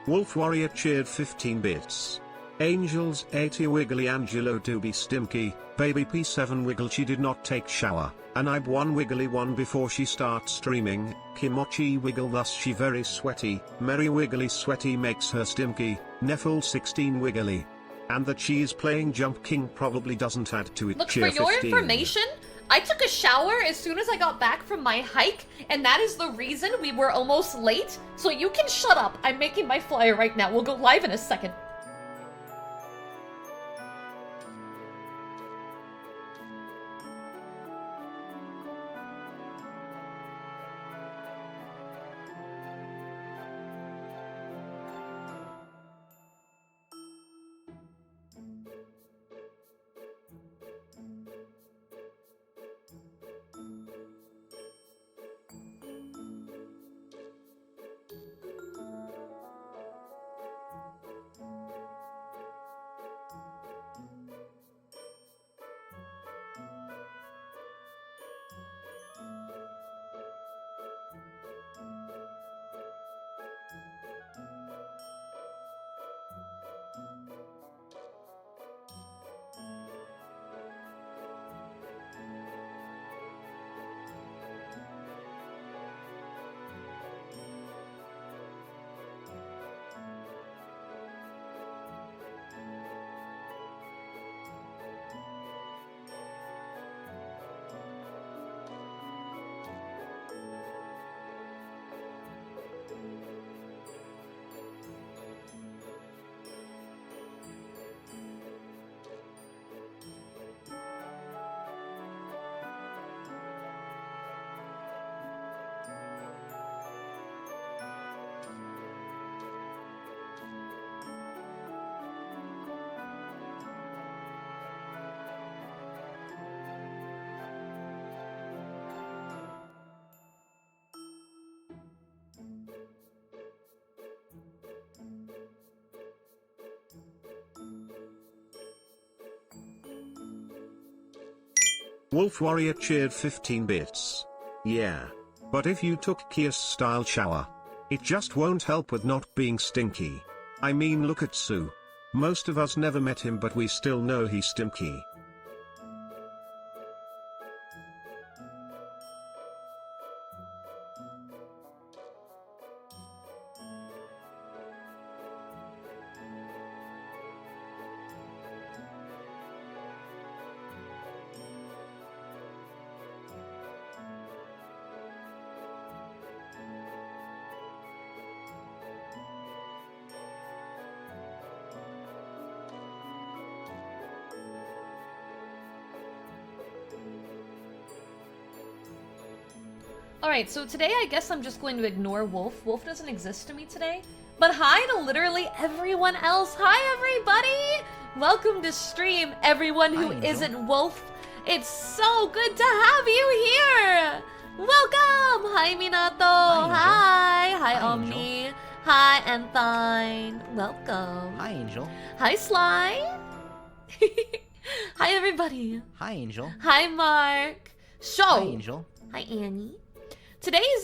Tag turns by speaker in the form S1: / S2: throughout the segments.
S1: Wolf Warrior cheered 15 bits. Angels 80 Wiggly Angelo Doobie Stimky, Baby P7 Wiggle she did not take shower, Anib 1 Wiggly 1 before she start streaming, Kimochi Wiggle thus she very sweaty, Merry Wiggly Sweaty makes her stimky, Neffel 16 Wiggly. And that she is playing Jump King probably doesn't add to it.
S2: Look,
S1: cheer
S2: for your
S1: 15.
S2: information, I took a shower as soon as I got back from my hike, and that is the reason we were almost late. So you can shut up. I'm making my flyer right now. We'll go live in a second.
S1: Wolf Warrior cheered 15 bits. Yeah. But if you took Kia's style shower, it just won't help with not being stinky. I mean, look at Sue. Most of us never met him, but we still know he's stinky.
S2: Alright, so today I guess I'm just going to ignore Wolf. Wolf doesn't exist to me today. But hi to literally everyone else. Hi, everybody! Welcome to stream, everyone who isn't Wolf. It's so good to have you here! Welcome! Hi, Minato! Hi! Hi, Omni! Hi, Anthine! Welcome!
S3: Hi, Angel.
S2: Hi, Sly! Hi, everybody!
S3: Hi, Angel.
S2: Hi, Mark! So,
S3: Hi, Angel.
S2: Hi, Annie. Today's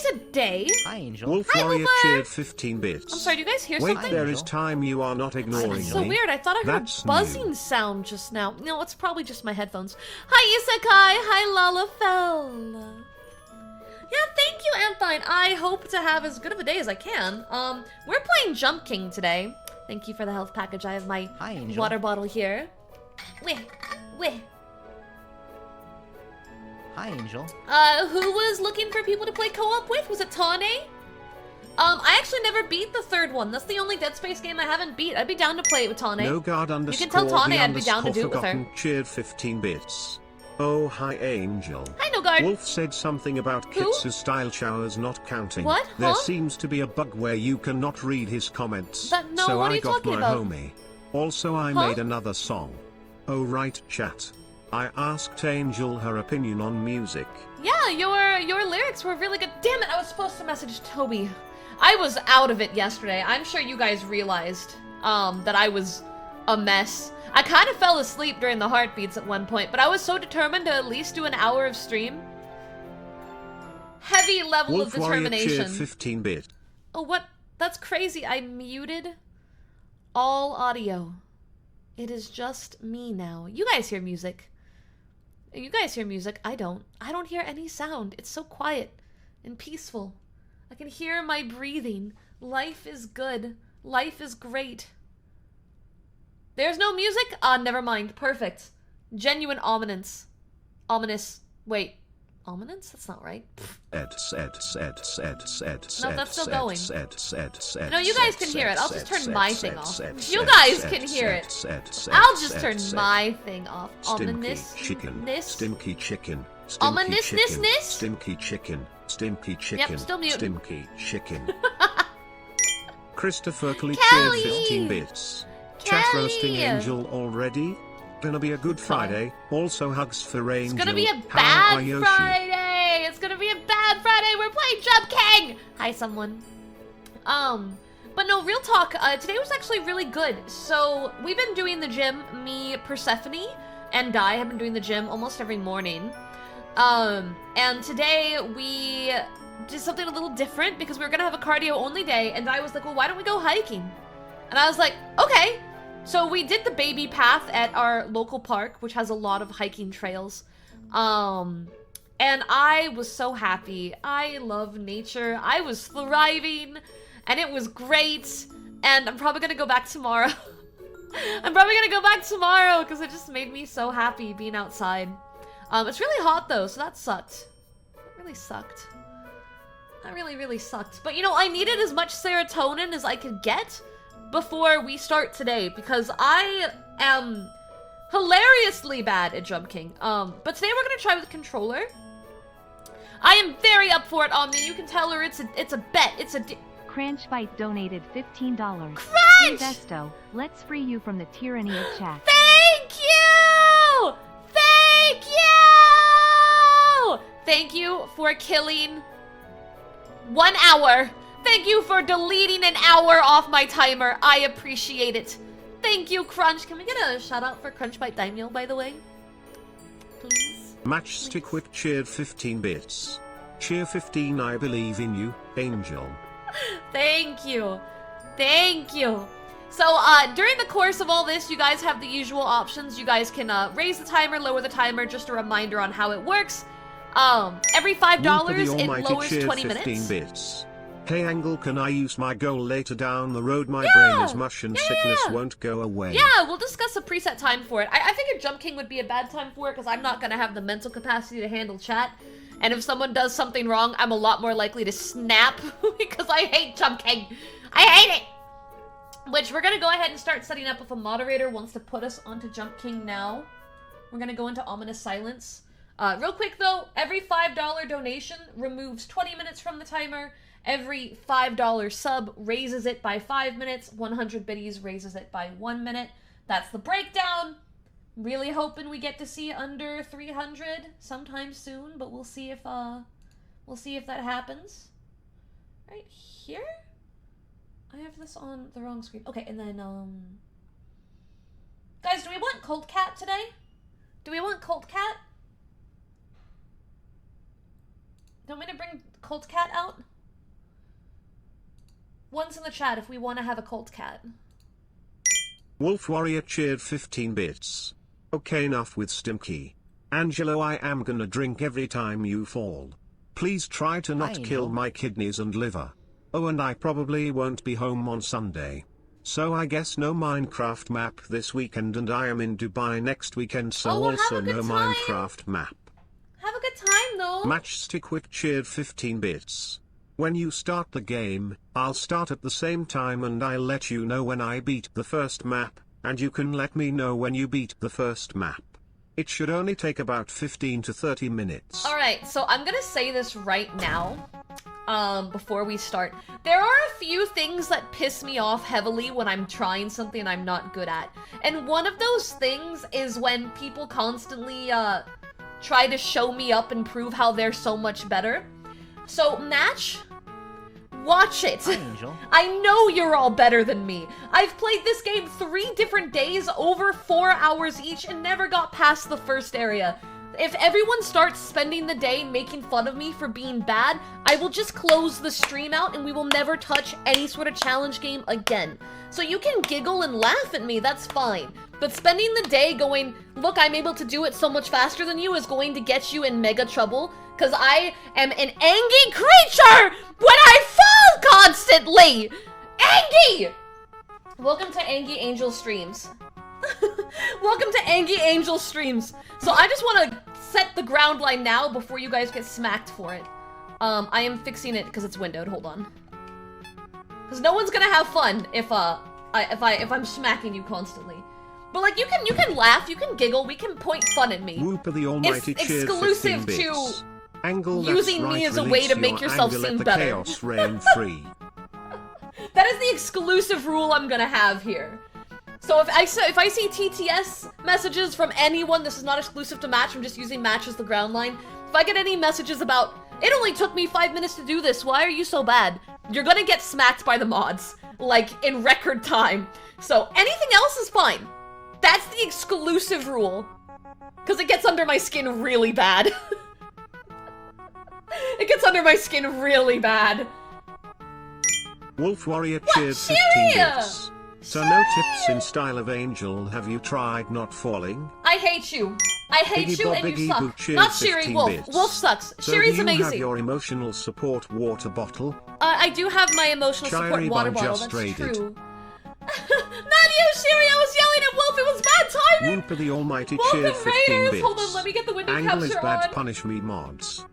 S2: a day.
S3: Hi, Angel.
S1: Wolf
S2: Hi,
S1: Warrior
S2: Hoover.
S1: cheered 15 bits.
S2: I'm sorry, do you guys hear
S1: Wait,
S2: something?
S1: there is time you are not ignoring
S2: That's so
S1: me.
S2: weird. I thought I heard
S1: That's
S2: a buzzing
S1: new.
S2: sound just now. No, it's probably just my headphones. Hi, Isekai. Hi, Lalafell. Yeah, thank you, Anthine. I hope to have as good of a day as I can. We're playing Jump King today. Thank you for the health package. I have my
S3: Hi, Angel.
S2: water bottle here. Weh.
S3: Hi, Angel.
S2: Who was looking for people to play co-op with? Was it Tane? I actually never beat the third one. That's the only Dead Space game I haven't beat. I'd be down to play it with Tane.
S1: No guard underscore
S2: tell Tane
S1: the
S2: I'd be down to
S1: underscore
S2: do it with her.
S1: forgotten cheered 15 bits. Oh, hi, Angel.
S2: Hi, Nogard.
S1: Wolf said something about
S2: Who?
S1: Kitsu's style showers not counting.
S2: What?
S1: There
S2: Huh?
S1: seems to be a bug where you cannot read his comments.
S2: No,
S1: so
S2: what are
S1: I
S2: you
S1: got
S2: talking
S1: my
S2: about?
S1: homie. Also, I
S2: Huh?
S1: made another song. Oh, right, chat. I asked Angel her opinion on music.
S2: Yeah, your lyrics were really good. Damn it, I was supposed to message Toby. I was out of it yesterday. I'm sure you guys realized that I was a mess. I kind of fell asleep during the heartbeats at one point, but I was so determined to at least do an hour of stream. Heavy level
S1: Wolf
S2: of
S1: Warrior
S2: determination.
S1: cheered 15 bit.
S2: Oh, what? That's crazy. I muted all audio. It is just me now. You guys hear music. You guys hear music. I don't. I don't hear any sound. It's so quiet and peaceful. I can hear my breathing. Life is good. Life is great. There's no music? Never mind. Perfect. Genuine ominous. Ominous. Wait. Ominous? That's not right.
S1: No,
S2: that's still going.
S1: No,
S2: you guys can hear it. I'll just turn my thing off. You guys can hear it. I'll just turn my thing off. Ominous.
S1: Chicken. Stimky chicken.
S2: Ominousness?
S1: Stimky chicken. Stimky chicken.
S2: Yep, still mute.
S1: Stimky chicken. Christopher Kelly
S2: Kelly!
S1: cheered 15 bits. Chat
S2: Kelly!
S1: roasting Angel already? Gonna be a good Friday. Also hugs for Angel.
S2: It's gonna be a
S1: How are
S2: bad
S1: Yoshi?
S2: Friday! It's gonna be a bad Friday! We're playing Jump King! Hi, someone. But no, real talk, today was actually really good. So, we've been doing the gym, me, Persephone, and Di have been doing the gym almost every morning. And today we did something a little different because we were gonna have a cardio-only day, and Di was like, well, why don't we go hiking? And I was like, okay. So we did the baby path at our local park, which has a lot of hiking trails. And I was so happy. I love nature. I was thriving, and it was great. And I'm probably gonna go back tomorrow. I'm probably gonna go back tomorrow because it just made me so happy being outside. It's really hot though, so that sucked. It really sucked. That really, really sucked. But you know, I needed as much serotonin as I could get before we start today, because I am hilariously bad at Jump King. But today we're gonna try with controller. I am very up for it, Omni. You can tell her it's a bet. It's a
S4: Cranchbite donated $15.
S2: Crunch!
S4: Investo, let's free you from the tyranny of chat.
S2: Thank you! Thank you! Thank you for killing 1 hour. Thank you for deleting an hour off my timer. I appreciate it. Thank you, Crunch. Can we get a shout out for Crunch Bite Daimyo, by the way? Please.
S1: Matchstick Whip cheered 15 bits. Cheer 15, I believe in you, Angel.
S2: Thank you. Thank you. So, during the course of all this, you guys have the usual options. You guys can, raise the timer, lower the timer, just a reminder on how it works. Every $5, it lowers 20 minutes.
S1: Bits. Hey Angle, can I use my goal later down the road? My brain is mush and sickness won't go away.
S2: Yeah, we'll discuss a preset time for it. I figured Jump King would be a bad time for it, because I'm not gonna have the mental capacity to handle chat. And if someone does something wrong, I'm a lot more likely to snap, because I hate Jump King. I hate it! Which, we're gonna go ahead and start setting up if a moderator wants to put us onto Jump King now. We're gonna go into ominous silence. Real quick though, every $5 donation removes 20 minutes from the timer. Every $5 sub raises it by 5 minutes. 100 biddies raises it by 1 minute. That's the breakdown. Really hoping we get to see under 300 sometime soon, but we'll see if that happens. Right here? I have this on the wrong screen. Okay, and then, guys, do we want Cold Cat today? Do we want Cold Cat? Do you want me to bring Cold Cat out? One's in the chat if we want to have a Cold Cat.
S1: Wolf Warrior cheered 15 bits. Okay, enough with Stimky. Angelo, I am gonna drink every time you fall. Please try to not kill my kidneys and liver. Oh, and I probably won't be home on Sunday. So I guess no Minecraft map this weekend, and I am in Dubai next weekend, so
S2: well,
S1: also no
S2: time.
S1: Minecraft map.
S2: Have a good time, though.
S1: Matchstick Whip cheered 15 bits. When you start the game, I'll start at the same time and I'll let you know when I beat the first map, and you can let me know when you beat the first map. It should only take about 15 to 30 minutes.
S2: Alright, so I'm gonna say this right now. Before we start. There are a few things that piss me off heavily when I'm trying something I'm not good at. And one of those things is when people constantly, try to show me up and prove how they're so much better. So, Match, watch it.
S3: Hi, Angel.
S2: I know you're all better than me. I've played this game 3 different days, over 4 hours each, and never got past the first area. If everyone starts spending the day making fun of me for being bad, I will just close the stream out and we will never touch any sort of challenge game again. So you can giggle and laugh at me, that's fine. But spending the day going, look, I'm able to do it so much faster than you, is going to get you in mega trouble. Because I am an angry creature when I fall constantly! Angie! Welcome to Angie Angel Streams. Welcome to Angie Angel Streams. So I just want to set the ground line now before you guys get smacked for it. I am fixing it because it's windowed. Hold on. Because no one's gonna have fun if I'm smacking you constantly. But like you can laugh, you can giggle, we can point fun at me.
S1: Whooper the Almighty
S2: it's
S1: cheered
S2: exclusive
S1: 15 bits.
S2: to
S1: Angle,
S2: using
S1: right,
S2: me as a way to make
S1: your
S2: yourself
S1: anger,
S2: seem
S1: let
S2: better.
S1: the chaos reign free.
S2: That is the exclusive rule I'm gonna have here. So if I see TTS messages from anyone, this is not exclusive to Match, I'm just using Match as the ground line. If I get any messages about, it only took me 5 minutes to do this, why are you so bad? You're gonna get smacked by the mods, like, in record time. So anything else is fine. That's the exclusive rule. Because it gets under my skin really bad. It gets under my skin really bad.
S1: Wolf Warrior cheered 15 bits. So no tips in style of Angel, have you tried not falling?
S2: I hate you. I hate
S1: Biggie
S2: you
S1: Bob,
S2: and you
S1: Biggie
S2: suck.
S1: Boo cheered
S2: Not Shiri,
S1: 15
S2: Wolf.
S1: bits.
S2: Wolf sucks.
S1: So
S2: Shiri's
S1: do you
S2: amazing.
S1: have your emotional support water bottle?
S2: I do have my emotional support
S1: Shiri
S2: water
S1: Bun
S2: bottle,
S1: just
S2: that's
S1: raided.
S2: true. Not you, Shiri! I was yelling at Wolf, it was bad timing!
S1: Whooper the Almighty
S2: Wolf
S1: cheered
S2: and
S1: 15
S2: Raiders!
S1: bits.
S2: Hold on, let me get the window
S1: Angle is
S2: capture
S1: bad,
S2: on.
S1: punish me mods.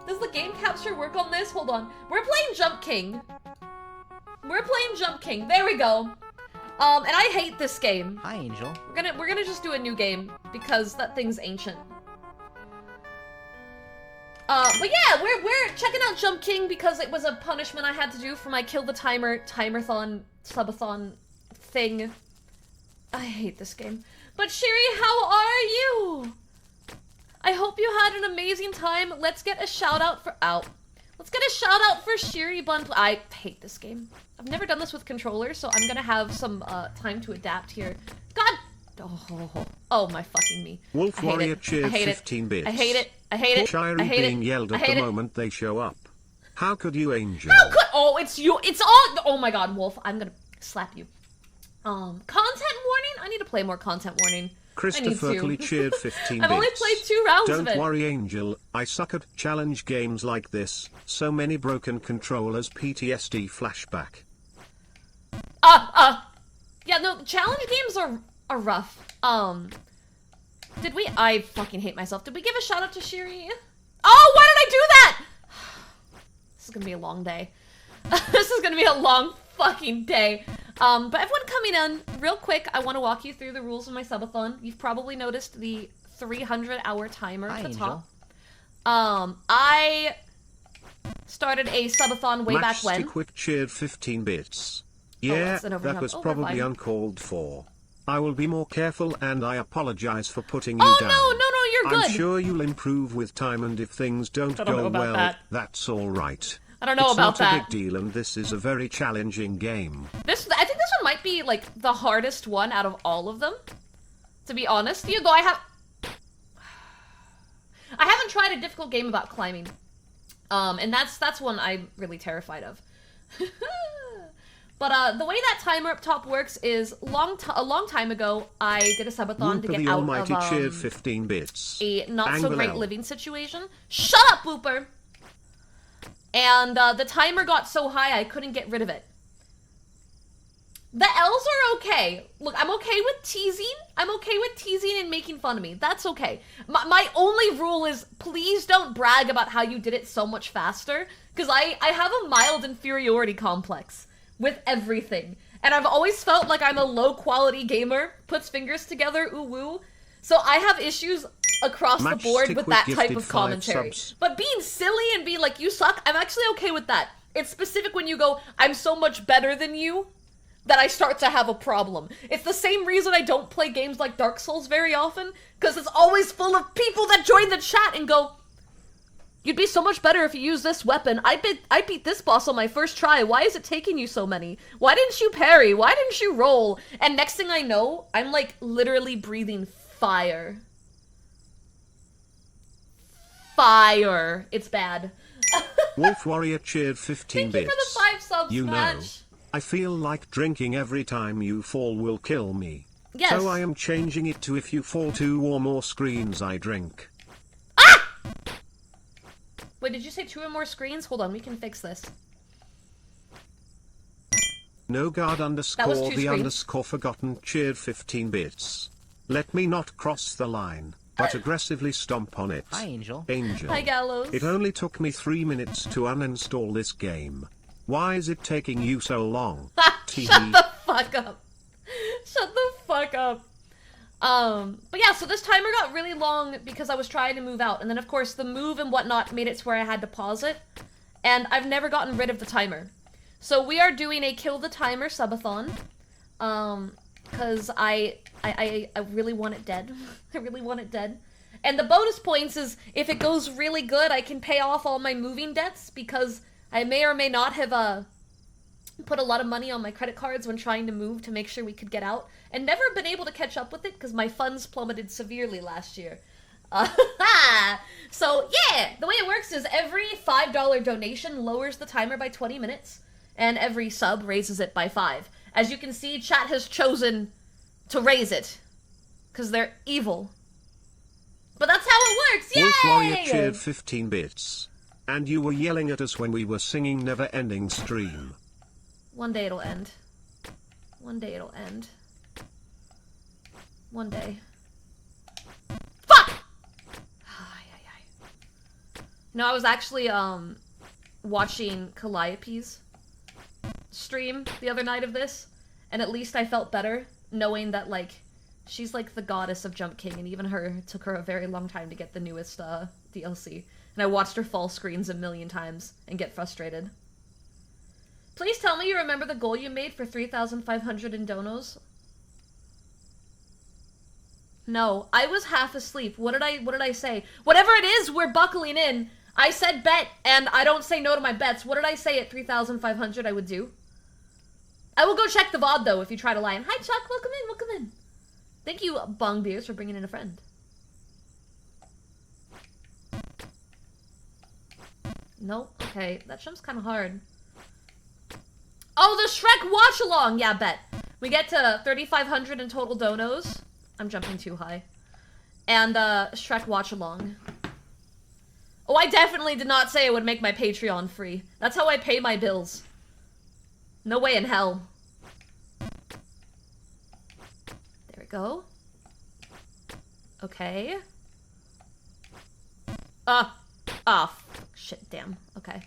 S2: Does the game capture work on this? Hold on. We're playing Jump King. We're playing Jump King. There we go. And I hate this game.
S3: Hi, Angel.
S2: We're gonna just do a new game because that thing's ancient. But yeah, we're checking out Jump King because it was a punishment I had to do for my Kill the Timerthon, subathon thing. I hate this game. But Shiri, how are you? I hope you had an amazing time. Let's get a shout out for Let's get a shout out for Shiri Bun. I hate this game. I've never done this with controllers, so I'm gonna have some time to adapt here. God! Oh my fucking me.
S1: Wolf
S2: I hate
S1: Warrior
S2: it.
S1: cheered
S2: I hate
S1: 15
S2: it.
S1: bits.
S2: I hate it. I hate it.
S1: Shiri
S2: I hate
S1: being
S2: it.
S1: yelled
S2: I
S1: at
S2: hate
S1: the
S2: it.
S1: moment they show up. How could you, Angel?
S2: How could— oh, it's you. It's all— oh my god, Wolf. I'm gonna slap you. Content warning? I need to play more content warning.
S1: Christopher Lee cheered 15
S2: I've only
S1: bits.
S2: played 2 rounds of
S1: Don't
S2: it.
S1: worry, Angel. I suck at challenge games like this. So many broken controllers, PTSD flashback.
S2: Yeah, no, challenge games are rough. Did we— I fucking hate myself. Did we give a shout out to Shiri? Oh, why did I do that? This is gonna be a long day. This is gonna be a long fucking day. But everyone coming in, real quick, I want to walk you through the rules of my subathon. You've probably noticed the 300-hour timer at the top. I started a subathon way back when.
S1: Quick cheered 15 bits. Yeah, that was probably uncalled for. I will be more careful and I apologize for putting you down.
S2: Oh, no, you're good.
S1: I'm sure you'll improve with time, and if things don't go well, that's alright.
S2: I don't know about that.
S1: It's not a big deal, and this is a very challenging game.
S2: I think this one might be, like, the hardest one out of all of them, to be honest. Though I haven't tried a difficult game about climbing. And that's one I'm really terrified of. But the way that timer up top works is a long time ago, I did a subathon to get out of
S1: cheered 15 bits.
S2: a not-so-great living situation. Shut up, Booper! And the timer got so high I couldn't get rid of it. The L's are okay. Look, I'm okay with teasing. I'm okay with teasing and making fun of me. That's okay. My only rule is please don't brag about how you did it so much faster, because I have a mild inferiority complex with everything. And I've always felt like I'm a low-quality gamer, puts fingers together, ooh woo. So I have issues across the board with that type of commentary. But being silly and being like, you suck, I'm actually okay with that. It's specific when you go, I'm so much better than you, that I start to have a problem. It's the same reason I don't play games like Dark Souls very often, because it's always full of people that join the chat and go, you'd be so much better if you used this weapon. I beat this boss on my first try. Why is it taking you so many? Why didn't you parry? Why didn't you roll? And next thing I know, I'm like literally breathing fire. Fire. It's bad.
S1: Wolf Warrior cheered 15 bits.
S2: Thank you for the 5 subs,
S1: You
S2: Smash.
S1: know, I feel like drinking every time you fall will kill me.
S2: Yes.
S1: So I am changing it to if you fall 2 or more screens I drink.
S2: Ah! Wait, did you say 2 or more screens? Hold on, we can fix this.
S1: No guard underscore the
S2: screens.
S1: underscore forgotten cheered 15 bits. Let me not cross the line, but aggressively stomp on it.
S3: Hi, Angel.
S1: Angel.
S2: Hi, Gallows.
S1: It only took me 3 minutes to uninstall this game. Why is it taking you so long?
S2: Shut the fuck up. Shut the fuck up. But yeah, so this timer got really long because I was trying to move out. And then, of course, the move and whatnot made it to where I had to pause it. And I've never gotten rid of the timer. So we are doing a kill the timer subathon. Because I really want it dead. I really want it dead. And the bonus points is, if it goes really good, I can pay off all my moving debts, because I may or may not have, put a lot of money on my credit cards when trying to move to make sure we could get out, and never been able to catch up with it because my funds plummeted severely last year. So yeah, the way it works is every $5 donation lowers the timer by 20 minutes, and every sub raises it by 5. As you can see, chat has chosen to raise it, because they're evil. But that's how it works, yay!
S1: Wolf Warrior cheered 15 bits. And you were yelling at us when we were singing Never Ending Stream.
S2: One day it'll end. One day it'll end. One day. Fuck! No, I was actually, watching Calliope's stream the other night of this, and at least I felt better knowing that, like, she's like the goddess of Jump King, and even her, it took her a very long time to get the newest, DLC. And I watched her fall screens a million times and get frustrated. Please tell me you remember the goal you made for 3,500 in donos. No, I was half asleep. What did I say? Whatever it is, we're buckling in. I said bet, and I don't say no to my bets. What did I say at 3,500 I would do? I will go check the VOD, though, if you try to lie. And hi, Chuck. Welcome in. Welcome in. Thank you, Bong Beers, for bringing in a friend. Nope. Okay, that jump's kind of hard. Oh, the Shrek watch-along! Yeah, bet. We get to 3,500 in total donos. I'm jumping too high. And, Shrek watch-along. Oh, I definitely did not say I would make my Patreon free. That's how I pay my bills. No way in hell. There we go. Okay. Shit, damn. Okay.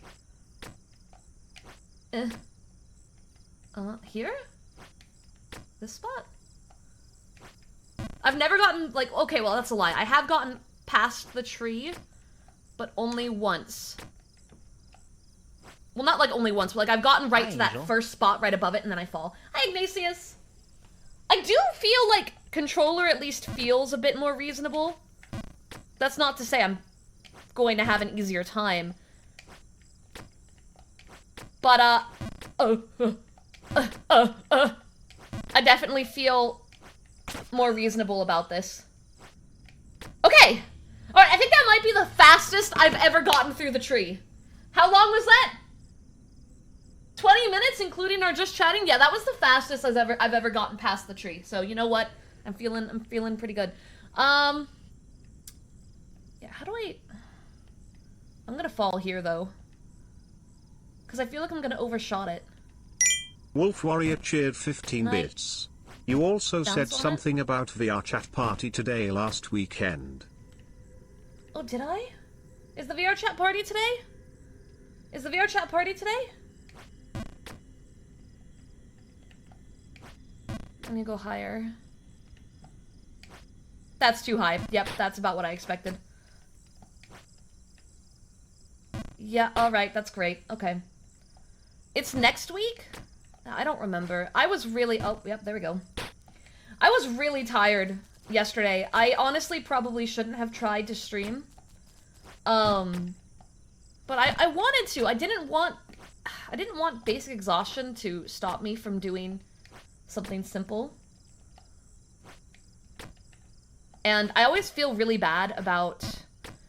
S2: Here? This spot? I've never gotten, like, okay, well, that's a lie. I have gotten past the tree, but only once. Well, not, like, only once, but, like, I've gotten right to that first spot right above it, and then I fall. Hi, Ignatius! I do feel like controller at least feels a bit more reasonable. That's not to say I'm going to have an easier time. But, I definitely feel more reasonable about this. Okay! Alright, I think that might be the fastest I've ever gotten through the tree. How long was that? 20 minutes, including our just chatting? Yeah, that was the fastest I've ever gotten past the tree. So, you know what? I'm feeling pretty good. Yeah, how do I'm gonna fall here, though. Because I feel like I'm gonna overshot it.
S1: Wolf Warrior cheered 15 bits. You also said something about VR chat party today last weekend.
S2: Oh, did I? Is the VR chat party today? Is the VR chat party today? Let me go higher. That's too high. Yep, that's about what I expected. Yeah, alright, that's great. Okay. It's next week? I don't remember. I was really... Oh, yep, there we go. I was really tired yesterday. I honestly probably shouldn't have tried to stream. But I wanted to. I didn't want basic exhaustion to stop me from doing something simple. And I always feel really bad about...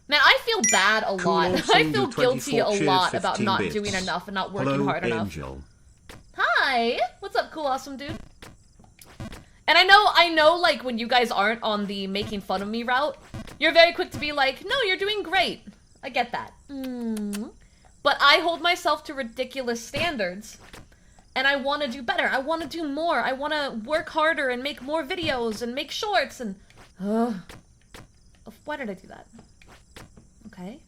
S2: Man, I feel bad a lot. I feel guilty a lot about not doing enough and not working hard enough.
S1: Angel.
S2: Hi! What's up, cool awesome dude? And I know, like, when you guys aren't on the making fun of me route, you're very quick to be like, no, you're doing great. I get that. But I hold myself to ridiculous standards. And I want to do better. I want to do more. I want to work harder and make more videos and make shorts and... Why did I do that? Okay.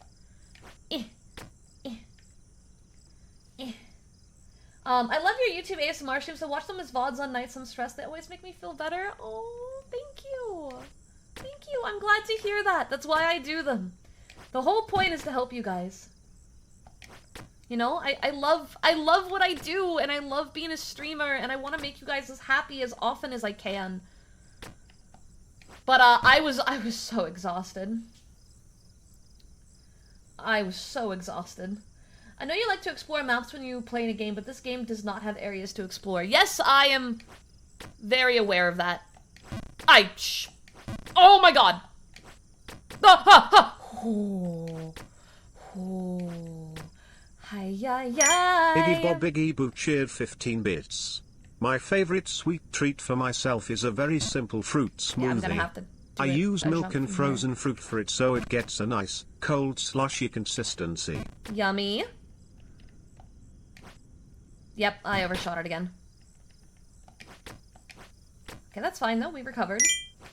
S2: I love your YouTube ASMR streams. I watch them as VODs on nights I'm stressed. They always make me feel better. Oh, thank you. Thank you. I'm glad to hear that. That's why I do them. The whole point is to help you guys. You know, I love what I do, and I love being a streamer, and I want to make you guys as happy as often as I can. But I was so exhausted. I was so exhausted. I know you like to explore maps when you play in a game, but this game does not have areas to explore. Yes, I am very aware of that. Oh my god!
S1: Biggie Bob Biggie Boo cheered 15 bits. My favorite sweet treat for myself is a very simple fruit smoothie.
S2: Yeah, I'm gonna have to
S1: I use milk and frozen fruit for it so it gets a nice, cold, slushy consistency.
S2: Yummy. Yep, I overshot it again. Okay, that's fine though, we recovered.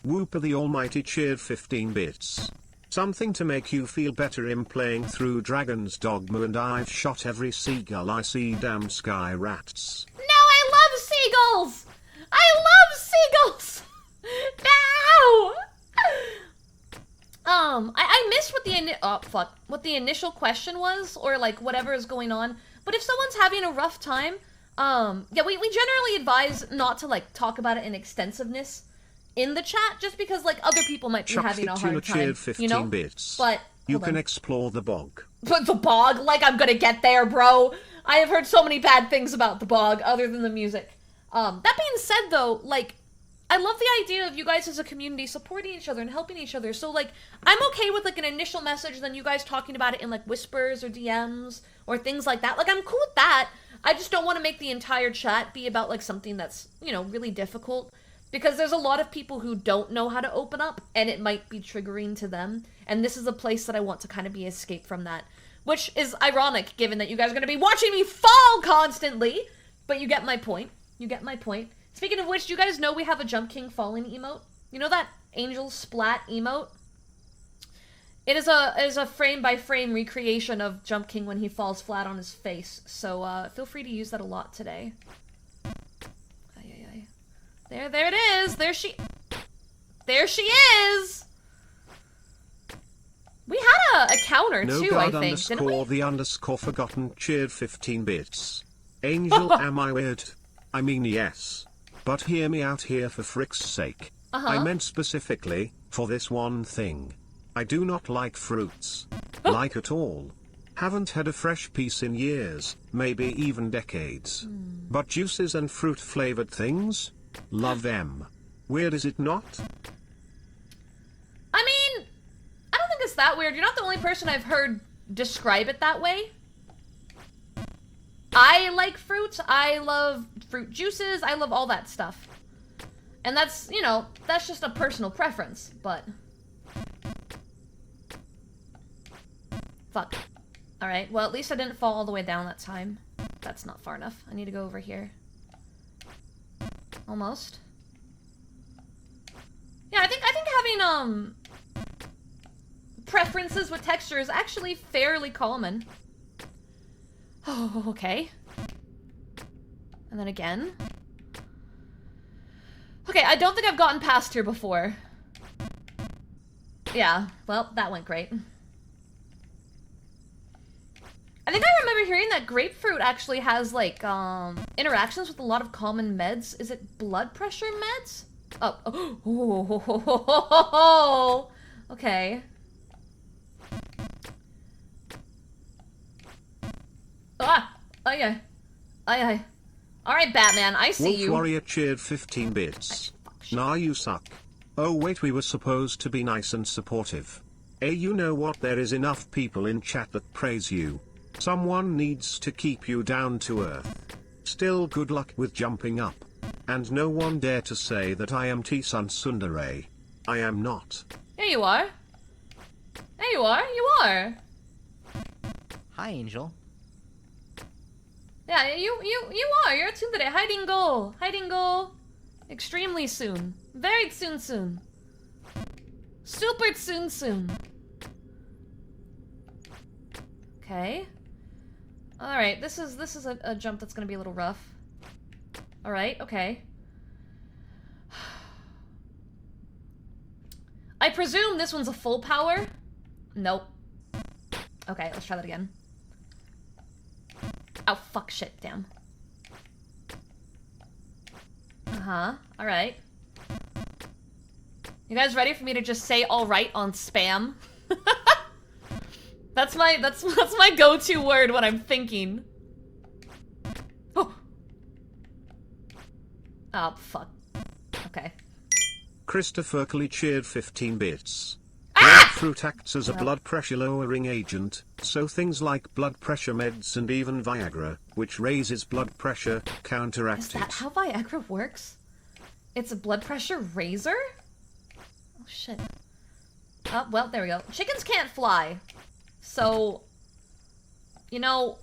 S1: Whooper the Almighty cheered 15 bits. Something to make you feel better in playing through Dragon's Dogma, and I've shot every seagull I see. Damn sky rats.
S2: No, I love seagulls! I love seagulls! No! I missed what the initial question was, or like whatever is going on. But if someone's having a rough time, yeah, we generally advise not to like talk about it in extensiveness in the chat, just because like other people might be having a hard time, you know?
S1: Bits.
S2: But
S1: you can explore the bog.
S2: But the bog? Like I'm gonna get there, bro. I have heard so many bad things about the bog, other than the music. That being said, though, like, I love the idea of you guys as a community supporting each other and helping each other. So, like, I'm okay with, like, an initial message, then you guys talking about it in, like, whispers or DMs or things like that. Like, I'm cool with that. I just don't want to make the entire chat be about, like, something that's, you know, really difficult. Because there's a lot of people who don't know how to open up, and it might be triggering to them. And this is a place that I want to kind of be escape from that. Which is ironic, given that you guys are going to be watching me fall constantly. But you get my point. You get my point. Speaking of which, do you guys know we have a Jump King falling emote? You know that angel splat emote? It is a frame-by-frame recreation of Jump King when he falls flat on his face. So, feel free to use that a lot today. There it is! There she is! We had a counter, too, I think, didn't we?
S1: The underscore forgotten cheered 15 bits. Angel, am I weird? I mean, yes. But hear me out here for frick's sake. I meant specifically, for this one thing. I do not like fruits. Like at all. Haven't had a fresh piece in years, maybe even decades. But juices and fruit-flavored things? Love them. Weird, is it not?
S2: I mean, I don't think it's that weird. You're not the only person I've heard describe it that way. I like fruits. I love fruit juices. I love all that stuff. And that's, you know, that's just a personal preference, but... Fuck. Alright, well, at least I didn't fall all the way down that time. That's not far enough. I need to go over here. Almost. Yeah, I think having, preferences with texture is actually fairly common. Oh, okay. And then again. Okay, I don't think I've gotten past here before. Yeah, well, that went great. I think I remember hearing that grapefruit actually has, like, interactions with a lot of common meds. Is it blood pressure meds? Oh. Okay. Ah! Aye. Alright, Batman, I see
S1: Wolf
S2: you.
S1: Warrior cheered 15 bits. Nah, you suck. Oh wait, we were supposed to be nice and supportive. Hey, you know what? There is enough people in chat that praise you. Someone needs to keep you down to earth. Still, good luck with jumping up. And no one dare to say that I am T-Sun Sundare. I am not.
S2: There you are. There you are. You are.
S3: Hi, Angel.
S2: Yeah, you are. You're a tsundere. Hiding goal. Hiding goal. Extremely soon. Very soon. Super soon. Okay. Alright, this is a jump that's gonna be a little rough. Alright, okay. I presume this one's a full power? Nope. Okay, let's try that again. Oh, fuck, shit, damn. Alright. You guys ready for me to just say alright on spam? That's my go-to word when I'm thinking. Oh. Oh, fuck. Okay.
S1: Christopher Kelly cheered 15 bits. Grapefruit acts as a blood pressure lowering agent, so things like blood pressure meds and even Viagra, which raises blood pressure, counteract
S2: Is that
S1: it.
S2: how Viagra works? It's a blood pressure raiser? Oh, shit. Oh, well, there we go. Chickens can't fly. So, you know,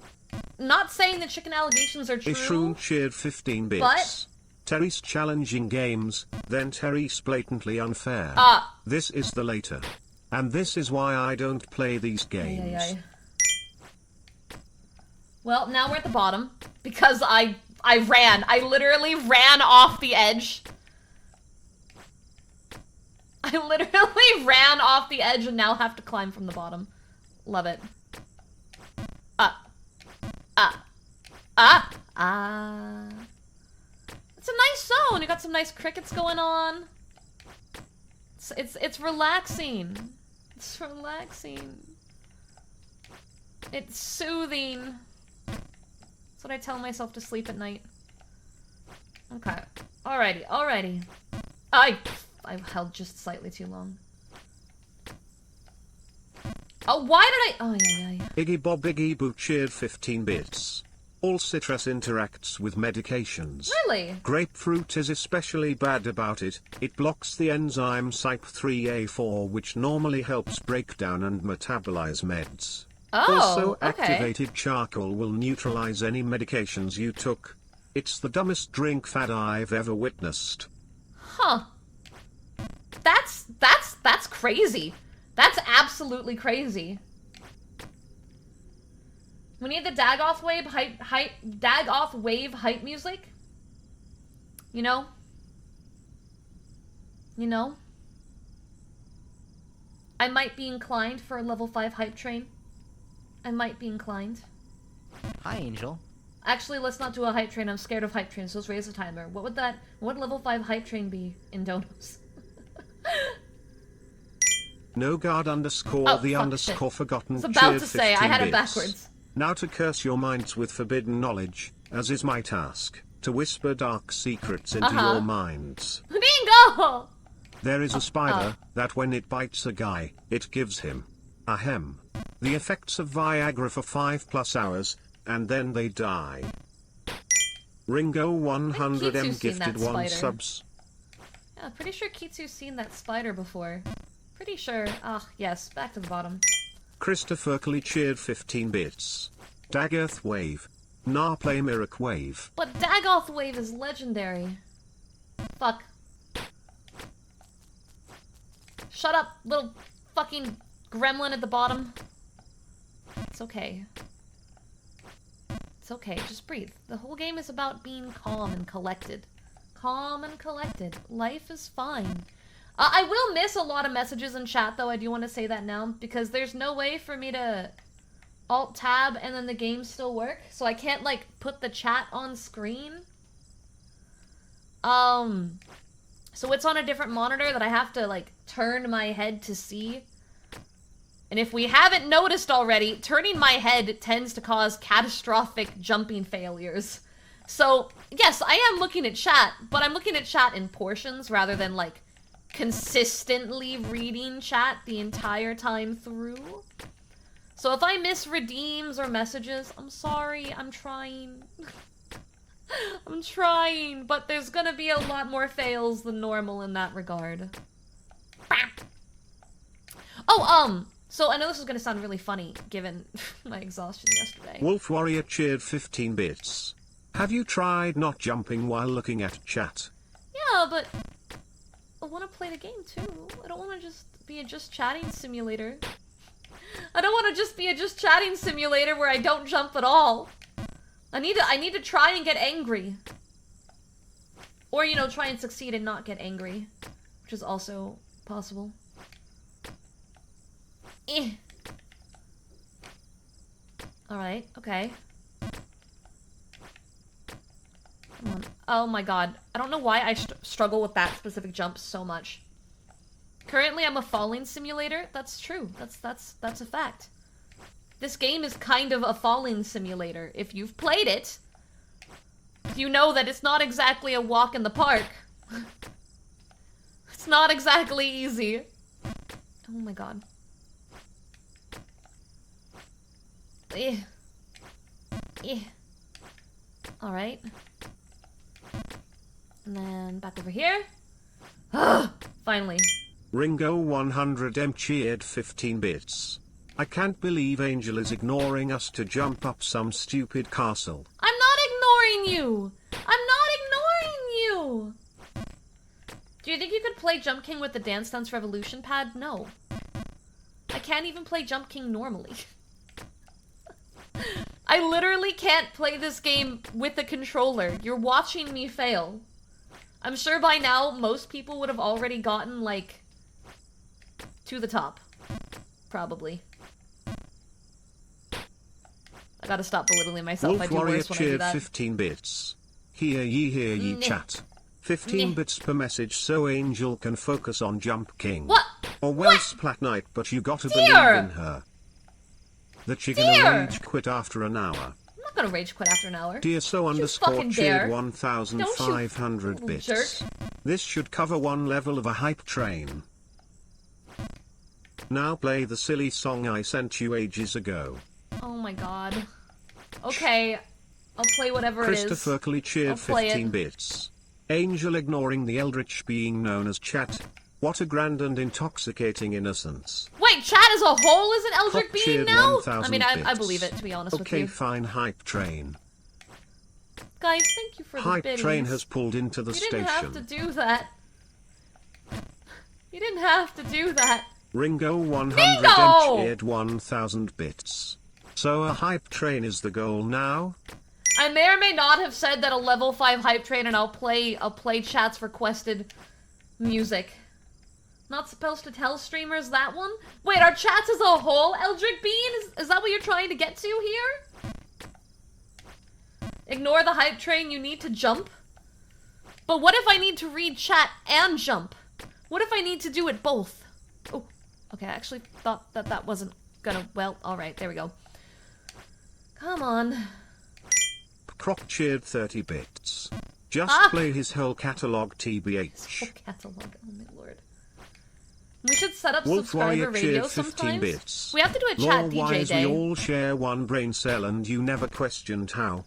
S2: not saying that chicken allegations are true.
S1: Ishroon cheered 15 bits.
S2: But
S1: Terry's challenging games, then Terry's blatantly unfair. This is the later. And this is why I don't play these games.
S2: Well, now we're at the bottom. Because I ran. I literally ran off the edge. I literally ran off the edge and now have to climb from the bottom. Love it. It's a nice zone. You got some nice crickets going on. It's relaxing. It's relaxing. It's soothing. That's what I tell myself to sleep at night. Okay. Alrighty, alrighty. I held just slightly too long. Oh, why did I? Oh, yeah.
S1: Iggy Bob Iggy Boo cheered 15 bits. All citrus interacts with medications.
S2: Really?
S1: Grapefruit is especially bad about it. It blocks the enzyme CYP3A4, which normally helps break down and metabolize meds.
S2: Oh,
S1: Also,
S2: okay.
S1: activated charcoal will neutralize any medications you took. It's the dumbest drink fad I've ever witnessed.
S2: Huh. That's crazy. That's absolutely crazy. We need the Dagoth wave Dagoth wave hype music. You know? You know? I might be inclined for a level 5 hype train. I might be inclined.
S3: Hi, Angel.
S2: Actually, let's not do a hype train. I'm scared of hype trains, so let's raise the timer. What would level 5 hype train be in Donos?
S1: No guard underscore
S2: Oh,
S1: the
S2: fuck,
S1: underscore
S2: shit.
S1: forgotten
S2: I was about
S1: cheered
S2: to say, I
S1: 15
S2: had it
S1: bits.
S2: backwards.
S1: Now to curse your minds with forbidden knowledge, as is my task, to whisper dark secrets into your minds.
S2: Bingo!
S1: There is a spider that when it bites a guy, it gives him ahem. The effects of Viagra for 5+ hours, and then they die. Ringo 100M
S2: Kitsu's seen that
S1: gifted 1
S2: spider.
S1: subs.
S2: Yeah, pretty sure Kitsu's seen that spider before. Pretty sure. Ah, yes, back to the bottom.
S1: Christopher Kelly cheered 15 bits. Dagoth wave. Nah play Mirak wave.
S2: But Dagoth wave is legendary. Fuck. Shut up, little fucking gremlin at the bottom. It's okay. It's okay, just breathe. The whole game is about being calm and collected. Calm and collected. Life is fine. I will miss a lot of messages in chat, though. I do want to say that now, because there's no way for me to Alt-tab and then the game still work. So I can't, like, put the chat on screen. So it's on a different monitor that I have to, like, turn my head to see. And if we haven't noticed already, turning my head tends to cause catastrophic jumping failures. So, yes, I am looking at chat, but I'm looking at chat in portions rather than, like, consistently reading chat the entire time through. So if I miss redeems or messages, I'm sorry, I'm trying. I'm trying, but there's gonna be a lot more fails than normal in that regard. Oh, so I know this is gonna sound really funny, given my exhaustion yesterday.
S1: Wolf Warrior cheered 15 bits. Have you tried not jumping while looking at chat?
S2: Yeah, but I want to play the game too. I don't want to just be a just chatting simulator. I don't want to just be a just chatting simulator where I don't jump at all. I need to try and get angry. Or, you know, try and succeed and not get angry, which is also possible. Alright, okay. Come on. Oh my god. I don't know why I struggle with that specific jump so much. Currently, I'm a falling simulator. That's true. That's a fact. This game is kind of a falling simulator. If you've played it, you know that it's not exactly a walk in the park. It's not exactly easy. Oh my god. Alright. And then back over here. Finally.
S1: Ringo 100M cheered 15 bits. I can't believe Angel is ignoring us to jump up some stupid castle.
S2: I'm not ignoring you! I'm not ignoring you! Do you think you could play Jump King with the Dance Dance Revolution pad? No. I can't even play Jump King normally. I literally can't play this game with a controller. You're watching me fail. I'm sure by now most people would have already gotten, like, to the top. Probably. I gotta stop belittling myself.
S1: Wolf
S2: I do
S1: Warrior
S2: worse when I do
S1: cheered
S2: that.
S1: 15 bits. Hear ye chat. 15 bits per message so Angel can focus on Jump King.
S2: What?
S1: Or well, Splat Knight, but you gotta believe
S2: Dear!
S1: in her. that you're
S2: Dear!
S1: gonna rage quit after an hour.
S2: I'm not gonna rage quit after an hour.
S1: Dear so
S2: You
S1: underscore
S2: fucking
S1: cheered
S2: dare.
S1: 1,500
S2: Don't you,
S1: bits.
S2: jerk.
S1: This should cover one level of a hype train. Now play the silly song I sent you ages ago.
S2: Oh my god. Okay, I'll play whatever it is.
S1: Christopher Curly cheered
S2: I'll play
S1: 15
S2: it.
S1: bits. Angel ignoring the eldritch being known as chat. What a grand and intoxicating innocence.
S2: Wait, chat as a whole is an Eldritch
S1: Hop
S2: being
S1: cheered
S2: now?
S1: 1,000
S2: I mean, I
S1: bits.
S2: believe it, to be honest with
S1: Okay,
S2: you.
S1: fine, hype train.
S2: Guys, thank you for the
S1: Hype
S2: biddies.
S1: train has pulled into the
S2: You
S1: station.
S2: didn't have to do that. You didn't have to do that.
S1: Ringo 100
S2: Ringo!
S1: cheered 1,000 bits. So a hype train is the goal now?
S2: I may or may not have said that a level 5 hype train and I'll play chat's requested music. Not supposed to tell streamers that one? Wait, are chats as a whole Eldritch Bean? Is that what you're trying to get to here? Ignore the hype train, you need to jump? But what if I need to read chat and jump? What if I need to do it both? Oh, okay, I actually thought that that wasn't gonna... Well, alright, there we go. Come on.
S1: Croc cheered 30 bits. Just
S2: Ah!
S1: play his whole catalog TBH.
S2: Whole catalog, oh my lord. We should set up
S1: Wolf
S2: subscriber
S1: Warrior
S2: radio
S1: cheered 15
S2: sometimes.
S1: bits.
S2: We have to do a chat
S1: Lol,
S2: DJ
S1: why is
S2: day.
S1: we all share one brain cell and you never questioned how?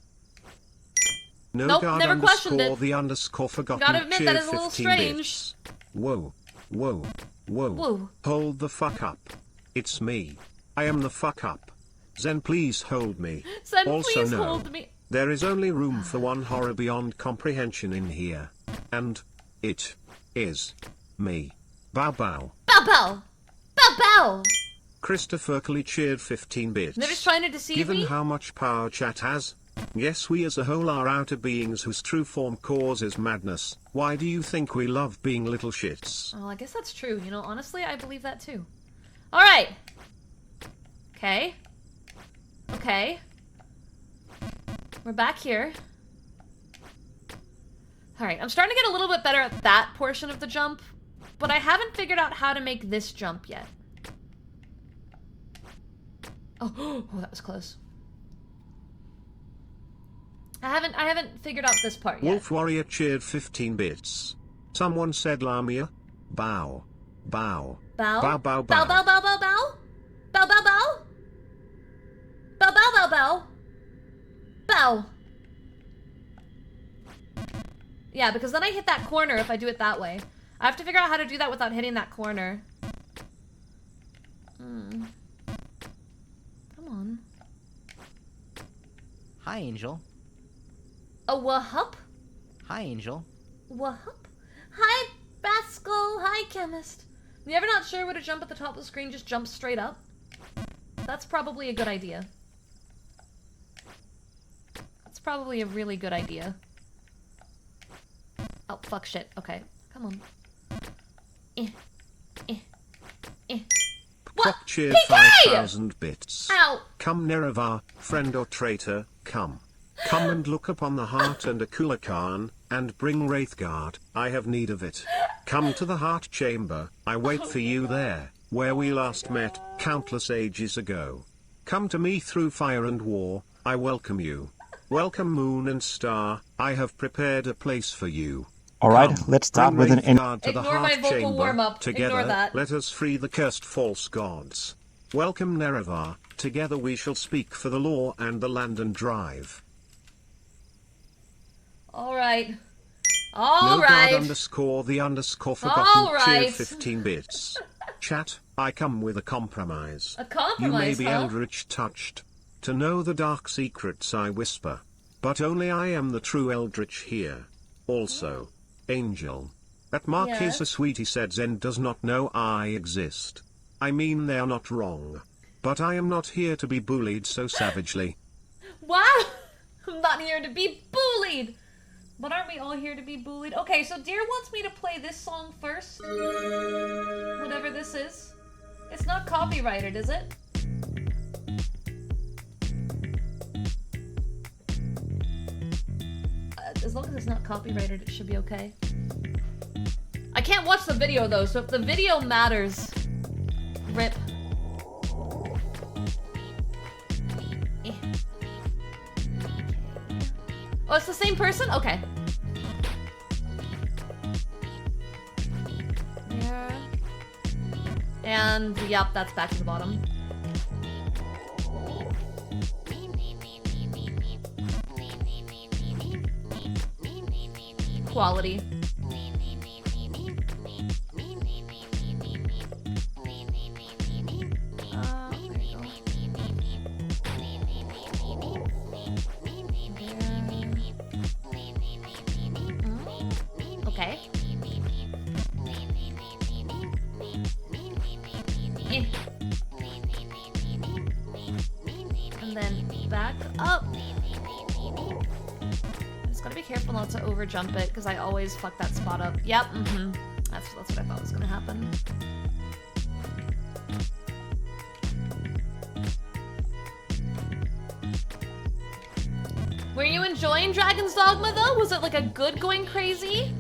S1: No
S2: Nope,
S1: guard
S2: never questioned
S1: underscore
S2: it.
S1: the underscore forgotten
S2: Gotta admit, that
S1: cheered
S2: is a little
S1: 15
S2: strange.
S1: bits. Whoa, whoa, whoa.
S2: Whoa.
S1: Hold the fuck up. It's me. I am the fuck up. Zen, please hold me.
S2: Zen,
S1: Also
S2: please
S1: no.
S2: hold me.
S1: There is only room for one horror beyond comprehension in here. And it is me. Bow bow.
S2: Bow bow! Bow bow!
S1: Christopher Curly cheered 15 bits.
S2: They're just trying to deceive
S1: Given
S2: me?
S1: how much power chat has, yes, we as a whole are outer beings whose true form causes madness. Why do you think we love being little shits?
S2: Oh, I guess that's true. You know, honestly, I believe that too. Alright. Okay. Okay. We're back here. Alright, I'm starting to get a little bit better at that portion of the jump, but I haven't figured out how to make this jump yet. Oh, oh, that was close. I haven't figured out this part yet.
S1: Wolf Warrior cheered 15 bits. Someone said Lamia. Bow. Bow.
S2: Bow?
S1: Bow bow
S2: Bow,
S1: bow.
S2: bow, bow, bow, bow? Bow, bow, bow? Bow, bow, bow, bow? Bow. Yeah, because then I hit that corner if I do it that way. I have to figure out how to do that without hitting that corner. Come on.
S3: Hi, Angel.
S2: A wahup?
S3: Hi, Angel.
S2: Wahup? Hi, Rascal. Hi, Chemist. You ever not sure where to jump at the top of the screen? Just jump straight up? That's probably a good idea. That's probably a really good idea. Oh, fuck shit. Okay. Come on. What?
S1: Croc cheered
S2: PK!
S1: 5,000 bits.
S2: Ow!
S1: Come Nerevar, friend or traitor, come. Come and look upon the heart and Akula Khan, and bring Wraithguard, I have need of it. Come to the heart chamber, I wait for you there, where we last met, countless ages ago. Come to me through fire and war, I welcome you. Welcome moon and star, I have prepared a place for you.
S5: Alright,
S1: Come,
S5: let's start
S1: bring
S5: with an
S1: Wraithguard to the
S2: Ignore my
S1: heart
S2: vocal
S1: chamber.
S2: warm-up.
S1: Together,
S2: Ignore that.
S1: let us free the cursed false gods. Welcome Nerevar, together we shall speak for the law and the land and drive.
S2: Alright.
S1: No
S2: Alright.
S1: guard underscore the underscore forgotten
S2: Alright.
S1: cheered 15 bits. Chat, I come with a compromise.
S2: A
S1: You may
S2: compromise,
S1: be
S2: huh?
S1: eldritch touched. To know the dark secrets I whisper. But only I am the true eldritch here. Also, Angel. That mark
S2: Yes?
S1: is a sweetie said Zen does not know I exist. I mean they are not wrong. But I am not here to be bullied so savagely.
S2: Wow! I'm not here to be bullied! But aren't we all here to be bullied? Okay, so Deer wants me to play this song first. Whatever this is. It's not copyrighted, is it? As long as it's not copyrighted, it should be okay. I can't watch the video though, so if the video matters, rip. Oh, it's the same person? Okay. Yeah. And, yep, that's back to the bottom. Quality. Okay. And then back up. Just gotta be careful not to over jump it because I always fuck that spot up. Yep, That's what I thought was gonna happen. Were you enjoying Dragon's Dogma though? Was it like a good going crazy?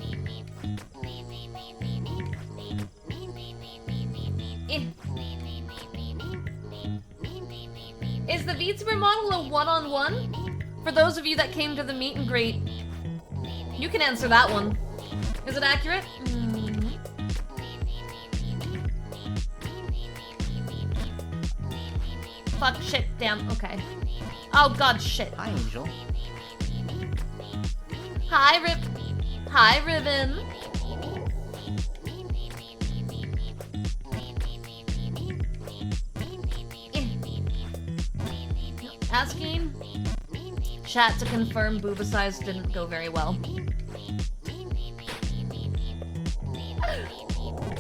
S2: Is the VTuber model a one-on-one? For those of you that came to the meet and greet, you can answer that one. Is it accurate? Fuck, shit, damn, okay. Oh god, shit.
S3: Hi, Angel.
S2: Hi, Hi, Ribbon. Asking chat to confirm booba size didn't go very well.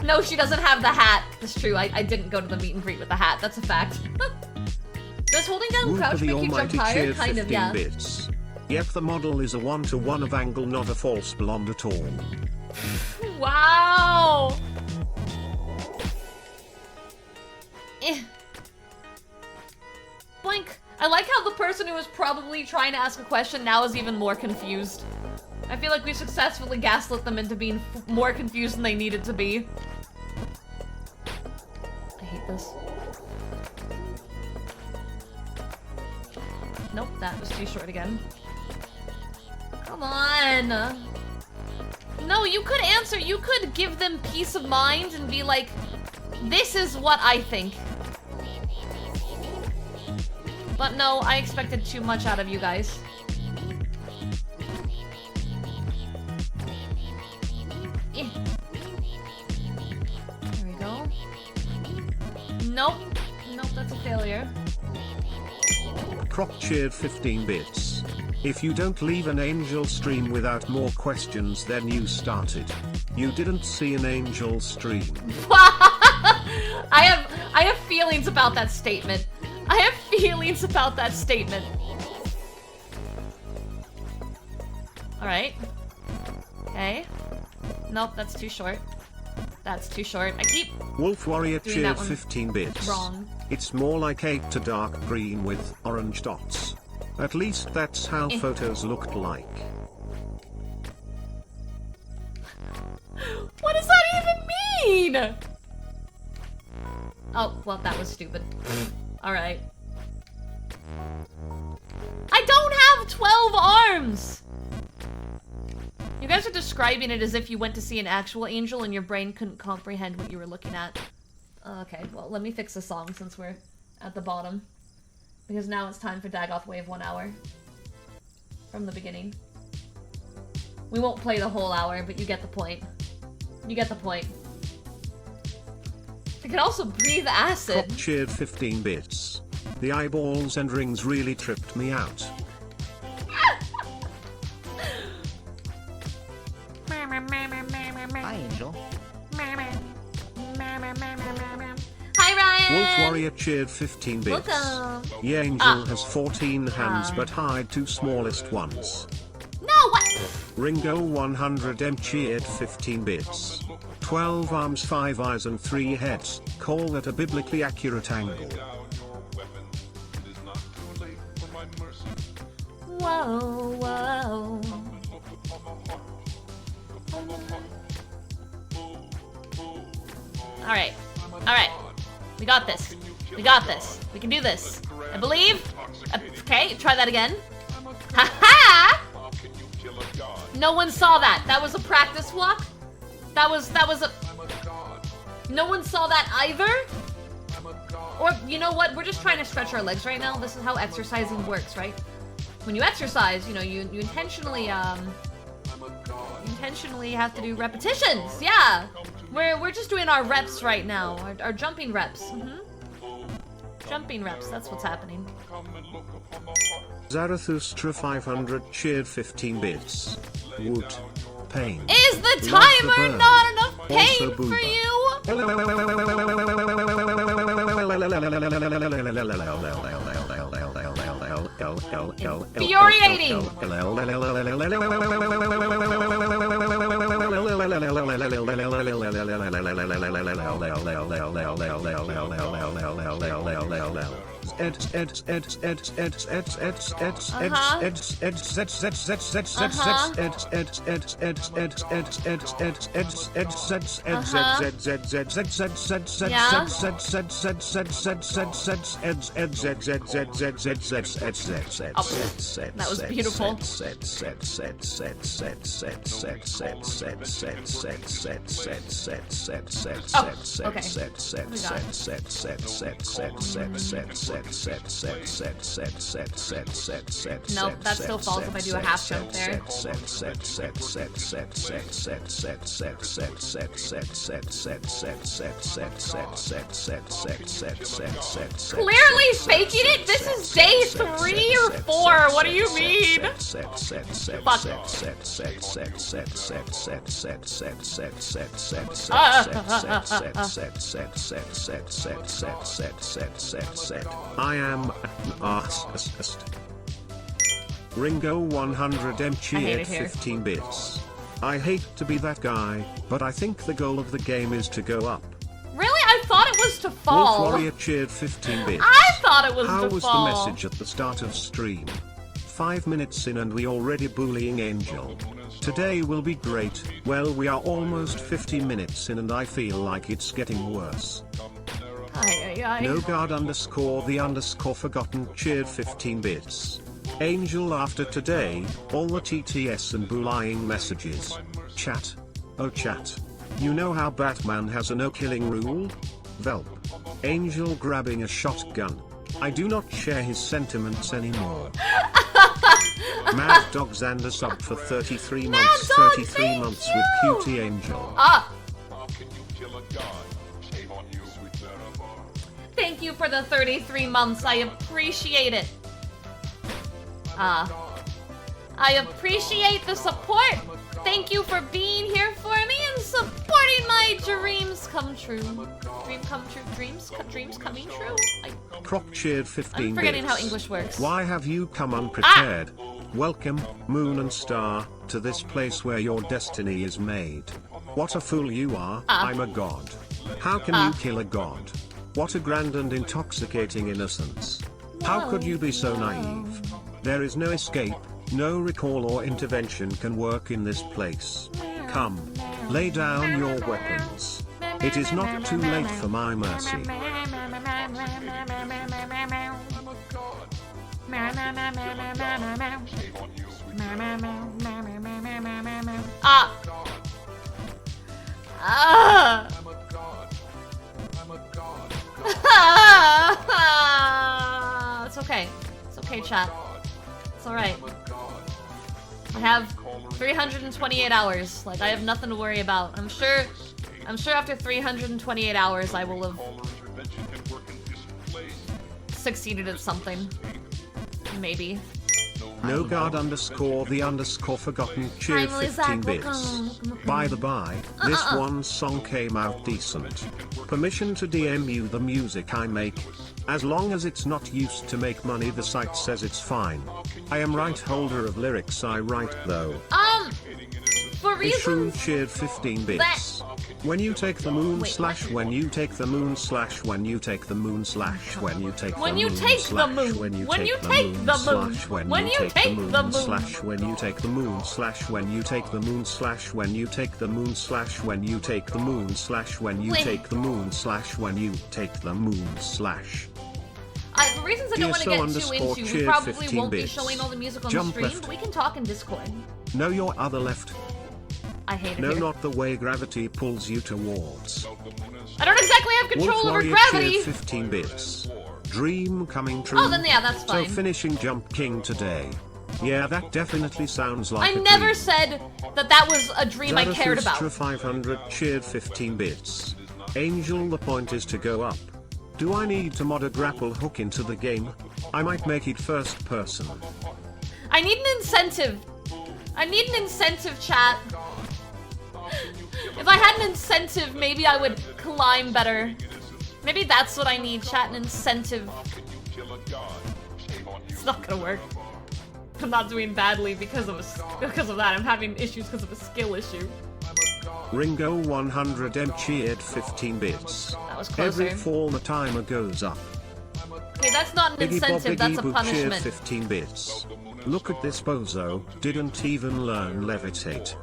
S2: No, she doesn't have the hat. That's true. I didn't go to the meet and greet with the hat. That's a fact. Does holding down crouch make you jump higher? Kind of, yeah.
S1: Bits. Yep, the model is a 1-to-1 of angle, not a false blonde at all.
S2: Wow. Boink. I like how the person who was probably trying to ask a question now is even more confused. I feel like we successfully gaslit them into being more confused than they needed to be. I hate this. Nope, that was too short again. Come on! No, you could answer, you could give them peace of mind and be like, this is what I think. But no, I expected too much out of you guys. There we go. Nope. Nope, that's a failure.
S1: Croc cheered 15 bits. If you don't leave an angel stream without more questions, then you started. You didn't see an angel stream.
S2: I have feelings about that statement. I have feelings about that statement. Alright. Okay. Nope, that's too short. That's too short. I keep
S1: Wolf Warrior
S2: doing
S1: cheered
S2: that one
S1: 15 bits.
S2: wrong.
S1: It's more like 8 to dark green with orange dots. At least that's how photos looked like.
S2: What does that even mean? Oh, well, that was stupid. Alright. I don't have 12 arms! You guys are describing it as if you went to see an actual angel and your brain couldn't comprehend what you were looking at. Okay, well, let me fix the song since we're at the bottom. Because now it's time for Dagoth Wave 1 hour. From the beginning. We won't play the whole hour, but you get the point. You get the point. I can also breathe acid.
S1: Croc cheered 15 bits. The eyeballs and rings really tripped me out.
S3: Hi, Angel.
S2: Hi, Ryan!
S1: Wolf Warrior cheered 15 bits.
S2: Welcome.
S1: Yeah, Angel has 14 hands but hide 2 smallest ones.
S2: No, what?
S1: Ringo 100M cheered 15 bits. 12 arms, 5 eyes and 3 heads. Call that a biblically accurate angle.
S2: Whoa, whoa. Alright. Alright. We got this. We got this. We can do this. I believe. Okay, try that again. Ha ha! No one saw that. That was a practice walk. That was a... No one saw that either? Or, you know what? We're just trying to stretch our legs right now. This is how exercising works, right? When you exercise, you know, you intentionally have to do repetitions. Yeah. We're just doing our reps right now. Our jumping reps. Jumping reps. That's what's happening.
S1: Zarathustra 500 cheered 15 bits. Wood. Pain.
S2: Is the
S1: Love
S2: timer
S1: burn.
S2: not enough
S1: Also
S2: pain
S1: booba.
S2: for you? Infuriating. That was beautiful. Nope, that still falls if I do a half jump there. Clearly faking it? This is day 3 or 4. What do you mean? Fuck.
S1: I am an artist. Ringo 100M
S2: hate
S1: cheered
S2: it here.
S1: 15 bits. I hate to be that guy, but I think the goal of the game is to go up.
S2: Really? I thought it was to
S1: Wolf
S2: fall.
S1: Warrior cheered 15 bits.
S2: I thought it was
S1: How
S2: to
S1: was
S2: fall.
S1: the message at the start of stream? 5 minutes in and we already bullying Angel. Today will be great. Well, we are almost 50 minutes in and I feel like it's getting worse. No guard underscore the underscore forgotten cheered 15 bits. Angel after today, all the TTS and bullying messages. Chat. Oh chat. You know how Batman has a no killing rule? Velp. Angel grabbing a shotgun. I do not share his sentiments anymore. Mad Dogs and a sub for 33 months.
S2: Dog,
S1: 33
S2: thank
S1: months
S2: you.
S1: with Cutie Angel.
S2: Thank you for the 33 months. I appreciate it. I appreciate the support. Thank you for being here for me and supporting my dreams come true. Dreams coming true.
S1: Croc cheered 15
S2: I'm forgetting
S1: bits.
S2: how English works.
S1: Why have you come unprepared? Welcome, Moon and Star, to this place where your destiny is made. What a fool you are, I'm a god. How can you kill a god? What a grand and intoxicating innocence. How could you be so naive? There is no escape, no recall or intervention can work in this place. Come, lay down your weapons. It is not too late for my mercy.
S2: It's okay. It's okay, chat. It's alright. I have 328 hours. Like, I have nothing to worry about. I'm sure after 328 hours I will have succeeded at something. Maybe.
S1: No guard underscore the underscore forgotten cheered 15 bits. By the by, this one song came out decent. Permission to DM you the music I make. As long as it's not used to make money, the site says it's fine. I am right holder of lyrics I write though.
S2: For reasons
S1: Ishroom cheered 15 bits. When you take the moon slash when you take the moon slash when you take the moon slash when you take the moon
S2: when you take the moon
S1: when you
S2: when you
S1: take
S2: take
S1: the
S2: the
S1: moon
S2: moon
S1: slash when
S2: when
S1: you
S2: you
S1: take the
S2: take the
S1: moon
S2: moon
S1: slash when you take the moon slash when you take the moon slash when you take the moon slash when you take the moon slash when you take the moon slash when you take the moon slash.
S2: For reasons I don't want to get too into, we probably
S1: 15
S2: won't be
S1: bits.
S2: showing all the music on
S1: Jump
S2: the stream,
S1: left.
S2: but we can talk in Discord.
S1: No, your other left.
S2: I hate it
S1: No,
S2: here.
S1: not the way gravity pulls you towards.
S2: I don't exactly have control
S1: Wolf
S2: over
S1: Warrior
S2: gravity!
S1: cheered 15 bits. Dream coming true.
S2: Oh, then yeah, that's fine.
S1: So finishing Jump King today. Yeah, that definitely sounds like
S2: I
S1: a
S2: never
S1: dream.
S2: said that that was a dream I cared about.
S1: Zarathustra 500 cheered 15 bits. Angel, the point is to go up. Do I need to mod a grapple hook into the game? I might make it first person.
S2: I need an incentive. I need an incentive, chat. If I had an incentive, maybe I would climb better. Maybe that's what I need, chat, an incentive. It's not gonna work. I'm not doing badly because of that. I'm having issues because of a skill issue.
S1: Ringo 100M cheered 15 bits.
S2: That was closer.
S1: Every fall the timer goes up.
S2: Okay, that's not an
S1: Iggy Bob
S2: incentive, that's a
S1: Iggy Boop cheered
S2: punishment.
S1: 15 bits. Look at this bozo, didn't even learn levitate.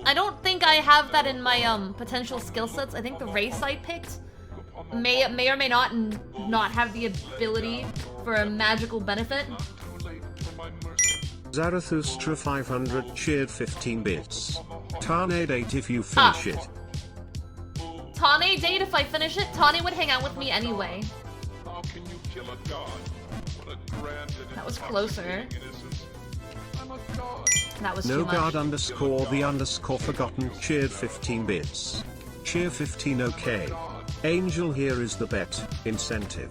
S2: I don't think I have that in my potential skill sets. I think the race I picked may or may not have the ability for a magical benefit.
S1: Zarathustra 500 cheered 15 bits. Tarnade 8 if you finish it.
S2: Tane date if I finish it. Tane would hang out with me anyway. That was closer. That was
S1: No
S2: too much.
S1: guard underscore the underscore forgotten cheered 15 bits. Cheer 15 okay. Angel, here is the bet, incentive.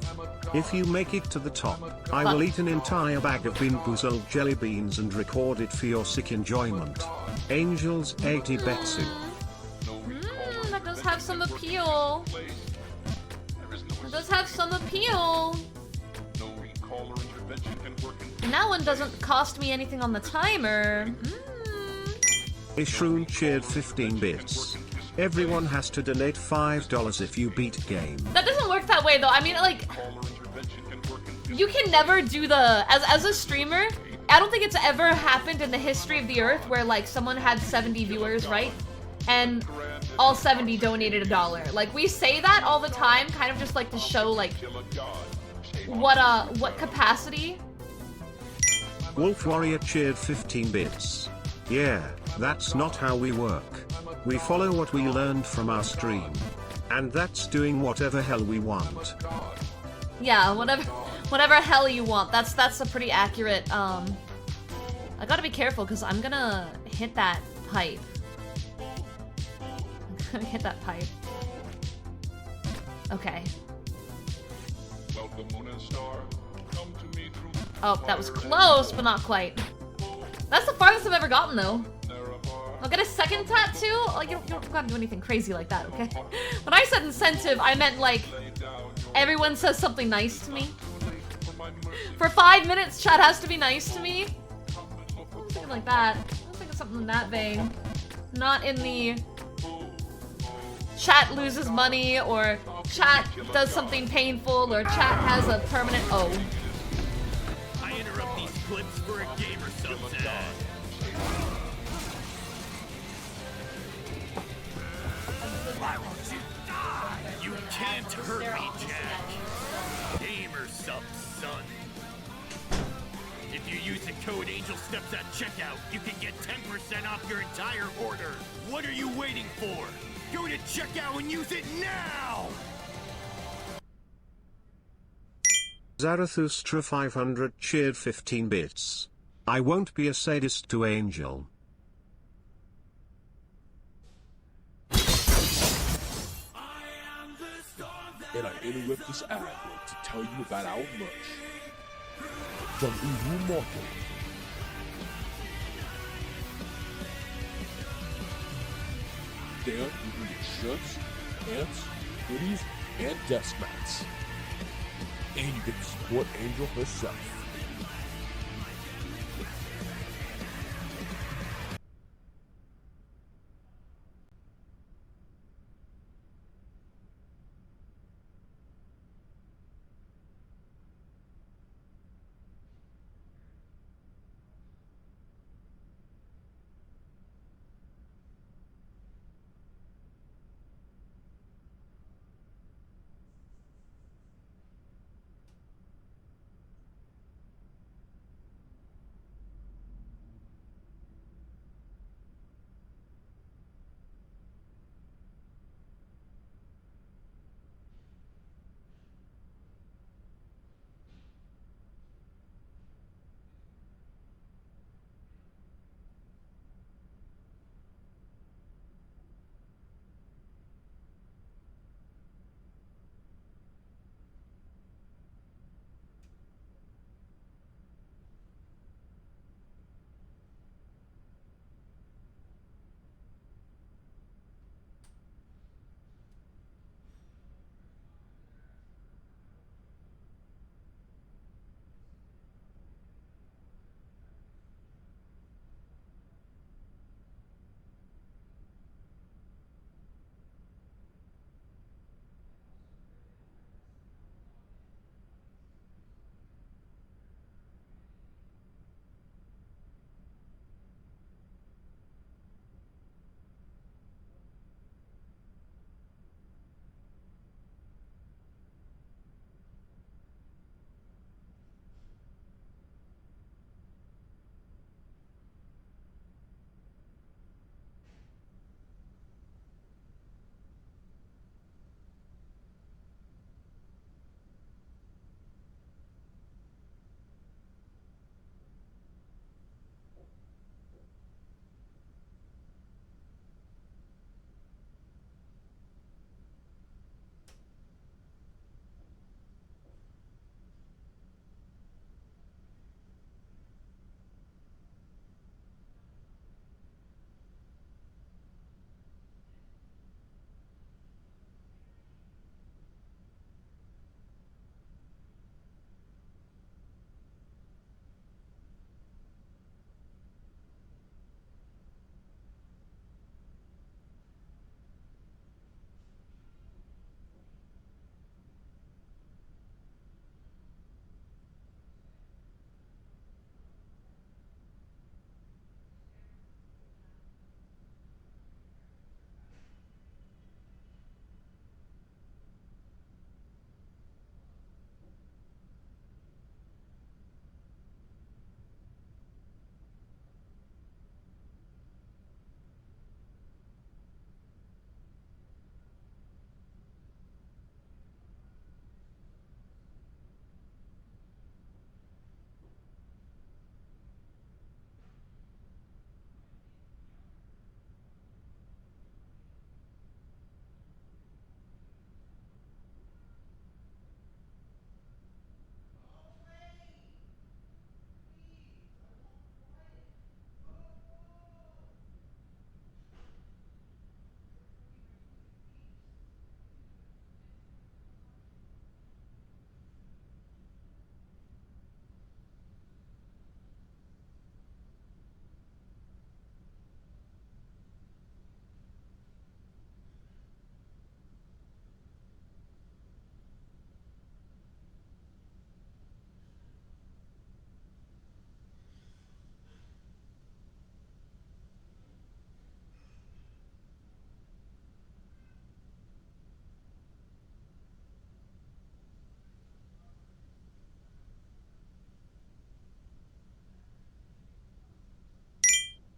S1: If you make it to the top, I will eat an entire bag of Bean Boozled jelly beans and record it for your sick enjoyment. Angels 80 betsu.
S2: That does have some appeal. That does have some appeal. And that one doesn't cost me anything on the timer.
S1: Ishroon cheered 15 bits. Everyone has to donate $5 if you beat game.
S2: That doesn't work that way though. I mean, like, you can never do the, as a streamer, I don't think it's ever happened in the history of the earth where like someone had 70 viewers, right? And all 70 donated $1. Like, we say that all the time, kind of just like to show like what capacity.
S1: Wolf Warrior cheered 15 bits. Yeah, that's not how we work. We follow what we learned from our stream. And that's doing whatever hell we want.
S2: Yeah, whatever hell you want. That's a pretty accurate, I gotta be careful because I'm gonna hit that pipe. I'm gonna hit that pipe. Okay. Oh, that was close, but not quite. That's the farthest I've ever gotten, though. I'll get a second tattoo? Like, you don't gotta do anything crazy like that, okay? When I said incentive, I meant, like, everyone says something nice to me. For 5 minutes, chat has to be nice to me. I don't think of like that. I don't think of something in that vein. Not in the chat loses money, or chat does something painful, or chat has a permanent O.
S5: I interrupt these clips for a gamer sometime. Why won't you die? You can't hurt me, Jack. Gamer subs, son. If you use the code ANGELSTEPS at checkout, you can get 10% off your entire order. What are you waiting for? Go to checkout and use it now!
S1: Zarathustra 500 cheered 15 bits. I won't be a sadist to Angel.
S6: And I interrupt this ad break to tell you about our merch. From Uhu Market. There you can get shirts, pants, hoodies, and desk mats. And you get to support Angel herself.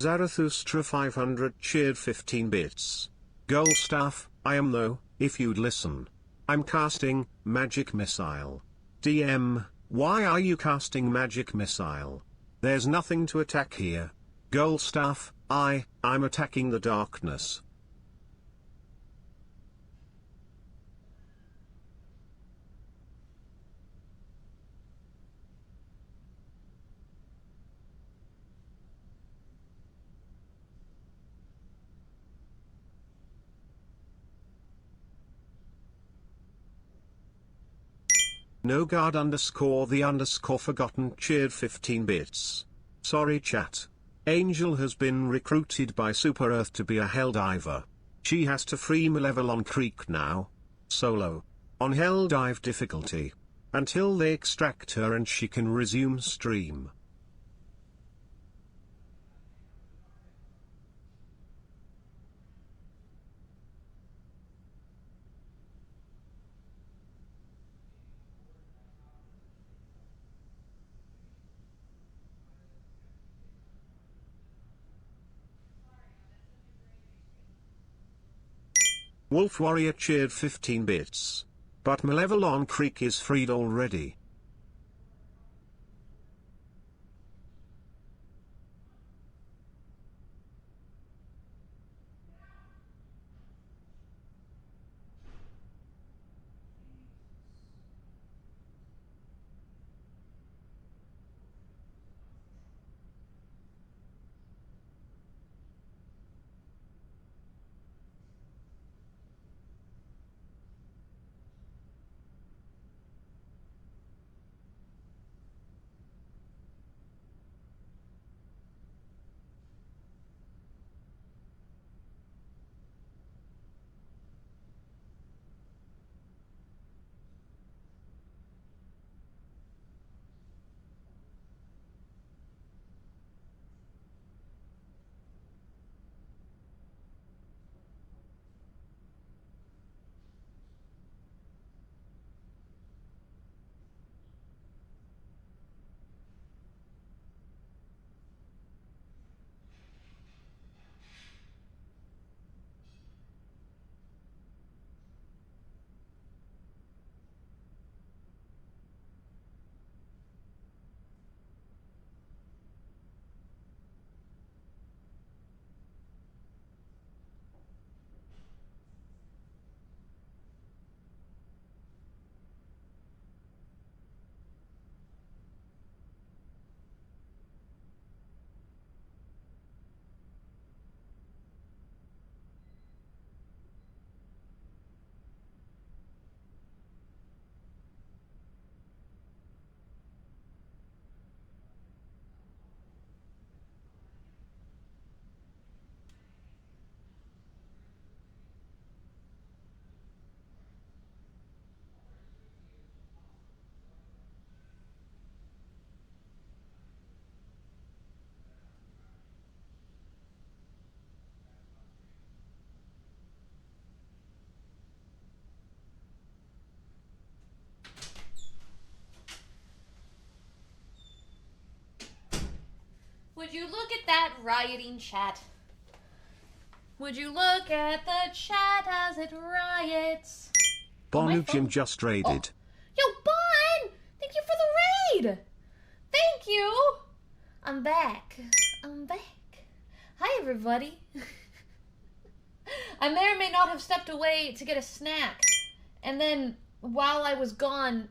S1: Zarathustra 500 cheered 15 bits. Gold staff, I am though, if you'd listen. I'm casting magic missile. DM, why are you casting magic missile? There's nothing to attack here. Gold staff, I'm attacking the darkness. No guard underscore the underscore forgotten cheered 15 bits. Sorry chat. Angel has been recruited by Super Earth to be a Helldiver. She has to free me level on Creek now. Solo. On Helldive difficulty. Until they extract her and she can resume stream. Wolf Warrior cheered 15 bits. But Malevolon Creek is freed already.
S2: Would you look at that rioting chat? Would you look at the chat as it riots?
S1: Bonuchin just raided.
S2: Yo, Bon! Thank you for the raid! Thank you! I'm back. I'm back. Hi, everybody. I may or may not have stepped away to get a snack. And then, while I was gone,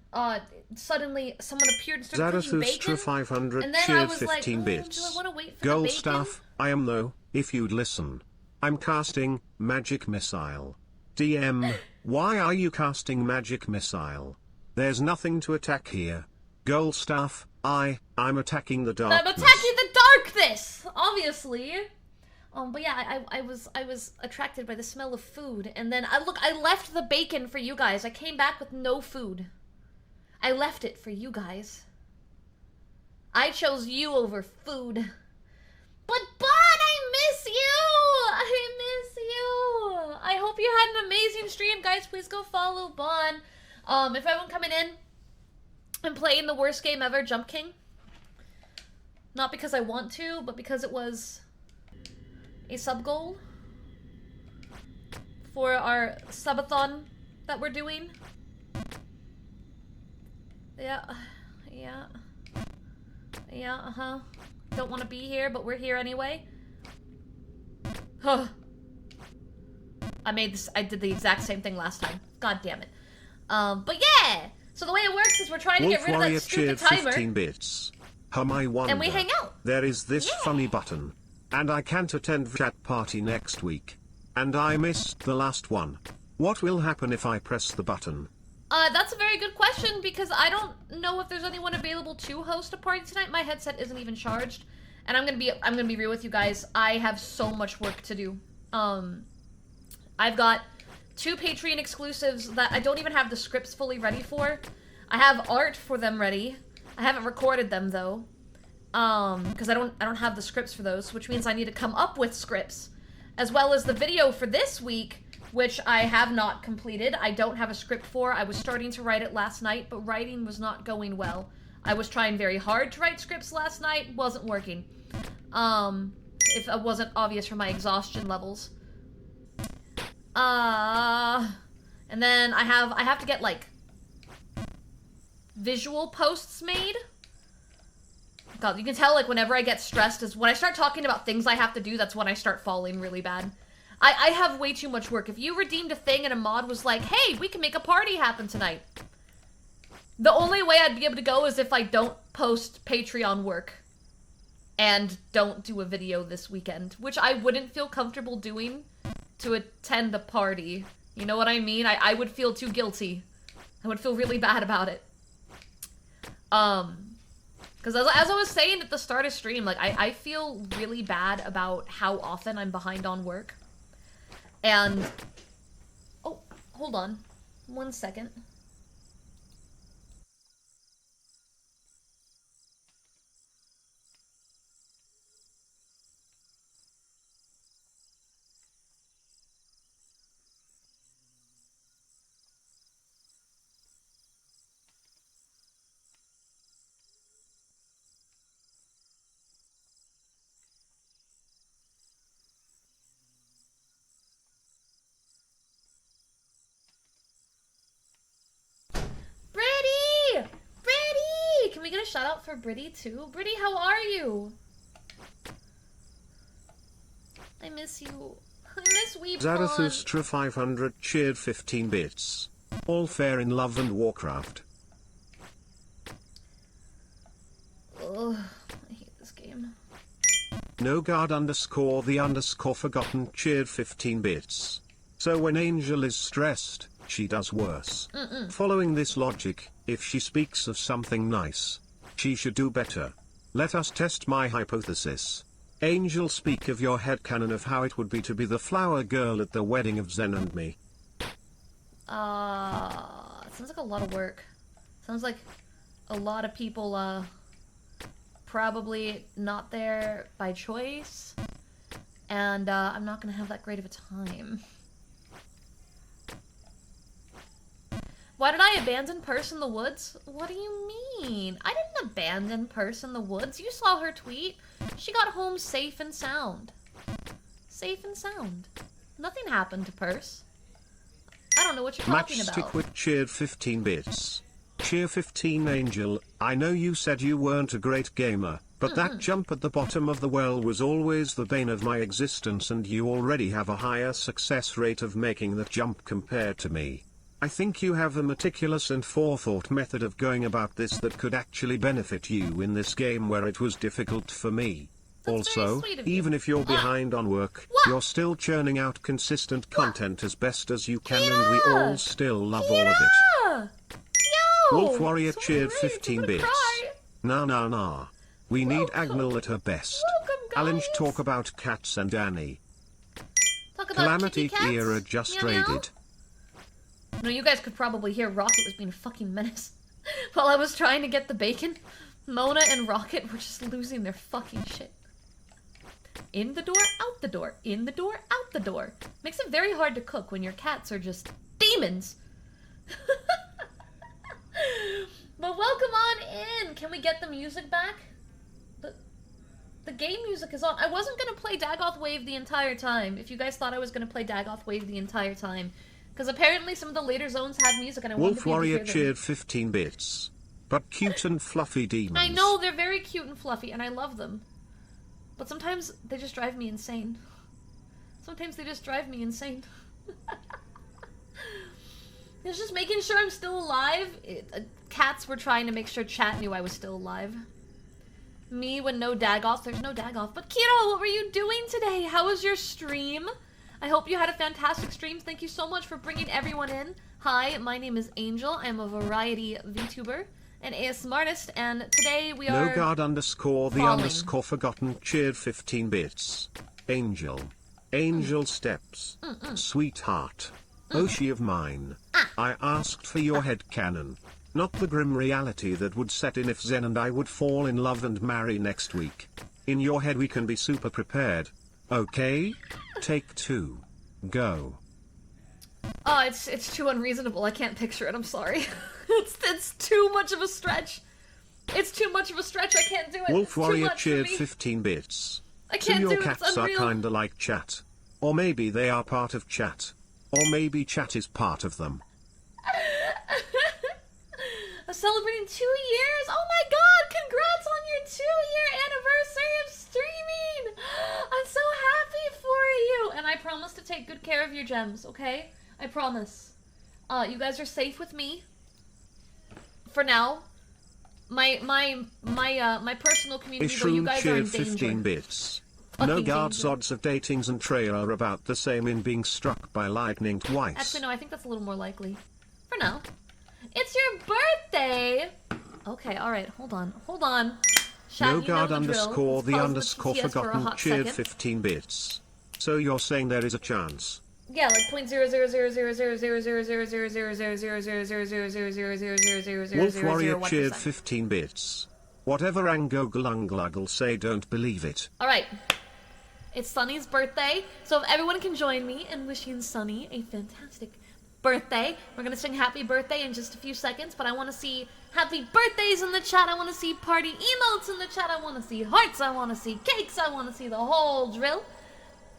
S2: suddenly someone appeared and started cooking bacon.
S1: Zarathustra 500
S2: and then I
S1: cheered
S2: was
S1: 15
S2: like,
S1: bits.
S2: do I want to wait for
S1: Gold
S2: the bacon?
S1: staff, I am though, if you'd listen. I'm casting magic missile. DM, why are you casting magic missile? There's nothing to attack here. Gold staff, I'm attacking the darkness.
S2: I'm attacking the darkness, obviously. But yeah, I was attracted by the smell of food, and then I left the bacon for you guys. I came back with no food. I left it for you guys. I chose you over food. But Bon, I miss you! I miss you! I hope you had an amazing stream, guys. Please go follow Bon. If everyone coming in and playing the worst game ever, Jump King. Not because I want to, but because it was a sub goal for our subathon that we're doing. Yeah. Don't want to be here, but we're here anyway. Huh. I did the exact same thing last time. God damn it. But yeah! So the way it works is we're trying to get rid of that stupid timer.
S1: 15 bits. I wonder.
S2: And we hang out.
S1: There is this funny button. And I can't attend chat party next week. And I missed the last one. What will happen if I press the button?
S2: That's a very good question because I don't know if there's anyone available to host a party tonight. My headset isn't even charged. And I'm gonna be real with you guys. I have so much work to do. I've got 2 Patreon exclusives that I don't even have the scripts fully ready for. I have art for them ready. I haven't recorded them though. Because I don't have the scripts for those, which means I need to come up with scripts. As well as the video for this week, which I have not completed. I don't have a script for. I was starting to write it last night, but writing was not going well. I was trying very hard to write scripts last night, wasn't working. If it wasn't obvious from my exhaustion levels. And then I have to get, like, visual posts made. God, you can tell, like, whenever I get stressed is when I start talking about things I have to do, that's when I start falling really bad. I have way too much work. If you redeemed a thing and a mod was like, hey, we can make a party happen tonight. The only way I'd be able to go is if I don't post Patreon work. And don't do a video this weekend. Which I wouldn't feel comfortable doing to attend a party. You know what I mean? I would feel too guilty. I would feel really bad about it. Because as I was saying at the start of stream, like, I feel really bad about how often I'm behind on work. And... oh, hold on. 1 second. Can we get a shout out for Britty too? Britty, how are you? I miss you. I miss Weepon.
S1: Zarathustra 500 cheered 15 bits. All fair in love and Warcraft.
S2: Ugh, I hate this game.
S1: No guard underscore the underscore forgotten cheered 15 bits. So when Angel is stressed, she does worse. Following this logic, if she speaks of something nice, she should do better. Let us test my hypothesis. Angel, speak of your headcanon of how it would be to be the flower girl at the wedding of Zen and me.
S2: Sounds like a lot of work. Sounds like a lot of people, probably not there by choice. And, I'm not gonna have that great of a time. Why did I abandon Purse in the woods? What do you mean? I didn't abandon Purse in the woods. You saw her tweet. She got home safe and sound. Safe and sound. Nothing happened to Purse. I don't know what you're talking about.
S1: Matchstick with cheered 15 bits. Cheer 15 Angel, I know you said you weren't a great gamer, but that jump at the bottom of the well was always the bane of my existence, and you already have a higher success rate of making that jump compared to me. I think you have a meticulous and forethought method of going about this that could actually benefit you in this game where it was difficult for me.
S2: That's
S1: also,
S2: very sweet of you.
S1: even if you're behind on work, you're still churning out consistent content as best as you can, and we all still love all of it.
S2: Yo!
S1: Wolf Warrior
S2: So
S1: cheered
S2: great,
S1: 15
S2: I'm gonna
S1: bits.
S2: cry.
S1: Nah. We need Agnel at her best.
S2: Welcome,
S1: Alinj,
S2: guys.
S1: talk about cats and Annie.
S2: Talk about
S1: Calamity
S2: kitty cats.
S1: era just
S2: Meow, meow.
S1: raided.
S2: No, you guys could probably hear Rocket was being a fucking menace. While I was trying to get the bacon, Mona and Rocket were just losing their fucking shit. In the door, out the door. In the door, out the door. Makes it very hard to cook when your cats are just demons. But welcome on in. Can we get the music back? The game music is on. I wasn't gonna play Dagoth Wave the entire time, if you guys thought I was gonna play Dagoth Wave the entire time. Because apparently some of the later zones have music and I wanted
S1: Wolf
S2: to be able to
S1: Warrior
S2: hear them.
S1: cheered 15 bits. But cute and fluffy demons.
S2: I know, they're very cute and fluffy, and I love them. But sometimes they just drive me insane. Sometimes they just drive me insane. It's just making sure I'm still alive. Cats were trying to make sure chat knew I was still alive. Me when no Dagoth. There's no Dagoth. But Kiro, what were you doing today? How was your stream? I hope you had a fantastic stream. Thank you so much for bringing everyone in. Hi, my name is Angel. I'm a variety VTuber, an ASM artist, and today we are
S1: Forgotten cheered 15 bits. Angel. Angel steps. Sweetheart. Oshi of mine. I asked for your head canon. Not the grim reality that would set in if Zen and I would fall in love and marry next week. In your head we can be super prepared. Okay? Take 2. Go.
S2: Oh, it's too unreasonable. I can't picture it. I'm sorry. it's too much of a stretch. It's too much of a stretch. I can't do it.
S1: Wolf
S2: It's too
S1: Warrior
S2: much for
S1: cheered
S2: me.
S1: 15 bits.
S2: I can't
S1: so
S2: do
S1: your
S2: it. It's
S1: cats are
S2: unreal.
S1: kinda like chat. Or maybe they are part of chat. Or maybe chat is part of them.
S2: I'm celebrating 2 years. Oh my god! Congrats on your 2-year anniversary of streaming. I'm so happy for you. And I promise to take good care of your gems. Okay? I promise. You guys are safe with me. For now. My personal community, though, you
S1: Ishroom
S2: guys are in
S1: cheered 15
S2: danger.
S1: bits.
S2: Fucking
S1: No guards
S2: danger.
S1: odds of datings and Trey are about the same in being struck by lightning twice.
S2: Actually, no, I think that's a little more likely. For now. It's your birthday! Okay, alright, hold on. Hold on. Chat,
S1: No
S2: you
S1: guard
S2: know the drill.
S1: underscore
S2: Let's
S1: the
S2: pause
S1: underscore
S2: TTS for a
S1: forgotten
S2: hot
S1: cheered
S2: second.
S1: 15 bits. So you're saying there is a chance.
S2: Yeah, like .00000000000000000000000000000000000000000000000000000000000000000000000000000000000000000000000000000000000000000000000000000000000000000000000000000000000000000000000000000000000000000000000000000000000000000000000000000000000000000000000000000000000
S1: Wolf Warrior cheered 15 bits. Whatever Ango Glunggluggle say, don't.
S2: Alright. It's Sunny's birthday, so if everyone can join me in wishing Sunny a fantastic birthday. We're gonna sing happy birthday in just a few seconds, but I want to see happy birthdays in the chat. I want to see party emotes in the chat. I want to see hearts. I want to see cakes. I want to see the whole drill.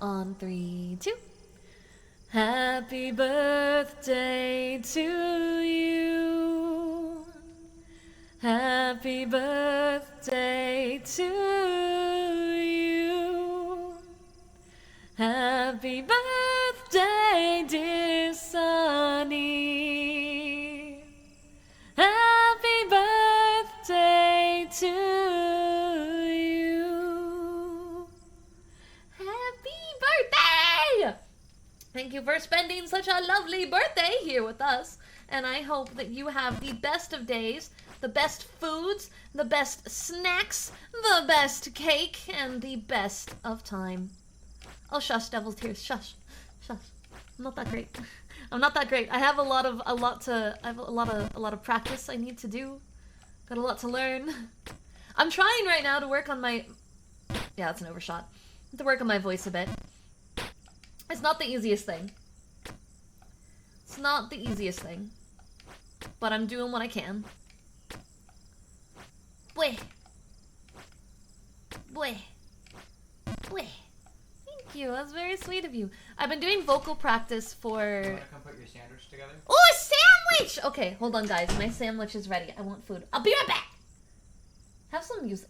S2: On 3, 2. Happy birthday to you. Happy birthday to you. Happy birthday, dear Sunny. Happy birthday to you. Happy birthday! Thank you for spending such a lovely birthday here with us. And I hope that you have the best of days, the best foods, the best snacks, the best cake, and the best of time. Oh, shush, Devil's Tears, shush, shush. I'm not that great. I'm not that great. I have a lot of practice I need to do. Got a lot to learn. I'm trying right now to work on my. Yeah, that's an overshot. To work on my voice a bit. It's not the easiest thing. It's not the easiest thing. But I'm doing what I can. Bleh. Bleh. Bleh. Thank you. That's very sweet of you. I've been doing vocal practice for.
S3: You wanna come put your sandwich together?
S2: Oh, a sandwich! Okay, hold on, guys. My sandwich is ready. I want food. I'll be right back. Have some music.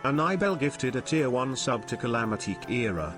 S1: Anibel gifted a tier 1 sub to Calamity Ehere.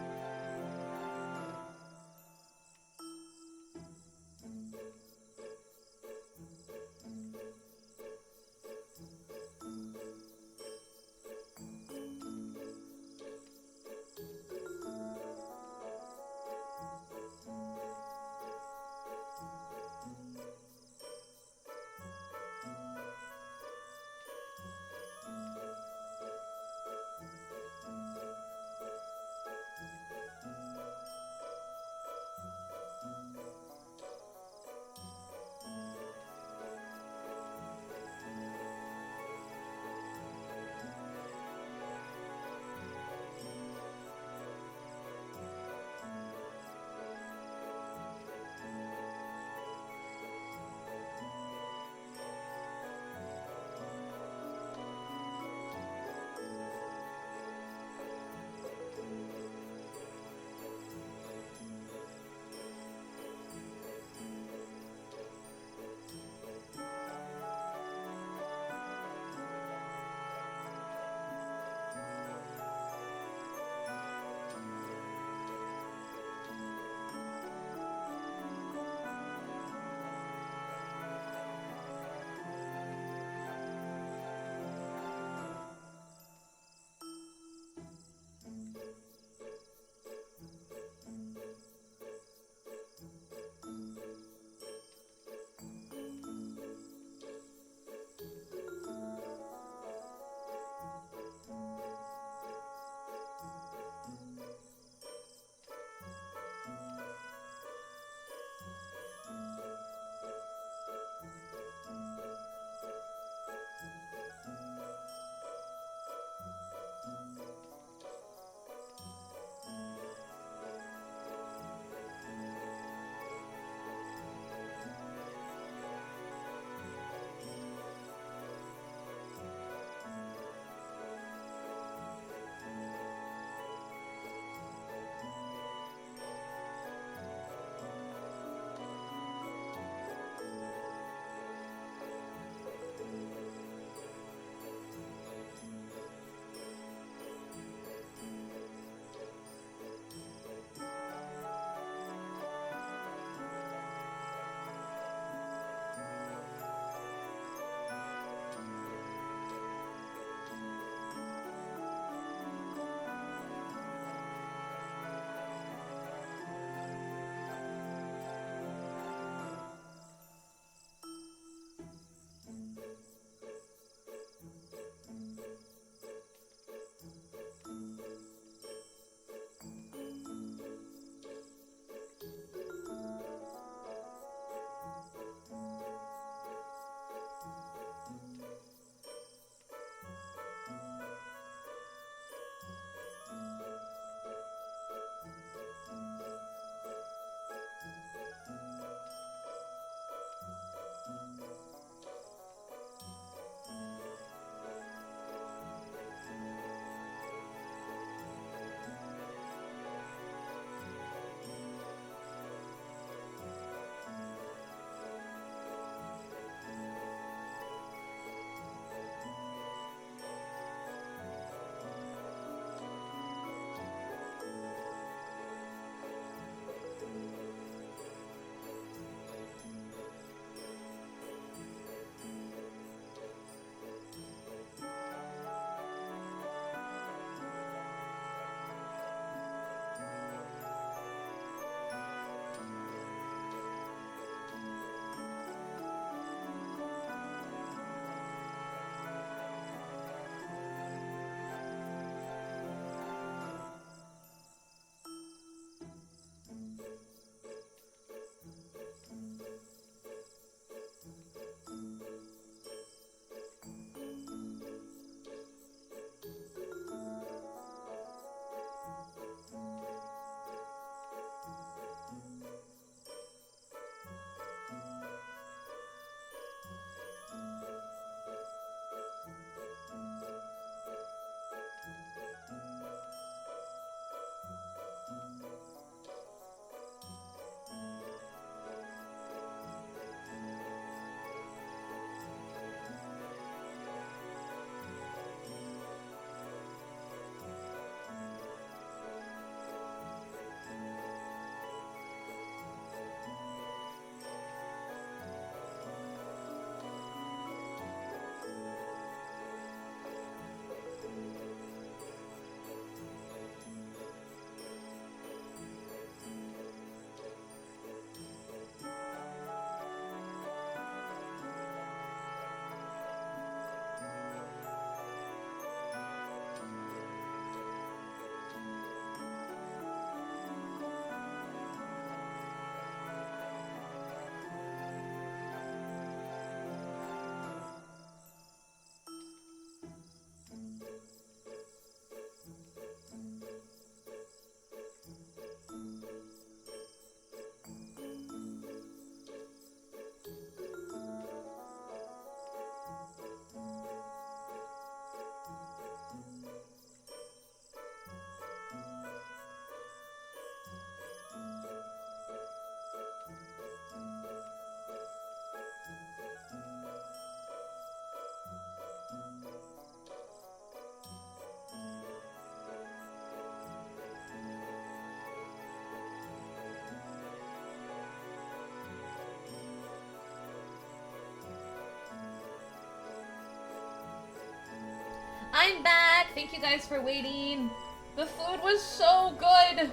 S2: I'm back. Thank you guys for waiting. The food was so good.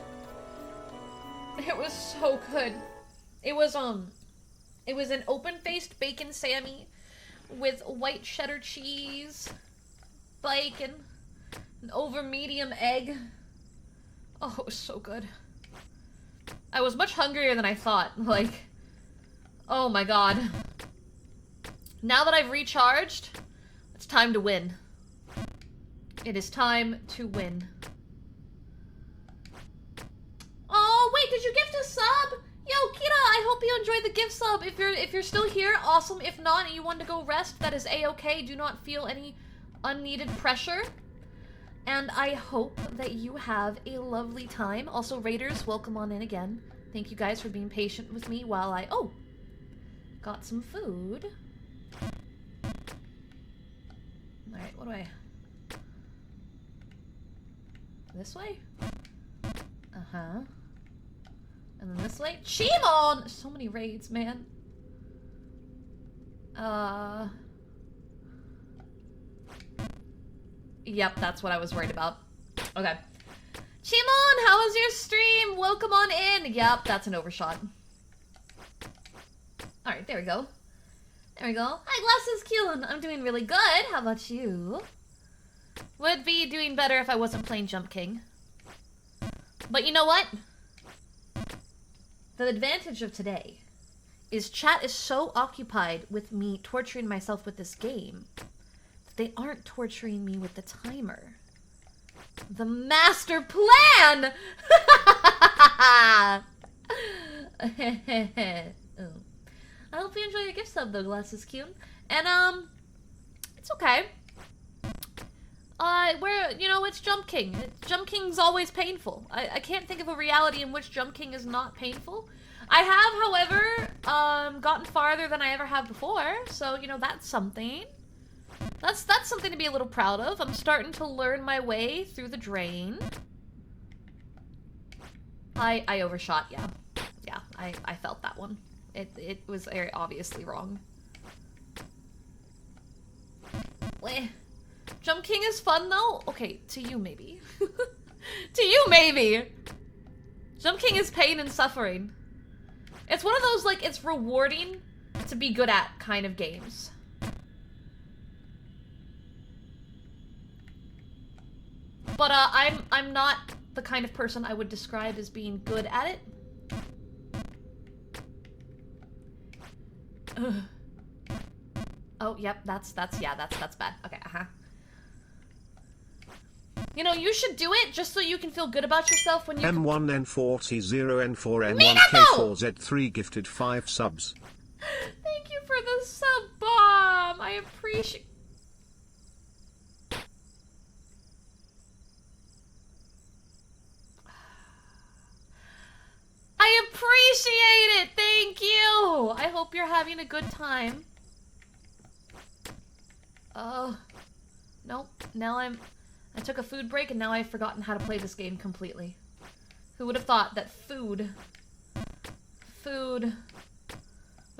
S2: It was so good. It was an open-faced bacon Sammy with white cheddar cheese, bacon, an over medium egg. Oh, it was so good. I was much hungrier than I thought. Like, oh my god. Now that I've recharged, it's time to win. It is time to win. Oh, wait, did you gift a sub? Yo, Kira, I hope you enjoyed the gift sub. If you're still here, awesome. If not, and you want to go rest, that is a-okay. Do not feel any unneeded pressure. And I hope that you have a lovely time. Also, Raiders, welcome on in again. Thank you guys for being patient with me while I... Oh! Got some food. Alright, what do I... This way? Uh-huh. And then this way? Chimon! So many raids, man. Yep, that's what I was worried about. Okay. Chimon, how was your stream? Welcome on in. Yep, that's an overshot. Alright, there we go. There we go. Hi, Glasses Kyun. I'm doing really good. How about you? Would be doing better if I wasn't playing Jump King. But you know what? The advantage of today is chat is so occupied with me torturing myself with this game that they aren't torturing me with the timer. The master plan! Oh. I hope you enjoy your gift sub though, Glasses Cute. And it's okay. It's Jump King. Jump King's always painful. I can't think of a reality in which Jump King is not painful. I have, however, gotten farther than I ever have before, so, that's something. That's something to be a little proud of. I'm starting to learn my way through the drain. I overshot, yeah. Yeah, I felt that one. It was very obviously wrong. Wait. Jump King is fun, though? Okay, to you, maybe. To you, maybe! Jump King is pain and suffering. It's one of those, like, it's rewarding to be good at kind of games. But, I'm not the kind of person I would describe as being good at it. Ugh. Oh, yep, that's bad. Okay, uh-huh. You should do it just so you can feel good about yourself when you...
S1: M1N40N4N1K4Z3 gifted 5 subs.
S2: Thank you for the sub bomb. I appreciate... I appreciate it. Thank you. I hope you're having a good time. Oh. Nope. Now I took a food break and now I've forgotten how to play this game completely. Who would have thought that food would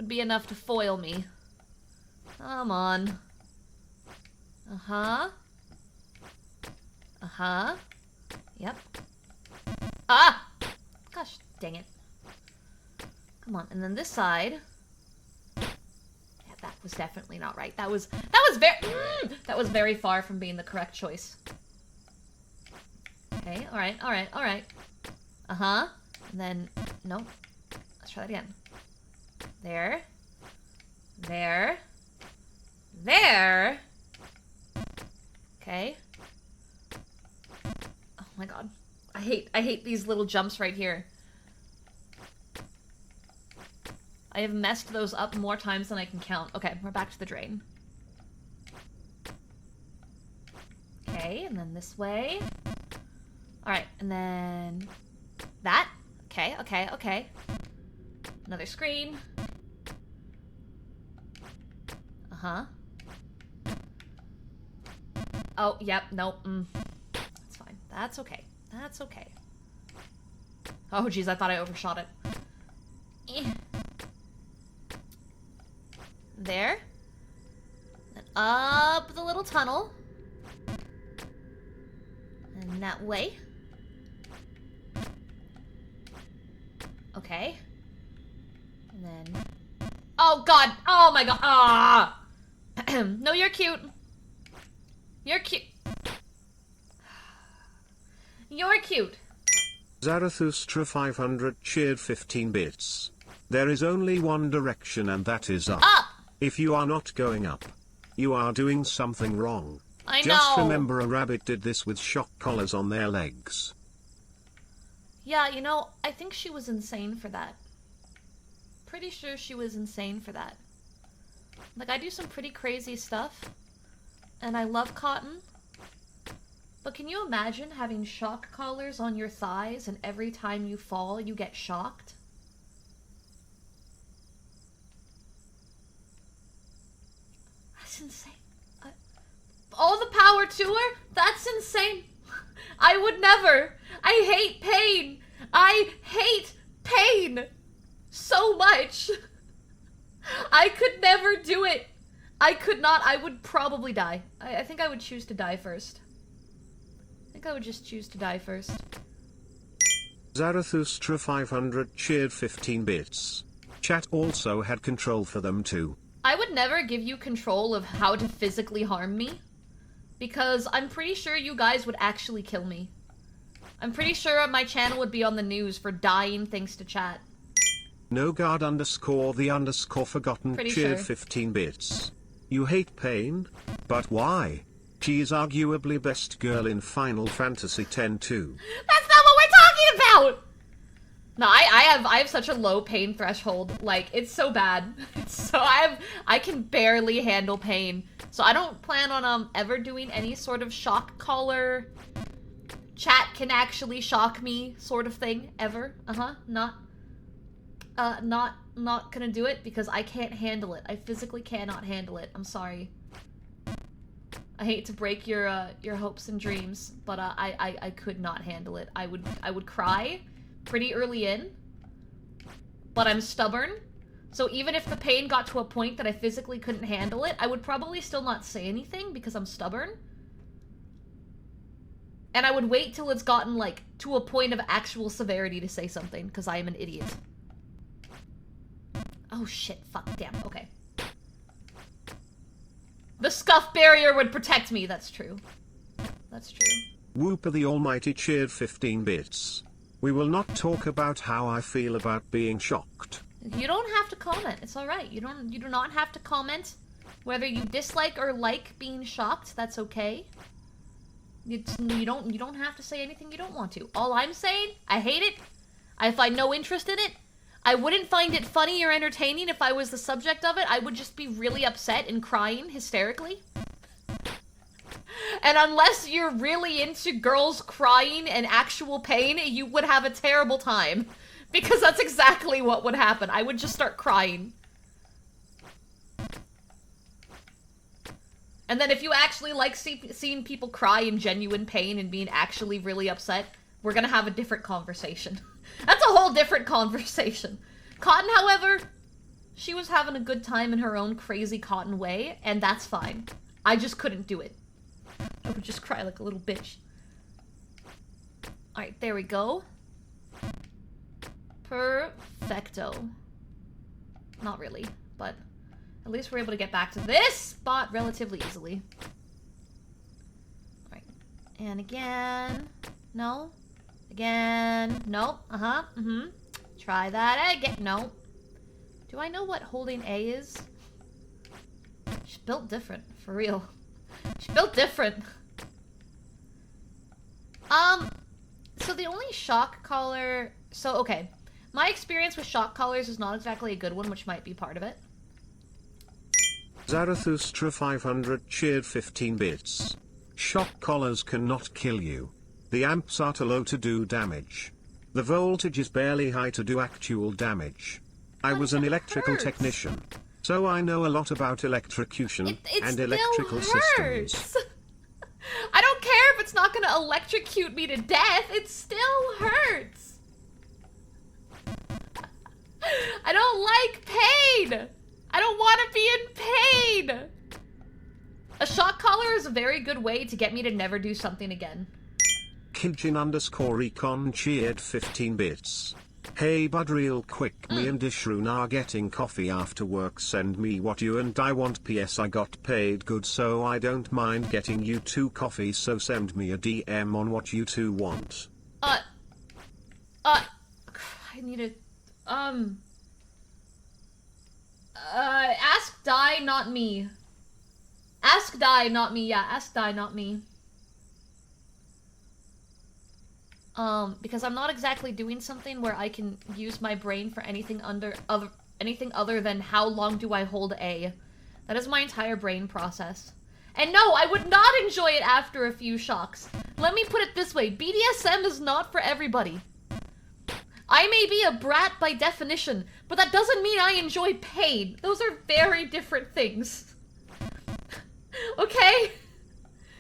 S2: be enough to foil me? Come on. Uh-huh. Uh-huh. Yep. Ah! Gosh, dang it. Come on, and then this side. Yeah, that was definitely not right. That was very far from being the correct choice. Okay, alright. Uh-huh. And then, nope. Let's try that again. There. Okay. Oh my god. I hate these little jumps right here. I have messed those up more times than I can count. Okay, we're back to the drain. Okay, and then this way. Alright, and then... that. Okay. Another screen. Uh-huh. Oh, yep, nope, That's fine. That's okay. Oh, jeez, I thought I overshot it. There. Then up the little tunnel. And that way. Okay. And then... Oh god! Oh my god! Ah! No, you're cute. You're cute. You're cute.
S1: Zarathustra 500 cheered 15 bits. There is only one direction and that is up.
S2: Up!
S1: If you are not going up, you are doing something wrong.
S2: I know.
S1: Just remember a rabbit did this with shock collars on their legs.
S2: Yeah, you know, I think she was insane for that. Pretty sure she was insane for that. Like, I do some pretty crazy stuff. And I love cotton. But can you imagine having shock collars on your thighs and every time you fall, you get shocked? That's insane. All the power to her? That's insane. I would never. I hate pain. I hate pain so much. I could never do it. I could not. I would probably die. I think I would choose to die first. I think I would just choose to die first.
S1: Zarathustra 500 cheered 15 bits. Chat also had control for them too.
S2: I would never give you control of how to physically harm me. Because I'm pretty sure you guys would actually kill me. I'm pretty sure my channel would be on the news for dying thanks to chat.
S1: No guard underscore the underscore forgotten
S2: Pretty
S1: cheered
S2: sure.
S1: 15 bits. You hate pain? But why? She is arguably best girl in Final Fantasy X too.
S2: That's not what we're talking about! No, I have such a low pain threshold. Like, it's so bad. So I can barely handle pain. So I don't plan on ever doing any sort of shock collar, chat can actually shock me sort of thing ever. Not gonna do it because I can't handle it. I physically cannot handle it. I'm sorry. I hate to break your hopes and dreams, but I could not handle it. I would cry pretty early in, but I'm stubborn. So even if the pain got to a point that I physically couldn't handle it, I would probably still not say anything because I'm stubborn. And I would wait till it's gotten, like, to a point of actual severity to say something, because I am an idiot. Oh shit, fuck, damn, okay. The scuff barrier would protect me, that's true. That's true.
S1: Whooper the Almighty cheered 15 bits. We will not talk about how I feel about being shocked.
S2: You don't have to comment. It's all right. You do not have to comment whether you dislike or like being shocked. That's okay. You don't have to say anything you don't want to. All I'm saying, I hate it. I find no interest in it. I wouldn't find it funny or entertaining if I was the subject of it. I would just be really upset and crying hysterically. And unless you're really into girls crying and actual pain, you would have a terrible time. Because that's exactly what would happen. I would just start crying. And then if you actually like seeing people cry in genuine pain and being actually really upset, we're gonna have a different conversation. That's a whole different conversation. Cotton, however, she was having a good time in her own crazy Cotton way, and that's fine. I just couldn't do it. I would just cry like a little bitch. Alright, there we go. Perfecto. Not really, but at least we're able to get back to this spot relatively easily. Alright. And again. No. Again. Nope. Try that again. No. Do I know what holding A is? She's built different, for real. She's built different. So the only shock collar... So, okay. My experience with shock collars is not exactly a good one, which might be part of it.
S1: Zarathustra 500 cheered 15 bits. Shock collars cannot kill you. The amps are too low to do damage. The voltage is barely high to do actual damage. I was an electrical technician, so I know a lot about electrocution and electrical systems.
S2: I don't care if it's not gonna electrocute me to death, it still hurts. I don't like pain. I don't want to be in pain. A shock collar is a very good way to get me to never do something again.
S1: Kijin_recon cheered 15 bits. Hey bud, real quick, me and Ishroon are getting coffee after work. Send me what you and I want. PS I got paid good, so I don't mind getting you two coffee, so send me a DM on what you two want.
S2: I need to, ask Die, not me. Ask Die, not me, yeah, ask Die, not me. Because I'm not exactly doing something where I can use my brain for anything other than how long do I hold A. That is my entire brain process. And no, I would not enjoy it after a few shocks. Let me put it this way, BDSM is not for everybody. I may be a brat by definition, but that doesn't mean I enjoy pain. Those are very different things. Okay?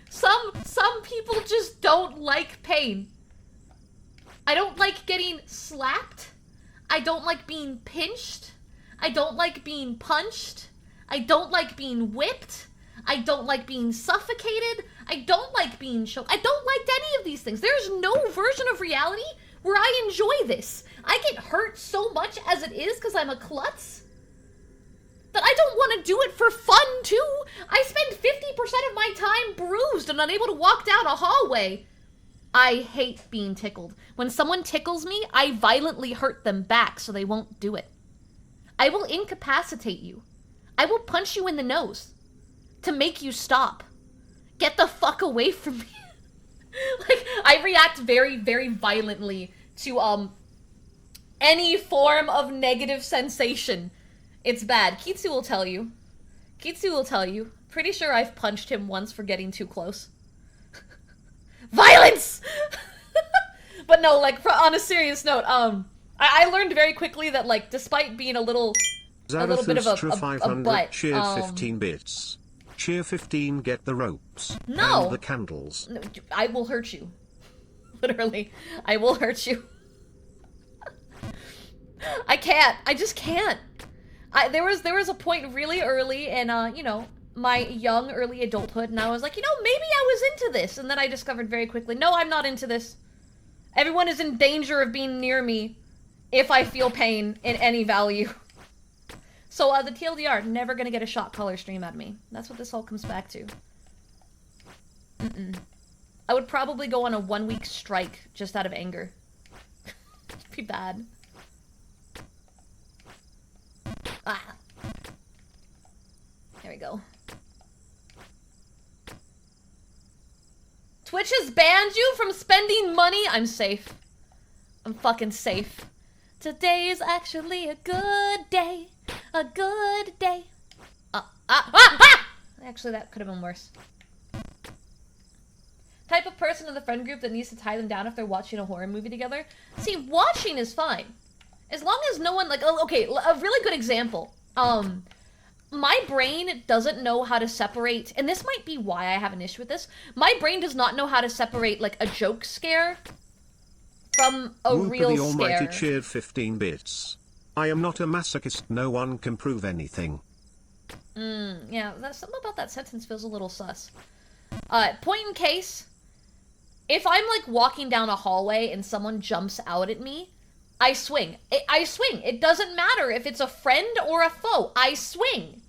S2: Some people just don't like pain. I don't like getting slapped. I don't like being pinched. I don't like being punched. I don't like being whipped. I don't like being suffocated. I don't like being choked. I don't like any of these things. There's no version of reality where I enjoy this. I get hurt so much as it is because I'm a klutz that I don't want to do it for fun too. I spend 50% of my time bruised and unable to walk down a hallway. I hate being tickled. When someone tickles me, I violently hurt them back so they won't do it. I will incapacitate you. I will punch you in the nose to make you stop. Get the fuck away from me. Like, I react very, very violently to, any form of negative sensation. It's bad. Kitsu will tell you. Kitsu will tell you. Pretty sure I've punched him once for getting too close. Violence! But no, like, on a serious note, I learned very quickly that, like, despite being a little bit of a butt,
S1: cheer 15 bits. Cheer 15, get the ropes.
S2: No!
S1: And the candles.
S2: No, I will hurt you. Literally. I will hurt you. I can't. I just can't. There was a point really early in, you know, my young early adulthood, and I was like, you know, maybe I was into this, and then I discovered very quickly, no, I'm not into this. Everyone is in danger of being near me if I feel pain in any value. So, the TLDR, never gonna get a shot color stream out of me. That's what this all comes back to. I would probably go on a 1-week strike just out of anger. It'd be bad. Ah. There we go. Twitch has banned you from spending money? I'm safe. I'm fucking safe. Today is actually a good day. A good day. Actually, that could have been worse. Type of person in the friend group that needs to tie them down if they're watching a horror movie together? See, watching is fine. As long as no one, like, oh, okay, a really good example. My brain doesn't know how to separate, and this might be why I have an issue with this. My brain does not know how to separate, like, a joke scare from a real
S1: the
S2: scare.
S1: Almighty cheered 15 bits. I am not a masochist, no one can prove anything.
S2: Yeah, something about that sentence feels a little sus. Point in case, if I'm, like, walking down a hallway and someone jumps out at me, I swing. I swing. It doesn't matter if it's a friend or a foe. I swing.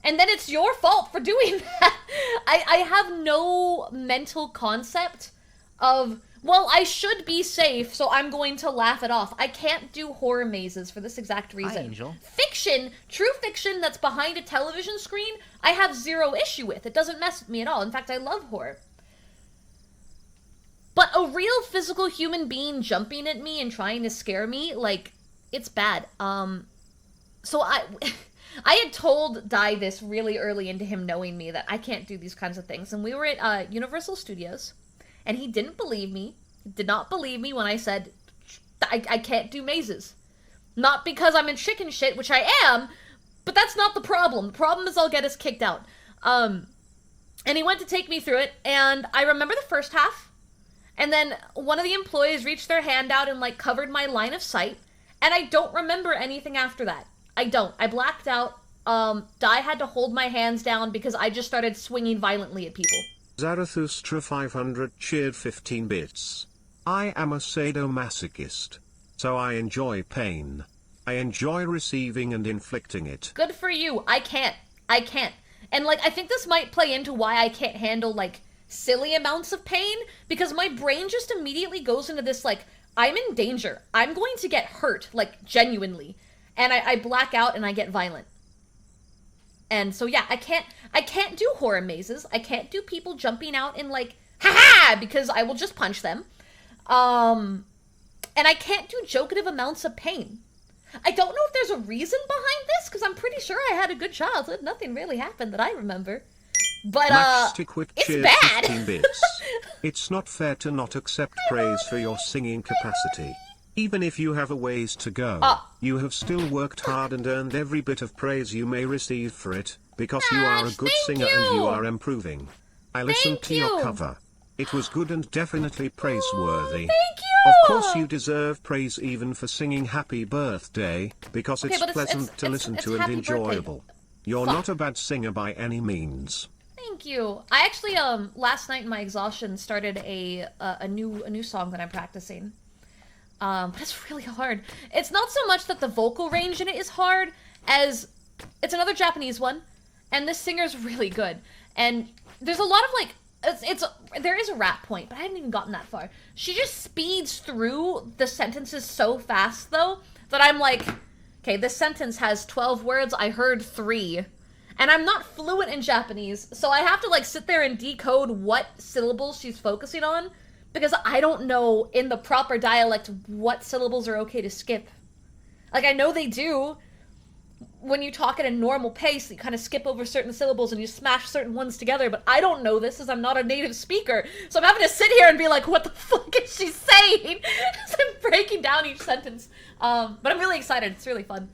S2: And then it's your fault for doing that. I have no mental concept of, well, I should be safe, so I'm going to laugh it off. I can't do horror mazes for this exact reason.
S7: Hi, Angel.
S2: Fiction, true fiction that's behind a television screen, I have zero issue with. It doesn't mess with me at all. In fact, I love horror. But a real physical human being jumping at me and trying to scare me, like, it's bad. So I had told Dai this really early into him knowing me that I can't do these kinds of things. And we were at Universal Studios, and he didn't believe me. He did not believe me when I said, I can't do mazes. Not because I'm in chicken shit, which I am, but that's not the problem. The problem is I'll get us kicked out. And he went to take me through it, and I remember the first half. And then one of the employees reached their hand out and, like, covered my line of sight. And I don't remember anything after that. I don't. I blacked out. Dai had to hold my hands down because I just started swinging violently at people.
S1: Zarathustra 500 cheered 15 bits. I am a sadomasochist. So I enjoy pain. I enjoy receiving and inflicting it.
S2: Good for you. I can't. And like, I think this might play into why I can't handle like silly amounts of pain, because my brain just immediately goes into this like, I'm in danger. I'm going to get hurt, like genuinely. And I black out and I get violent. And so yeah, I can't do horror mazes. I can't do people jumping out in like, haha, because I will just punch them. And I can't do jokative amounts of pain. I don't know if there's a reason behind this, because I'm pretty sure I had a good childhood. Nothing really happened that I remember. But, it's bad.
S1: 15 bits. It's not fair to not accept praise for your singing capacity. Even if you have a ways to go, you have still worked hard and earned every bit of praise you may receive for it, because you are a good singer and you are improving. I listened to your cover. It was good and definitely praiseworthy.
S2: Thank you!
S1: Of course you deserve praise even for singing Happy Birthday, because it's pleasant to listen to and enjoyable. You're not a bad singer by any means.
S2: Thank you. I actually, last night in my exhaustion started a new song that I'm practicing. But it's really hard. It's not so much that the vocal range in it is hard, as it's another Japanese one, and this singer's really good. And there's a lot of like, there is a rap point, but I haven't even gotten that far. She just speeds through the sentences so fast, though, that I'm like, okay, this sentence has 12 words, I heard 3. And I'm not fluent in Japanese, so I have to, like, sit there and decode what syllables she's focusing on, because I don't know, in the proper dialect, what syllables are okay to skip. Like, I know they do. When you talk at a normal pace, you kind of skip over certain syllables and you smash certain ones together, but I don't know this as I'm not a native speaker, so I'm having to sit here and be like, what the fuck is she saying? As I'm breaking down each sentence. But I'm really excited. It's really fun.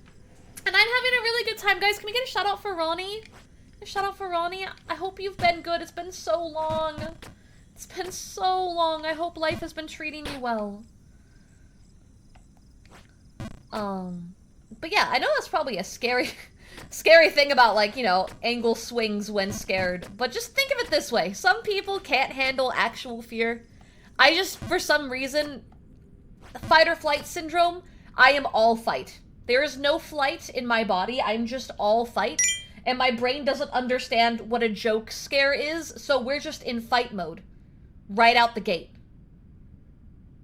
S2: And I'm having a really good time, guys. Can we get a shout out for Ronnie? A shout out for Ronnie. I hope you've been good. It's been so long. It's been so long. I hope life has been treating you well. But yeah, I know that's probably a scary thing about, like, you know, angle swings when scared. But just think of it this way. Some people can't handle actual fear. I just, for some reason, fight or flight syndrome, I am all fight. There is no flight in my body. I'm just all fight. And my brain doesn't understand what a joke scare is, so we're just in fight mode. Right out the gate.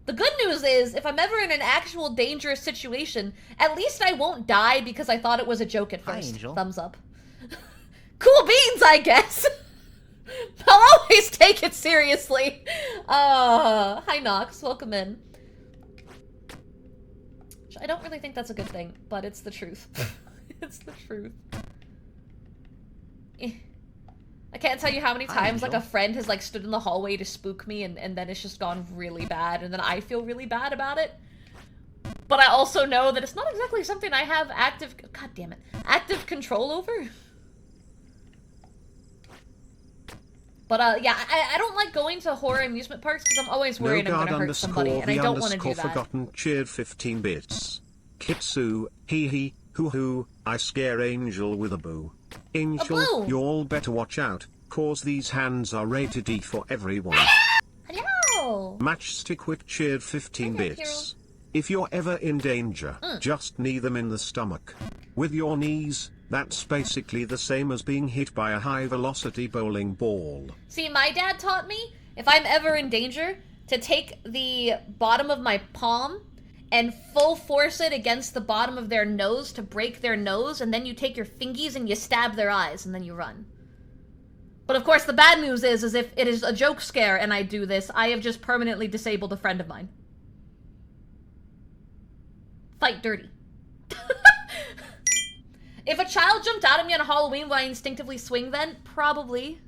S2: The good news is, if I'm ever in an actual dangerous situation, at least I won't die because I thought it was a joke at first.
S7: Hi, Angel.
S2: Thumbs up. Cool beans, I guess! I'll always take it seriously. Hi Nox, welcome in. I don't really think that's a good thing, but it's the truth. It's the truth. I can't tell you how many times, like, a friend has, like, stood in the hallway to spook me, and then it's just gone really bad, and then I feel really bad about it. But I also know that it's not exactly something I have active control over. But, yeah, I don't like going to horror amusement parks because I'm always worried I'm gonna hurt somebody, and I don't want to do that.
S1: Forgotten cheered 15 bits. Kitsu, hee hee, hoo hoo, I scare Angel with a boo. Angel, you all better watch out, cause these hands are rated E for everyone.
S2: Hello!
S1: Matchstick Whip cheered 15 bits. If you're ever in danger, just knee them in the stomach. With your knees, that's basically the same as being hit by a high-velocity bowling ball.
S2: See, my dad taught me, if I'm ever in danger, to take the bottom of my palm and full force it against the bottom of their nose to break their nose, and then you take your fingies and you stab their eyes, and then you run. But of course, the bad news is if it is a joke scare and I do this, I have just permanently disabled a friend of mine. Fight dirty. If a child jumped out at me on Halloween, would I instinctively swing then? Probably.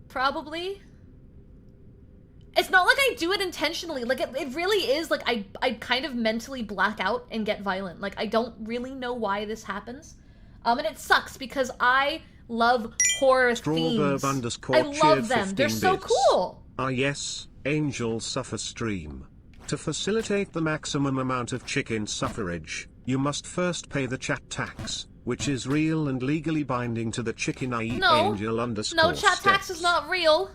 S2: Probably. It's not like I do it intentionally. Like, it really is, like, I kind of mentally black out and get violent. Like, I don't really know why this happens. And it sucks because I love horror themes. I love them. They're so cool.
S1: Ah yes, Angel Suffer stream. To facilitate the maximum amount of chicken suffrage, you must first pay the chat tax. which is real and legally binding to the chicken I eat
S2: No.
S1: angel underscore
S2: No, chat tax
S1: steps.
S2: is not real.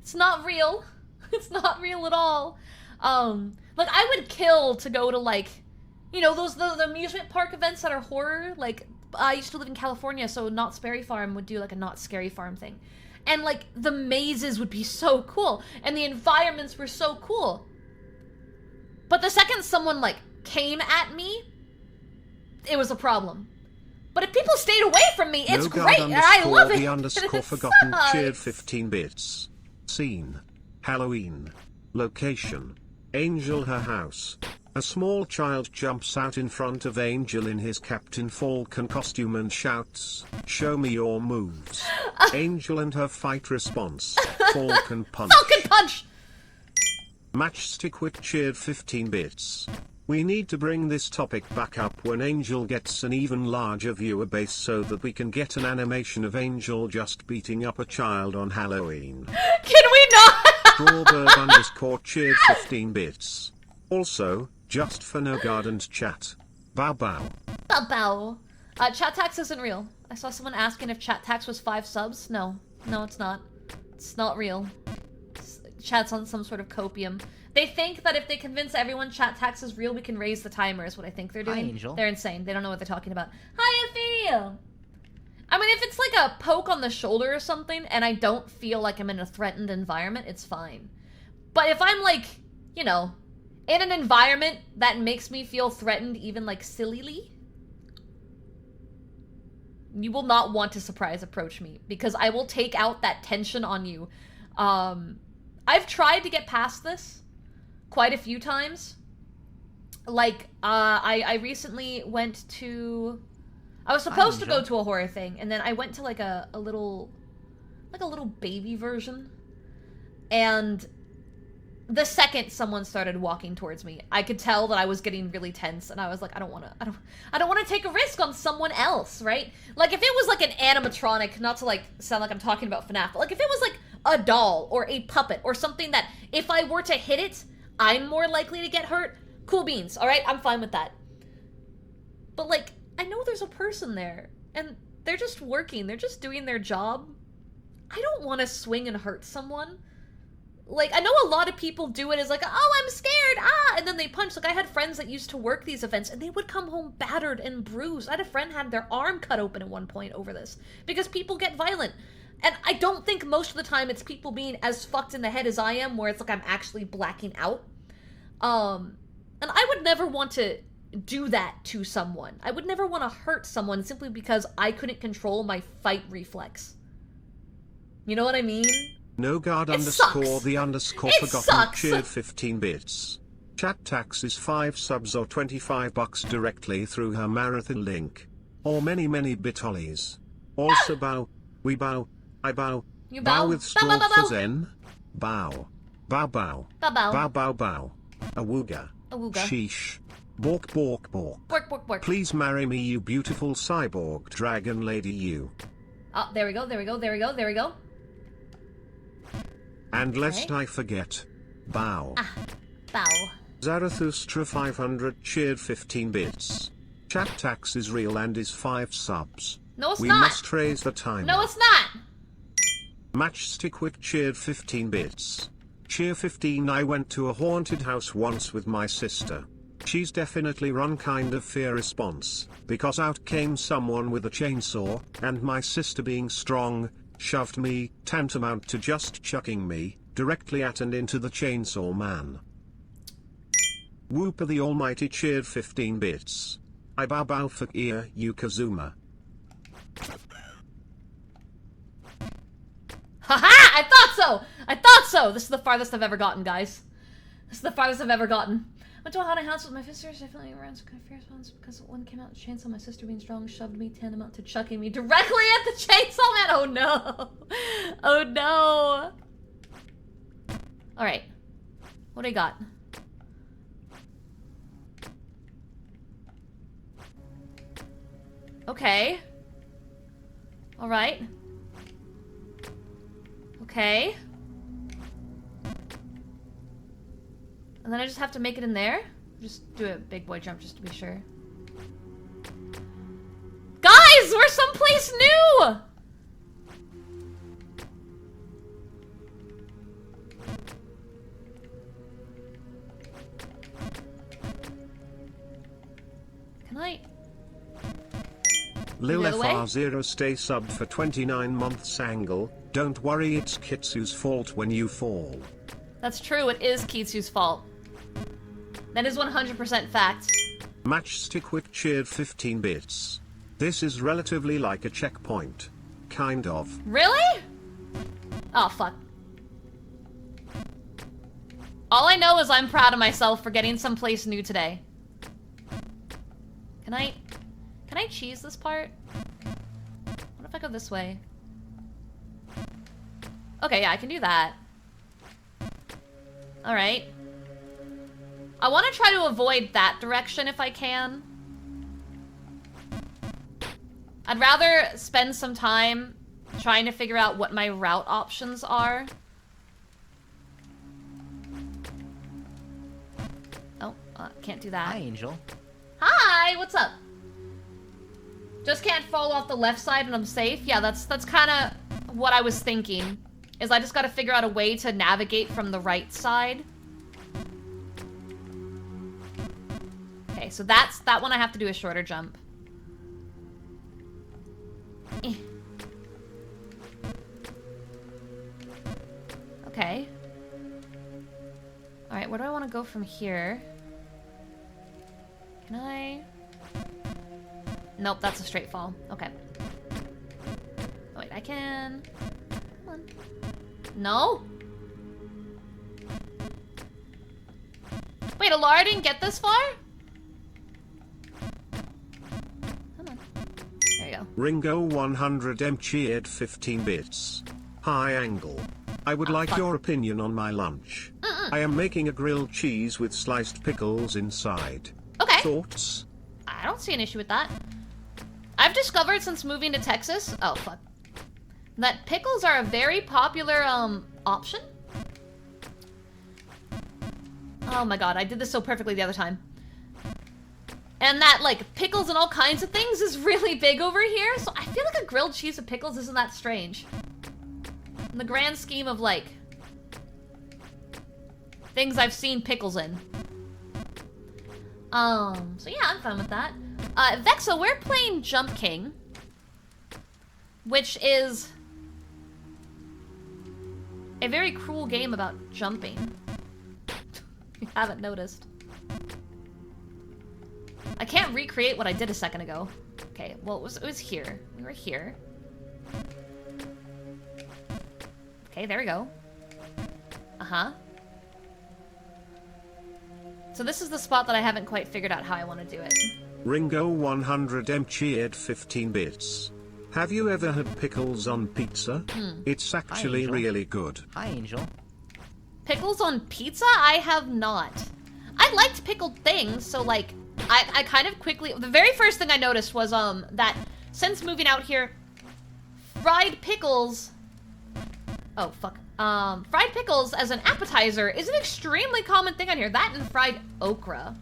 S2: It's not real. It's not real at all. Like, I would kill to go to, like, you know, those the amusement park events that are horror. Like, I used to live in California, so Knott's Berry Farm would do, like, a Knott's Scary Farm thing. And, like, the mazes would be so cool, and the environments were so cool. But the second someone, like, came at me, it was a problem. But if people stayed away from me, it's great, and I love it.
S1: The underscore forgotten
S2: sucks.
S1: cheered 15 bits. Scene: Halloween. Location: Angel her house. A small child jumps out in front of Angel in his Captain Falcon costume and shouts, "Show me your moves." Angel and her fight response: Falcon punch.
S2: Falcon punch!
S1: Matchstick with cheered 15 bits. We need to bring this topic back up when Angel gets an even larger viewer base so that we can get an animation of Angel just beating up a child on Halloween.
S2: Can we not?
S1: Strawbird underscore cheered 15 bits. Also, just for no gardened chat. Bow bow.
S2: Bow bow. Chat tax isn't real. I saw someone asking if chat tax was 5 subs. No. No, it's not. It's not real. Chat's on some sort of copium. They think that if they convince everyone chat tax is real, we can raise the timer, is what I think they're doing.
S7: Hi, Angel.
S2: They're insane. They don't know what they're talking about. How you feel? I mean, if it's like a poke on the shoulder or something, and I don't feel like I'm in a threatened environment, it's fine. But if I'm like, you know, in an environment that makes me feel threatened even like sillily, you will not want to surprise approach me, because I will take out that tension on you. I've tried to get past this quite a few times. Like, I recently went to... I was supposed to go to a horror thing, and then I went to like a little baby version. And the second someone started walking towards me, I could tell that I was getting really tense, and I was like, I don't want to take a risk on someone else, right? Like, if it was like an animatronic, not to like sound like I'm talking about FNAF, but like if it was like a doll or a puppet or something that if I were to hit it, I'm more likely to get hurt, cool beans, all right? I'm fine with that. But like, I know there's a person there, and they're just working, they're just doing their job. I don't want to swing and hurt someone. Like, I know a lot of people do it as like, oh, I'm scared, and then they punch. Like, I had friends that used to work these events, and they would come home battered and bruised. I had a friend had their arm cut open at one point over this, because people get violent. And I don't think most of the time it's people being as fucked in the head as I am, where it's like I'm actually blacking out. And I would never want to do that to someone. I would never want to hurt someone simply because I couldn't control my fight reflex. You know what I mean?
S1: No guard
S2: It
S1: underscore
S2: sucks.
S1: the underscore
S2: It
S1: forgotten
S2: sucks.
S1: cheered 15 bits. Chat tax is 5 subs or $25 directly through her marathon link. Or many bitollies. Also bow. We bow. I bow.
S2: You bow?
S1: with
S2: Bow,
S1: straw
S2: bow, bow,
S1: for
S2: bow.
S1: Zen. Bow. Bow bow.
S2: Bow bow.
S1: Bow bow bow. Awooga.
S2: Awooga.
S1: Sheesh. Bork bork bork.
S2: Bork, bork, bork.
S1: Please marry me, you beautiful cyborg dragon lady, you.
S2: Oh, there we go, there we go, there we go, there we go.
S1: And
S2: Okay.
S1: lest I forget, bow.
S2: Bow.
S1: Zarathustra 500 cheered 15 bits. Chat tax is real and is 5 subs.
S2: No, it's
S1: We
S2: not.
S1: must raise the timer.
S2: No, it's not.
S1: Matchstick with cheered 15 bits. Cheer 15. I went to a haunted house once with my sister. She's definitely run kind of fear response, because out came someone with a chainsaw, and my sister being strong, shoved me, tantamount to just chucking me, directly at and into the chainsaw man. Whooper the Almighty cheered 15 bits. I bow bow for ear Yukazuma.
S2: Haha! I thought so! I thought so! This is the farthest I've ever gotten, guys. This is the farthest I've ever gotten. Went to a haunted house with my sisters. I felt like around some kind of fear response because one came out with a chainsaw. My sister being strong shoved me tantamount to chucking me directly at the chainsaw man. Oh no! Oh no! Alright. What do I got? Okay. Alright. Okay. And then I just have to make it in there? Just do a big boy jump just to be sure. Guys! place new! Can I?
S1: Lil
S2: Go away?
S1: FR0 stay subbed for 29 months. Angle, don't worry, it's Kitsu's fault when you fall.
S2: That's true, it is Kitsu's fault. That is 100% fact.
S1: Matchstick with cheered 15 bits. This is relatively like a checkpoint. Kind of.
S2: Really? Oh, fuck. All I know is I'm proud of myself for getting someplace new today. Can I cheese this part? What if I go this way? Okay, yeah, I can do that. Alright. I want to try to avoid that direction if I can. I'd rather spend some time trying to figure out what my route options are. Oh, can't do that.
S3: Hi, Angel.
S2: Hi, what's up? Just can't fall off the left side and I'm safe? Yeah, that's kind of what I was thinking. Is I just gotta figure out a way to navigate from the right side. Okay, so that one I have to do a shorter jump. Eh. Okay. Alright, where do I want to go from here? Can I? Nope, that's a straight fall. Okay. Oh, wait, I can... Come on. No? Wait, Alara didn't get this far? Come on. There you go.
S1: Ringo 100M cheered 15 bits. Hi Angle. I would like your opinion on my lunch. I am making a grilled cheese with sliced pickles inside.
S2: Okay.
S1: Thoughts?
S2: I don't see an issue with that. I've discovered since moving to Texas... Oh, fuck. That pickles are a very popular, option? Oh my god, I did this so perfectly the other time. And that, like, pickles and all kinds of things is really big over here, so I feel like a grilled cheese with pickles isn't that strange. In the grand scheme of, like, things I've seen pickles in. So yeah, I'm fine with that. Vexa, we're playing Jump King, which is a very cruel game about jumping. You haven't noticed. I can't recreate what I did a second ago. Okay, well, it was here. We were here. Okay, there we go. Uh-huh. So this is the spot that I haven't quite figured out how I want to do it.
S1: Ringo 100M cheered 15 bits. Have you ever had pickles on pizza? It's actually
S3: Angel.
S1: really good.
S3: Hi, Angel.
S2: Pickles on pizza? I have not. I liked pickled things, so like, I kind of quickly... The very first thing I noticed was, that since moving out here, fried pickles... Oh, fuck. Fried pickles as an appetizer is an extremely common thing on here. That and fried okra.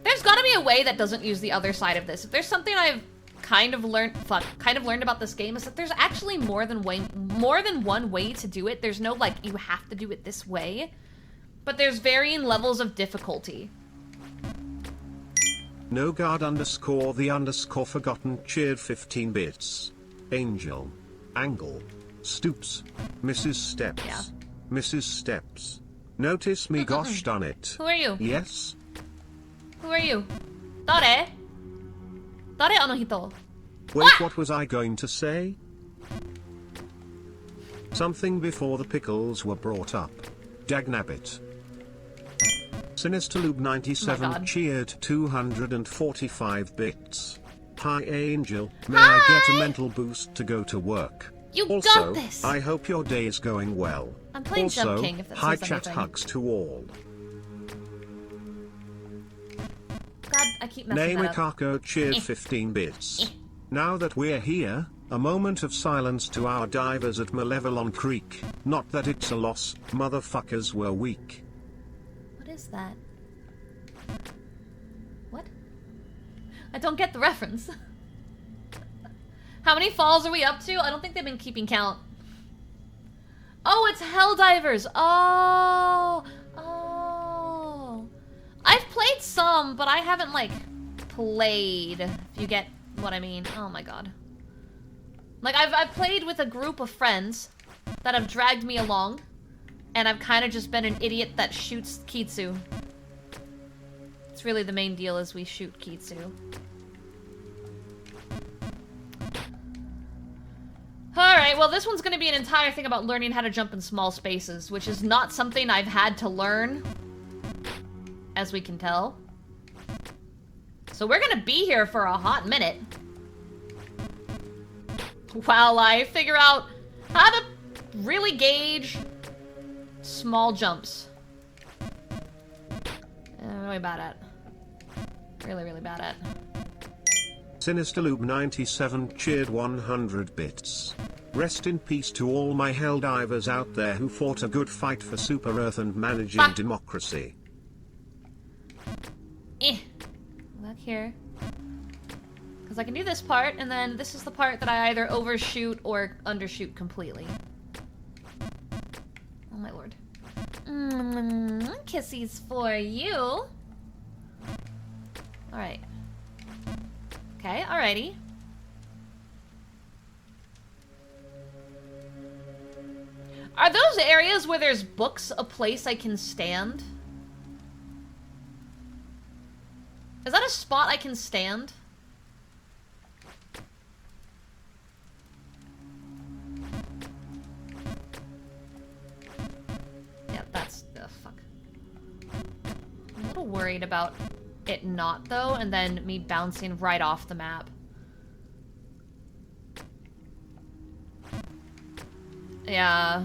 S2: There's gotta be a way that doesn't use the other side of this. If there's something I've kind of learned about this game, is that there's actually more than one way to do it. There's no, like, you have to do it this way. But there's varying levels of difficulty.
S1: No guard underscore the underscore forgotten cheered 15 bits. Angel. Angle. Stoops. Mrs. Steps.
S2: Yeah.
S1: Mrs. Steps. Notice me gosh done it.
S2: Who are you?
S1: Yes?
S2: Who are you? Dare? Dare ano hito?
S1: Wait, what was I going to say? Something before the pickles were brought up. Dagnabbit. Sinisterlube
S2: Oh my
S1: 97
S2: God.
S1: cheered 245 bits. Hi Angel, may I get a mental boost to go to work?
S2: You
S1: Also,
S2: got this!
S1: I hope your day is going well.
S2: I'm playing
S1: Also,
S2: Jump King, if that
S1: hi
S2: says
S1: chat
S2: anything.
S1: hugs to all.
S2: God, I keep messing that up.
S1: Namikako cheered 15 bits. Now that we're here, a moment of silence to our divers at Malevelon Creek. Not that it's a loss, motherfuckers were weak.
S2: What is that? What? I don't get the reference. How many falls are we up to? I don't think they've been keeping count. Oh, it's Helldivers. Oh. Oh. I've played some, but I haven't, like, played, if you get what I mean. Oh my god. Like, I've played with a group of friends that have dragged me along, and I've kind of just been an idiot that shoots Kitsu. It's really the main deal is we shoot Kitsu. Alright, well this one's gonna be an entire thing about learning how to jump in small spaces, which is not something I've had to learn, as we can tell. So we're gonna be here for a hot minute. While I figure out how to really gauge small jumps. I'm really bad at. Really, really bad at.
S1: SinisterLube97 cheered 100 bits. Rest in peace to all my Helldivers out there who fought a good fight for Super Earth and managing democracy.
S2: Look here. Because I can do this part, and then this is the part that I either overshoot or undershoot completely. Oh my lord. Kissies for you. Alright. Okay, alrighty. Are those areas where there's books a place I can stand? Is that a spot I can stand? Yeah, that's... fuck. I'm a little worried about it not, though, and then me bouncing right off the map. Yeah.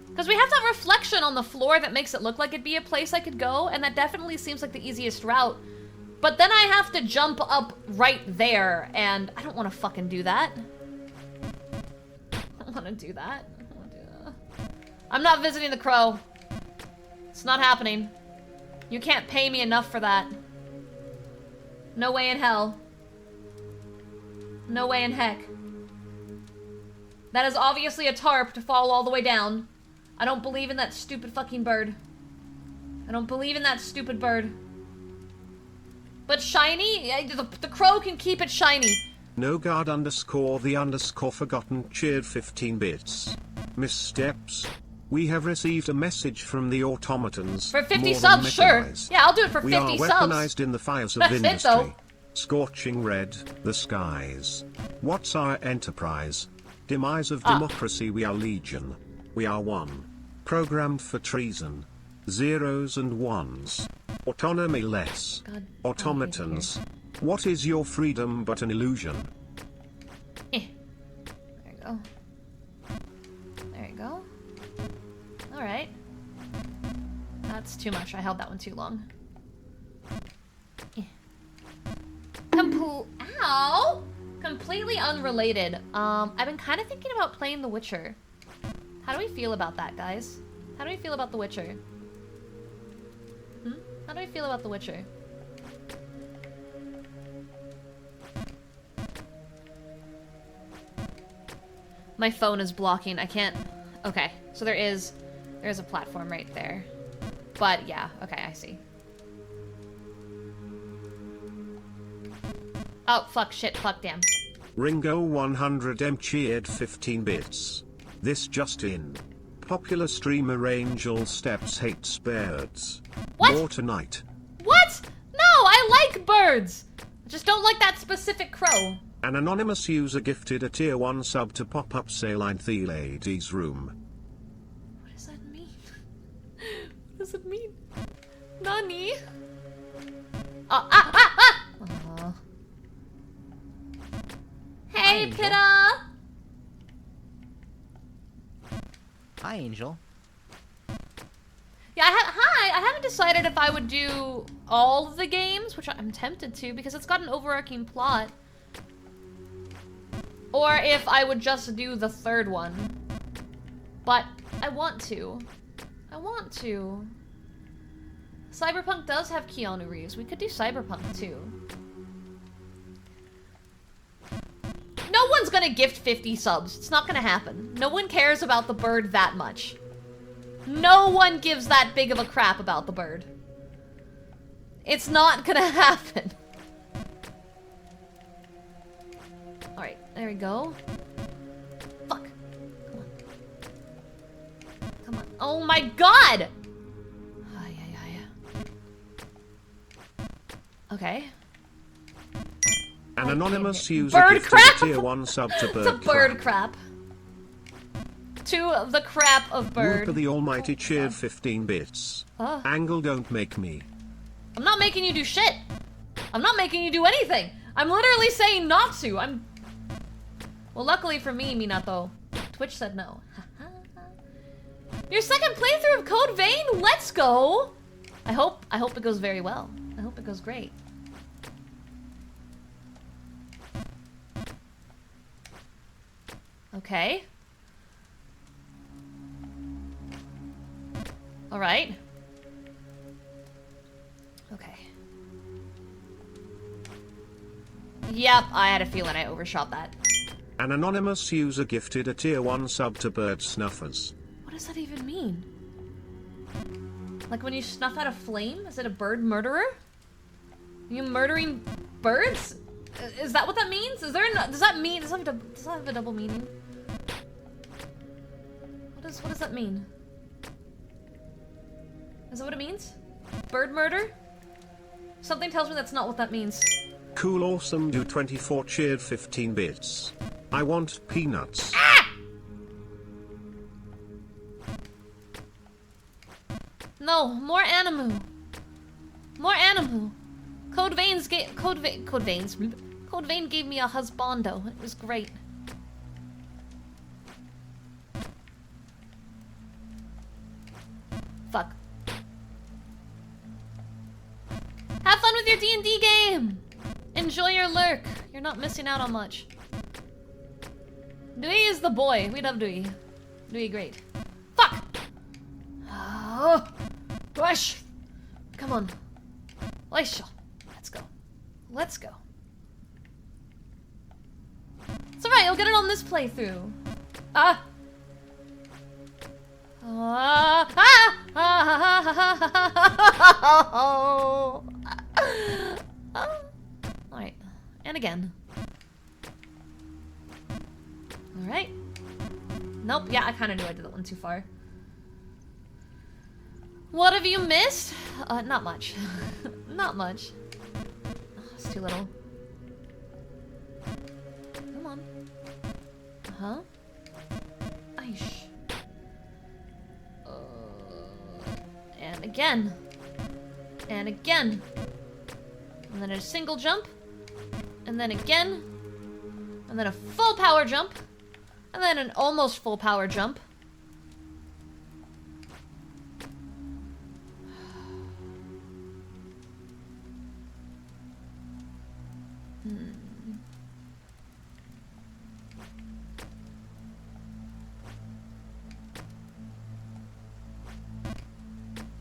S2: Because we have that reflection on the floor that makes it look like it'd be a place I could go, and that definitely seems like the easiest route. But then I have to jump up right there, and I don't want to fucking do that. I don't want to do that. I don't want to do that. I'm not visiting the crow. It's not happening. You can't pay me enough for that. No way in hell. No way in heck. That is obviously a tarp to fall all the way down. I don't believe in that stupid fucking bird. I don't believe in that stupid bird. But shiny? The crow can keep it shiny.
S1: NoGuard_the_forgotten cheered 15 bits. Missteps. We have received a message from the automatons.
S2: For 50 subs, sure. Yeah, I'll do it for 50 subs.
S1: We are weaponized in the fires of industry.
S2: Though.
S1: Scorching red, the skies. What's our enterprise? Demise of democracy. We are legion. We are one. Programmed for treason. Zeros and ones. Autonomy less.
S2: God.
S1: Automatons. What is your freedom but an illusion?
S2: There you go. There you go. Alright. That's too much. I held that one too long. Ow! Completely unrelated. I've been kind of thinking about playing The Witcher. How do we feel about that, guys? How do we feel about The Witcher? How do we feel about The Witcher? My phone is blocking. I can't... Okay, so there's a platform right there. But yeah, okay, I see. Oh, fuck, shit, fuck, damn.
S1: Ringo100M cheered 15 bits. This just in. Popular streamer Angel Steps hates birds.
S2: What?
S1: More tonight.
S2: What? No, I like birds! I just don't like that specific crow.
S1: An anonymous user gifted a tier 1 sub to pop up Saline the Ladies Room.
S2: What does that mean? What does it mean? Nani? Hey,
S7: Angel.
S2: Pitta!
S7: Hi, Angel.
S2: Yeah, I haven't decided if I would do all of the games, which I'm tempted to, because it's got an overarching plot. Or if I would just do the third one. But I want to. I want to. Cyberpunk does have Keanu Reeves. We could do Cyberpunk too. No one's gonna gift 50 subs. It's not gonna happen. No one cares about the bird that much. No one gives that big of a crap about the bird. It's not gonna happen. Alright, there we go. Fuck. Come on. Come on. Oh my god! Ay, ay, ay. Okay.
S1: An anonymous user
S2: Bird
S1: gifted
S2: crap!
S1: a tier 1 sub to bird
S2: It's a bird
S1: crap.
S2: crap. To the crap of bird.
S1: Whooper the almighty cheered 15 bits.
S2: Oh.
S1: Angle don't make me.
S2: I'm not making you do shit. I'm not making you do anything. I'm literally saying not to. Well, luckily for me, Minato, Twitch said no. Your second playthrough of Code Vein? Let's go! I hope it goes very well. I hope it goes great. Okay. Alright. Okay. Yep, I had a feeling I overshot that.
S1: An anonymous user gifted a tier 1 sub to bird snuffers.
S2: What does that even mean? Like when you snuff out a flame? Is it a bird murderer? Are you murdering birds? Is that what that means? Is there does that mean, does that have a double meaning? What does that mean? Is that what it means? Bird murder? Something tells me that's not what that means.
S1: Cool awesome do 24 cheered 15 bits. I want peanuts.
S2: Ah! No, more animu. More animu. Code Vein gave me a husbando. It was great. Fuck. Have fun with your D&D game! Enjoy your lurk. You're not missing out on much. Dewey is the boy. We love Dewey. Dewey great. Fuck! Oh! Rush! Come on. Let's go. Let's go. It's alright, you'll get it on this playthrough. Ah! Alright. And again. Alright. Nope, yeah, I kinda knew I did that one too far. What have you missed? Not much. Not much. Oh, it's too little. Come on. Uh-huh. Aish. And again. And again. And then a single jump. And then again. And then a full power jump. And then an almost full power jump.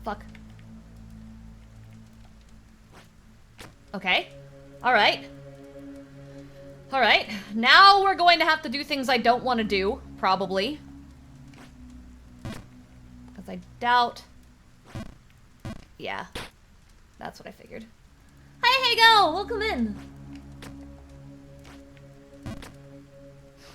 S2: Fuck. Okay. Alright. Alright. Now we're going to have to do things I don't want to do, probably. Because I doubt... Yeah. That's what I figured. Hi, Hago! Welcome in!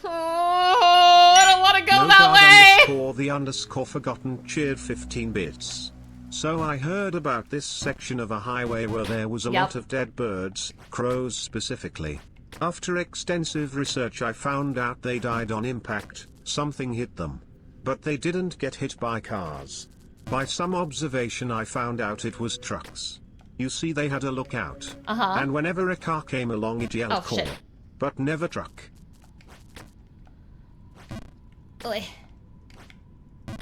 S2: Oh, I don't want to go that way!
S1: _the_ forgotten cheered 15 bits. So I heard about this section of a highway where there was a lot of dead birds, crows specifically. After extensive research I found out they died on impact, something hit them. But they didn't get hit by cars. By some observation I found out it was trucks. You see they had a lookout. And whenever a car came along it yelled call.
S2: Shit.
S1: But never truck.
S2: Oi.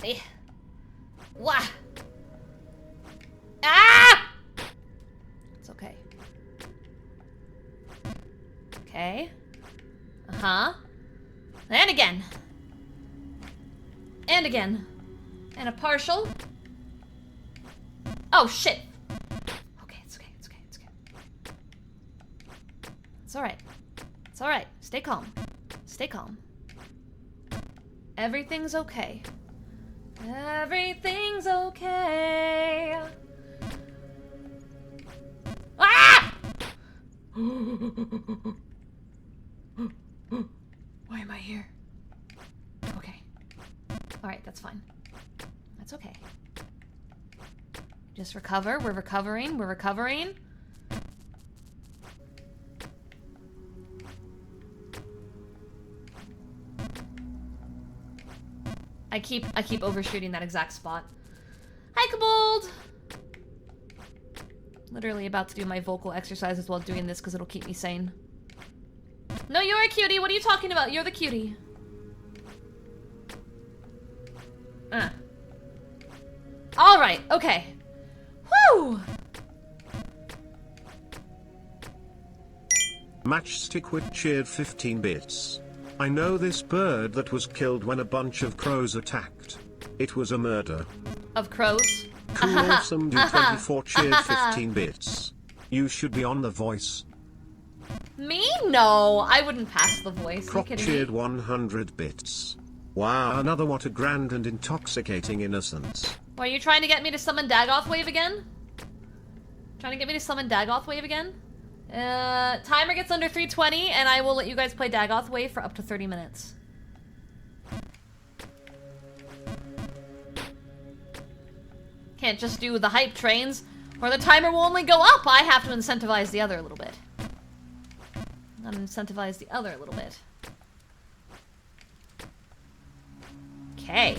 S2: Oi. Wah! Ah! It's okay. Okay. Uh-huh. And again. And again. And a partial. Oh, shit. Okay, it's okay, it's okay, it's okay. It's alright. It's alright. Stay calm. Stay calm. Everything's okay. Everything's okay. Ah! Why am I here? Okay. Alright, that's fine. That's okay. Just recover. We're recovering. We're recovering. I keep overshooting that exact spot. Hi, Kobold! Literally about to do my vocal exercises while doing this because it'll keep me sane. No, you're a cutie. What are you talking about? You're the cutie. Alright, okay. Woo!
S1: Matchstick with cheered 15 bits. I know this bird that was killed when a bunch of crows attacked. It was a murder.
S2: Of crows?
S1: Cool awesome do 24 cheered 15 bits. You should be on The Voice.
S2: Me? No, I wouldn't pass The Voice.
S1: Crop cheered 100 bits. Wow, another what a grand and intoxicating innocence.
S2: Are you trying to get me to summon Dagoth Wave again? Trying to get me to summon Dagoth Wave again? Timer gets under 320 and I will let you guys play Dagoth Wave for up to 30 minutes. Can't just do the hype trains, or the timer will only go up. I have to incentivize the other a little bit. Gotta incentivize the other a little bit. Okay.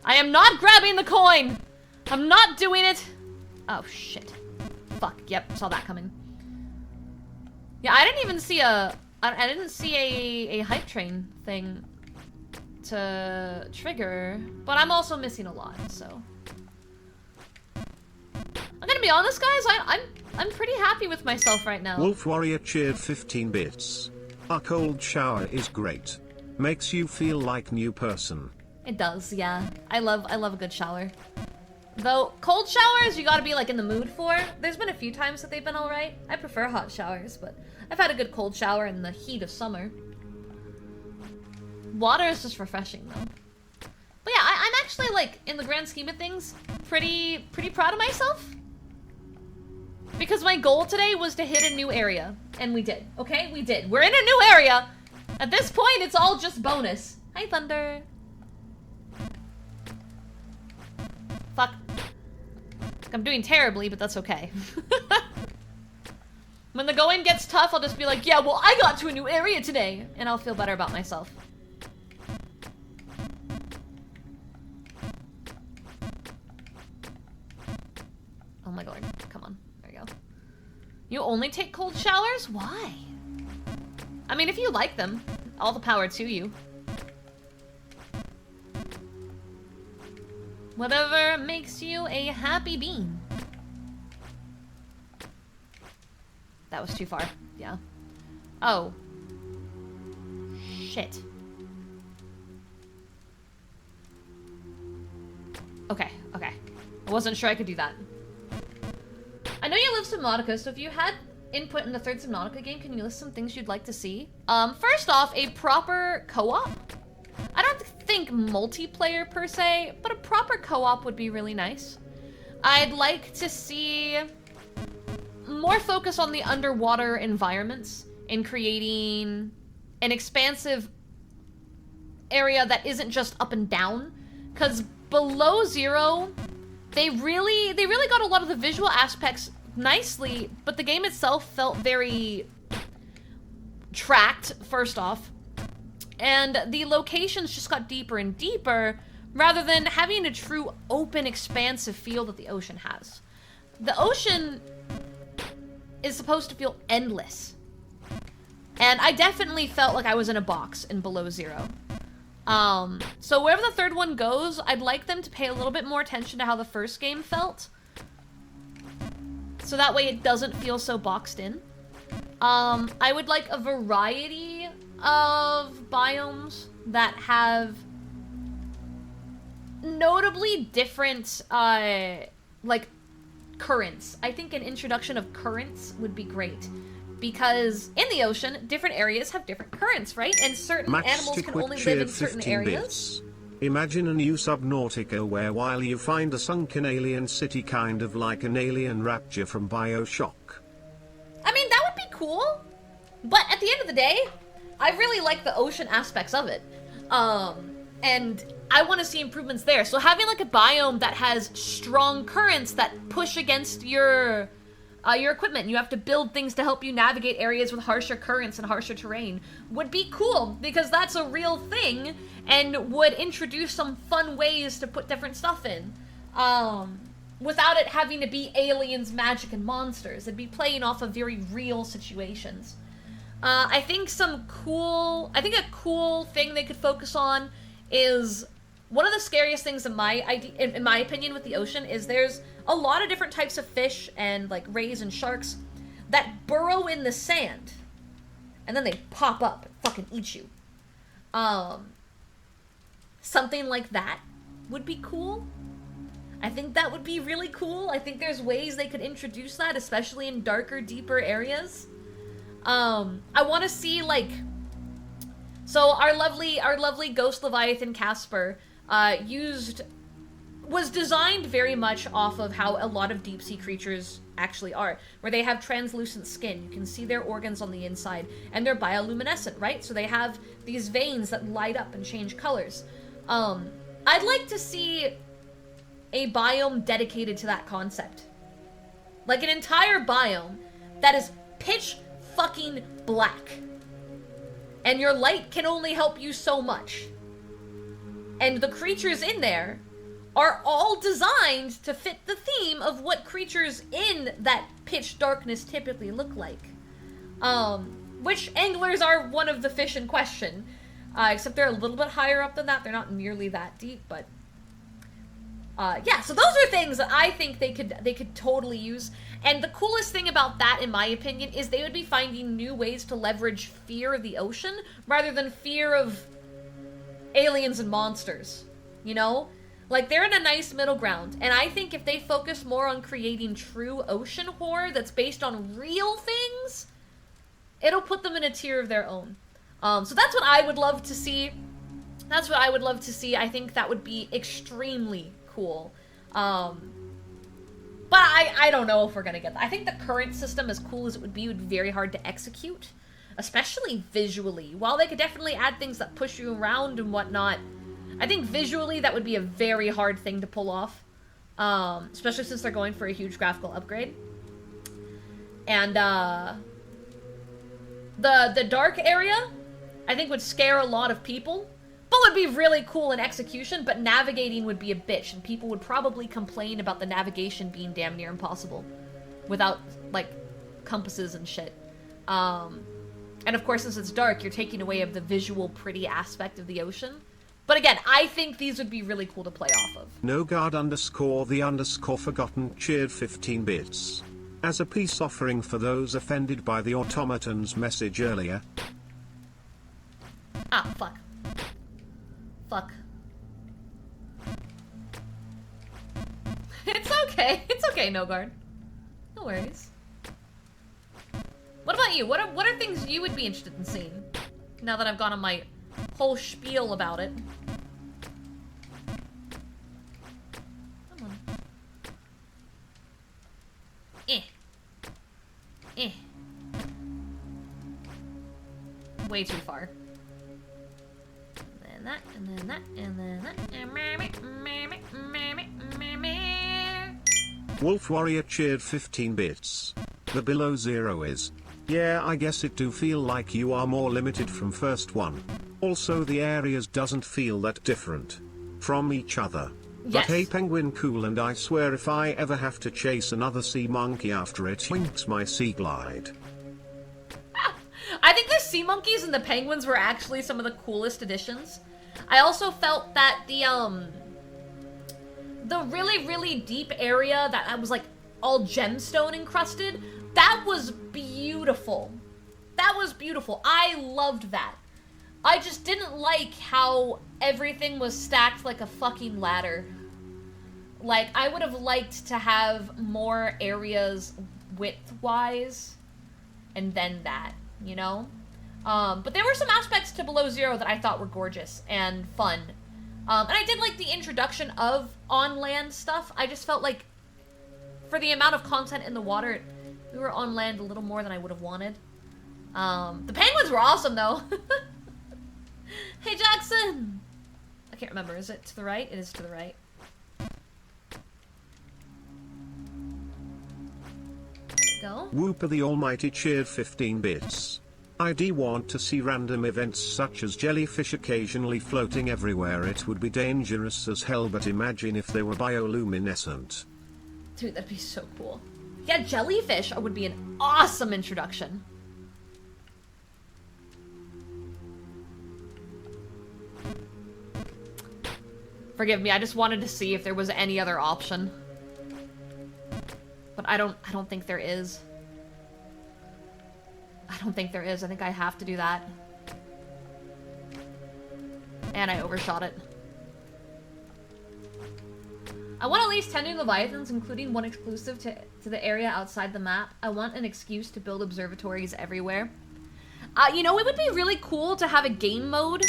S2: I am not grabbing the coin! I'm not doing it! Oh, shit. Fuck, yep, saw that coming. Yeah, I didn't even see I didn't see a hype train thing to trigger, but I'm also missing a lot, so. I'm gonna be honest, guys, I'm pretty happy with myself right now.
S1: Wolf Warrior cheered 15 bits. A cold shower is great. Makes you feel like new person.
S2: It does, yeah. I love a good shower. Though, cold showers you gotta be like in the mood for. There's been a few times that they've been alright. I prefer hot showers, but I've had a good cold shower in the heat of summer. Water is just refreshing though. But yeah, I'm actually like, in the grand scheme of things, pretty proud of myself. Because my goal today was to hit a new area. And we did, okay? We did. We're in a new area! At this point, it's all just bonus. Hi, Thunder. Fuck. I'm doing terribly, but that's okay. When the going gets tough, I'll just be like, yeah, well, I got to a new area today. And I'll feel better about myself. Oh my god, come on. There you go. You only take cold showers? Why? I mean, if you like them, all the power to you. Whatever makes you a happy bean. That was too far. Yeah. Oh. Shit. Okay, okay. I wasn't sure I could do that. I know you love Subnautica, so if you had input in the third Subnautica game, can you list some things you'd like to see? First off, a proper co-op. I don't think multiplayer per se, but a proper co-op would be really nice. I'd like to see more focus on the underwater environments in creating an expansive area that isn't just up and down. Because below zero, they really got a lot of the visual aspects nicely, but the game itself felt very tracked, first off. And the locations just got deeper and deeper, rather than having a true open, expansive feel that the ocean has. The ocean is supposed to feel endless. And I definitely felt like I was in a box in Below Zero. So wherever the third one goes, I'd like them to pay a little bit more attention to how the first game felt. So that way it doesn't feel so boxed in. I would like a variety of biomes that have notably different, like, currents. I think an introduction of currents would be great. Because in the ocean, different areas have different currents, right? And certain animals can only live in certain areas.
S1: Imagine a new Subnautica where while you find a sunken alien city kind of like an alien rapture from BioShock.
S2: I mean, that would be cool. But at the end of the day, I really like the ocean aspects of it. And I want to see improvements there. So having like a biome that has strong currents that push against your equipment, you have to build things to help you navigate areas with harsher currents and harsher terrain, would be cool, because that's a real thing and would introduce some fun ways to put different stuff in. Without it having to be aliens, magic, and monsters. It'd be playing off of very real situations. I think a cool thing they could focus on is, one of the scariest things in my opinion with the ocean is there's a lot of different types of fish and like rays and sharks that burrow in the sand and then they pop up and fucking eat you. Something like that would be cool. I think that would be really cool. I think there's ways they could introduce that, especially in darker, deeper areas. I want to see, like, so our lovely ghost leviathan Casper was designed very much off of how a lot of deep sea creatures actually are, where they have translucent skin. You can see their organs on the inside, and they're bioluminescent, right? So they have these veins that light up and change colors. I'd like to see a biome dedicated to that concept. Like an entire biome that is pitch fucking black. And your light can only help you so much. And the creatures in there are all designed to fit the theme of what creatures in that pitch darkness typically look like. Which anglers are one of the fish in question. Except they're a little bit higher up than that. They're not nearly that deep, but yeah, so those are things that I think they could totally use. And the coolest thing about that, in my opinion, is they would be finding new ways to leverage fear of the ocean rather than fear of aliens and monsters. You know? Like, they're in a nice middle ground. And I think if they focus more on creating true ocean horror that's based on real things, it'll put them in a tier of their own. So that's what I would love to see. That's what I would love to see. I think that would be extremely cool. But I don't know if we're gonna get that. I think the current system, as cool as it would be very hard to execute, especially visually. While they could definitely add things that push you around and whatnot, I think visually that would be a very hard thing to pull off, especially since they're going for a huge graphical upgrade. And the dark area, I think, would scare a lot of people. But would be really cool in execution, but navigating would be a bitch, and people would probably complain about the navigation being damn near impossible without, like, compasses and shit. And of course, since it's dark, you're taking away of the visual pretty aspect of the ocean. But again, I think these would be really cool to play off of.
S1: NoGuard_the_Forgotten cheered 15 bits. As a peace offering for those offended by the automaton's message earlier.
S2: Ah, fuck. Fuck. It's okay. It's okay, No Guard. No worries. What about you? What are things you would be interested in seeing? Now that I've gone on my whole spiel about it. Come on. Way too far. That, and then that, and then that,
S1: Wolf Warrior cheered 15 bits. The below zero is. Yeah, I guess it do feel like you are more limited from first one. Also the areas doesn't feel that different from each other.
S2: Yes.
S1: But hey, penguin cool, and I swear if I ever have to chase another sea monkey after it winks my sea glide.
S2: I think the sea monkeys and the penguins were actually some of the coolest additions. I also felt that the really, really deep area that was like all gemstone encrusted, that was beautiful. That was beautiful. I loved that. I just didn't like how everything was stacked like a fucking ladder. Like, I would have liked to have more areas width-wise and then that, you know? But there were some aspects to Below Zero that I thought were gorgeous and fun. And I did like the introduction of on-land stuff. I just felt like for the amount of content in the water, we were on land a little more than I would have wanted. The penguins were awesome, though. Hey, Jackson! I can't remember. Is it to the right? It is to the right. Go.
S1: Whooper the Almighty cheered 15 bits. I do want to see random events such as jellyfish occasionally floating everywhere. It would be dangerous as hell, but imagine if they were bioluminescent.
S2: Dude, that'd be so cool. Yeah, jellyfish would be an awesome introduction. Forgive me, I just wanted to see if there was any other option. But I don't think there is. I don't think there is. I think I have to do that. And I overshot it. I want at least 10 new Leviathans, including one exclusive to the area outside the map. I want an excuse to build observatories everywhere. You know, it would be really cool to have a game mode.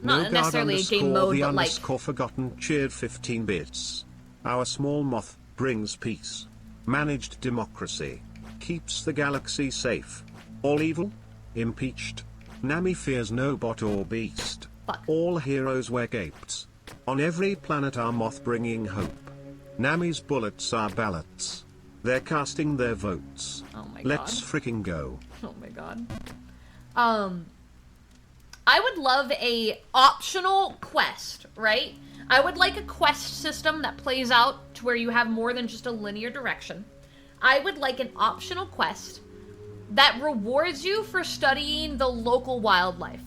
S2: Not necessarily a game mode, but like...
S1: Forgotten cheered 15 bits. Our small moth brings peace. Managed democracy. Keeps the galaxy safe. All evil? Impeached. Nami fears no bot or beast.
S2: Fuck.
S1: All heroes wear capes. On every planet our moth bringing hope. Nami's bullets are ballots. They're casting their votes.
S2: Oh my god.
S1: Let's freaking go.
S2: Oh my god. I would love a optional quest, right? I would like a quest system that plays out to where you have more than just a linear direction. I would like an optional quest that rewards you for studying the local wildlife.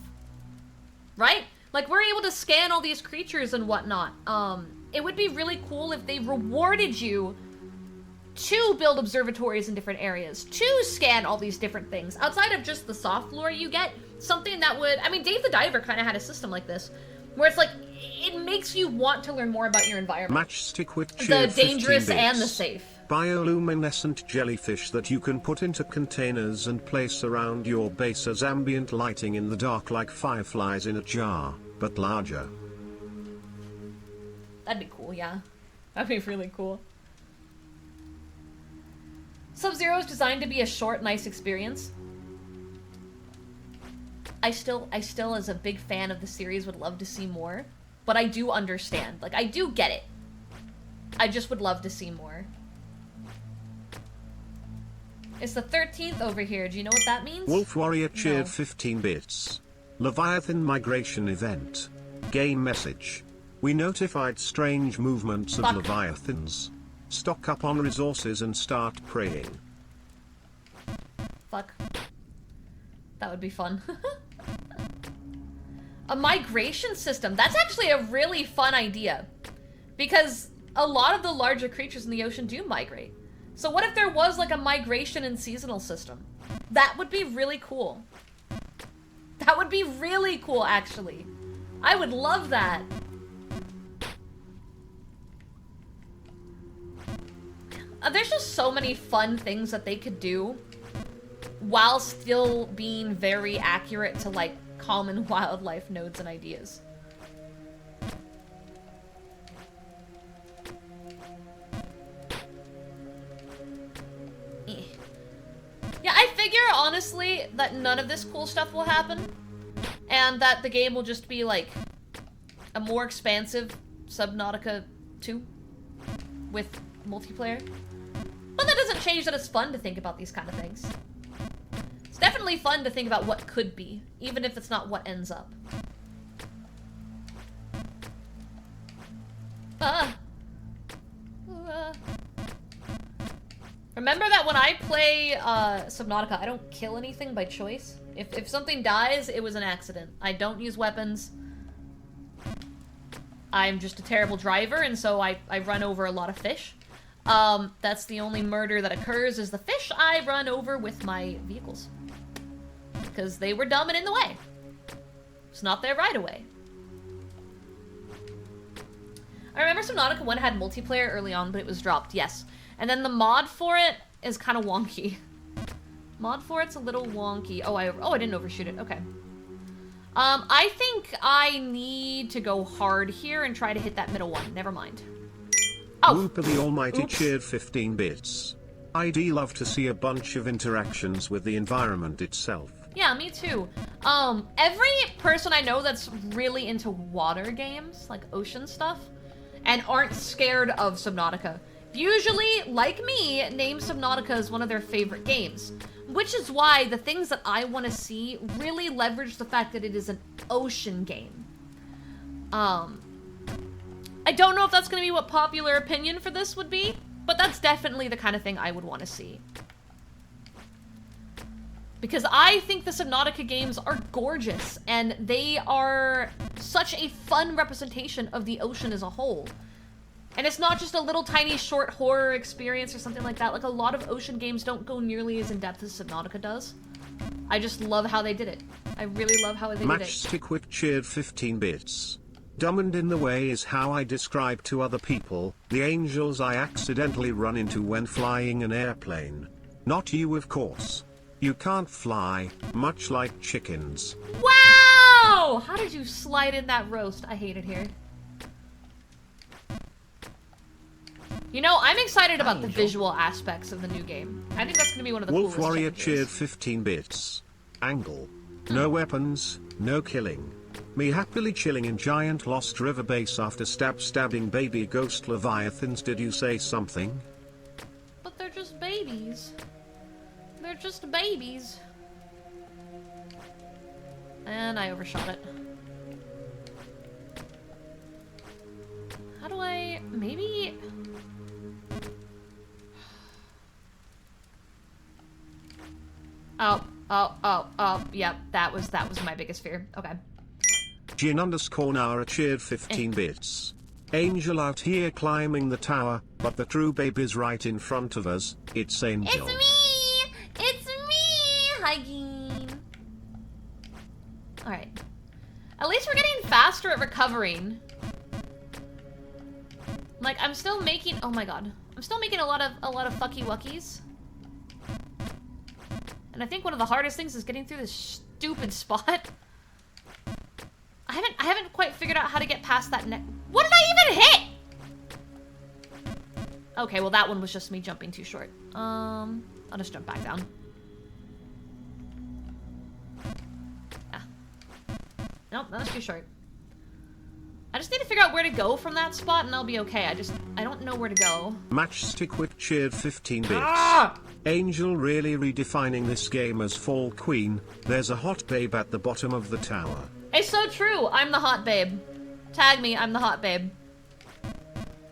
S2: Right? Like, we're able to scan all these creatures and whatnot. It would be really cool if they rewarded you to build observatories in different areas, to scan all these different things. Outside of just the soft lore you get, something that would... I mean, Dave the Diver kind of had a system like this, where it's like, it makes you want to learn more about your environment.
S1: Matchstick with
S2: the dangerous and the safe.
S1: Bioluminescent jellyfish that you can put into containers and place around your base as ambient lighting in the dark, like fireflies in a jar, but larger.
S2: That'd be cool, yeah. That'd be really cool. Sub-Zero is designed to be a short, nice experience. I still, as a big fan of the series, would love to see more. But I do understand. Like, I do get it. I just would love to see more. It's the 13th over here. Do you know what that means?
S1: Wolf Warrior cheered
S2: No.
S1: 15 bits. Leviathan migration event. Game message. We notified strange movements of
S2: Fuck.
S1: Leviathans. Stock up on resources and start praying.
S2: Fuck. That would be fun. A migration system. That's actually a really fun idea. Because a lot of the larger creatures in the ocean do migrate. So what if there was like a migration and seasonal system? That would be really cool. That would be really cool, actually. I would love that. There's just so many fun things that they could do while still being very accurate to, like, common wildlife nodes and ideas. Yeah, I figure, honestly, that none of this cool stuff will happen, and that the game will just be, like, a more expansive Subnautica 2 with multiplayer. But that doesn't change that it's fun to think about these kind of things. It's definitely fun to think about what could be, even if it's not what ends up. Remember that when I play Subnautica, I don't kill anything by choice. If something dies, it was an accident. I don't use weapons. I'm just a terrible driver, and so I run over a lot of fish. That's the only murder that occurs, is the fish I run over with my vehicles. Because they were dumb and in the way. It's not their right of way. I remember Subnautica 1 had multiplayer early on, but it was dropped, yes. And then the mod for it is kind of wonky. Mod 4, it's a little wonky. Oh, I didn't overshoot it. Okay. I think I need to go hard here and try to hit that middle one. Never mind. Oh!
S1: Whooper the Almighty
S2: Oops.
S1: cheered 15 bits. I'd love to see a bunch of interactions with the environment itself.
S2: Yeah, me too. Every person I know that's really into water games, like ocean stuff, and aren't scared of Subnautica, usually, like me, name Subnautica as one of their favorite games. Which is why the things that I want to see really leverage the fact that it is an ocean game. I don't know if that's going to be what popular opinion for this would be, but that's definitely the kind of thing I would want to see. Because I think the Subnautica games are gorgeous, and they are such a fun representation of the ocean as a whole. And it's not just a little tiny short horror experience or something like that. Like, a lot of ocean games don't go nearly as in-depth as Subnautica does. I just love how they did it. I really love how they did it.
S1: Matchstick Wick cheered 15 bits. Dumb and in the way is how I describe to other people the angels I accidentally run into when flying an airplane. Not you, of course. You can't fly, much like chickens.
S2: Wow! How did you slide in that roast? I hate it here. You know, I'm excited about the visual aspects of the new game. I think that's going to be one of the
S1: Wolf
S2: coolest
S1: Warrior
S2: changes.
S1: cheered 15 bits. Angle. No weapons, no killing. Me happily chilling in giant Lost River base after stabbing baby ghost leviathans. Did you say something?
S2: But they're just babies. They're just babies. And I overshot it. How do I... maybe... Oh, yep, that was my biggest fear. Okay.
S1: Jin_Nara cheered 15 bits. Angel out here climbing the tower, but the true babe is right in front of us. It's Angel.
S2: It's me! It's me! Hi, Gene. Alright. At least we're getting faster at recovering. Like, I'm still making... oh my god. I'm still making a lot of fucky wuckies. And I think one of the hardest things is getting through this stupid spot. I haven't quite figured out how to get past that neck. What did I even hit? Okay, well that one was just me jumping too short. I'll just jump back down. Ah. Nope, that was too short. I just need to figure out where to go from that spot and I'll be okay. I don't know where to go.
S1: Matchstick Wick cheered 15 bits.
S2: Ah!
S1: Angel really redefining this game as Fall Queen. There's a hot babe at the bottom of the tower.
S2: It's so true. I'm the hot babe. Tag me, I'm the hot babe.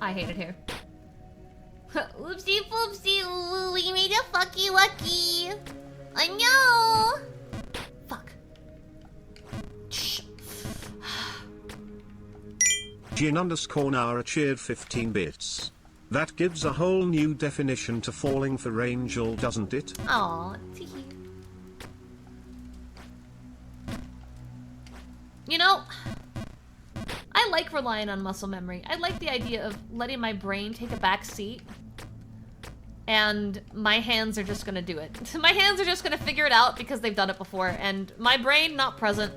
S2: I hate it here. Oopsie poopsie, we made a fucky wucky. I know. Fuck. Shh.
S1: Jin_Nara cheered 15 bits. That gives a whole new definition to falling for Angel, doesn't it?
S2: Aw, teehee. You know, I like relying on muscle memory. I like the idea of letting my brain take a back seat. And my hands are just gonna do it. My hands are just gonna figure it out because they've done it before. And my brain, not present.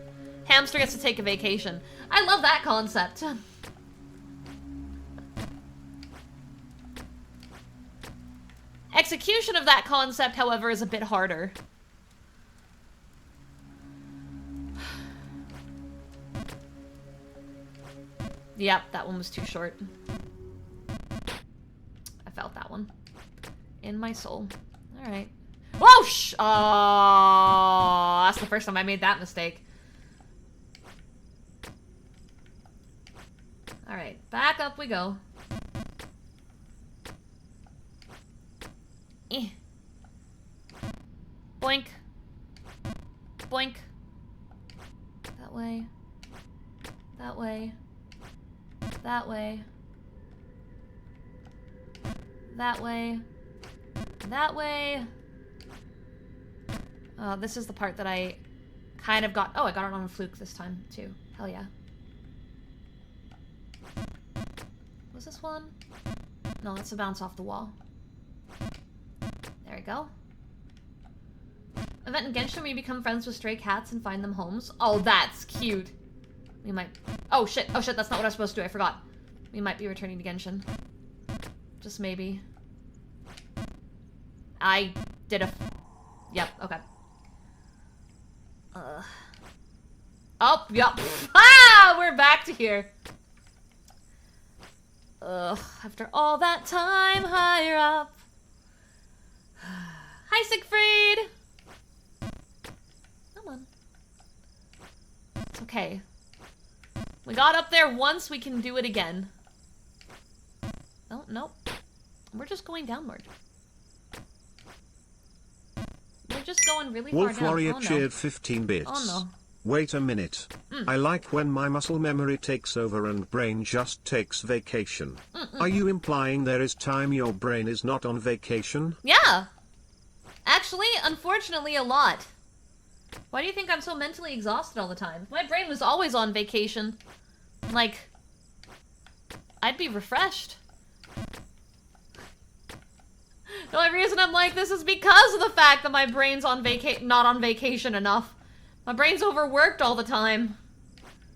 S2: Hamster gets to take a vacation. I love that concept. Execution of that concept, however, is a bit harder. Yep, that one was too short. I felt that one. In my soul. Alright. Whoa! Oh, that's the first time I made that mistake. Alright, back up we go. Eh. Boink. Boink. That way. That way. That way. That way. That way. This is the part that I kind of got... oh, I got it on a fluke this time, too. Hell yeah. Was this one? No, that's a bounce off the wall. There we go. Event in Genshin where you become friends with stray cats and find them homes. Oh, that's cute. We might... Oh shit, that's not what I was supposed to do, I forgot. We might be returning to Genshin. Just maybe. I did a... Yep, okay. Oh, yep. Ah! We're back to here. Ugh, after all that time higher up. Hi, Siegfried! Come on. It's okay. We got up there once, we can do it again. Oh, nope. We're just going downward. We're just going really far
S1: Wolf
S2: down.
S1: Warrior
S2: Oh, no.
S1: cheered 15 bits.
S2: Oh, no.
S1: Wait a minute. I like when my muscle memory takes over and brain just takes vacation. Are you implying there is time your brain is not on vacation?
S2: Yeah! Actually, unfortunately, a lot. Why do you think I'm so mentally exhausted all the time? My brain was always on vacation. Like, I'd be refreshed. The only reason I'm like this is because of the fact that my brain's on not on vacation enough. My brain's overworked all the time.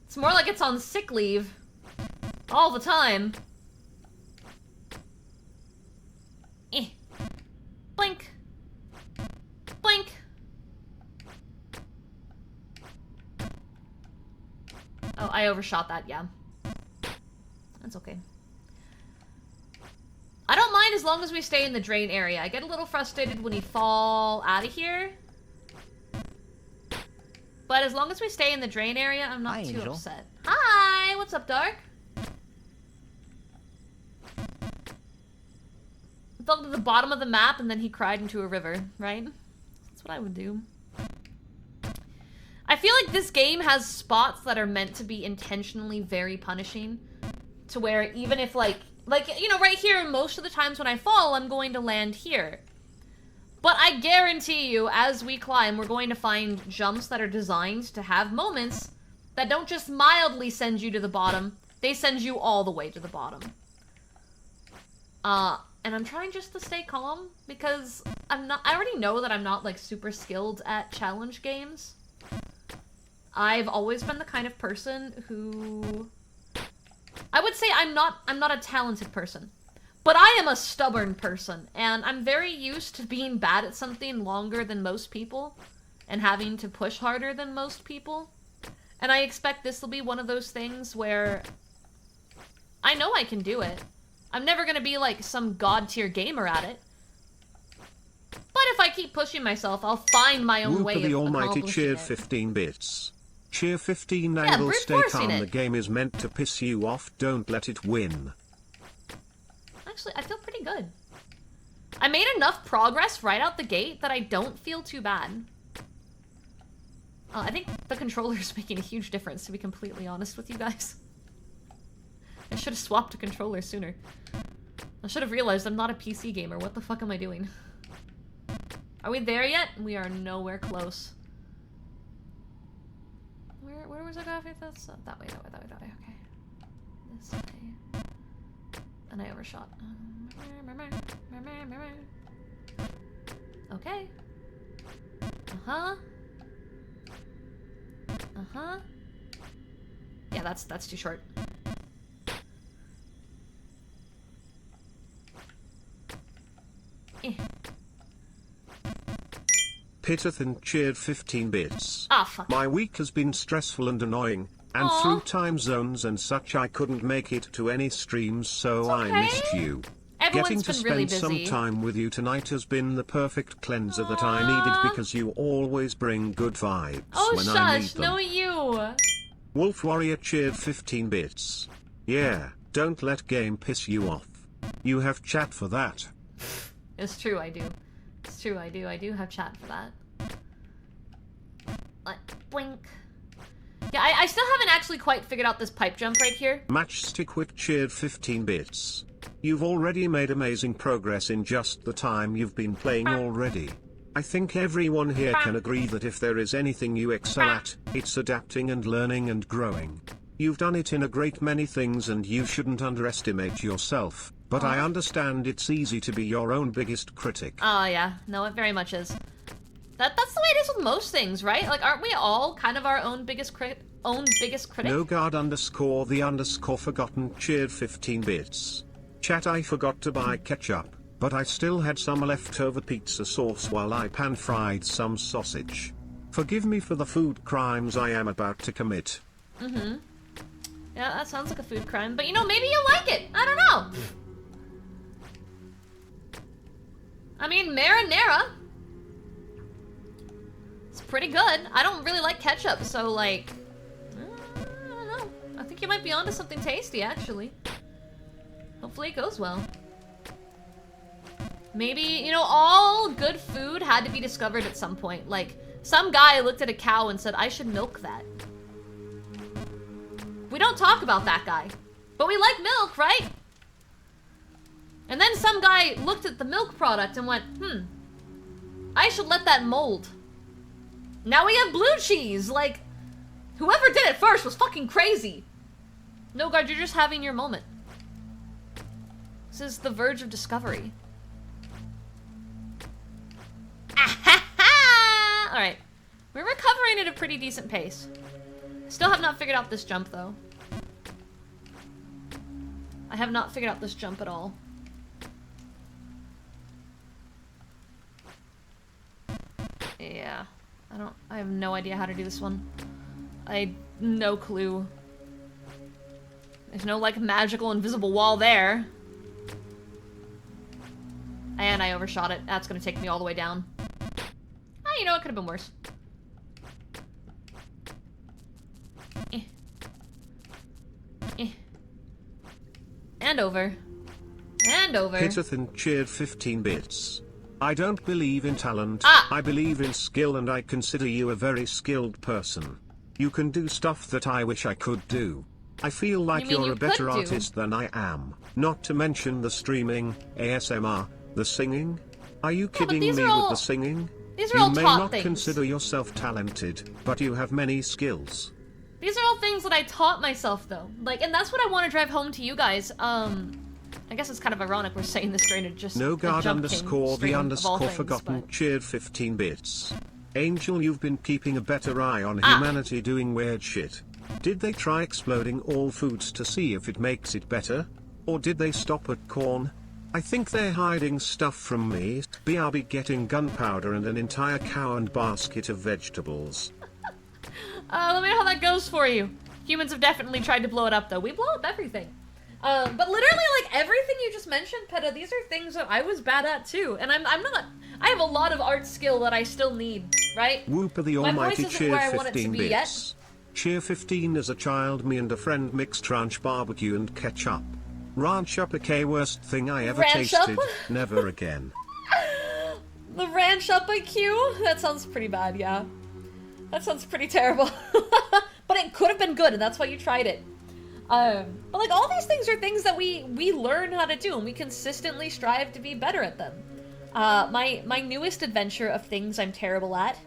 S2: It's more like it's on sick leave. All the time. Eh. Blink. Blink. Oh, I overshot that, yeah. That's okay. I don't mind as long as we stay in the drain area. I get a little frustrated when you fall out of here. But as long as we stay in the drain area, I'm not
S7: Hi,
S2: too
S7: Angel.
S2: upset. Hi! What's up, Dark? Fell to the bottom of the map and then he cried into a river, right? That's what I would do. I feel like this game has spots that are meant to be intentionally very punishing. To where even if like, you know, right here, most of the times when I fall, I'm going to land here. But I guarantee you, as we climb, we're going to find jumps that are designed to have moments that don't just mildly send you to the bottom, they send you all the way to the bottom. And I'm trying just to stay calm, because I already know that I'm not, like, super skilled at challenge games. I've always been the kind of person who... I would say I'm not a talented person. But I am a stubborn person, and I'm very used to being bad at something longer than most people, and having to push harder than most people. And I expect this will be one of those things where I know I can do it. I'm never gonna be like some god-tier gamer at it. But if I keep pushing myself, I'll find my own way
S1: Whooper the
S2: of
S1: Almighty
S2: accomplishing
S1: cheered
S2: it.
S1: 15 bits. Cheer 15
S2: Yeah,
S1: angle,
S2: brute
S1: stay
S2: forcing
S1: calm,
S2: it.
S1: the game is meant to piss you off, don't let it win.
S2: Actually, I feel pretty good. I made enough progress right out the gate that I don't feel too bad. I think the controller is making a huge difference, to be completely honest with you guys. I should have swapped a controller sooner. I should have realized I'm not a PC gamer. What the fuck am I doing? Are we there yet? We are nowhere close. Where was I going with this? That way, okay. This way. And I overshot. Okay. Uh-huh. Uh-huh. Yeah, that's too short. Eh.
S1: Pittathan cheered 15 bits.
S2: Ah, fuck.
S1: My week has been stressful and annoying, and
S2: Aw.
S1: through time zones and such I couldn't make it to any streams, so
S2: It's
S1: I
S2: okay.
S1: missed you.
S2: Everyone's
S1: Getting to
S2: been
S1: spend
S2: really
S1: some
S2: busy.
S1: time with you tonight has been the perfect cleanser that I
S2: Aw.
S1: needed, because you always bring good vibes
S2: Oh,
S1: when I need
S2: shush,
S1: them.
S2: no you.
S1: Wolf Warrior cheered 15 bits. Yeah, don't let game piss you off. You have chat for that.
S2: It's true, I do. It's true, I do. I do have chat for that. Like, blink. Yeah, I still haven't actually quite figured out this pipe jump right here.
S1: Matchstick cheered 15 bits. You've already made amazing progress in just the time you've been playing already. I think everyone here can agree that if there is anything you excel at, it's adapting and learning and growing. You've done it in a great many things and you shouldn't underestimate yourself, but I understand it's easy to be your own biggest critic.
S2: Oh, yeah. No, it very much is. That's the way it is with most things, right? Like, aren't we all kind of our own biggest critic?
S1: No guard underscore the underscore forgotten cheered 15 bits. Chat, I forgot to buy ketchup, but I still had some leftover pizza sauce while I pan fried some sausage. Forgive me for the food crimes I am about to commit.
S2: Mm-hmm. Yeah, that sounds like a food crime, but you know, maybe you'll like it. I don't know. I mean, marinara. It's pretty good. I don't really like ketchup, so like, I don't know. I think you might be onto something tasty, actually. Hopefully it goes well. Maybe, you know, all good food had to be discovered at some point. Like, some guy looked at a cow and said, I should milk that. We don't talk about that guy. But we like milk, right? And then some guy looked at the milk product and went, I should let that mold. Now we have blue cheese. Like, whoever did it first was fucking crazy. No, guard, you're just having your moment. This is the verge of discovery. Alright. We're recovering at a pretty decent pace. Still have not figured out this jump, though. I have not figured out this jump at all. Yeah. I have no idea how to do this one. No clue. There's no, like, magical invisible wall there. And I overshot it. That's gonna take me all the way down. Ah, you know, it could have been worse. And over. And over.
S1: Hitterthan cheered 15 bits. I don't believe in talent,
S2: Ah.
S1: I believe in skill, and I consider you a very skilled person. You can do stuff that I wish I could do. I feel like
S2: You mean
S1: you're
S2: you
S1: a better
S2: could do?
S1: artist than I am. Not to mention the streaming, ASMR, the singing. Are you kidding me
S2: these are
S1: with
S2: all-
S1: the singing?
S2: These are
S1: You
S2: all
S1: may
S2: taught
S1: not
S2: things.
S1: consider yourself talented, but you have many skills.
S2: These are all things that I taught myself, though. Like, and that's what I want to drive home to you guys. I guess it's kind of ironic we're saying this during
S1: No
S2: a
S1: guard
S2: Jump King
S1: underscore the
S2: stream of all
S1: underscore
S2: things,
S1: forgotten
S2: but-
S1: cheered 15 bits. Angel, you've been keeping a better eye on
S2: Ah.
S1: humanity doing weird shit. Did they try exploding all foods to see if it makes it better? Or did they stop at corn? I think they're hiding stuff from me. BRB getting gunpowder and an entire cow and basket of vegetables.
S2: Let me know how that goes for you. Humans have definitely tried to blow it up, though. We blow up everything. But literally, like, everything you just mentioned, Peta, these are things that I was bad at, too. And I'm not... I have a lot of art skill that I still need, right?
S1: Whooper the
S2: My voice
S1: almighty
S2: isn't
S1: cheer
S2: where I want it to
S1: 15
S2: be
S1: bits.
S2: yet.
S1: Cheer 15 as a child, me and a friend mixed ranch barbecue and ketchup. Ranch up, okay, worst thing I ever
S2: Ranch up?
S1: tasted. Never again.
S2: The ranch up IQ? That sounds pretty bad, yeah. That sounds pretty terrible. But it could have been good, and that's why you tried it. But like, all these things are things that we learn how to do, and we consistently strive to be better at them. My newest adventure of things I'm terrible at,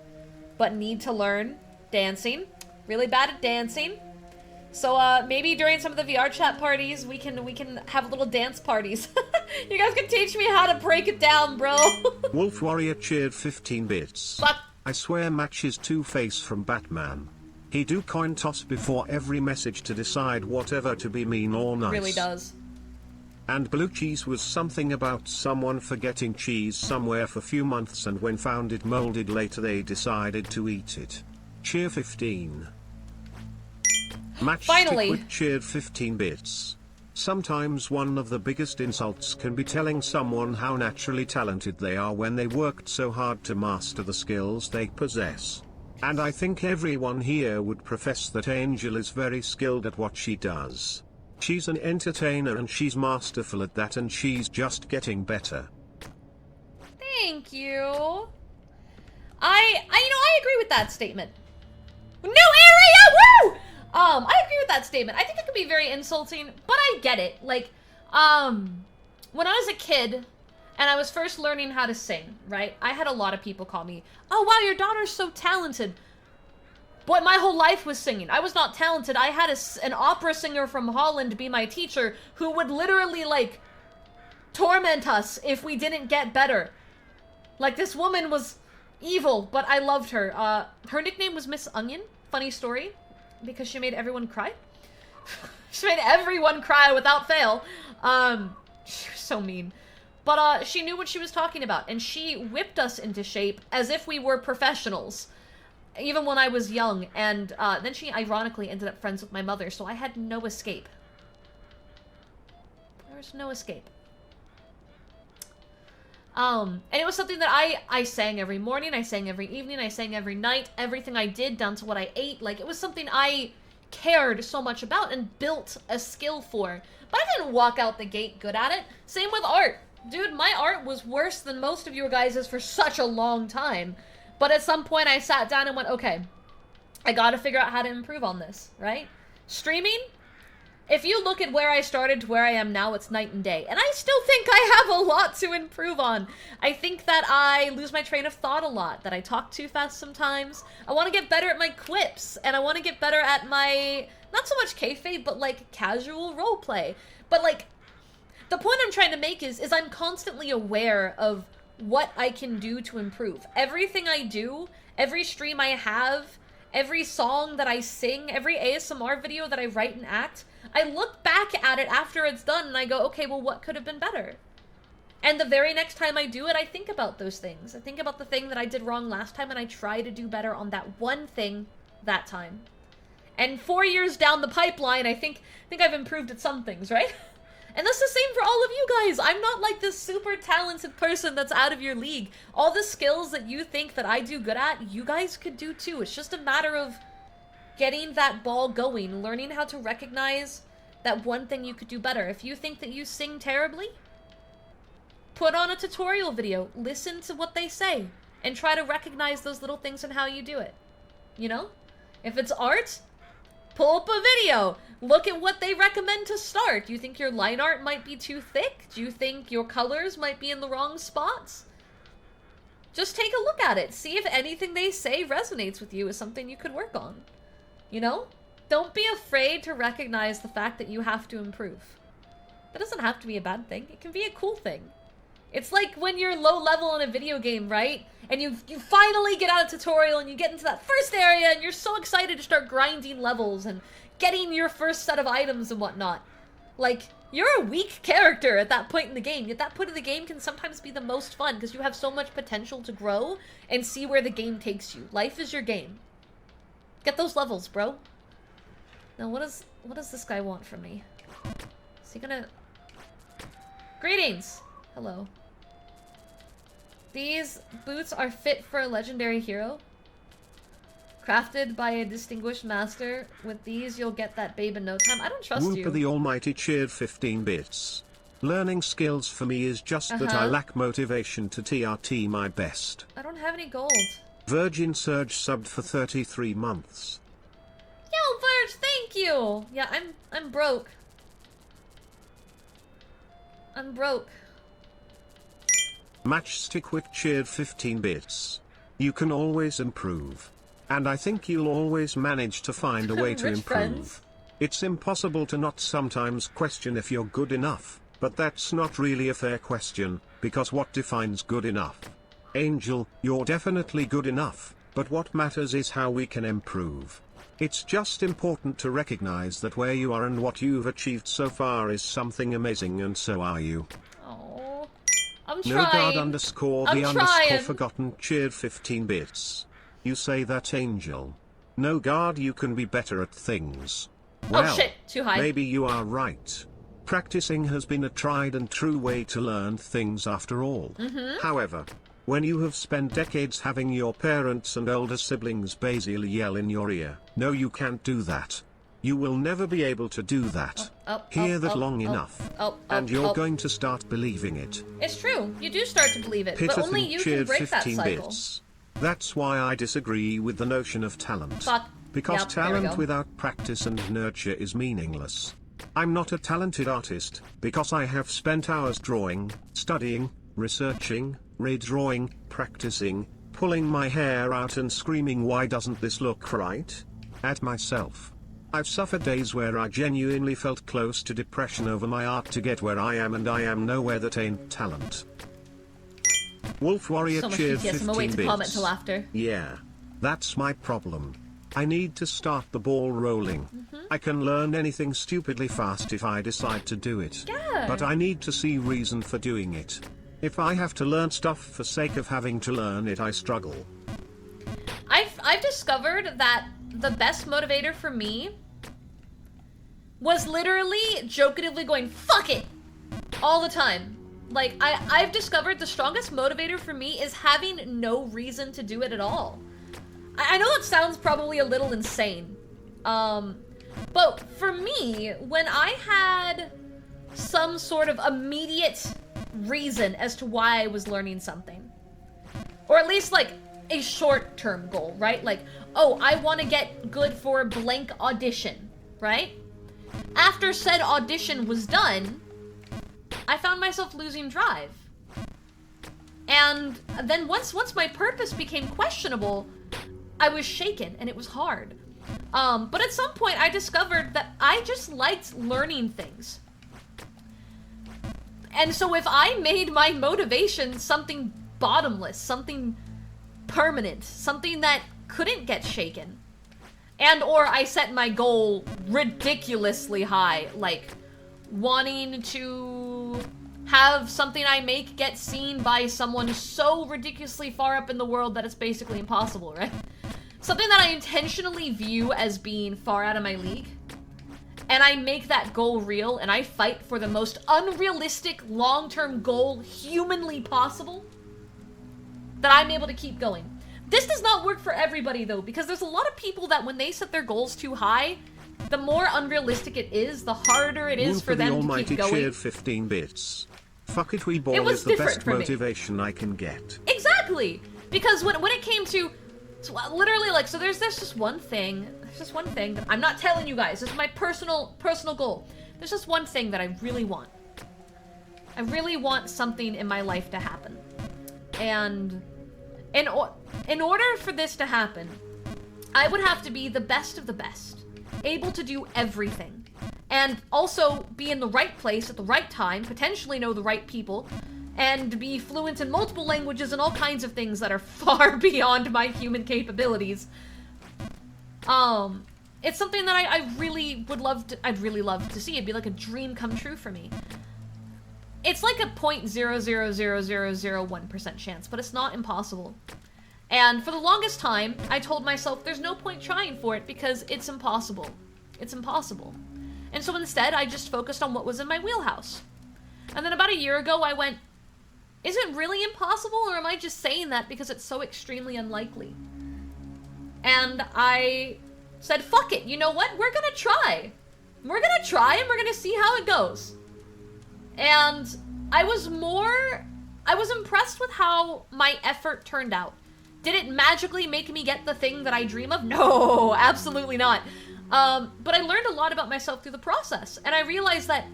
S2: but need to learn, dancing. Really bad at dancing. So maybe during some of the VR chat parties, we can have little dance parties. You guys can teach me how to break it down, bro.
S1: Wolf Warrior cheered 15 bits.
S2: But
S1: I swear matches Two-Face from Batman. He do coin toss before every message to decide whatever to be mean or nice.
S2: really does.
S1: And blue cheese was something about someone forgetting cheese somewhere for few months, and when found it molded later they decided to eat it. Cheer 15. Matchstick
S2: Finally.
S1: with cheered 15 bits. Sometimes one of the biggest insults can be telling someone how naturally talented they are when they worked so hard to master the skills they possess. And I think everyone here would profess that Angel is very skilled at what she does. She's an entertainer and she's masterful at that, and she's just getting better.
S2: Thank you. I agree with that statement. New area, woo! I agree with that statement. I think it can be very insulting, but I get it. Like, when I was a kid and I was first learning how to sing, right? I had a lot of people call me, "Oh wow, your daughter's so talented." But my whole life was singing. I was not talented. I had an opera singer from Holland be my teacher who would literally, like, torment us if we didn't get better. Like, this woman was Evil, but I loved her. Her nickname was Miss Onion. Funny story, because she made everyone cry. She made everyone cry without fail. She was so mean. But she knew what she was talking about, and she whipped us into shape as if we were professionals, even when I was young. And then she ironically ended up friends with my mother, so I had no escape. There was no escape. And it was something that I sang every morning, I sang every evening, I sang every night, everything I did down to what I ate. Like, it was something I cared so much about and built a skill for. But I didn't walk out the gate good at it. Same with art. Dude, my art was worse than most of your guys' for such a long time. But at some point I sat down and went, okay, I gotta figure out how to improve on this, right? Streaming? If you look at where I started to where I am now, it's night and day. And I still think I have a lot to improve on. I think that I lose my train of thought a lot, that I talk too fast sometimes. I want to get better at my quips, and I want to get better at my, not so much kayfabe, but like casual roleplay. But like, the point I'm trying to make is I'm constantly aware of what I can do to improve. Everything I do, every stream I have, every song that I sing, every ASMR video that I write and act, I look back at it after it's done and I go, okay, well, what could have been better? And the very next time I do it, I think about those things. I think about the thing that I did wrong last time and I try to do better on that one thing that time. And 4 years down the pipeline, I think I've improved at some things, right? And that's the same for all of you guys. I'm not like this super talented person that's out of your league. All the skills that you think that I do good at, you guys could do too. It's just a matter of getting that ball going, learning how to recognize that one thing you could do better. If you think that you sing terribly, put on a tutorial video, listen to what they say, and try to recognize those little things and how you do it. You know? If it's art, pull up a video. Look at what they recommend to start. Do you think your line art might be too thick? Do you think your colors might be in the wrong spots? Just take a look at it. See if anything they say resonates with you as something you could work on. You know? Don't be afraid to recognize the fact that you have to improve. That doesn't have to be a bad thing. It can be a cool thing. It's like when you're low level in a video game, right? And you finally get out of tutorial and you get into that first area and you're so excited to start grinding levels and getting your first set of items and whatnot. Like, you're a weak character at that point in the game, yet that point in the game can sometimes be the most fun because you have so much potential to grow and see where the game takes you. Life is your game. Get those levels, bro. Now, what does this guy want from me? Is he gonna... Greetings! Hello. These boots are fit for a legendary hero. Crafted by a distinguished master. With these, you'll get that babe in no time. I don't trust you.
S1: Wooper the Almighty cheered 15 bits. Learning skills for me is just that I lack motivation to TRT my best.
S2: I don't have any gold.
S1: Virgin Surge subbed for 33 months.
S2: Yo, Verge, thank you! Yeah, I'm broke. I'm broke.
S1: Matchstick with cheered 15 bits. You can always improve. And I think you'll always manage to find a way to improve.
S2: Friends.
S1: It's impossible to not sometimes question if you're good enough, but that's not really a fair question, because what defines good enough? Angel, you're definitely good enough, but what matters is how we can improve. It's just important to recognize that where you are and what you've achieved so far is something amazing, and so are you.
S2: Oh, I'm
S1: No
S2: trying.
S1: guard underscore the
S2: I'm
S1: underscore
S2: trying.
S1: forgotten cheered 15 bits. You say that, Angel. No guard, you can be better at things. Well,
S2: Oh shit, too high.
S1: maybe you are right. Practicing has been a tried and true way to learn things after all. However, when you have spent decades having your parents and older siblings basically yell in your ear, no, you can't do that. You will never be able to do that. Hear that long enough. And you're going to start believing it.
S2: It's true. You do start to believe it, but only
S1: Pitterton
S2: you can
S1: cheered
S2: break that
S1: 15
S2: cycle.
S1: bits. That's why I disagree with the notion of talent.
S2: Fuck.
S1: Because
S2: Yep, there we
S1: talent
S2: go.
S1: without practice and nurture is meaningless. I'm not a talented artist, because I have spent hours drawing, studying, researching, redrawing, practicing, pulling my hair out and screaming, why doesn't this look right? At myself. I've suffered days where I genuinely felt close to depression over my art to get where I am, and I am nowhere. That ain't talent. Wolf Warrior
S2: So much
S1: cheered
S2: PTS.
S1: 15
S2: I'm gonna wait to
S1: bits.
S2: comment till after.
S1: Yeah. That's my problem. I need to start the ball rolling. I can learn anything stupidly fast if I decide to do it.
S2: Yeah.
S1: But I need to see reason for doing it. If I have to learn stuff for sake of having to learn it, I struggle.
S2: I've discovered that the best motivator for me was literally jokingly going, fuck it! All the time. Like, I've discovered the strongest motivator for me is having no reason to do it at all. I know that sounds probably a little insane. But for me, when I had some sort of immediate reason as to why I was learning something, or at least like a short-term goal, right? Like, oh, I want to get good for a blank audition, right? After said audition was done, I found myself losing drive. And then once my purpose became questionable, I was shaken and it was hard. But at some point I discovered that I just liked learning things. And so if I made my motivation something bottomless, something permanent, something that couldn't get shaken, and or I set my goal ridiculously high, like wanting to have something I make get seen by someone so ridiculously far up in the world that it's basically impossible, right? Something that I intentionally view as being far out of my league, and I make that goal real, and I fight for the most unrealistic long-term goal humanly possible, that I'm able to keep going. This does not work for everybody, though, because there's a lot of people that when they set their goals too high, the more unrealistic it is, the harder it is for them to keep going.
S1: Cheered 15 bits. Fuck it, we ball
S2: It was
S1: is the
S2: different
S1: best
S2: for me.
S1: motivation I can get.
S2: Exactly! Because when it came to, so literally, like, so there's just one thing, that I'm not telling you guys, this is my personal goal. There's just one thing that I really want. I really want something in my life to happen. And in order for this to happen, I would have to be the best of the best, able to do everything, and also be in the right place at the right time, potentially know the right people, and be fluent in multiple languages and all kinds of things that are far beyond my human capabilities. It's something that I really would love to, I'd really love to see. It'd be like a dream come true for me. It's like a 0.0000001% chance, but it's not impossible. And for the longest time, I told myself there's no point trying for it because it's impossible. It's impossible. And so instead, I just focused on what was in my wheelhouse. And then about a year ago, I went, is it really impossible, or am I just saying that because it's so extremely unlikely? And I said, fuck it, you know what? We're gonna try. We're gonna try, and we're gonna see how it goes. And I was impressed with how my effort turned out. Did it magically make me get the thing that I dream of? No, absolutely not. But I learned a lot about myself through the process, and I realized that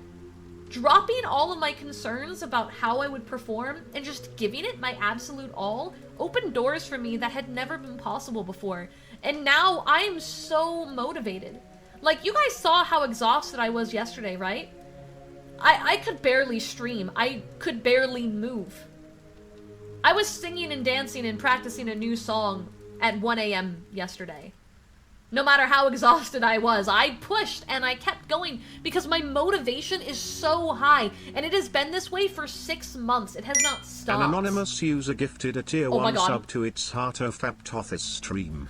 S2: dropping all of my concerns about how I would perform and just giving it my absolute all opened doors for me that had never been possible before. And now I am so motivated. Like, you guys saw how exhausted I was yesterday, right? I could barely stream. I could barely move. I was singing and dancing and practicing a new song at 1 a.m. yesterday. No matter how exhausted I was, I pushed and I kept going because my motivation is so high, and it has been this way for 6 months. It has not stopped.
S1: An anonymous user gifted a tier 1 sub to its Heart-of-Aptothis stream.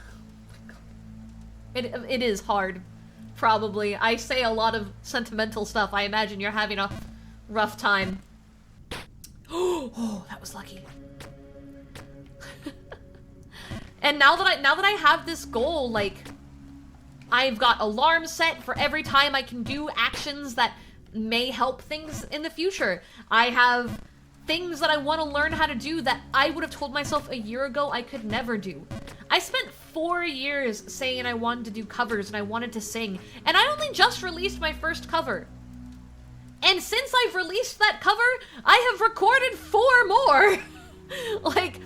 S2: It is hard, probably. I say a lot of sentimental stuff. I imagine you're having a rough time. Oh, that was lucky. And now that I have this goal, like, I've got alarms set for every time I can do actions that may help things in the future. I have things that I want to learn how to do that I would have told myself a year ago I could never do. I spent 4 years saying I wanted to do covers and I wanted to sing, and I only just released my first cover. And since I've released that cover, I have recorded 4 more! Like,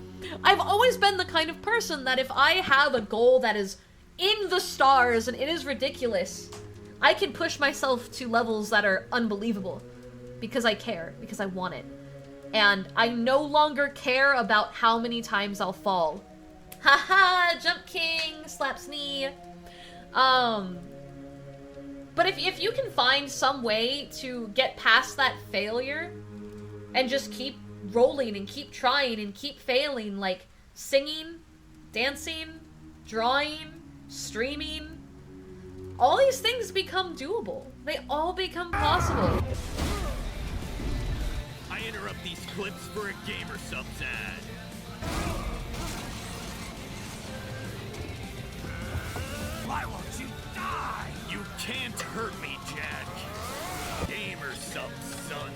S2: I've always been the kind of person that if I have a goal that is in the stars and it is ridiculous, I can push myself to levels that are unbelievable. Because I care, because I want it. And I no longer care about how many times I'll fall. Haha, jump king, slaps knee. But if you can find some way to get past that failure and just keep rolling and keep trying and keep failing, like singing, dancing, drawing, streaming, all these things become doable. They all become possible.
S5: I interrupt these clips for a Gamer Subs ad. Why won't you die? You can't hurt me, Jack. Gamer Subs, son.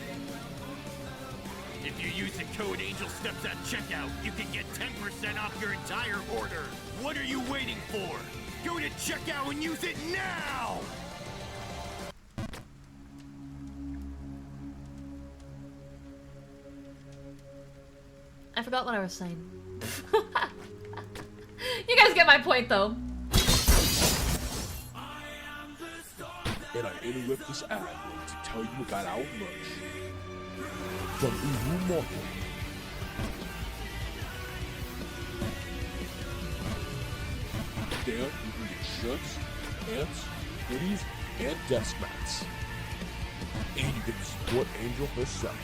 S5: If you use the code Angel Steps at checkout, you can get 10% off your entire order. What are you waiting for? Go to checkout and use it now!
S2: I forgot what I was saying. You guys get my point, though.
S6: And I interrupt this ad to tell you about our merch. From ehere Market. There you can get shirts, pants, hoodies, and desk mats. And you get to support Angel herself.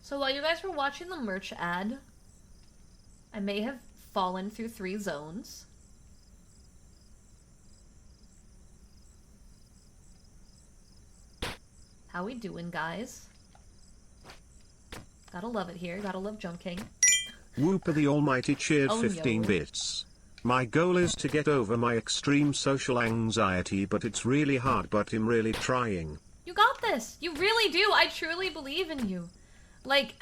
S2: So while you guys were watching the merch ad, I may have fallen through 3 zones. How we doing, guys? Gotta love it here. Gotta love Jump King.
S1: Whooper the Almighty cheered
S2: Oh,
S1: 15
S2: no.
S1: bits. My goal is to get over my extreme social anxiety, but it's really hard, but I'm really trying.
S2: You got this! You really do! I truly believe in you. Like,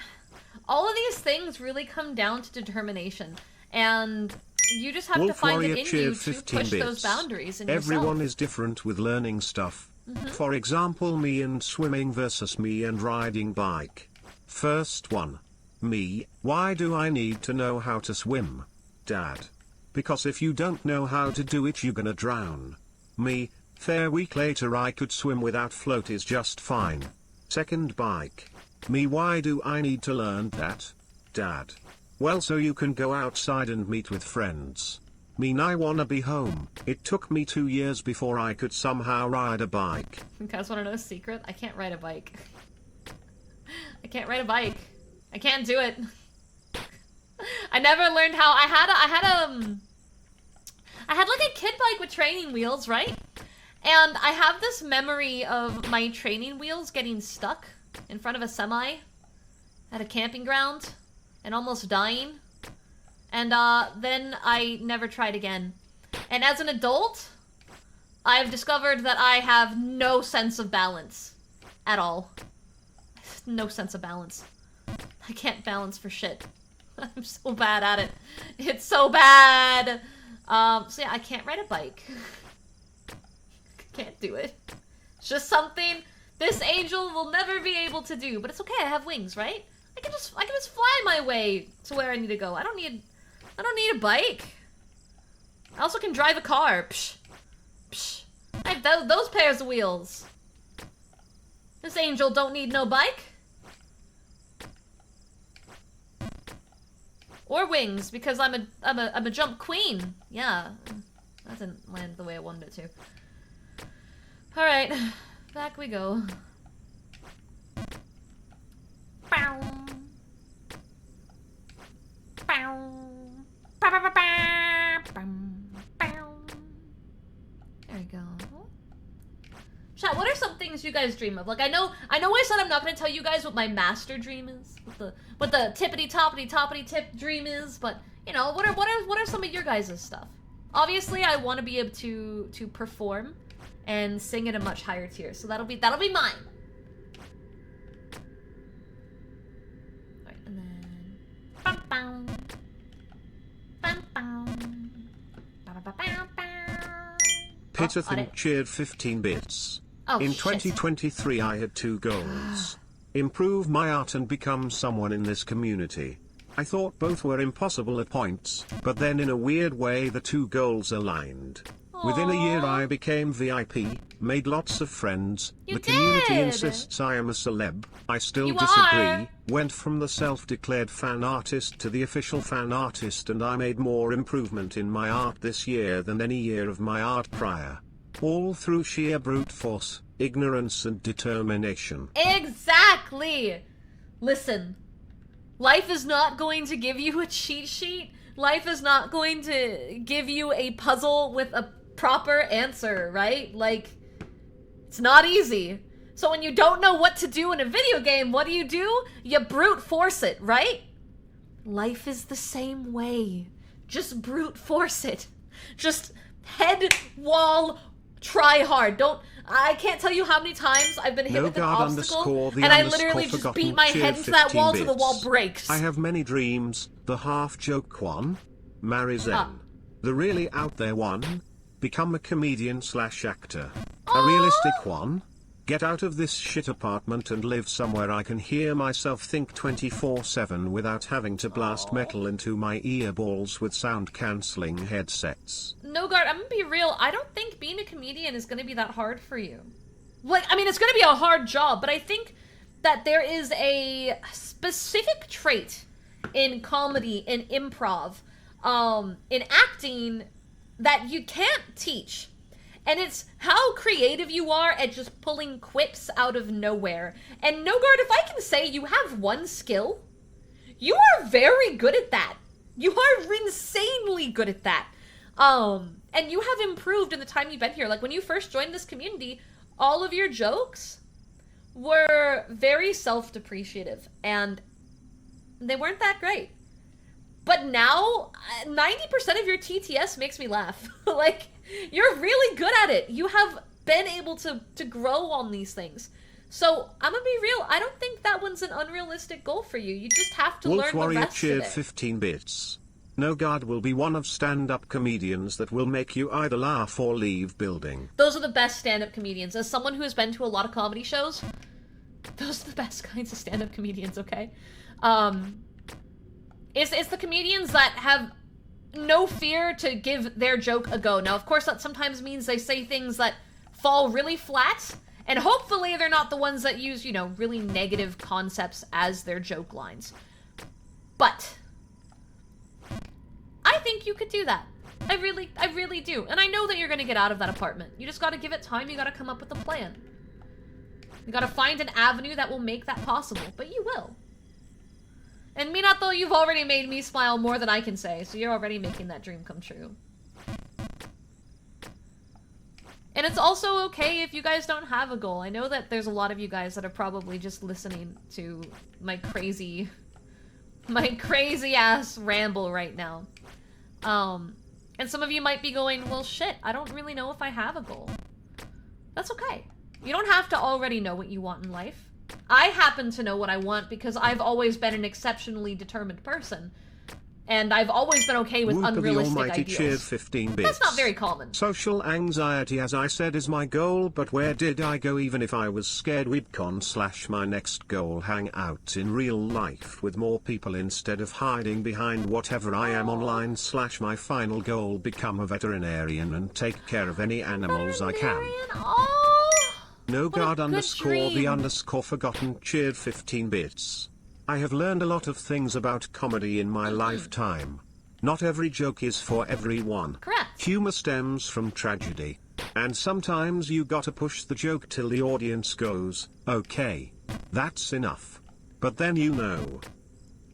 S2: all of these things really come down to determination. And you just have to
S1: Wolf
S2: find
S1: Warrior
S2: it in you
S1: cheered
S2: to
S1: 15
S2: push
S1: bits.
S2: those boundaries in
S1: Everyone
S2: yourself.
S1: is different with learning stuff. For example, me and swimming versus me and riding bike. First one. Me, why do I need to know how to swim? Dad. Because if you don't know how to do it, you're gonna drown. Me, fair week later I could swim without floaties just fine. Second bike. Me, why do I need to learn that? Dad. Well, so you can go outside and meet with friends. Mean I wanna be home. It took me 2 years before I could somehow ride a bike.
S2: You guys wanna know a secret? I can't ride a bike. I can't ride a bike. I can't do it. I never learned how. I had like a kid bike with training wheels, right? And I have this memory of my training wheels getting stuck in front of a semi at a camping ground and almost dying. And then I never tried again. And as an adult, I've discovered that I have no sense of balance at all. No sense of balance. I can't balance for shit. I'm so bad at it. It's so bad. So yeah, I can't ride a bike. Can't do it. It's just something this angel will never be able to do. But it's okay. I have wings, right? I can just fly my way to where I need to go. I don't need a bike. I also can drive a car. Psh. Psh. I have those pairs of wheels. This angel don't need no bike. Or wings, because I'm a jump queen. Yeah. That didn't land the way I wanted it to. Alright. Back we go. Bow. Bow. There we go. Chat, what are some things you guys dream of? Like, I know I said I'm not gonna tell you guys what my master dream is, what the tippity toppity tip dream is, but you know, what are some of your guys' stuff? Obviously, I want to be able to perform and sing at a much higher tier, so that'll be mine. Alright, and then bum, bum. Bum, bum.
S1: Pitterthan cheered 15 bits.
S2: Oh,
S1: In
S2: shit.
S1: 2023 I had 2 goals. Improve my art and become someone in this community. I thought both were impossible at points, but then in a weird way the 2 goals aligned. Within a year
S2: Aw.
S1: I became VIP, made lots of friends,
S2: You
S1: the community
S2: did!
S1: insists I am a celeb, I still
S2: You
S1: disagree,
S2: are.
S1: went from the self-declared fan artist to the official fan artist, and I made more improvement in my art this year than any year of my art prior. All through sheer brute force, ignorance and determination.
S2: Exactly! Listen, life is not going to give you a cheat sheet. Life is not going to give you a puzzle with a proper answer, right? Like, it's not easy. So when you don't know what to do in a video game, what do? You brute force it, right? Life is the same way. Just brute force it. Just head, wall, try hard. I can't tell you how many times I've been hit with an obstacle, and I literally just beat my head into that wall till the wall breaks.
S1: I have many dreams, the half-joke one, marry Zen. The really out there one, become a comedian/actor. A realistic one, get out of this shit apartment and live somewhere I can hear myself think 24/7 without having to blast metal into my earballs with sound-cancelling headsets.
S2: No, Guard, I'm gonna be real. I don't think being a comedian is gonna be that hard for you. Like, I mean, it's gonna be a hard job, but I think that there is a specific trait in comedy, in improv, in acting that you can't teach. And it's how creative you are at just pulling quips out of nowhere. And Nogard, if I can say you have one skill, you are very good at that. You are insanely good at that. And you have improved in the time you've been here. Like, when you first joined this community, all of your jokes were very self-depreciative, and they weren't that great. But now, 90% of your TTS makes me laugh. Like, you're really good at it. You have been able to grow on these things. So, I'm gonna be real, I don't think that one's an unrealistic goal for you. You just have to
S1: Wolf
S2: learn
S1: Warrior
S2: the rest
S1: cheered
S2: of it.
S1: 15 bits. Nogard will be one of stand-up comedians that will make you either laugh or leave building.
S2: Those are the best stand-up comedians. As someone who has been to a lot of comedy shows, those are the best kinds of stand-up comedians, okay? It's the comedians that have no fear to give their joke a go. Now, of course, that sometimes means they say things that fall really flat, and hopefully they're not the ones that use, you know, really negative concepts as their joke lines. But I think you could do that. I really do. And I know that you're gonna get out of that apartment. You just gotta give it time, you gotta come up with a plan. You gotta find an avenue that will make that possible, but you will. And Minato, you've already made me smile more than I can say, so you're already making that dream come true. And it's also okay if you guys don't have a goal. I know that there's a lot of you guys that are probably just listening to my crazy ass ramble right now. And some of you might be going, well shit, I don't really know if I have a goal. That's okay. You don't have to already know what you want in life. I happen to know what I want because I've always been an exceptionally determined person. And I've always been okay with
S1: Whoop of the
S2: unrealistic
S1: Almighty
S2: ideals.
S1: cheered 15 bits.
S2: That's not very common.
S1: Social anxiety, as I said, is my goal, but where did I go even if I was scared? WidCon / my next goal, hang out in real life with more people instead of hiding behind whatever I am online / my final goal, become a veterinarian and take care of any animals I can.
S2: Veterinarian? Oh,
S1: Nogard
S2: what a good
S1: _ the
S2: dream.
S1: _ forgotten cheered 15 bits. I have learned a lot of things about comedy in my lifetime. Not every joke is for everyone.
S2: Correct.
S1: Humor stems from tragedy. And sometimes you gotta push the joke till the audience goes, okay, that's enough. But then you know.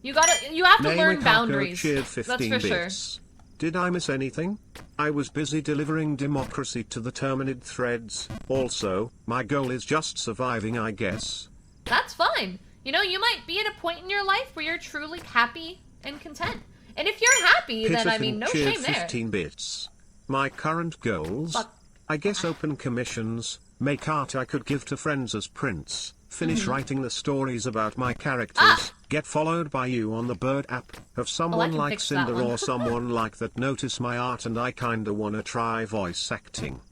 S2: You have to learn boundaries.
S1: Cheered
S2: That's
S1: 15
S2: for sure.
S1: bits. Did I miss anything? I was busy delivering democracy to the Terminid threads. Also, my goal is just surviving, I guess.
S2: That's fine. You know, you might be at a point in your life where you're truly happy and content. And if you're happy, then I mean, no
S1: cheered
S2: shame there.
S1: 15 bits. My current goals?
S2: But-
S1: I guess open commissions, make art I could give to friends as prints, finish writing the stories about my characters, get followed by you on the Bird app, have someone
S2: can
S1: like
S2: fix that
S1: Cinder
S2: one.
S1: or someone like that notice my art, and I kinda wanna try voice acting.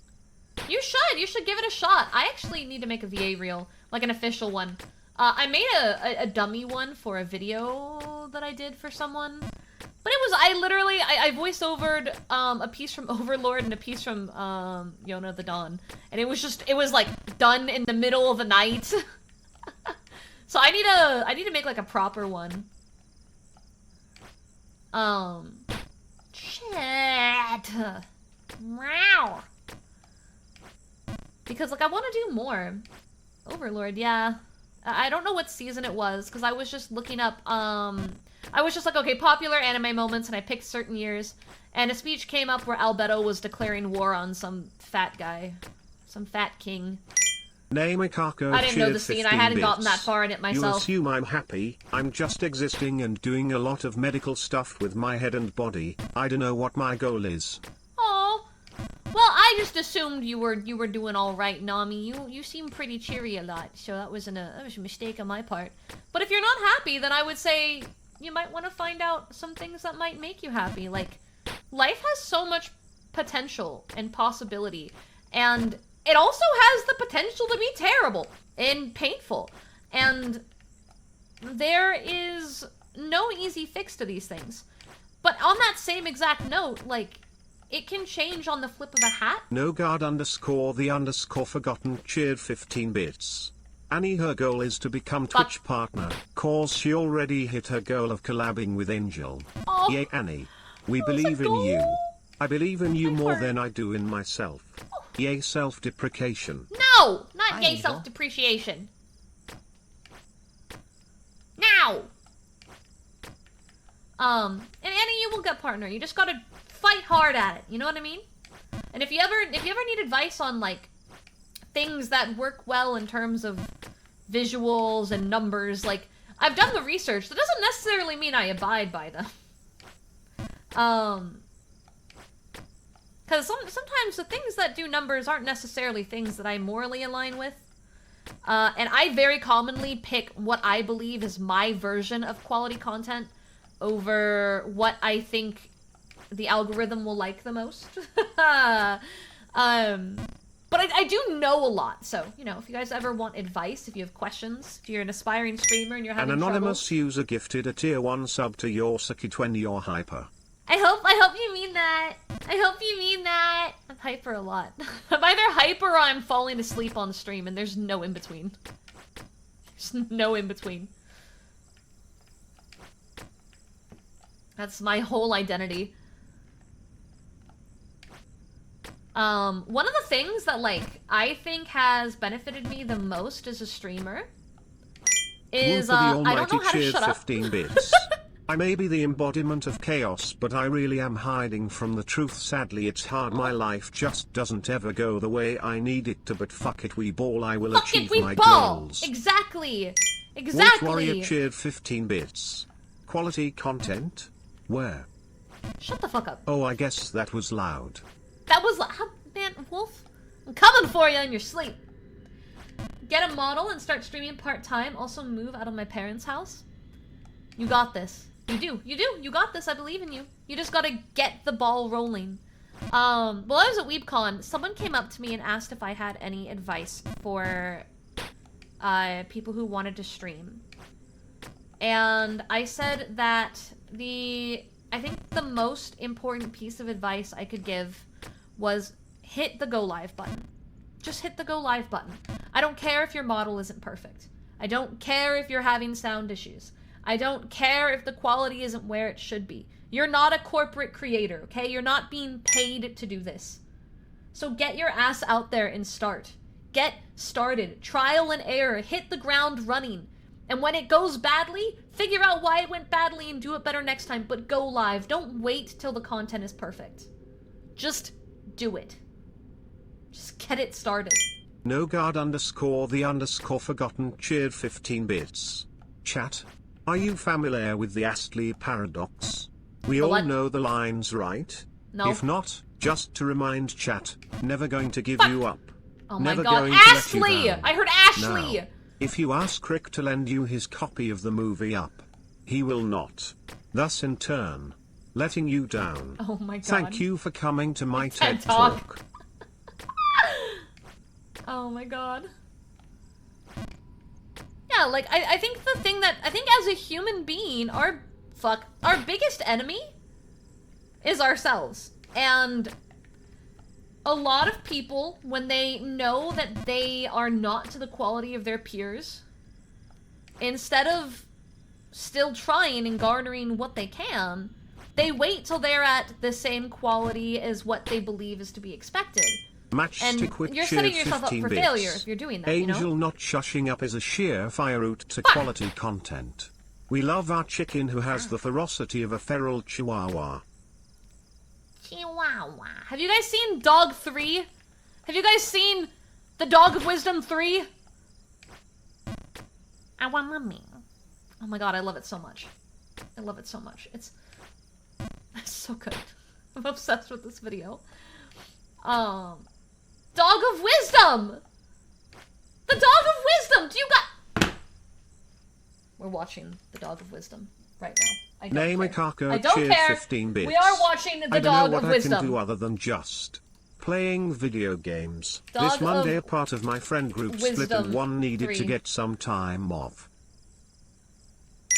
S2: You should give it a shot. I actually need to make a VA reel, like an official one. I made a dummy one for a video that I did for someone, But it was, I literally, I voice-overed a piece from Overlord and a piece from Yona the Dawn. And it was just, it was like done in the middle of the night. So I need to make like a proper one. Shit. Wow. Because like I want to do more. Overlord, yeah. I don't know what season it was, because I was just looking up, I was just like, okay, popular anime moments, and I picked certain years, and a speech came up where Albedo was declaring war on some fat guy. Some fat king.
S1: Name Ikako
S2: I didn't know the scene, I hadn't gotten that far in it myself.
S1: You assume I'm happy, I'm just existing and doing a lot of medical stuff with my head and body. I don't know what my goal is.
S2: Oh, well, I just assumed you were doing all right, Nami. You seem pretty cheery a lot, so that was a mistake on my part. But if you're not happy, then I would say you might want to find out some things that might make you happy. Like, life has so much potential and possibility, and it also has the potential to be terrible and painful. And there is no easy fix to these things. But on that same exact note, like, it can change on the flip of a hat.
S1: NoGuard_the_forgotten cheered 15 bits. Annie, her goal is to become Twitch partner, cause she already hit her goal of collabing with Angel.
S2: Oh,
S1: Yay, Annie. We believe in you. I believe in you more than I do in myself. Yay, self-deprecation.
S2: No! Not yay,
S7: Angel.
S2: self-depreciation. Now! And Annie, you will get partner. You just gotta fight hard at it. You know what I mean? And if you ever need advice on, like, things that work well in terms of visuals and numbers, like, I've done the research. That doesn't necessarily mean I abide by them. Because sometimes the things that do numbers aren't necessarily things that I morally align with. And I very commonly pick what I believe is my version of quality content over what I think the algorithm will like the most. But I do know a lot, so, you know, if you guys ever want advice, if you have questions, if you're an aspiring streamer and you're having
S1: An anonymous
S2: trouble,
S1: user gifted a tier 1 sub to your Sakit when you're hyper.
S2: I hope you mean that. I hope you mean that. I'm hyper a lot. I'm either hyper or I'm falling asleep on stream, and there's no in between. There's no in between. That's my whole identity. One of the things that, like, I think has benefited me the most as a streamer is, I don't know how to shut up.
S1: 15 bits. I may be the embodiment of chaos, but I really am hiding from the truth. Sadly, it's hard. My life just doesn't ever go the way I need it to, but fuck it, we ball. I will achieve my goals.
S2: Exactly.
S1: Wolf
S2: Exactly.
S1: Warrior cheered 15 bits. Quality content? Where?
S2: Shut the fuck up.
S1: Oh, I guess that was loud.
S2: That was man, Wolf. I'm coming for you in your sleep. Get a model and start streaming part-time. Also move out of my parents' house. You got this. You do. You got this. I believe in you. You just gotta get the ball rolling. While I was at WeebCon, someone came up to me and asked if I had any advice for people who wanted to stream. And I said that I think the most important piece of advice I could give was hit the go live button. Just hit the go live button. I don't care if your model isn't perfect. I don't care if you're having sound issues. I don't care if the quality isn't where it should be. You're not a corporate creator, okay? You're not being paid to do this. So get your ass out there and start. Get started. Trial and error. Hit the ground running. And when it goes badly, figure out why it went badly and do it better next time, but go live. Don't wait till the content is perfect. Just do it. Just get it started.
S1: NoGuard_the_forgotten cheered 15 bits. Chat. Are you familiar with the Astley paradox? We
S2: The
S1: all
S2: what?
S1: know the lines, right?
S2: No.
S1: If not, just to remind chat, never going to give
S2: Fuck.
S1: you up.
S2: Oh my
S1: Never
S2: god.
S1: going to let you
S2: Ashley!
S1: down.
S2: I heard Ashley!
S1: Now, if you ask Rick to lend you his copy of the movie Up, he will not. Thus in turn, letting you down.
S2: Oh my god.
S1: Thank you for coming to my
S2: TED
S1: TED
S2: Talk.
S1: Talk.
S2: Oh my god. Yeah, like, I think the thing that, I think as a human being, our fuck. Our biggest enemy is ourselves. And a lot of people, when they know that they are not to the quality of their peers, instead of still trying and garnering what they can, they wait till they're at the same quality as what they believe is to be expected. And you're setting yourself up for failure if you're doing that,
S1: Angel
S2: you know?
S1: not shushing up is a sheer fire route to quality content. We love our chicken who has the ferocity of a feral chihuahua.
S2: Chihuahua. Have you guys seen Dog 3? Have you guys seen the Dog of Wisdom 3? I want mommy. Oh my god, I love it so much. I love it so much. It's so good. I'm obsessed with this video. Dog of Wisdom! The Dog of Wisdom! Do you got... We're watching the Dog of Wisdom right now. I don't
S1: Name
S2: care.
S1: a Kako
S2: I don't
S1: cheered
S2: care.
S1: 15 bits.
S2: We are watching the
S1: I don't
S2: Dog
S1: know what
S2: of
S1: I
S2: Wisdom.
S1: can do other than just playing video games.
S2: Dog
S1: This Monday
S2: of
S1: a part of my friend group split
S2: Wisdom
S1: and one needed
S2: 3.
S1: to get some time off.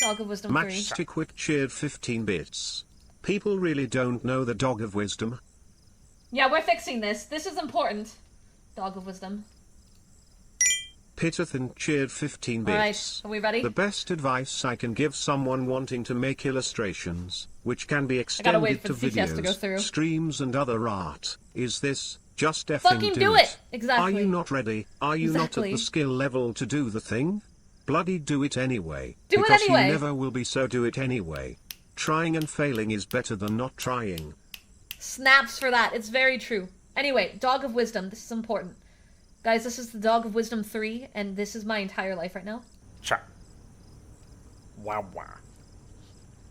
S2: Dog of Wisdom 3.
S1: Matchstick quick cheered 15 bits. People really don't know the Dog of Wisdom.
S2: Yeah, we're fixing this. This is important. Dog of Wisdom.
S1: Pittathan cheered 15 bits.
S2: Alright, are we ready?
S1: The best advice I can give someone wanting to make illustrations, which can be
S2: gotta wait
S1: extended
S2: for
S1: to
S2: the CTS to go
S1: videos,
S2: through.
S1: streams and other art, is this: just effing
S2: Fucking do it! Exactly.
S1: Are you not ready? Are you not at
S2: Exactly.
S1: the skill level to do the thing? Bloody do it anyway.
S2: Do it
S1: because
S2: anyway.
S1: you never will be, so do it anyway. Trying and failing is better than not trying.
S2: Snaps for that. It's very true. Anyway, Dog of Wisdom. This is important. Guys, this is the Dog of Wisdom 3, and this is my entire life right now.
S8: Cha. Wawa.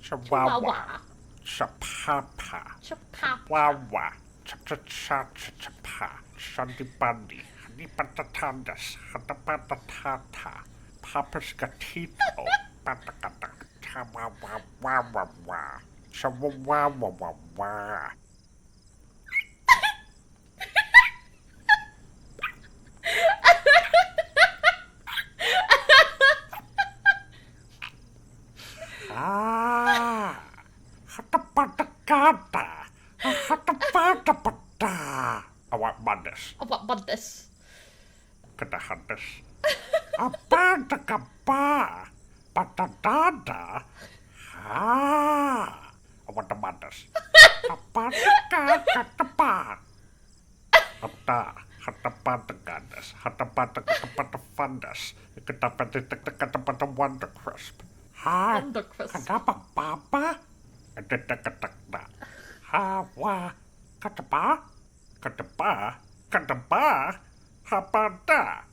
S2: Chihuahua.
S8: Chapapa.
S2: Chapapa.
S8: Wawa. Cha-cha-cha-cha-cha-pa. Shandy-bundy. Honey-patatandas. Hata-patatata. Papa's gatito. Patakata. Cha-wa-wa-wa-wa-wa. Cha-wa-wa-wa-wa-wa. Ah, hatapatakata, hatapatapata. Awak badas,
S2: Oh, what this?
S8: kata hadas. Apatakapa, patadada. Ah, awak badas. Apatakatapa. Hata, hatapatagadas, hatapatakapandas, katapatakatakatapata wonder crisp. Ha,
S2: Wondercrisp.
S8: kenapa papa? Ketetek-ketekna. Hawa, ketapa, ketepa, ketepa, hapada.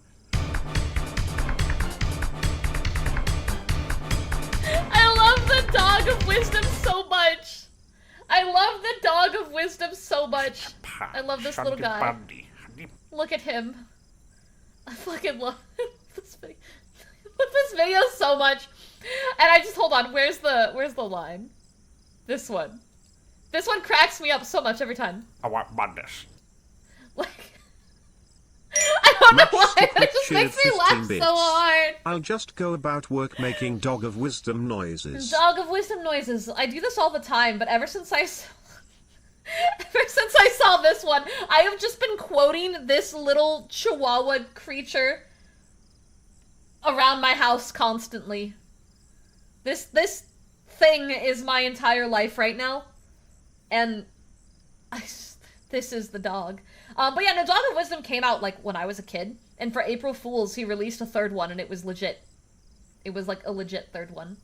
S2: I love the Dog of Wisdom so much. I love the Dog of Wisdom so much. I love this little guy.
S8: Shandy-bundy.
S2: Look at him. I fucking love this video. Love this video so much. And I just, hold on, where's the line? This one. This one cracks me up so much every time.
S8: Awak badas.
S2: Like, I don't know why,
S1: Matchstick
S2: but it just
S1: cheered
S2: makes me
S1: 15
S2: laugh
S1: bits.
S2: so hard.
S1: I'll just go about work making Dog of Wisdom noises.
S2: Dog of Wisdom noises. I do this all the time, but ever since I saw this one, I have just been quoting this little chihuahua creature around my house constantly. This thing is my entire life right now, and this is the dog. But yeah, no, Dog of Wisdom came out like when I was a kid, and for April Fools he released a third one, and it was legit. It was like a legit third one.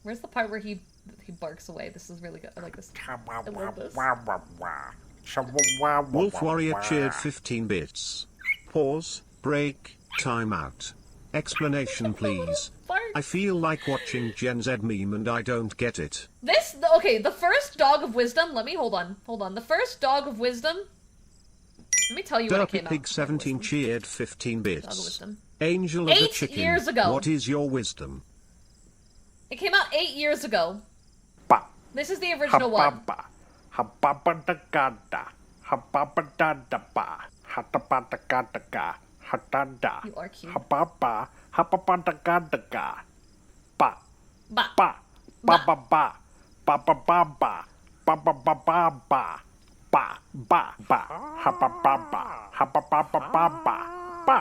S2: Where's the part where he barks away? This is really good. I like this. I love this.
S1: Wolf Warrior cheered 15 bits. Pause, break, time out. Explanation please.
S2: Bark.
S1: I feel like watching Gen Z meme and I don't get it.
S2: Okay, the first Dog of Wisdom, hold on. The first Dog of Wisdom, let me tell you when it came
S1: Derpy Pig
S2: out.
S1: 17 cheered 15
S2: Dog of
S1: bits.
S2: Wisdom.
S1: Angel of the
S2: 8
S1: Chicken,
S2: years ago.
S1: what is your wisdom?
S2: It came out 8 years ago.
S8: Pa.
S2: This is the original one.
S8: Hababa. Hababadagada. Hababadadaba. Hatapatakataka. Hatada.
S2: You are cute.
S8: Hababa. Hapapadagadaga. Pa.
S2: Ba.
S8: Pa. Ba ba ba. ba ba ba ba, ba ba ba ba ba, ba ba ba, ha ba ba ba, ha ba ba ba ba ba, ba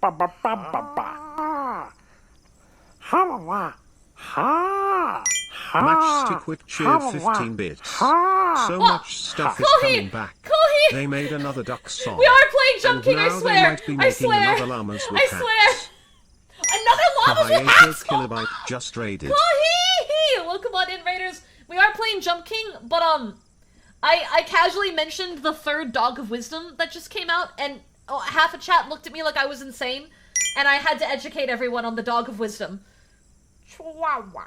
S8: ba ba ba ba ba, ha ba ba, ha.
S1: Matchstick with cheered 15 bits. So much stuff is coming back.
S2: Kohi!
S1: They made another duck song.
S2: We are playing Jump
S1: And
S2: King, I
S1: now
S2: swear!
S1: they might be
S2: I
S1: making
S2: swear!
S1: another llamas with
S2: I
S1: hats.
S2: swear! Another llamas with
S1: Hayato
S2: hats!
S1: Kilobyte just raided.
S2: Kohi! Welcome on in, Raiders. We are playing Jump King, but I casually mentioned the third Dog of Wisdom that just came out, and half a chat looked at me like I was insane, and I had to educate everyone on the Dog of Wisdom. Chihuahua.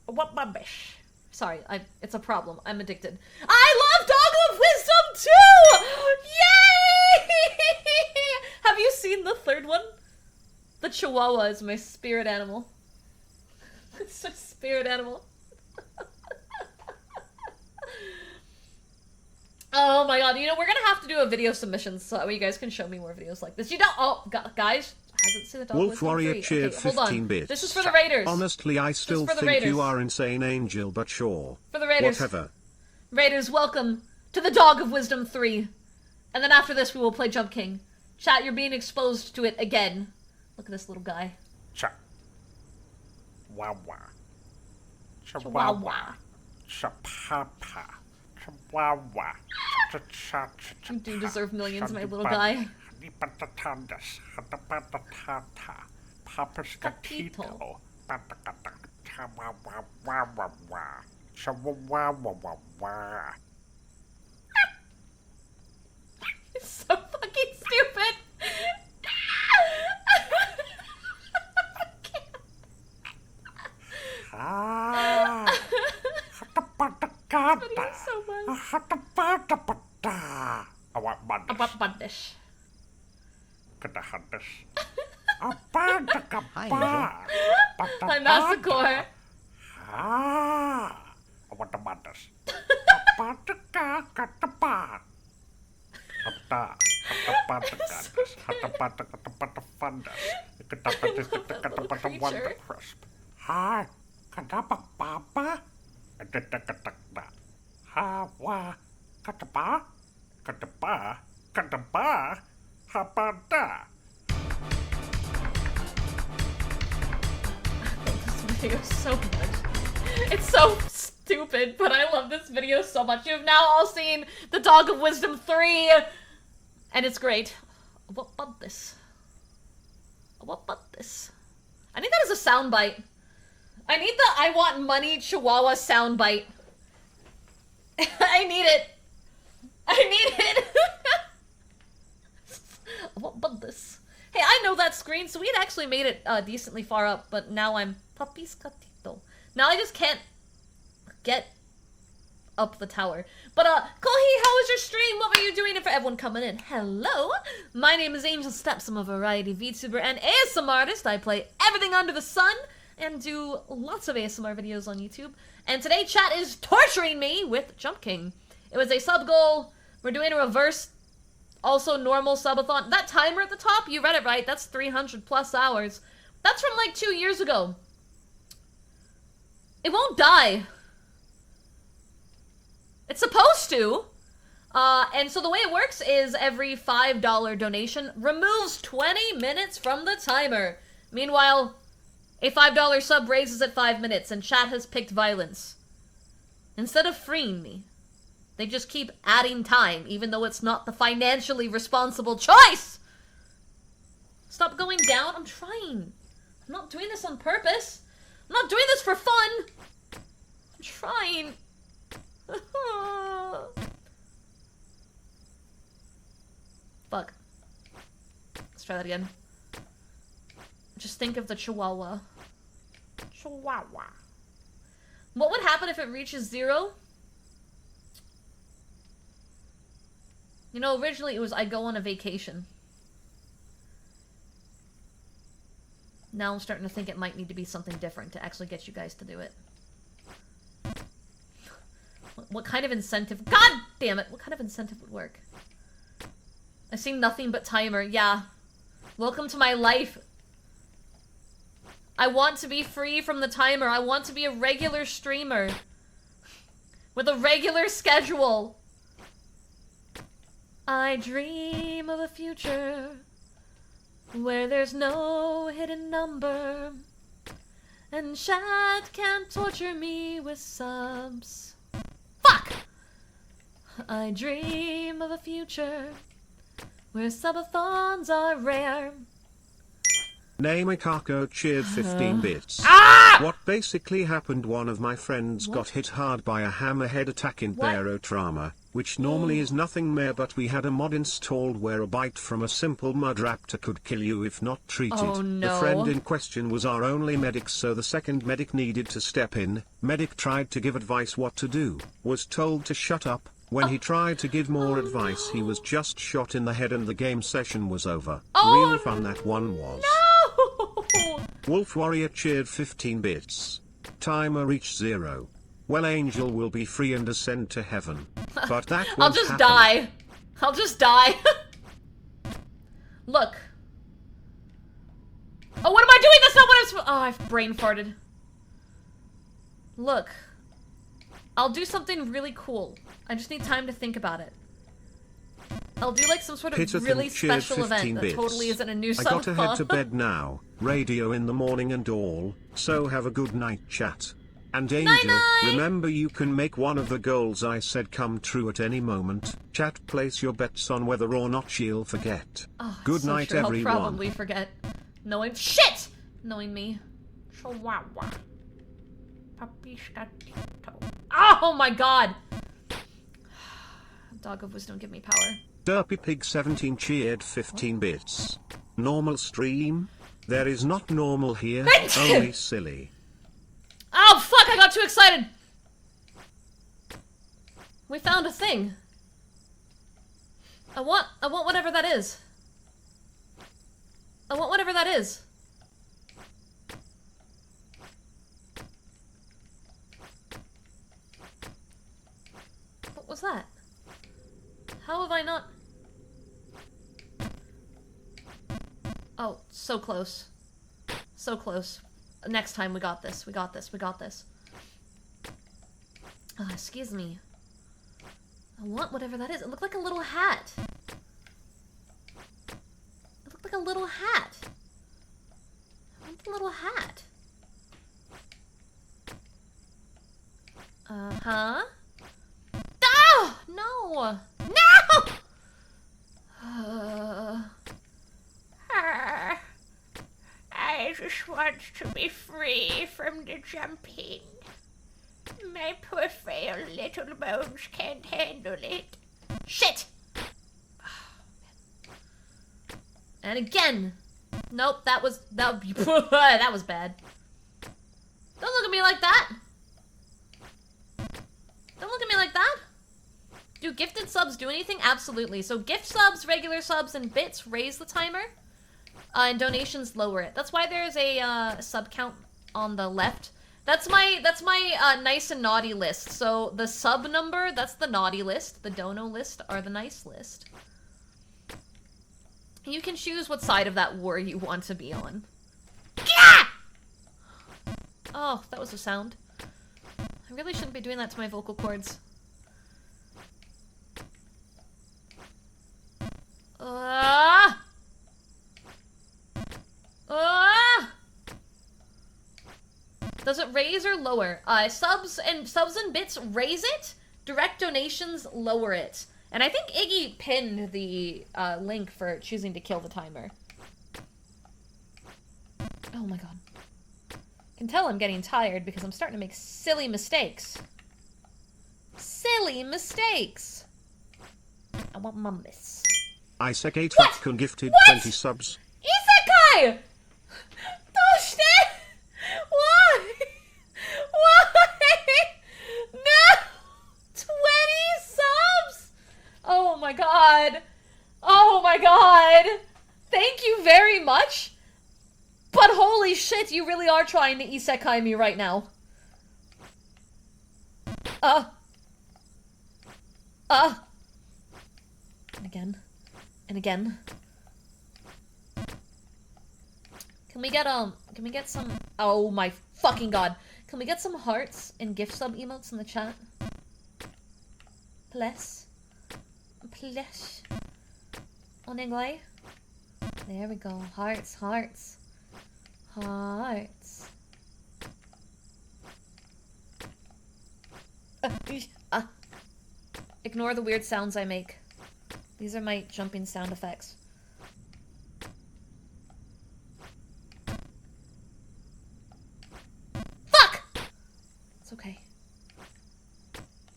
S2: What rubbish. Sorry, it's a problem. I'm addicted. I love Dog of Wisdom too! Yay! Have you seen the third one? The Chihuahua is my spirit animal. It's a spirit animal. Oh my god, you know, we're gonna have to do a video submission so you guys can show me more videos like this. You don't- oh, guys, hasn't seen the Dog
S1: Wolf
S2: Wisdom
S1: Warrior
S2: 3.
S1: cheered
S2: Okay, hold on.
S1: 15 bits.
S2: This is for the Raiders.
S1: Honestly, I still
S2: for the
S1: think
S2: Raiders.
S1: you are insane, Angel, but sure.
S2: For the Raiders.
S1: Whatever.
S2: Raiders, welcome to the Dog of Wisdom 3. And then after this, we will play Jump King. Chat, you're being exposed to it again. Look at this little guy.
S8: Chihuahua.
S2: Chihuahua.
S8: Chapapa. Chihuahua.
S2: You do deserve millions, my little guy.
S8: Patatandas. Hatapatatata. Papaskatito. Patakata. Chawawawawawa. Chawawawawawa.
S2: It's so fucking stupid.
S8: Hatapatakata.
S2: so much.
S8: Hatapatapata. Awak bandes.
S2: About Bundish.
S8: Kadahandes.
S7: Hi,
S8: Apatakapa.
S2: My massacre.
S8: Awak bandes. Apataka katapat. Hata. Hatapatakadas. Hatapatakatas. Ketapatakatas. Crisp. Hi. Kenapa papa? Kedeketekna. Hawa. Ketapa. Kedepa. Kedepa. Hapada.
S2: This video so much. It's so stupid, but I love this video so much. You've now all seen the Dog of Wisdom 3, and it's great. What about this? What about this? I need that as a soundbite. I need the I want money Chihuahua soundbite. I need it. I need it. What about this? Hey, I know that screen, so we had actually made it decently far up, but now I'm Papi's Gatito. Now I just can't get up the tower. But, Kohi, how was your stream? What were you doing? And for everyone coming in, hello! My name is Angel Steps. I'm a variety VTuber and ASMR artist. I play everything under the sun and do lots of ASMR videos on YouTube. And today, chat is torturing me with Jump King. It was a sub goal. We're doing a reverse, also normal subathon. That timer at the top, you read it right. That's 300 plus hours. That's from like 2 years ago. It won't die. It's supposed to. And so the way it works is every $5 donation removes 20 minutes from the timer. Meanwhile, a $5 sub raises at 5 minutes, and chat has picked violence. Instead of freeing me, they just keep adding time, even though it's not the financially responsible choice! Stop going down. I'm trying. I'm not doing this on purpose. I'm not doing this for fun. I'm trying. Fuck. Let's try that again. Just think of the Chihuahua. Chihuahua. What would happen if it reaches 0? You know, originally it was I go on a vacation. Now I'm starting to think it might need to be something different to actually get you guys to do it. What kind of incentive? God damn it! What kind of incentive would work? I see nothing but timer. Yeah. Welcome to my life. I want to be free from the timer. I want to be a regular streamer. with a regular schedule. I dream of a future where there's no hidden number, and chat can't torture me with subs. Fuck! I dream of a future where subathons are rare.
S1: Namekako cheered 15 bits. What basically happened, one of my friends got hit hard by a hammerhead attack in Barotrauma, which normally is nothing mere, but we had a mod installed where a bite from a simple mud raptor could kill you if not treated.
S2: Oh, no.
S1: The friend in question was our only medic, so the second medic needed to step in. Medic tried to give advice what to do, was told to shut up. When he tried to give more advice, he was just shot in the head and the game session was over. Real fun that one was.
S2: No!
S1: Wolf Warrior cheered 15 bits. Timer reached 0. Well, Angel will be free and ascend to heaven. But that won't
S2: I'll just
S1: happen.
S2: die. I'll just die. Look. Oh, what am I doing? That's not what I was... Oh, I've brain farted. Look. I'll do something really cool. I just need time to think about it. I'll do like some sort of
S1: Pitterton
S2: really
S1: cheered
S2: special event
S1: 15
S2: that
S1: bits.
S2: totally isn't a new
S1: I
S2: sub
S1: gotta head to bed now. Radio in the morning and all. So have a good night, chat. And Angel,
S2: Night-night!
S1: remember you can make one of the goals I said come true at any moment. Chat, place your bets on whether or not she'll forget.
S2: Oh,
S1: Good
S2: so
S1: night,
S2: true.
S1: everyone.
S2: I'll probably forget. Knowing shit! Knowing me. Chihuahua. Oh my god! Dog of wisdom, give me power.
S1: Derpy Pig 17 cheered 15 bits. Normal stream? There is not normal here, only silly.
S2: Oh fuck, I got too excited! We found a thing. I want whatever that is. I want whatever that is. What was that? How have I not... Oh, so close. So close. Next time, we got this. We got this. We got this. Oh, excuse me. I want whatever that is. It looked like a little hat. It looked like a little hat. I want the little hat. Uh-huh. Oh! No! No!
S9: I just want to be free from the jumping. My poor frail little bones can't handle it.
S2: Shit! And again! Nope, that was that was bad. Don't look at me like that! Don't look at me like that! Do gifted subs do anything? Absolutely. So gift subs, regular subs, and bits raise the timer. And donations lower it. That's why there's a sub count on the left. That's my nice and naughty list. So the sub number, that's the naughty list. The dono list are the nice list. You can choose what side of that war you want to be on. Yeah! Oh, that was a sound. I really shouldn't be doing that to my vocal cords. Does it raise or lower? Subs and bits raise it. Direct donations lower it. And I think Iggy pinned the link for choosing to kill the timer. Oh my god. I can tell I'm getting tired because I'm starting to make silly mistakes. Silly mistakes. I want mummies.
S1: Isaac 8
S2: What?
S1: Fatcon gifted
S2: What?
S1: 20 subs.
S2: Isekai! Oh shit! Why? Why? No! 20 subs? Oh my god. Oh my god. Thank you very much. But holy shit, you really are trying to isekai me right now. And again. And again. Can we get some, oh my fucking god. Can we get some hearts and gift sub emotes in the chat? Plus. Plus. Onigway. There we go. Hearts, hearts. Hearts. Ignore the weird sounds I make. These are my jumping sound effects. Fuck! It's okay.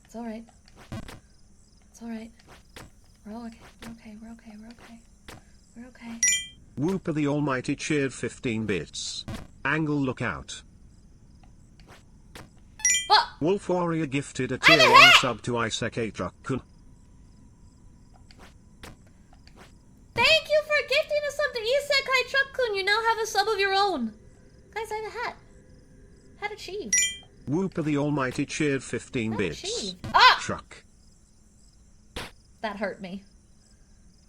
S2: It's alright. It's alright. We're all okay. We're okay. We're okay. We're okay. We're okay.
S1: Whooper the Almighty cheered 15 bits. Angle lookout.
S2: What?
S1: Wolf Warrior gifted a tier 1 sub to Isaac Truck.
S2: Thank you for gifting us something, Isekai Truck-kun. You now have a sub of your own. Guys, I have a hat. Hat achieved.
S1: Whooper the Almighty cheered 15
S2: Hat
S1: bits.
S2: achieved. Ah!
S1: Truck.
S2: That hurt me.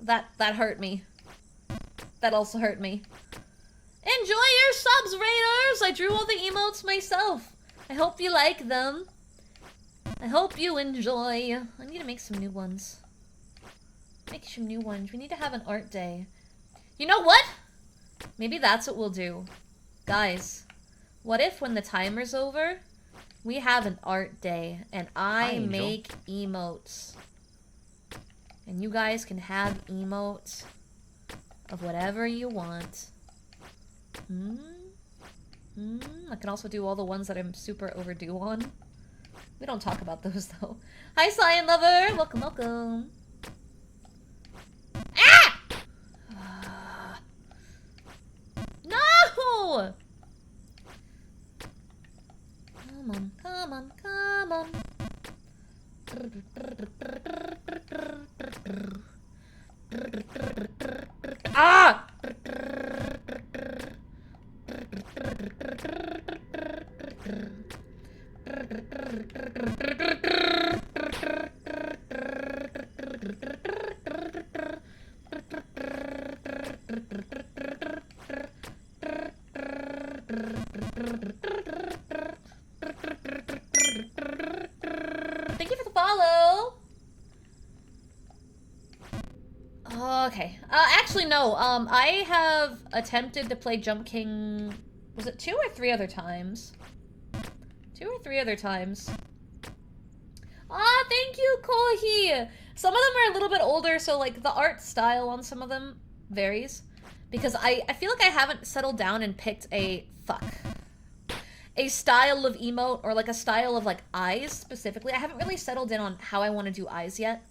S2: That hurt me. That also hurt me. Enjoy your subs, Raiders! I drew all the emotes myself. I hope you like them. I hope you enjoy. I need to make some new ones. Make some new ones. We need to have an art day. You know what? Maybe that's what we'll do. Guys, what if when the timer's over, we have an art day and I make emotes? And you guys can have emotes of whatever you want. I can also do all the ones that I'm super overdue on. We don't talk about those though. Hi, Cyan Lover! Welcome, welcome. Ah! No! Come on, come on, come on. Ah! Thank you for the follow. Okay. Actually, no. I have attempted to play Jump King. Was it 2 or 3 other times? 2 or 3 other times. Ah, thank you, Kohi! Some of them are a little bit older, so like the art style on some of them varies. Because I feel like I haven't settled down and picked a style of emote or like a style of like eyes specifically. I haven't really settled in on how I want to do eyes yet.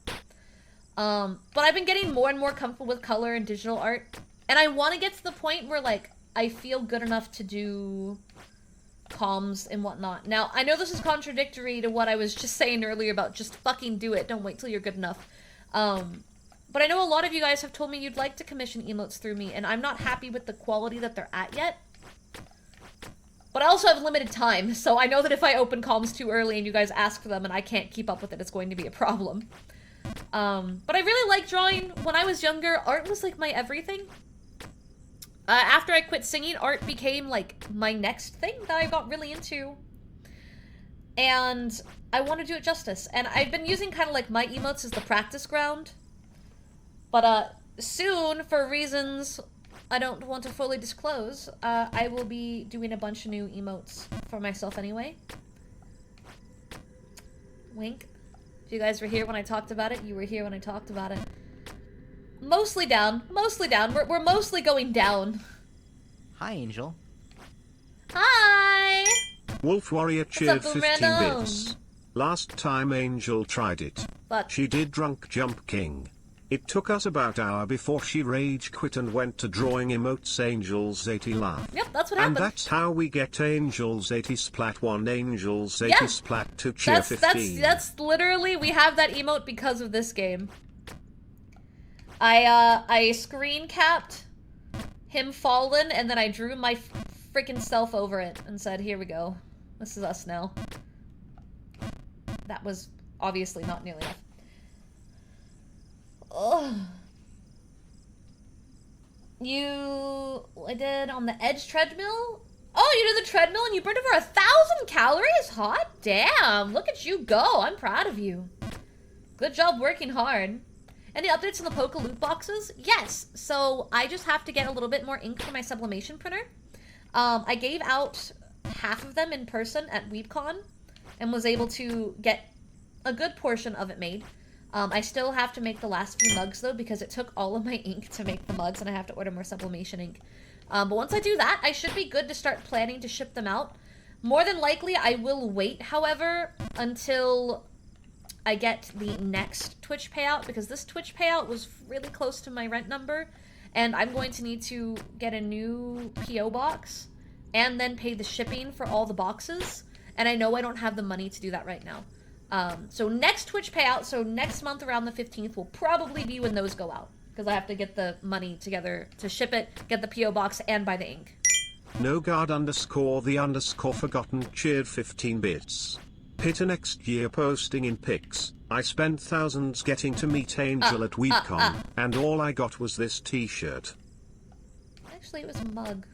S2: But I've been getting more and more comfortable with color and digital art. And I want to get to the point where like I feel good enough to do comms and whatnot. Now, I know this is contradictory to what I was just saying earlier about just fucking do it. Don't wait till you're good enough. But I know a lot of you guys have told me you'd like to commission emotes through me, and I'm not happy with the quality that they're at yet. But I also have limited time, so I know that if I open comms too early and you guys ask for them and I can't keep up with it, it's going to be a problem. But I really like drawing. When I was younger, art was like my everything. After I quit singing, art became like my next thing that I got really into. And I want to do it justice. And I've been using kind of like my emotes as the practice ground. But soon, for reasons I don't want to fully disclose, I will be doing a bunch of new emotes for myself anyway. Wink. If you guys were here when I talked about it, you were here when I talked about it. Mostly down. Mostly down. We're mostly going down.
S7: Hi, Angel.
S2: Hi!
S1: Wolf Warrior cheered 15
S2: random?
S1: bits. Last time Angel tried it.
S2: But
S1: She did Drunk Jump King. It took us about an hour before she rage quit and went to drawing emotes Angel's 80 laugh.
S2: Yep, that's what
S1: And
S2: happened.
S1: that's how we get Angel's 80 splat 1, Angel's 80
S2: Yeah.
S1: splat 2, cheer 15.
S2: That's literally, we have that emote because of this game. I screen capped him fallen, and then I drew my freaking self over it and said, here we go. This is us now. That was obviously not nearly enough. Ugh. I did on the edge treadmill? Oh, you did the treadmill and you burned over 1,000 calories? Hot damn, look at you go. I'm proud of you. Good job working hard. Any updates on the Poke loot boxes? Yes. So I just have to get a little bit more ink for my sublimation printer. I gave out half of them in person at WeebCon and was able to get a good portion of it made. I still have to make the last few mugs though because it took all of my ink to make the mugs and I have to order more sublimation ink. But once I do that, I should be good to start planning to ship them out. More than likely, I will wait, however, until I get the next Twitch payout because this Twitch payout was really close to my rent number and I'm going to need to get a new PO box and then pay the shipping for all the boxes and I know I don't have the money to do that right now. So next Twitch payout, so next month around the 15th will probably be when those go out because I have to get the money together to ship it, get the PO box, and buy the ink.
S1: NoGuard_the_forgotten cheered 15 bits. Pitta next year posting in pics. I spent thousands getting to meet Angel at WeebCon, and all I got was this t-shirt.
S2: Actually, it was a mug.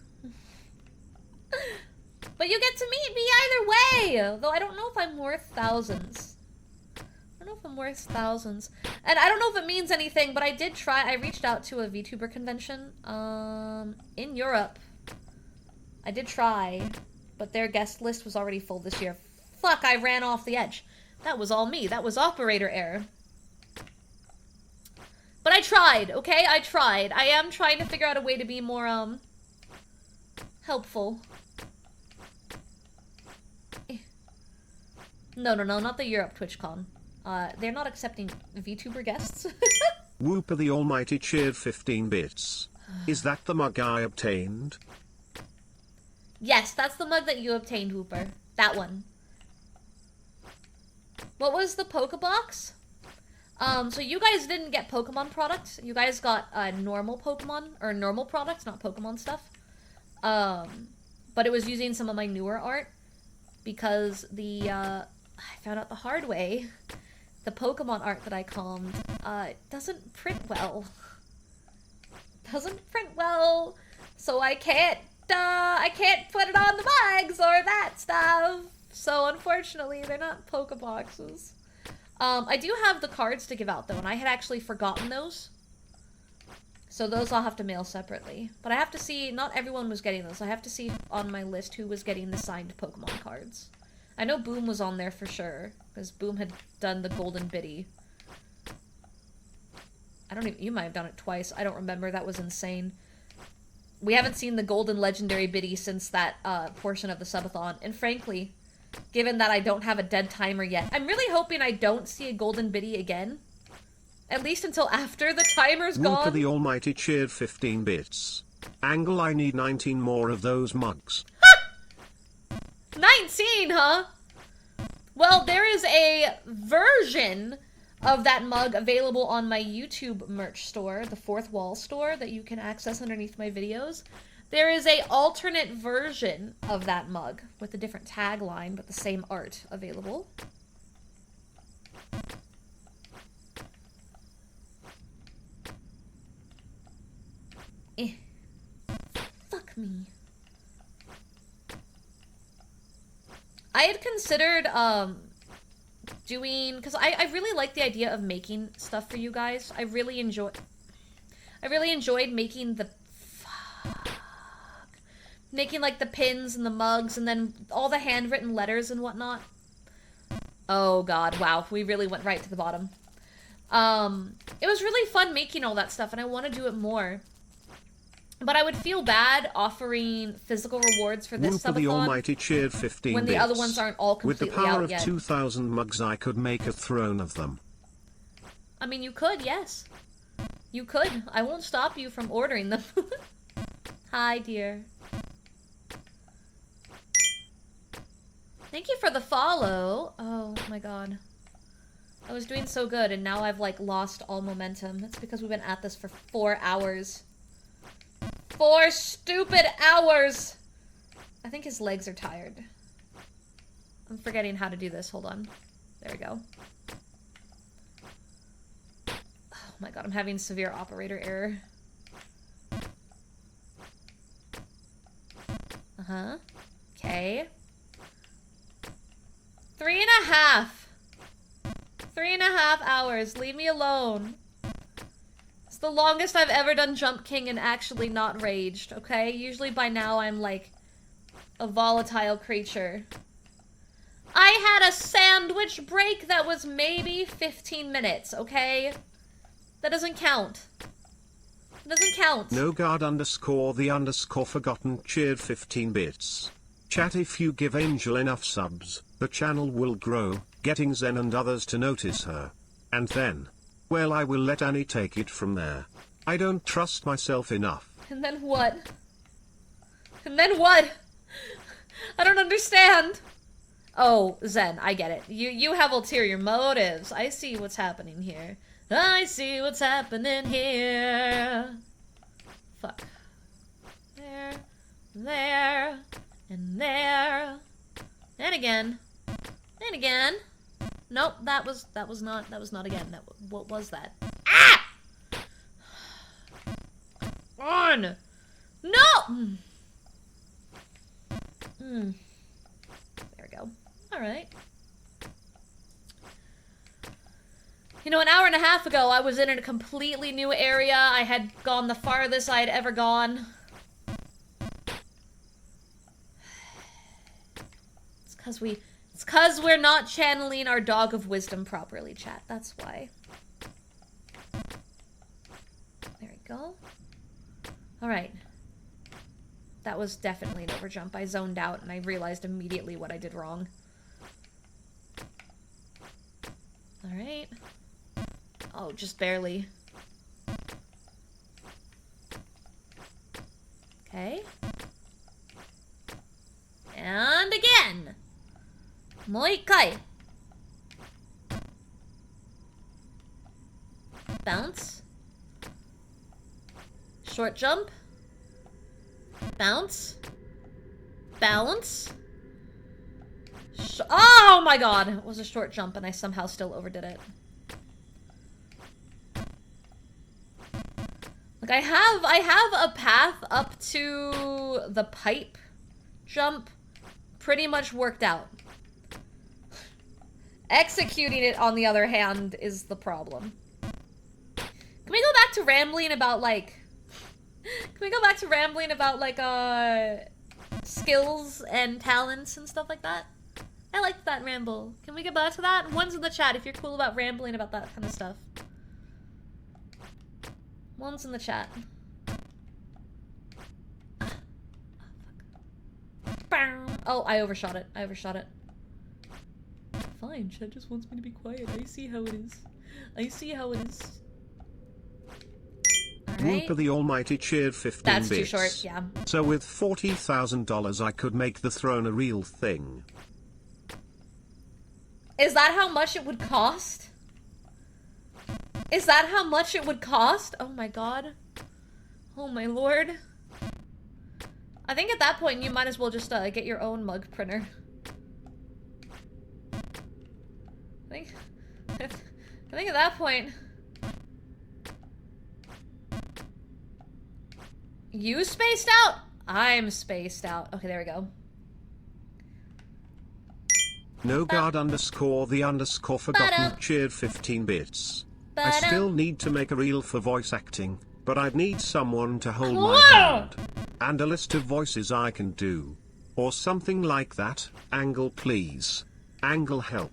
S2: But you get to meet me either way! Though I don't know if I'm worth thousands. I don't know if I'm worth thousands. And I don't know if it means anything, but I did try. I reached out to a VTuber convention in Europe. I did try, but their guest list was already full this year. Fuck, I ran off the edge. That was all me. That was operator error. But I tried, okay? I tried. I am trying to figure out a way to be more, helpful. No, not the Europe TwitchCon. They're not accepting VTuber guests.
S1: Whooper the Almighty cheered 15 bits. Is that the mug I obtained?
S2: Yes, that's the mug that you obtained, Whooper. That one. What was the Pokebox? So you guys didn't get Pokemon products. You guys got normal Pokemon, or normal products, not Pokemon stuff. But it was using some of my newer art. Because I found out the hard way. The Pokemon art that I calmed, doesn't print well. Doesn't print well. So I can't put it on the mugs or that stuff. So unfortunately, they're not Pokeboxes. I do have the cards to give out though, and I had actually forgotten those. So those I'll have to mail separately. But I have to see, not everyone was getting those. I have to see on my list who was getting the signed Pokemon cards. I know Boom was on there for sure, because Boom had done the Golden Biddy. You might have done it twice. I don't remember. That was insane. We haven't seen the Golden Legendary Biddy since that portion of the subathon. And frankly, given that I don't have a dead timer yet, I'm really hoping I don't see a Golden Biddy again. At least until after the timer's gone.
S1: Whooper the Almighty cheered 15 bits. Angle, I need 19 more of those mugs.
S2: 19, huh? Well, there is a version of that mug available on my YouTube merch store, the Fourth Wall store, that you can access underneath my videos. There is a alternate version of that mug with a different tagline, but the same art available. Fuck me. I had considered, doing, because I really like the idea of making stuff for you guys. I really enjoyed making making like the pins and the mugs and then all the handwritten letters and whatnot. Oh god, wow, we really went right to the bottom. It was really fun making all that stuff and I want to do it more. But I would feel bad offering physical rewards for this
S1: Whooper the Almighty cheered 15
S2: when the
S1: bits.
S2: other ones aren't all completely
S1: out yet. With the power of
S2: yet.
S1: 2,000 mugs, I could make a throne of them.
S2: I mean, you could, yes. You could. I won't stop you from ordering them. Hi, dear. Thank you for the follow. Oh my god. I was doing so good and now I've like lost all momentum. That's because we've been at this for 4 hours. 4 stupid hours! I think his legs are tired. I'm forgetting how to do this. Hold on. There we go. Oh my god, I'm having severe operator error. Uh-huh. Okay. 3.5. 3.5 hours. Leave me alone. It's the longest I've ever done Jump King and actually not raged, okay? Usually by now I'm like a volatile creature. I had a sandwich break that was maybe 15 minutes, okay? That doesn't count. It doesn't count.
S1: No guard underscore the underscore forgotten cheered 15 bits. Chat, if you give Angel enough subs, the channel will grow, getting Zen and others to notice her. And then, well, I will let Annie take it from there. I don't trust myself enough.
S2: And then what? And then what? I don't understand. Oh, Zen, I get it. You have ulterior motives. I see what's happening here. I see what's happening here. Fuck. There, there, and there, and again, and again. Nope, that was not again. What was that? Ah! On. No. There we go. All right. You know, an hour and a half ago, I was in a completely new area. I had gone the farthest I had ever gone. It's 'cause we're not channeling our dog of wisdom properly, chat. That's why. There we go. All right. That was definitely an overjump. I zoned out and I realized immediately what I did wrong. All right. Oh, just barely. Okay. And again. もう一回. Bounce. Short jump. Bounce. Bounce. Oh my god! It was a short jump and I somehow still overdid it. Like, I have a path up to the pipe jump pretty much worked out. Executing it, on the other hand, is the problem. Can we go back to rambling about, like... Can we go back to rambling about, like, skills and talents and stuff like that? I liked that ramble. Can we get back to that? One's in the chat if you're cool about rambling about that kind of stuff. One's in the chat. Oh, I overshot it. I overshot it. Fine, chat just wants me to be quiet. I see how it is. I see how it is. Alright.
S1: Whooper the Almighty cheered 15
S2: That's
S1: bits.
S2: too short, yeah.
S1: So with $40,000 I could make the throne a real thing.
S2: Is that how much it would cost? Is that how much it would cost? Oh my god. Oh my lord. I think at that point you might as well just get your own mug printer. I think at that point... You spaced out? I'm spaced out. Okay, there we go.
S1: No guard underscore the underscore forgotten cheered 15 bits. I still need to make a reel for voice acting, but I'd need someone to hold my hand. And a list of voices I can do. Or something like that. Angle please. Angle help.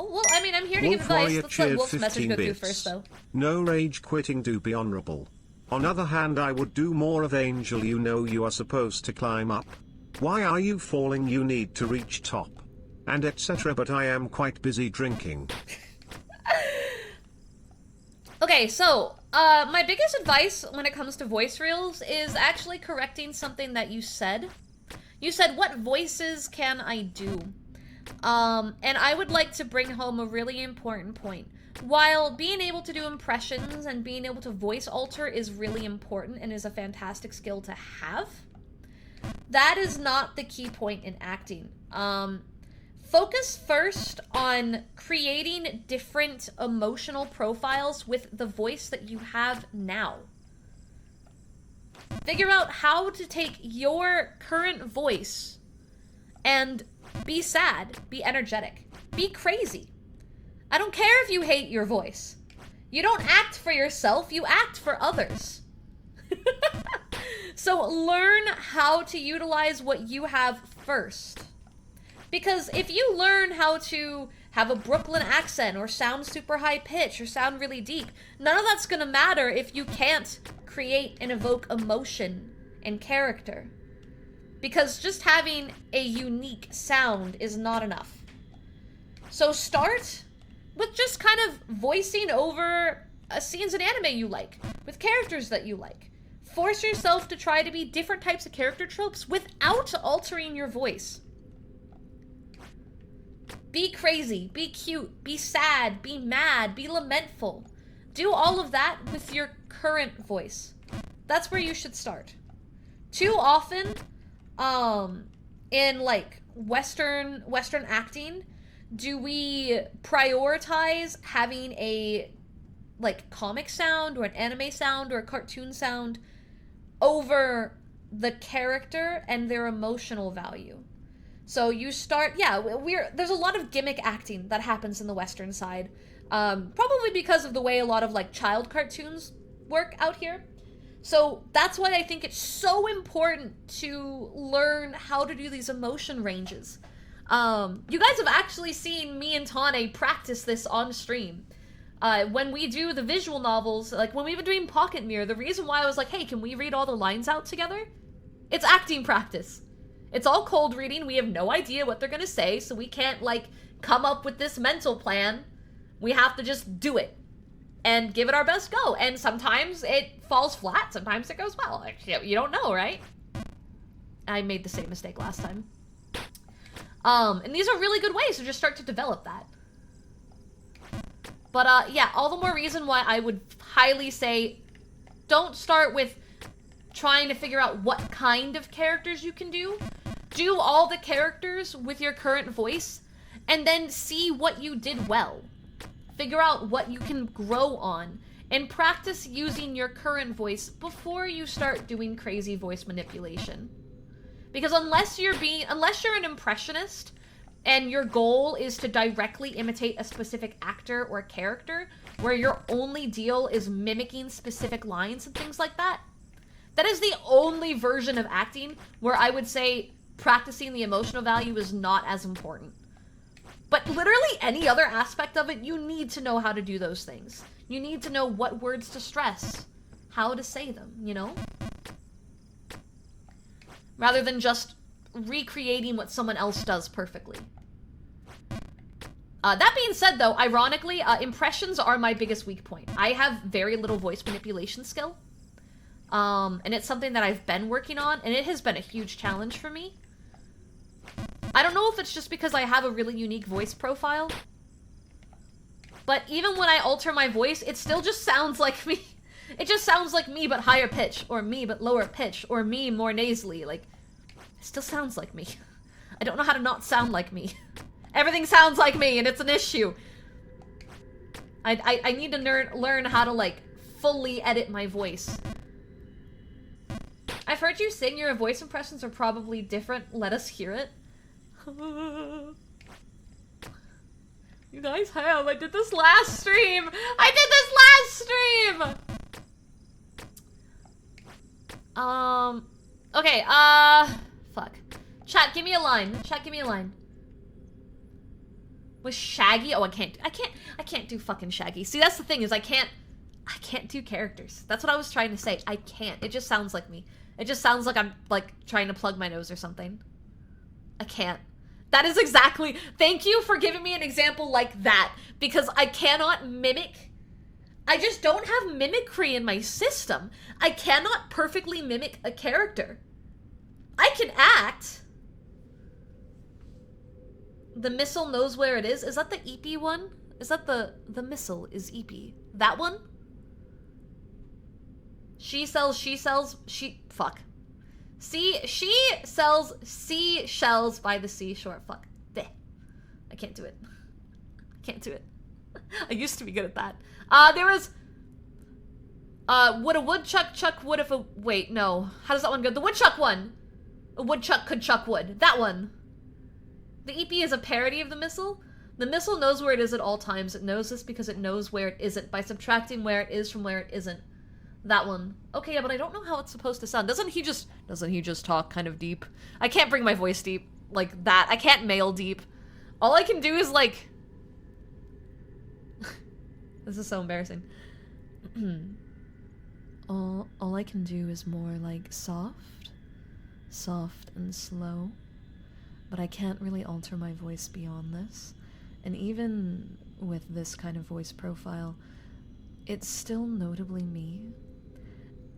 S2: Oh, well, I mean, I'm here to give advice. Let's let Wolf's message go through first, though.
S1: No rage quitting, do be honorable. On other hand, I would do more of Angel, you know you are supposed to climb up. Why are you falling, you need to reach top. And etc, but I am quite busy drinking.
S2: Okay, so, my biggest advice when it comes to voice reels is actually correcting something that you said. You said, what voices can I do? And I would like to bring home a really important point. While being able to do impressions and being able to voice alter is really important and is a fantastic skill to have, that is not the key point in acting. Focus first on creating different emotional profiles with the voice that you have now. Figure out how to take your current voice and be sad, be energetic, be crazy. I don't care if you hate your voice. You don't act for yourself, you act for others. So learn how to utilize what you have first. Because if you learn how to have a Brooklyn accent or sound super high pitch or sound really deep, none of that's gonna matter if you can't create and evoke emotion and character. Because just having a unique sound is not enough. So start with just kind of voicing over scenes in anime you like, with characters that you like. Force yourself to try to be different types of character tropes without altering your voice. Be crazy, be cute, be sad, be mad, be lamentful. Do all of that with your current voice. That's where you should start. Too often, in like Western acting, do we prioritize having a like comic sound or an anime sound or a cartoon sound over the character and their emotional value. So you start, yeah, there's a lot of gimmick acting that happens in the Western side. Probably because of the way a lot of like child cartoons work out here. So that's why I think it's so important to learn how to do these emotion ranges. You guys have actually seen me and Tane practice this on stream. When we do the visual novels, like when we've been doing Pocket Mirror, the reason why I was like, hey, can we read all the lines out together? It's acting practice. It's all cold reading. We have no idea what they're gonna say, so we can't, like, come up with this mental plan. We have to just do it and give it our best go. And sometimes it falls flat. Sometimes it goes well. Like, you don't know, right? I made the same mistake last time. And these are really good ways to just start to develop that. But, yeah, all the more reason why I would highly say don't start with trying to figure out what kind of characters you can do. Do all the characters with your current voice, and then see what you did well. Figure out what you can grow on, and practice using your current voice before you start doing crazy voice manipulation. Because unless you're an impressionist, and your goal is to directly imitate a specific actor or character, where your only deal is mimicking specific lines and things like that, that is the only version of acting where I would say practicing the emotional value is not as important. But literally any other aspect of it, you need to know how to do those things. You need to know what words to stress, how to say them, you know? Rather than just recreating what someone else does perfectly. That being said, though, ironically, impressions are my biggest weak point. I have very little voice manipulation skill. And it's something that I've been working on, and it has been a huge challenge for me. I don't know if it's just because I have a really unique voice profile, but even when I alter my voice, it still just sounds like me. It just sounds like me but higher pitch, or me but lower pitch, or me more nasally. Like, it still sounds like me. I don't know how to not sound like me. Everything sounds like me, and it's an issue. I need to learn how to, like, fully edit my voice. I've heard you sing. Your voice impressions are probably different. Let us hear it. You guys have. I did this last stream. Okay, fuck. Chat, give me a line. Was Shaggy? Oh, I can't do fucking Shaggy. See, that's the thing, is I can't do characters. That's what I was trying to say. I can't. It just sounds like me. It just sounds like I'm, like, trying to plug my nose or something. I can't. That is exactly... Thank you for giving me an example like that, because I cannot mimic... I just don't have mimicry in my system. I cannot perfectly mimic a character. I can act. The missile knows where it is. Is that the EP one? Is that the missile is EP? That one? She sells, fuck. She sells seashells by the seashore. Fuck. Bleh. I can't do it. I used to be good at that. There was, would a woodchuck chuck wood if a, wait, no. How does that one go? The woodchuck one. A woodchuck could chuck wood. That one. The EP is a parody of the missile, The missile knows where it is at all times. It knows this because it knows where it isn't by subtracting where it is from where it isn't. That one. Okay, yeah, but I don't know how it's supposed to sound. Doesn't he just talk kind of deep? I can't bring my voice deep like that. I can't male deep. All I can do is like... This is so embarrassing. all I can do is more like soft and slow. But I can't really alter my voice beyond this. And even with this kind of voice profile, it's still notably me.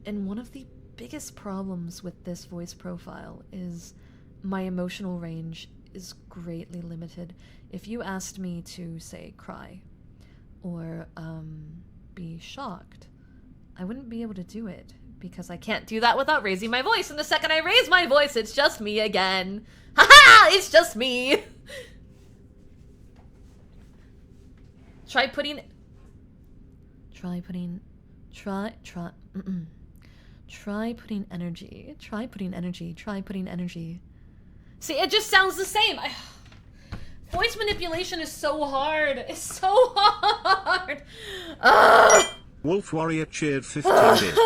S2: And one of the biggest problems with this voice profile is my emotional range is greatly limited. If you asked me to, say, cry or be shocked, I wouldn't be able to do it because I can't do that without raising my voice. And the second I raise my voice, it's just me again. Haha! It's just me! Try putting energy. See, it just sounds the same. Voice manipulation is so hard. It's so hard. Ugh.
S1: Wolf Warrior cheered 15 bits.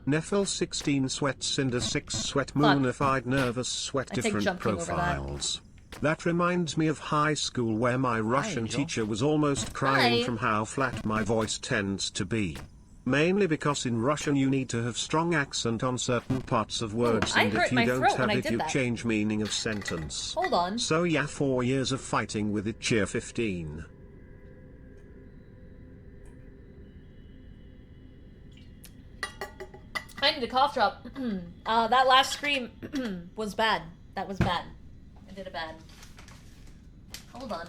S1: Nephil 16 sweat, Cinder 6 sweat, Moonified nervous sweat, different profiles. That reminds me of high school where my Russian teacher was almost crying from how flat my voice tends to be. Mainly because in Russian you need to have strong accent on certain parts of words, and if you don't have it you change meaning of sentence.
S2: Hold on.
S1: So yeah, 4 years of fighting with it, cheer 15.
S2: I need a cough drop. That last scream was bad. That was bad. I did it bad. Hold on.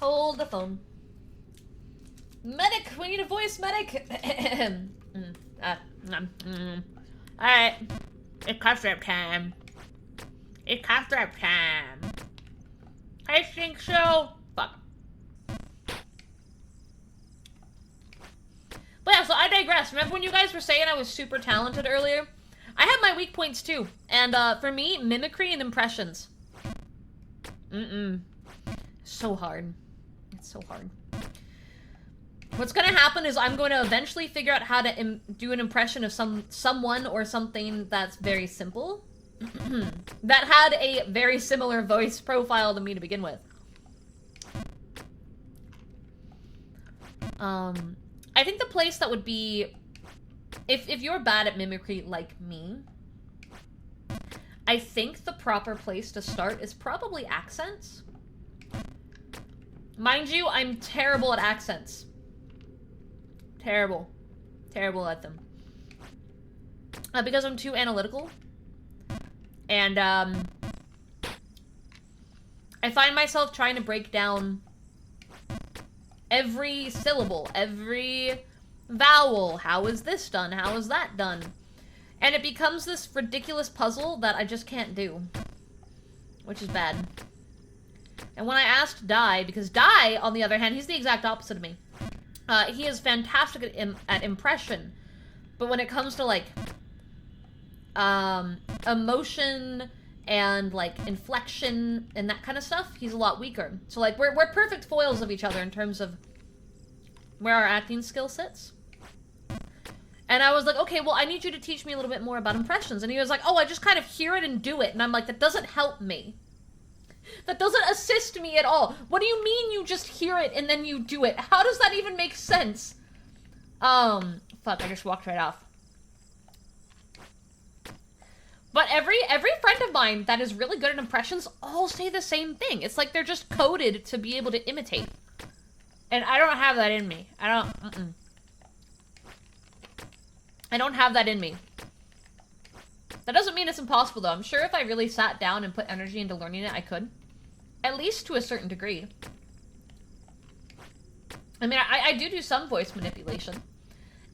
S2: Hold the phone. Medic! We need a voice medic!
S9: Alright. It's cough drop time. I think so. Fuck.
S2: But yeah, so I digress. Remember when you guys were saying I was super talented earlier? I have my weak points too. And for me, mimicry and impressions. So hard. It's so hard. What's gonna happen is I'm going to eventually figure out how to do an impression of someone or something that's very simple. That had a very similar voice profile to me to begin with. I think the place that would be... If you're bad at mimicry like me, I think the proper place to start is probably accents. Mind you, I'm terrible at accents. Terrible at them. Because I'm too analytical. And, I find myself trying to break down every syllable, every vowel. How is this done? How is that done? And it becomes this ridiculous puzzle that I just can't do. Which is bad. And when I asked Dai, because Dai, on the other hand, he's the exact opposite of me. He is fantastic at impression, but when it comes to, like, emotion and, like, inflection and that kind of stuff, he's a lot weaker. So, like, we're perfect foils of each other in terms of where our acting skill sits. And I was like, okay, well, I need you to teach me a little bit more about impressions. And he was like, oh, I just kind of hear it and do it. And I'm like, that doesn't help me. That doesn't assist me at all. What do you mean you just hear it and then you do it? How does that even make sense? Fuck, I just walked right off. But every friend of mine that is really good at impressions all say the same thing. It's like they're just coded to be able to imitate. And I don't have that in me. I don't have that in me. That doesn't mean it's impossible, though. I'm sure if I really sat down and put energy into learning it, I could. At least to a certain degree. I mean, I do some voice manipulation.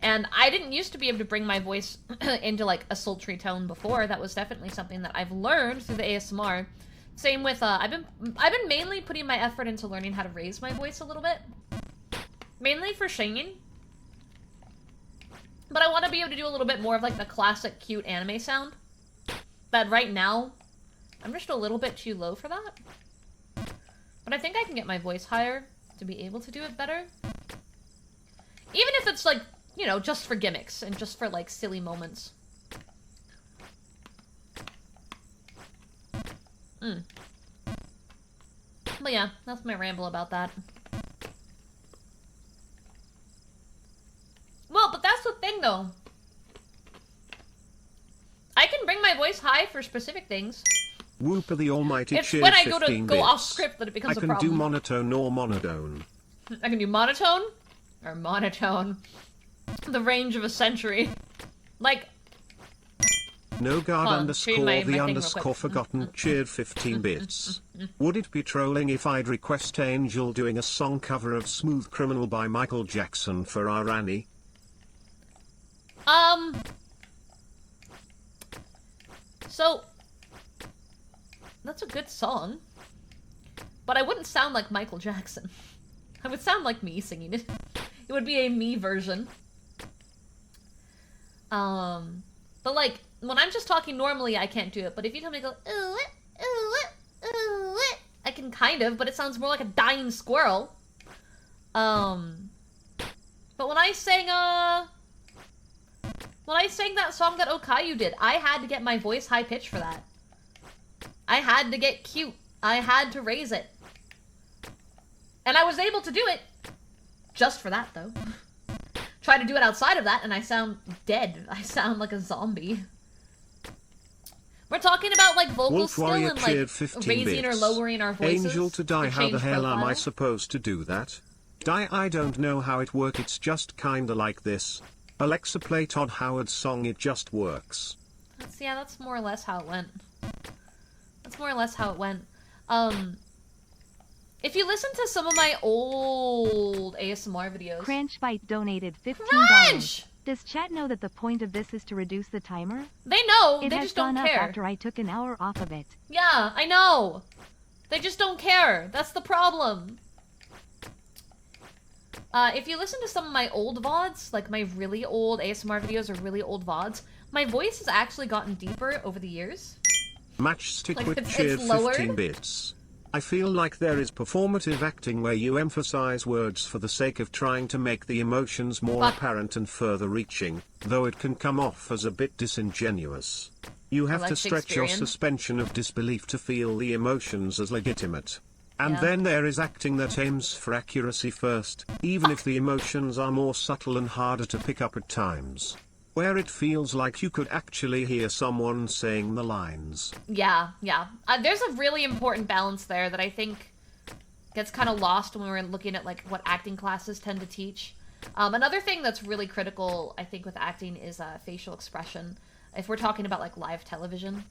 S2: And I didn't used to be able to bring my voice into, like, a sultry tone before. That was definitely something that I've learned through the ASMR. Same with, I've been mainly putting my effort into learning how to raise my voice a little bit. Mainly for singing. But I want to be able to do a little bit more of, like, the classic cute anime sound. But right now, I'm just a little bit too low for that. But I think I can get my voice higher to be able to do it better. Even if it's like, you know, just for gimmicks and just for like silly moments. But yeah, that's my ramble about that. Well, but that's the thing though. I can bring my voice high for specific things.
S1: Whooper the almighty
S2: It's
S1: cheered
S2: when I
S1: 15
S2: go off
S1: bits.
S2: script that it becomes
S1: I
S2: a
S1: can
S2: problem.
S1: do monotone or monotone.
S2: I can do monotone or monotone. The range of a century. Like,
S1: No guard
S2: Hold on,
S1: underscore
S2: show you my
S1: the
S2: thing real
S1: underscore
S2: quick.
S1: forgotten cheered 15 bits. Would it be trolling if I'd request Angel doing a song cover of Smooth Criminal by Michael Jackson for our Annie?
S2: So, that's a good song. But I wouldn't sound like Michael Jackson. I would sound like me singing it. It would be a me version. But like, when I'm just talking normally, I can't do it. But if you tell me to go, ooh, I can kind of, but it sounds more like a dying squirrel. But when I sang that song that Okayu did, I had to get my voice high pitch for that. I had to get cute. I had to raise it. And I was able to do it. Just for that, though. Try to do it outside of that, and I sound dead. I sound like a zombie. We're talking about, like, vocal
S1: Wolf
S2: skill
S1: Warrior
S2: and,
S1: cheered
S2: like,
S1: 15
S2: raising or
S1: bits.
S2: lowering our voices.
S1: Angel to die,
S2: to
S1: how the
S2: change
S1: hell am I
S2: profile.
S1: supposed to do that? Die, I don't know how it works, it's just kinda like this. Alexa, play Todd Howard's song, it just works.
S2: Yeah, that's more or less how it went. That's more or less how it went. If you listen to some of my old ASMR videos...
S4: Crunchbite donated $15.
S2: Crunch!
S4: Does chat know that the point of this is to reduce the timer?
S2: They know,
S4: It
S2: they
S4: has
S2: just don't
S4: gone up
S2: care.
S4: after I took an hour off of it.
S2: Yeah, I know. They just don't care. That's the problem. If you listen to some of my old VODs, like my really old ASMR videos or really old VODs, my voice has actually gotten deeper over the years.
S1: Matchstick
S2: Like,
S1: with
S2: it's
S1: cheered
S2: lowered.
S1: 15 bits. I feel like there is performative acting where you emphasize words for the sake of trying to make the emotions more
S2: Fuck.
S1: apparent and further reaching, though it can come off as a bit disingenuous. You have
S2: like
S1: to stretch your
S2: Shakespearean.
S1: suspension of disbelief to feel the emotions as legitimate. And
S2: Yeah.
S1: then there is acting that aims for accuracy first, even if the emotions are more subtle and harder to pick up at times. Where it feels like you could actually hear someone saying the lines.
S2: Yeah, yeah. There's a really important balance there that I think gets kind of lost when we're looking at like what acting classes tend to teach. Another thing that's really critical, I think, with acting is facial expression. If we're talking about like live television,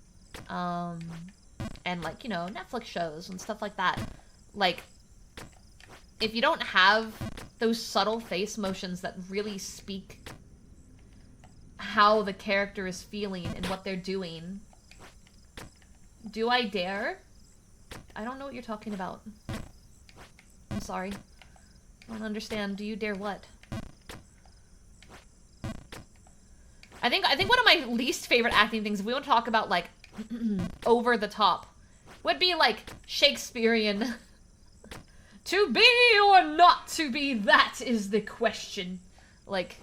S2: and like, you know, Netflix shows and stuff like that, like, if you don't have those subtle face motions that really speak how the character is feeling and what they're doing. Do I dare? I don't know what you're talking about. I'm sorry. I don't understand. Do you dare what? I think one of my least favorite acting things, if we want to talk about like over the top, would be like Shakespearean. To be or not to be, that is the question. Like,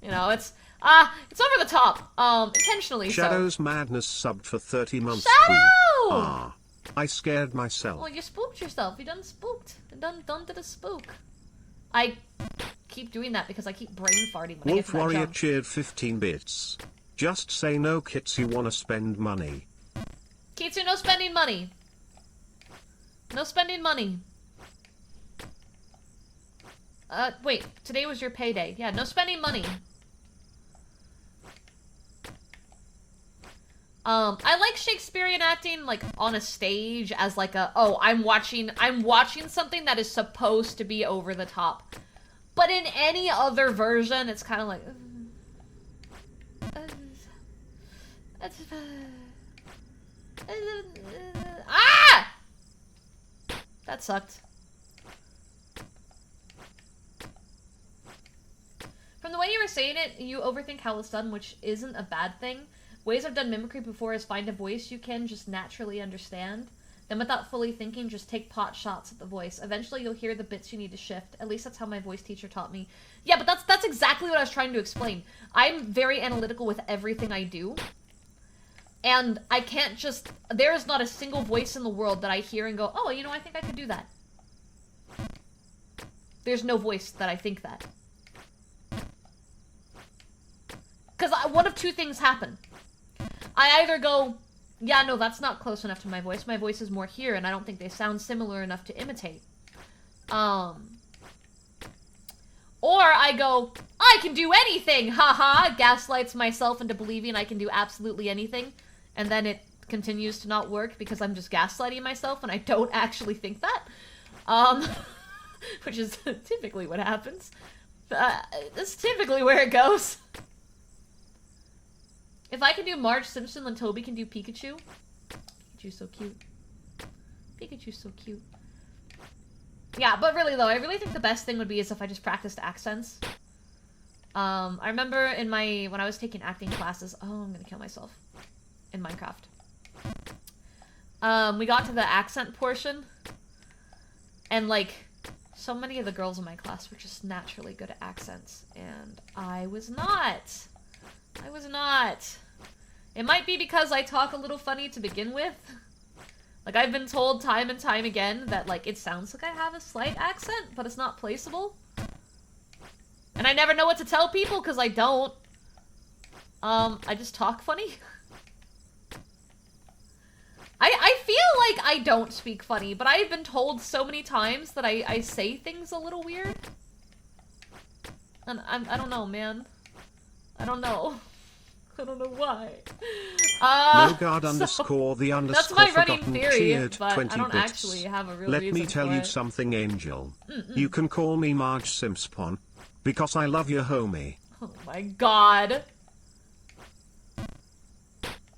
S2: you know, it's over the top. Intentionally so.
S1: Shadow's Madness subbed for 30 months.
S2: Shadow!
S1: I scared myself.
S2: Well, you spooked yourself. You done spooked. You done did a spook. I keep doing that because I keep brain farting when I get
S1: Wolf
S2: to that
S1: Warrior
S2: jump.
S1: cheered 15 bits. Just say no, kids, you wanna spend money.
S2: Kitsu, no spending money. No spending money. Wait. Today was your payday. Yeah, no spending money. I like Shakespearean acting, like, on a stage as, like, I'm watching something that is supposed to be over the top. But in any other version, it's kind of like... Ah! That sucked. From the way you were saying it, you overthink how it's done, which isn't a bad thing. Ways I've done mimicry before is find a voice you can just naturally understand. And without fully thinking, just take pot shots at the voice. Eventually you'll hear the bits you need to shift. At least that's how my voice teacher taught me. Yeah, but that's exactly what I was trying to explain. I'm very analytical with everything I do. And I can't just... There is not a single voice in the world that I hear and go, oh, you know, I think I could do that. There's no voice that I think that. Because one of two things happen. I either go... Yeah, no, that's not close enough to my voice. My voice is more here, and I don't think they sound similar enough to imitate. Or I go, I can do anything! Haha! Gaslights myself into believing I can do absolutely anything. And then it continues to not work because I'm just gaslighting myself and I don't actually think that. Which is typically what happens. That's typically where it goes. If I can do Marge Simpson, then Toby can do Pikachu. Pikachu's so cute. Pikachu's so cute. Yeah, but really though, I really think the best thing would be is if I just practiced accents. I remember when I was taking acting classes, oh, I'm gonna kill myself. In Minecraft. We got to the accent portion. And like, so many of the girls in my class were just naturally good at accents. And I was not. I was not. It might be because I talk a little funny to begin with. Like, I've been told time and time again that, like, it sounds like I have a slight accent, but it's not placeable. And I never know what to tell people, because I don't. I just talk funny. I feel like I don't speak funny, but I've been told so many times that I say things a little weird. And I don't know, man. I don't know. I don't know why.
S1: Nogard underscore the underscore
S2: that's my running
S1: forgotten
S2: theory,
S1: cheered
S2: but
S1: 20
S2: I don't
S1: bits.
S2: actually have a real
S1: Let
S2: reason
S1: me tell
S2: for
S1: you
S2: it.
S1: something, Angel. You can call me Marge Simpson, because I love you, homie.
S2: Oh my god.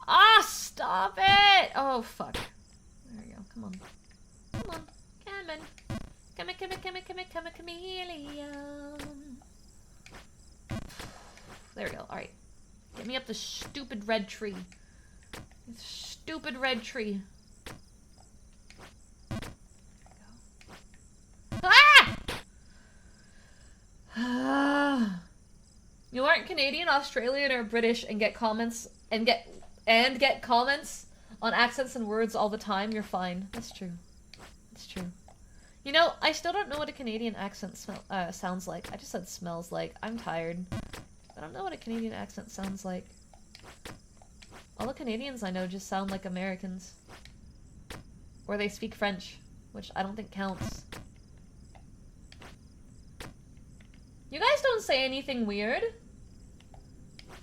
S2: Ah, stop it! Oh, fuck. There we go. Come on. Come on. Come on. Come on, come on, come on, come on, come on, chameleon. There we go. Alright. Get me up the stupid red tree. This stupid red tree. Ah! You aren't Canadian, Australian, or British and get comments and get comments on accents and words all the time. You're fine. That's true. That's true. You know, I still don't know what a Canadian accent sounds like. I just said smells like. I'm tired. I don't know what a Canadian accent sounds like. All the Canadians I know just sound like Americans. Or they speak French, which I don't think counts. You guys don't say anything weird.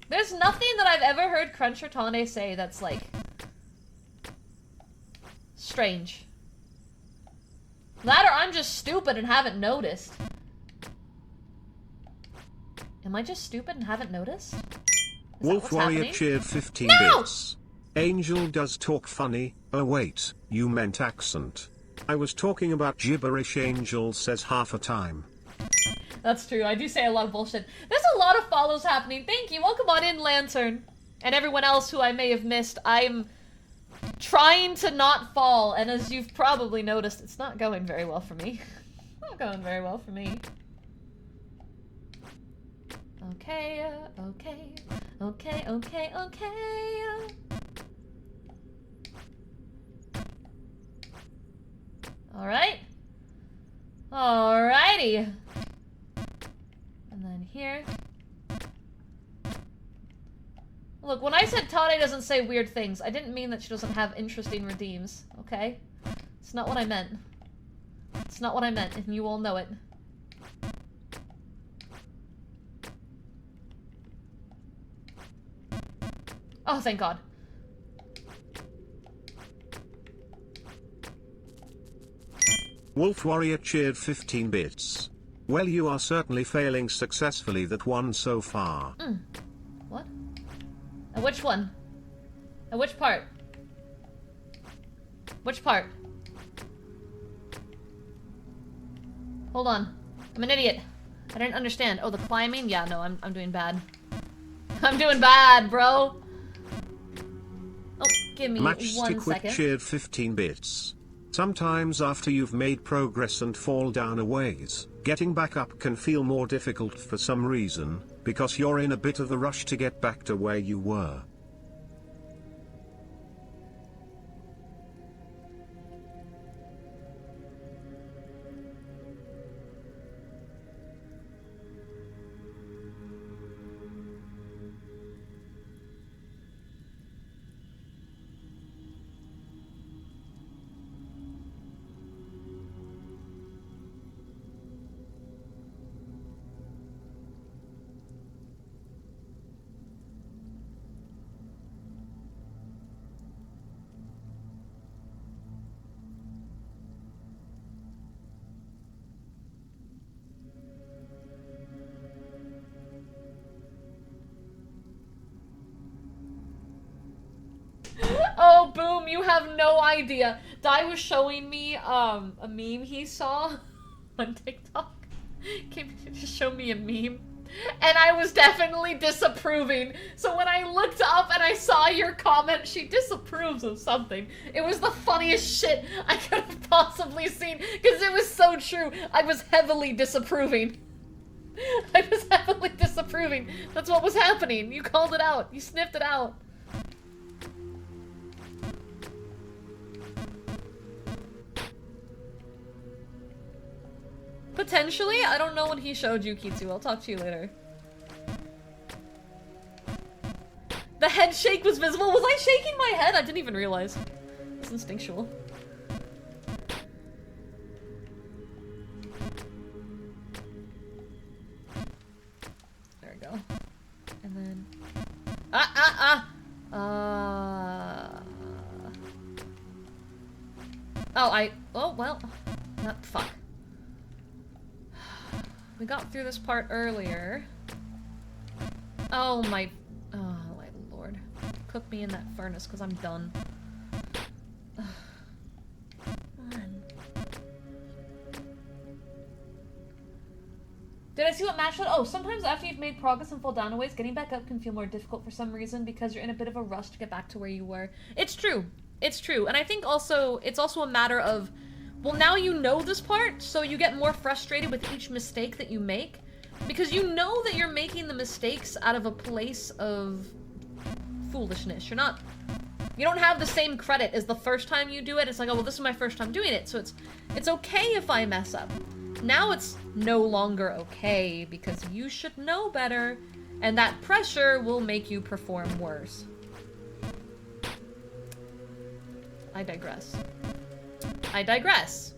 S2: There's nothing that I've ever heard Crunch or Tane say that's, like, strange. That or I'm just stupid and haven't noticed. Am I just stupid and haven't noticed?
S1: Wolf Warrior cheered 15 bits. Angel does talk funny. Oh wait, you meant accent. I was talking about gibberish, Angel says half a time.
S2: That's true, I do say a lot of bullshit. There's a lot of follows happening. Thank you, welcome on in, Lantern. And everyone else who I may have missed. I'm trying to not fall, and as you've probably noticed, it's not going very well for me. Not going very well for me. Okay, okay, okay, okay, okay. Alright. Alrighty. And then here. Look, when I said Tane doesn't say weird things, I didn't mean that she doesn't have interesting redeems, okay? It's not what I meant. It's not what I meant, and you all know it. Oh, thank God.
S1: Wolf Warrior cheered 15 bits. Well, you are certainly failing successfully that one so far.
S2: What? At which one? At which part? Which part? Hold on. I'm an idiot. I didn't understand. Oh, the climbing? Yeah, no, I'm doing bad. I'm doing bad, bro. Oh, give me
S1: Matchstick
S2: 1
S1: with
S2: second.
S1: cheered 15 bits. Sometimes after you've made progress and fall down a ways, getting back up can feel more difficult for some reason, because you're in a bit of a rush to get back to where you were.
S2: Oh, Boom, you have no idea. Dai was showing me a meme he saw on TikTok. Came to show me a meme. And I was definitely disapproving. So when I looked up and I saw your comment, she disapproves of something. It was the funniest shit I could have possibly seen. Because it was so true. I was heavily disapproving. I was heavily disapproving. That's what was happening. You called it out. You sniffed it out. Potentially? I don't know what he showed you, Kitsu. I'll talk to you later. The head shake was visible. Was I shaking my head? I didn't even realize. It's instinctual. There we go. And then... Oh, well... No, fuck. We got through this part earlier. Oh my lord. Cook me in that furnace because I'm done. Ugh. Come on. Did I see what Matt showed? Oh, sometimes after you've made progress and fall down a ways, getting back up can feel more difficult for some reason because you're in a bit of a rush to get back to where you were. It's true. It's true. And I think also, it's also a matter of, well, now you know this part, so you get more frustrated with each mistake that you make. Because you know that you're making the mistakes out of a place of foolishness. You don't have the same credit as the first time you do it. It's like, oh, well, this is my first time doing it, so it's okay if I mess up. Now it's no longer okay, because you should know better, and that pressure will make you perform worse. I digress. I digress.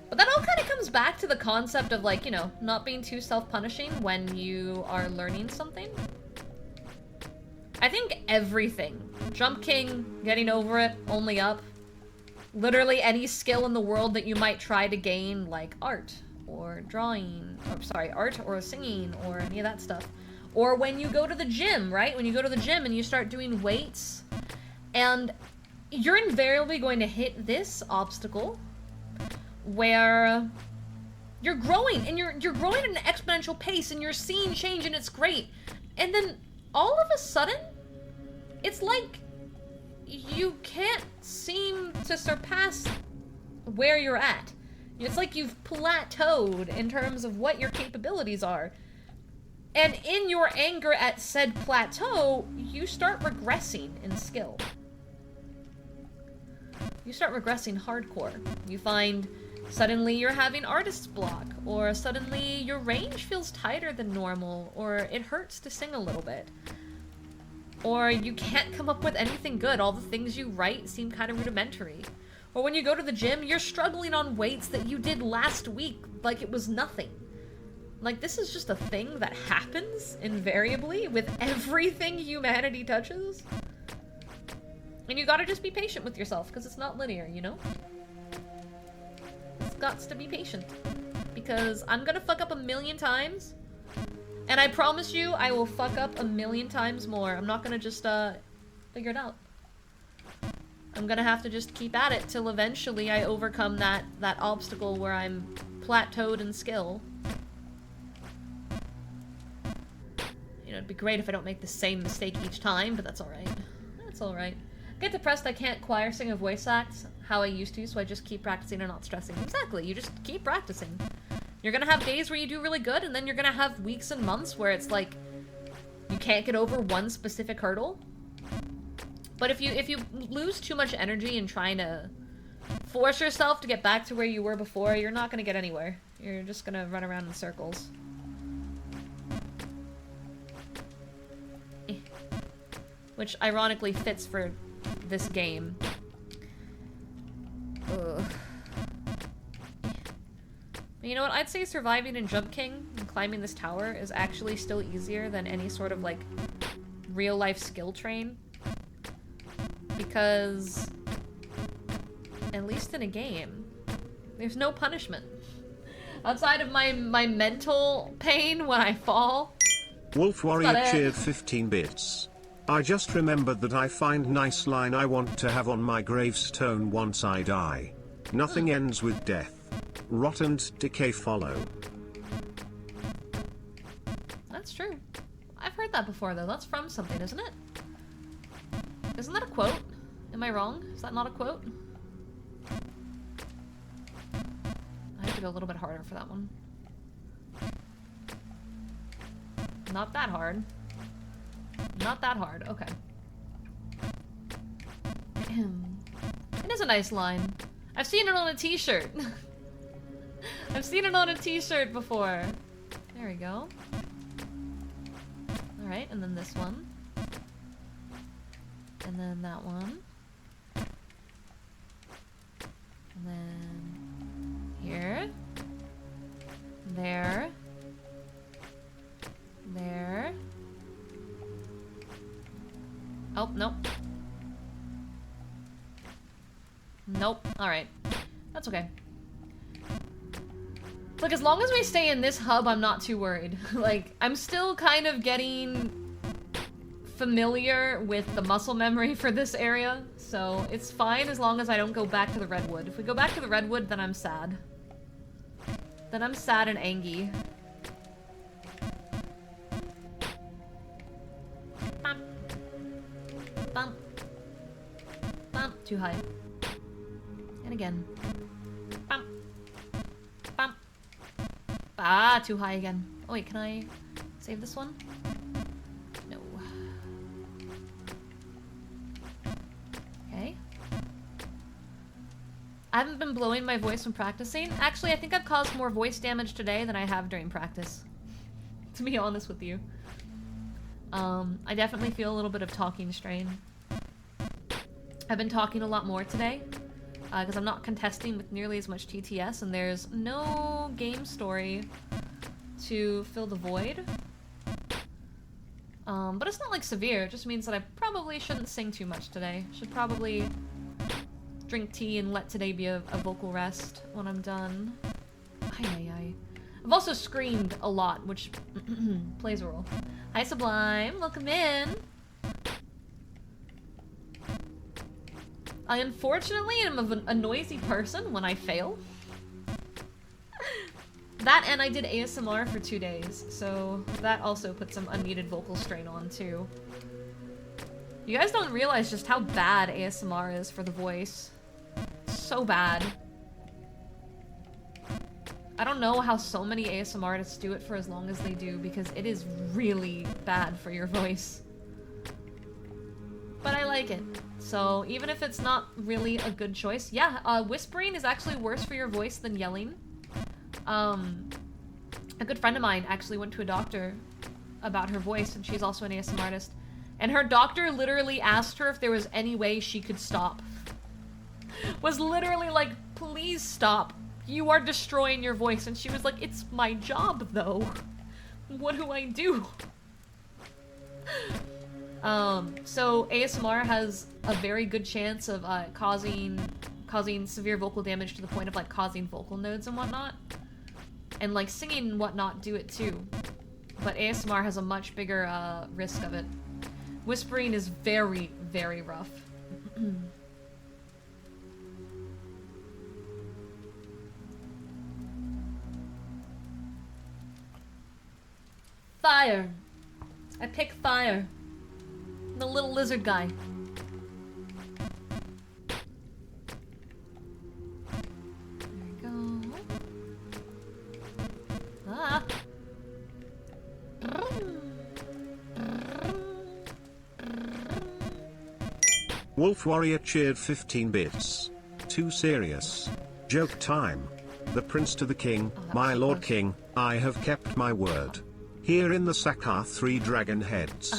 S2: But that all kind of comes back to the concept of, like, you know, not being too self-punishing when you are learning something. I think everything. Jump King, getting over it, only up. Literally any skill in the world that you might try to gain, like art, or drawing, or sorry, art or singing, or any of that stuff. Or when you go to the gym, right? When you go to the gym and you start doing weights, and you're invariably going to hit this obstacle where you're growing, and you're growing at an exponential pace, and you're seeing change, and it's great. And then all of a sudden, it's like you can't seem to surpass where you're at. It's like you've plateaued in terms of what your capabilities are. And in your anger at said plateau, you start regressing in skill. You start regressing hardcore. You find suddenly you're having artist's block, or suddenly your range feels tighter than normal, or it hurts to sing a little bit. Or you can't come up with anything good. All the things you write seem kind of rudimentary. Or when you go to the gym, you're struggling on weights that you did last week like it was nothing. Like, this is just a thing that happens invariably with everything humanity touches. And you gotta just be patient with yourself, because it's not linear, you know? It's gots to be patient. Because I'm gonna fuck up 1,000,000 times, and I promise you, I will fuck up 1,000,000 times more. I'm not gonna just, figure it out. I'm gonna have to just keep at it till eventually I overcome that obstacle where I'm plateaued in skill. You know, it'd be great if I don't make the same mistake each time, but that's alright. That's alright. Get depressed I can't choir sing a voice act how I used to, so I just keep practicing and not stressing. Exactly, you just keep practicing. You're gonna have days where you do really good, and then you're gonna have weeks and months where it's like you can't get over one specific hurdle. But if you lose too much energy in trying to force yourself to get back to where you were before, you're not gonna get anywhere. You're just gonna run around in circles. Which ironically fits for this game. Ugh. You know what? I'd say surviving in Jump King and climbing this tower is actually still easier than any sort of, like, real-life skill train. Because, at least in a game, there's no punishment. Outside of my mental pain when I fall.
S1: Wolf Warrior cheered 15 bits. I just remembered that I find nice line I want to have on my gravestone once I die. Nothing ends with death. Rot and decay follow.
S2: That's true. I've heard that before though. That's from something, isn't it? Isn't that a quote? Am I wrong? Is that not a quote? I have to go a little bit harder for that one. Not that hard. Not that hard. Okay. It is a nice line. I've seen it on a t-shirt. I've seen it on a t-shirt before. There we go. Alright, and then this one. And then that one. And then here. There. There. Oh, nope. Nope. Alright. That's okay. Look, as long as we stay in this hub, I'm not too worried. Like, I'm still kind of getting familiar with the muscle memory for this area, so it's fine as long as I don't go back to the Redwood. If we go back to the Redwood, then I'm sad. Then I'm sad and angry. Bump. Bump. Bump. Too high. And again. Bump. Bump. Ah, too high again. Oh wait, can I save this one? No. Okay. I haven't been blowing my voice when practicing. Actually, I think I've caused more voice damage today than I have during practice. To be honest with you. I definitely feel a little bit of talking strain. I've been talking a lot more today. Because I'm not contesting with nearly as much TTS, and there's no game story to fill the void. But it's not like severe, it just means that I probably shouldn't sing too much today. Should probably drink tea and let today be a vocal rest when I'm done. Ay. I've also screamed a lot, which plays a role. Hi Sublime, welcome in! I unfortunately am a noisy person when I fail. That and I did ASMR for 2 days, so that also put some unneeded vocal strain on too. You guys don't realize just how bad ASMR is for the voice. So bad. I don't know how so many ASMR artists do it for as long as they do, because it is really bad for your voice. But I like it. So even if it's not really a good choice, yeah, whispering is actually worse for your voice than yelling. A good friend of mine actually went to a doctor about her voice, and she's also an ASMR artist. And her doctor literally asked her if there was any way she could stop. Was literally like, please stop. You are destroying your voice. And she was like, it's my job though. What do I do? So ASMR has a very good chance of causing severe vocal damage to the point of like causing vocal nodes and whatnot. And like singing and whatnot do it too. But ASMR has a much bigger risk of it. Whispering is very, very rough. Fire! I pick fire. The little lizard guy.
S1: Wolf Warrior cheered 15 bits. Too serious. Joke time. The prince to the king, my lord king, I have kept my word. Here in the sack are 3 dragon heads.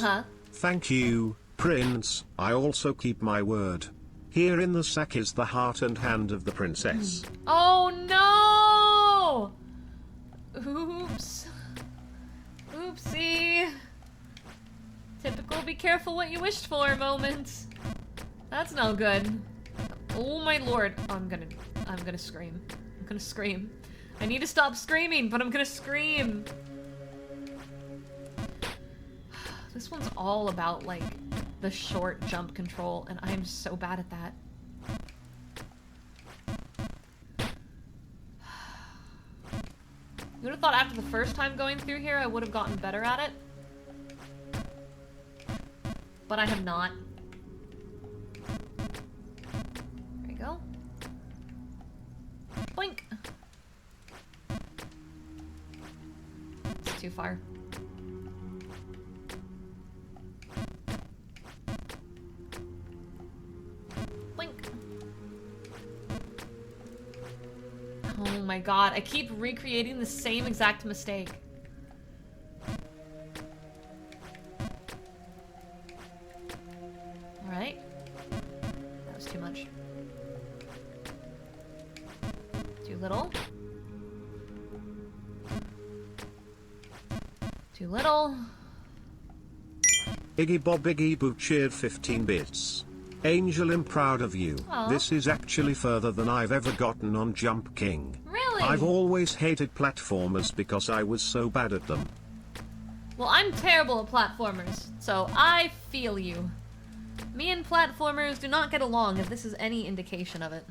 S1: Thank you, prince, I also keep my word. Here in the sack is the heart and hand of the princess.
S2: Oh no! Oops. Oopsie. Typical be careful what you wished for moment. That's no good. Oh my lord. Oh, I'm gonna scream. I'm gonna scream. I need to stop screaming, but I'm gonna scream. This one's all about, like, the short jump control, and I'm so bad at that. You would have thought after the first time going through here I would have gotten better at it. But I have not. There you go. Boink! It's too far. Oh my god, I keep recreating the same exact mistake. Alright. That was too much. Too little. Too little.
S1: Iggy Bob Iggy Boo cheered 15 bits. Angel, I'm proud of you.
S2: Aww.
S1: This is actually further than I've ever gotten on Jump King.
S2: Really?
S1: I've always hated platformers because I was so bad at them.
S2: Well, I'm terrible at platformers, so I feel you. Me and platformers do not get along, if this is any indication of it.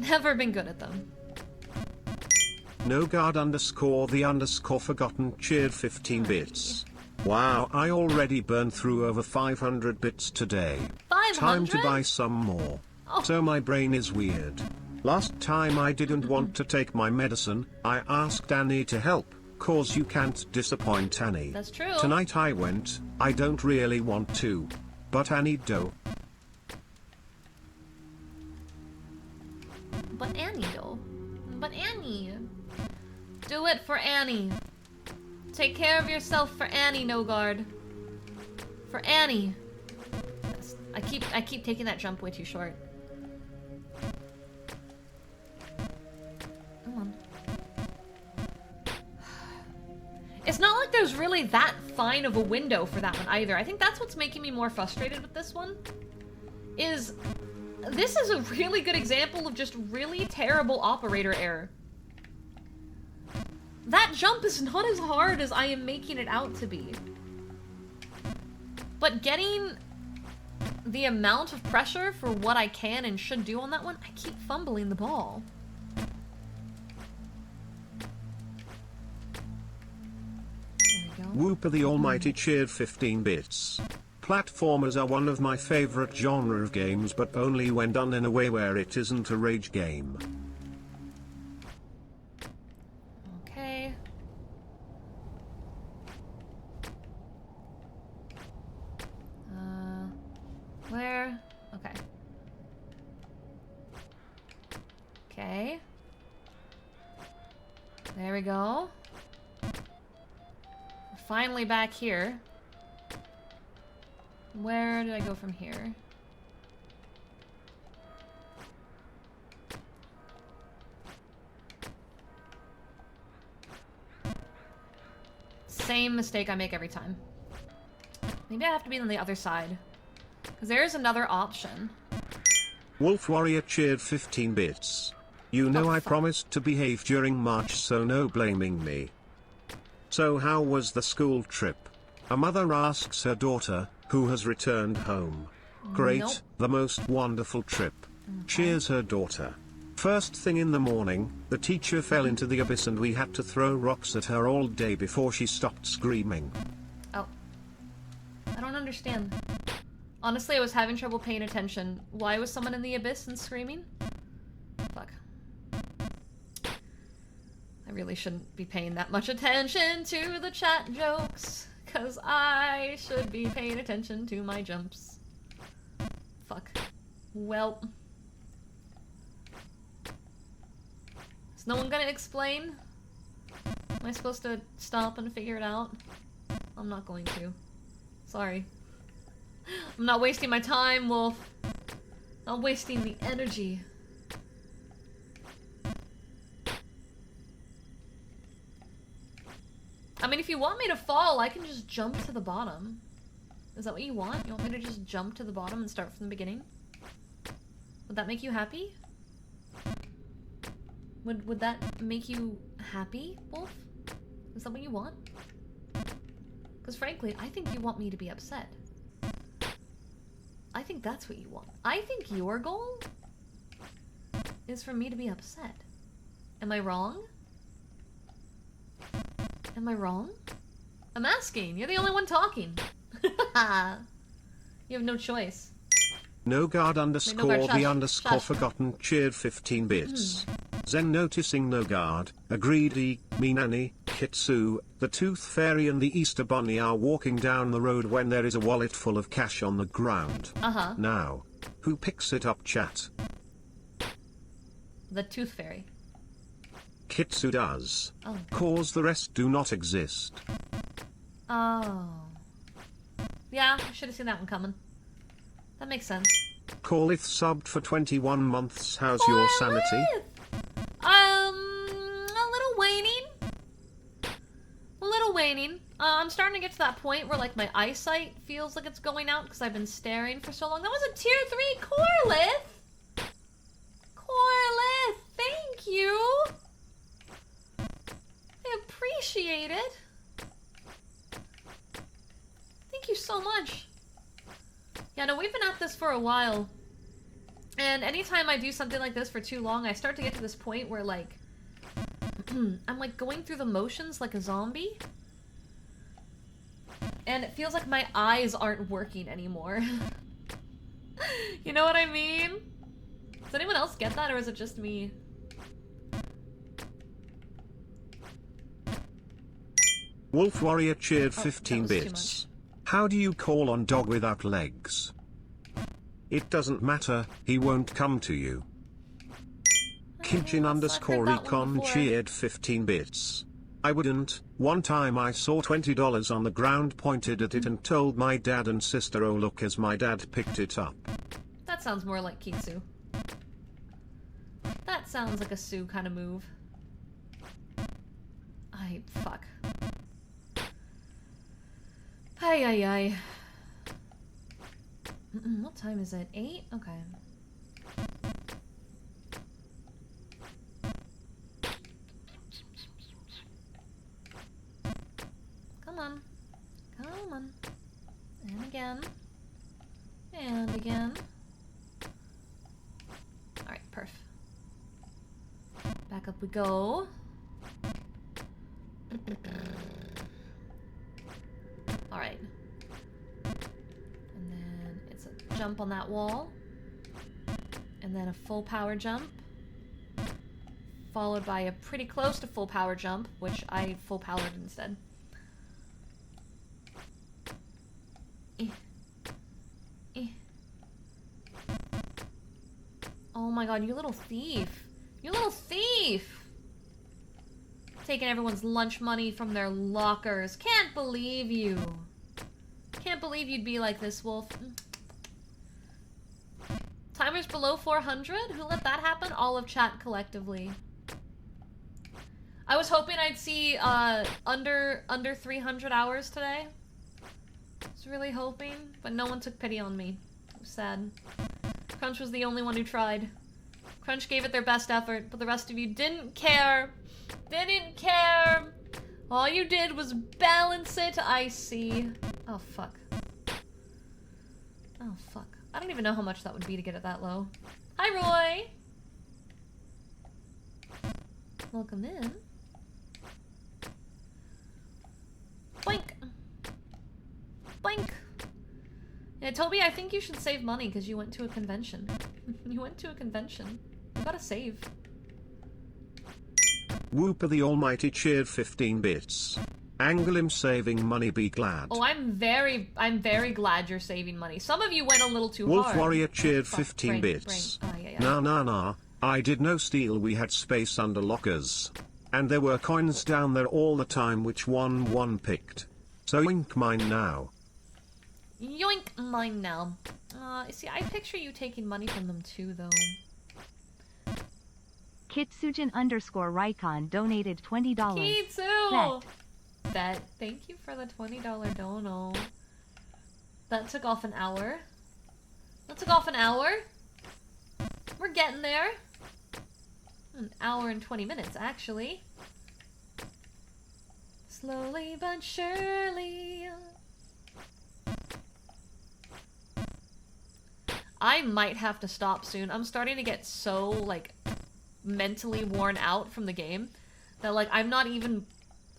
S2: Never been good at them.
S1: No guard underscore the underscore forgotten cheered 15 bits. Wow, I already burned through over 500 bits today.
S2: 500?
S1: Time to buy some more.
S2: Oh.
S1: So my brain is weird. Last time I didn't want to take my medicine, I asked Annie to help, cause you can't disappoint Annie.
S2: That's true.
S1: Tonight I went, I don't really want to. But Annie do.
S2: But Annie, though. But Annie. Do it for Annie. Take care of yourself for Annie, No Guard. For Annie. Yes. I keep taking that jump way too short. Come on. It's not like there's really that fine of a window for that one either. I think that's what's making me more frustrated with this one. This is a really good example of just really terrible operator error. That jump is not as hard as I am making it out to be. But getting the amount of pressure for what I can and should do on that one, I keep fumbling the ball. There we go.
S1: Whooper the Almighty cheered 15 bits. Platformers are one of my favorite genre of games, but only when done in a way where it isn't a rage game.
S2: Okay. Where? Okay. Okay. There we go. We're finally back here. Where did I go from here? Same mistake I make every time. Maybe I have to be on the other side. Because there's another option.
S1: Wolf Warrior cheered 15 bits. You know I promised to behave during March, so no blaming me. So how was the school trip? A mother asks her daughter, who has returned home. Great,
S2: Nope.
S1: the most wonderful trip. Cheers her daughter. First thing in the morning, the teacher fell into the abyss and we had to throw rocks at her all day before she stopped screaming.
S2: Oh. I don't understand. Honestly, I was having trouble paying attention. Why was someone in the abyss and screaming? Fuck. I really shouldn't be paying that much attention to the chat jokes, because I should be paying attention to my jumps. Well. Is no one gonna explain? Am I supposed to stop and figure it out? I'm not going to. Sorry. I'm not wasting my time, Wolf. Not wasting the energy. I mean, if you want me to fall, I can just jump to the bottom. Is that what you want? You want me to just jump to the bottom and start from the beginning? Would that make you happy? Would that make you happy, Wolf? Is that what you want? Because frankly, I think you want me to be upset. I think that's what you want. I think your goal is for me to be upset. Am I wrong? Am I wrong? I'm asking. You're the only one talking. You have no choice.
S1: No guard underscore
S2: Shush,
S1: the underscore
S2: shush.
S1: forgotten cheered 15 bits. Zen noticing no guard, agreed. Minani, Kitsu, the Tooth Fairy and the Easter Bunny are walking down the road when there is a wallet full of cash on the ground.
S2: Uh-huh.
S1: Now, who picks it up, chat?
S2: The Tooth Fairy.
S1: Kitsu does.
S2: Oh.
S1: Cause the rest do not exist.
S2: Oh. Yeah, I should have seen that one coming. That makes sense.
S1: Callith subbed for 21 months. How's your sanity?
S2: A little waning. A little waning. I'm starting to get to that point where, like, my eyesight feels like it's going out because I've been staring for so long. That was a tier 3 Corlith! Corlith, thank you! I appreciate it. Thank you so much. Yeah, no, we've been at this for a while. And anytime I do something like this for too long, I start to get to this point where, like, I'm, like, going through the motions like a zombie. And it feels like my eyes aren't working anymore. You know what I mean? Does anyone else get that, or is it just me?
S1: Wolf Warrior cheered
S2: Oh,
S1: 15
S2: that was too
S1: bits. How do you call on dog without legs? It doesn't matter, he won't come to you. Kinchin underscore
S2: I've heard that one
S1: recon
S2: before.
S1: cheered 15 bits. I wouldn't. One time I saw $20 on the ground, pointed at it and told my dad and sister, oh look, as my dad picked it up.
S2: That sounds more like Kitsu. That sounds like a Sue kind of move. Fuck. Ay, ay, ay. What time is it? 8? Okay. Come on. Come on. And again. And again. Alright, perf. Back up we go. Alright. And then it's a jump on that wall. And then a full power jump. Followed by a pretty close to full power jump, which I full powered instead. Oh my god, you little thief. You little thief! Taking everyone's lunch money from their lockers. Can't believe you. Can't believe you'd be like this, Wolf. Timers below 400? Who let that happen? All of chat collectively. I was hoping I'd see under 300 hours today. I was really hoping, but no one took pity on me. It was sad. Crunch was the only one who tried. Crunch gave it their best effort, but the rest of you didn't care. Didn't care. All you did was balance it, I see. Oh, fuck. Oh, fuck. I don't even know how much that would be to get it that low. Hi, Roy! Welcome in. Boink! Boink! Yeah, Toby, I think you should save money because you went to a convention. You went to a convention. You gotta save.
S1: Whooper the Almighty cheered 15 bits. Angle him saving money, be glad.
S2: Oh, I'm very glad you're saving money. Some of you went a little too
S1: Wolf
S2: hard.
S1: Warrior cheered
S2: Fuck,
S1: 15
S2: brain,
S1: bits.
S2: brain. Oh, yeah.
S1: Nah nah nah, I did no steal, we had space under lockers. And there were coins down there all the time which one picked. So yoink mine now.
S2: Yoink, mine now. See, I picture you taking money from them too, though.
S4: Kitsujin _ Raikon donated $20.
S2: Kitsu! Bet. Thank you for the $20 dono. That took off an hour. We're getting there. An hour and 20 minutes, actually. Slowly but surely. I might have to stop soon. I'm starting to get so, like, mentally worn out from the game that, like, I'm not even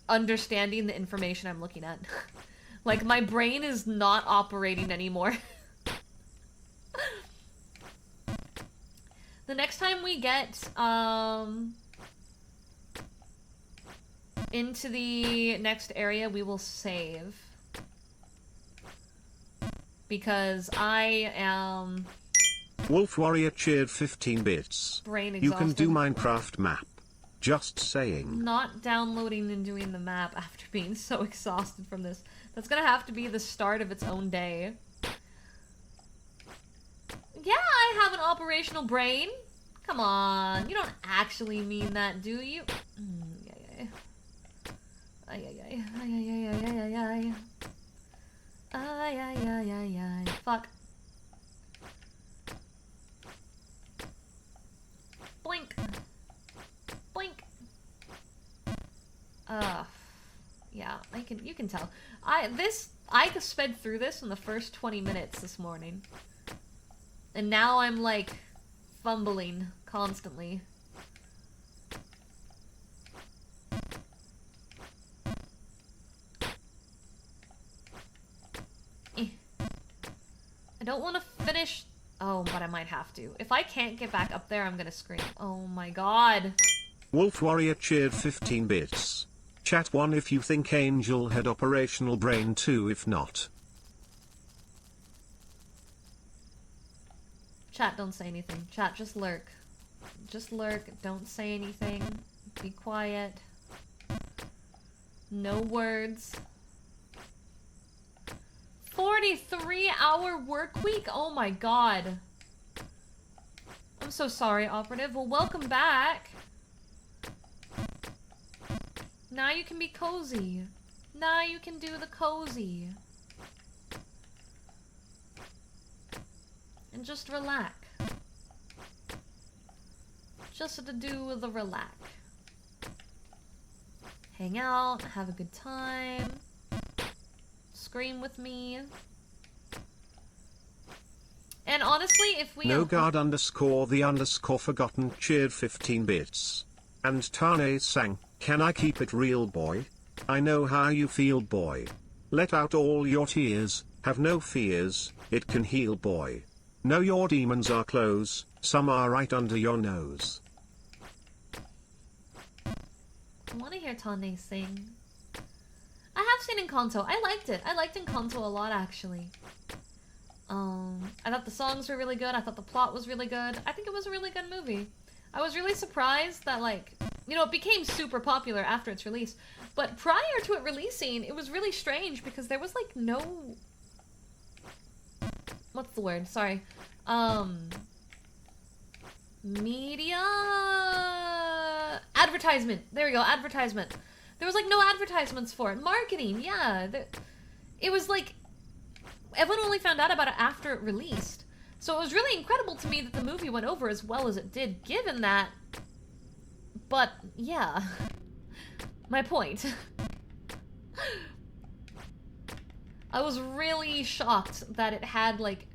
S2: understanding the information I'm looking at. Like, my brain is not operating anymore. The next time we get, into the next area, we will save. Because I am...
S1: Wolf Warrior cheered 15 bits.
S2: brain
S1: You can
S2: exhausted.
S1: do Minecraft map. Just saying.
S2: Not downloading and doing the map after being so exhausted from this. That's gonna have to be the start of its own day. Yeah, I have an operational brain. Come on, you don't actually mean that, do you? Fuck. Blink. Blink. Yeah, you can tell. I sped through this in the first 20 minutes this morning. And now I'm like fumbling constantly. I don't want to finish. Oh, but I might have to. If I can't get back up there, I'm gonna scream. Oh my god.
S1: Wolf Warrior cheered 15 bits. Chat 1 if you think Angel had operational brain, 2 if not.
S2: Chat, don't say anything. Chat, just lurk. Just lurk. Don't say anything. Be quiet. No words. 43-hour work week? Oh my god. I'm so sorry, Operative. Well, welcome back. Now you can be cozy. Now you can do the cozy. And just relax. Just to do the relax. Hang out, have a good time. Scream with me. And honestly, if we...
S1: No guard _ forgotten cheered 15 bits. And Tane sang, can I keep it real, boy? I know how you feel, boy. Let out all your tears, have no fears, it can heal, boy. Know your demons are close, some are right under your nose.
S2: I want to hear Tane sing. I have seen Encanto. I liked it. I liked Encanto a lot, actually. I thought the songs were really good. I thought the plot was really good. I think it was a really good movie. I was really surprised that, like, you know, it became super popular after its release. But prior to it releasing, it was really strange because there was, like, no... What's the word? Sorry. Media... Advertisement. There we go, advertisement. There was, like, no advertisements for it. Marketing, yeah. It was, like... Everyone only found out about it after it released. So it was really incredible to me that the movie went over as well as it did, given that... But, yeah. My point. I was really shocked that it had, like,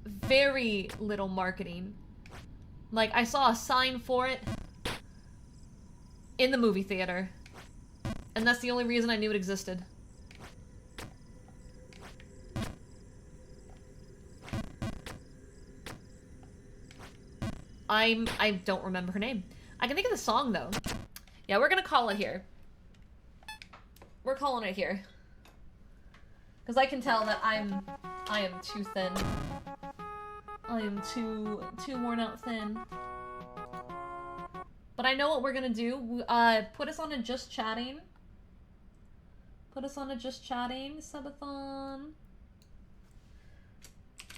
S2: very little marketing. Like, I saw a sign for it in the movie theater. And that's the only reason I knew it existed. I don't remember her name. I can think of the song, though. Yeah, we're gonna call it here. we're calling it here. Because I can tell that I am too thin. I am too worn out thin. But I know what we're gonna do. Put us on a just chatting. Put us on a just chatting subathon.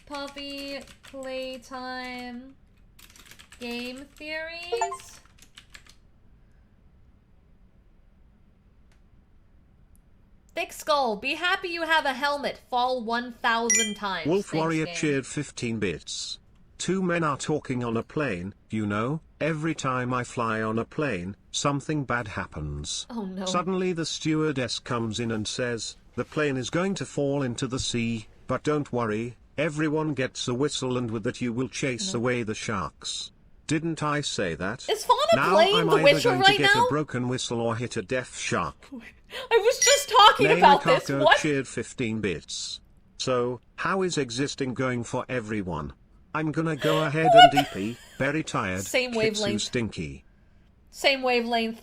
S2: Puppy playtime game theories. Thick Skull, be happy you have a helmet. Fall 1,000 times.
S1: Wolf
S2: Thanks,
S1: Warrior
S2: game.
S1: cheered 15 bits. Two men are talking on a plane, you know, every time I fly on a plane, something bad happens.
S2: Oh no.
S1: Suddenly the stewardess comes in and says, the plane is going to fall into the sea, but don't worry, everyone gets a whistle and with that you will chase away the sharks. Didn't I say that?
S2: Is Fauna
S1: Now
S2: playing
S1: I'm
S2: the
S1: either
S2: whistle
S1: going
S2: right
S1: to get
S2: now?
S1: a broken whistle or hit a deaf shark.
S2: I was just talking about this.
S1: Kako
S2: What?
S1: cheered 15 bits. So, how is existing going for everyone? I'm gonna go ahead and DP, very tired,
S2: Same
S1: Kitsu
S2: wavelength.
S1: stinky.
S2: Same wavelength.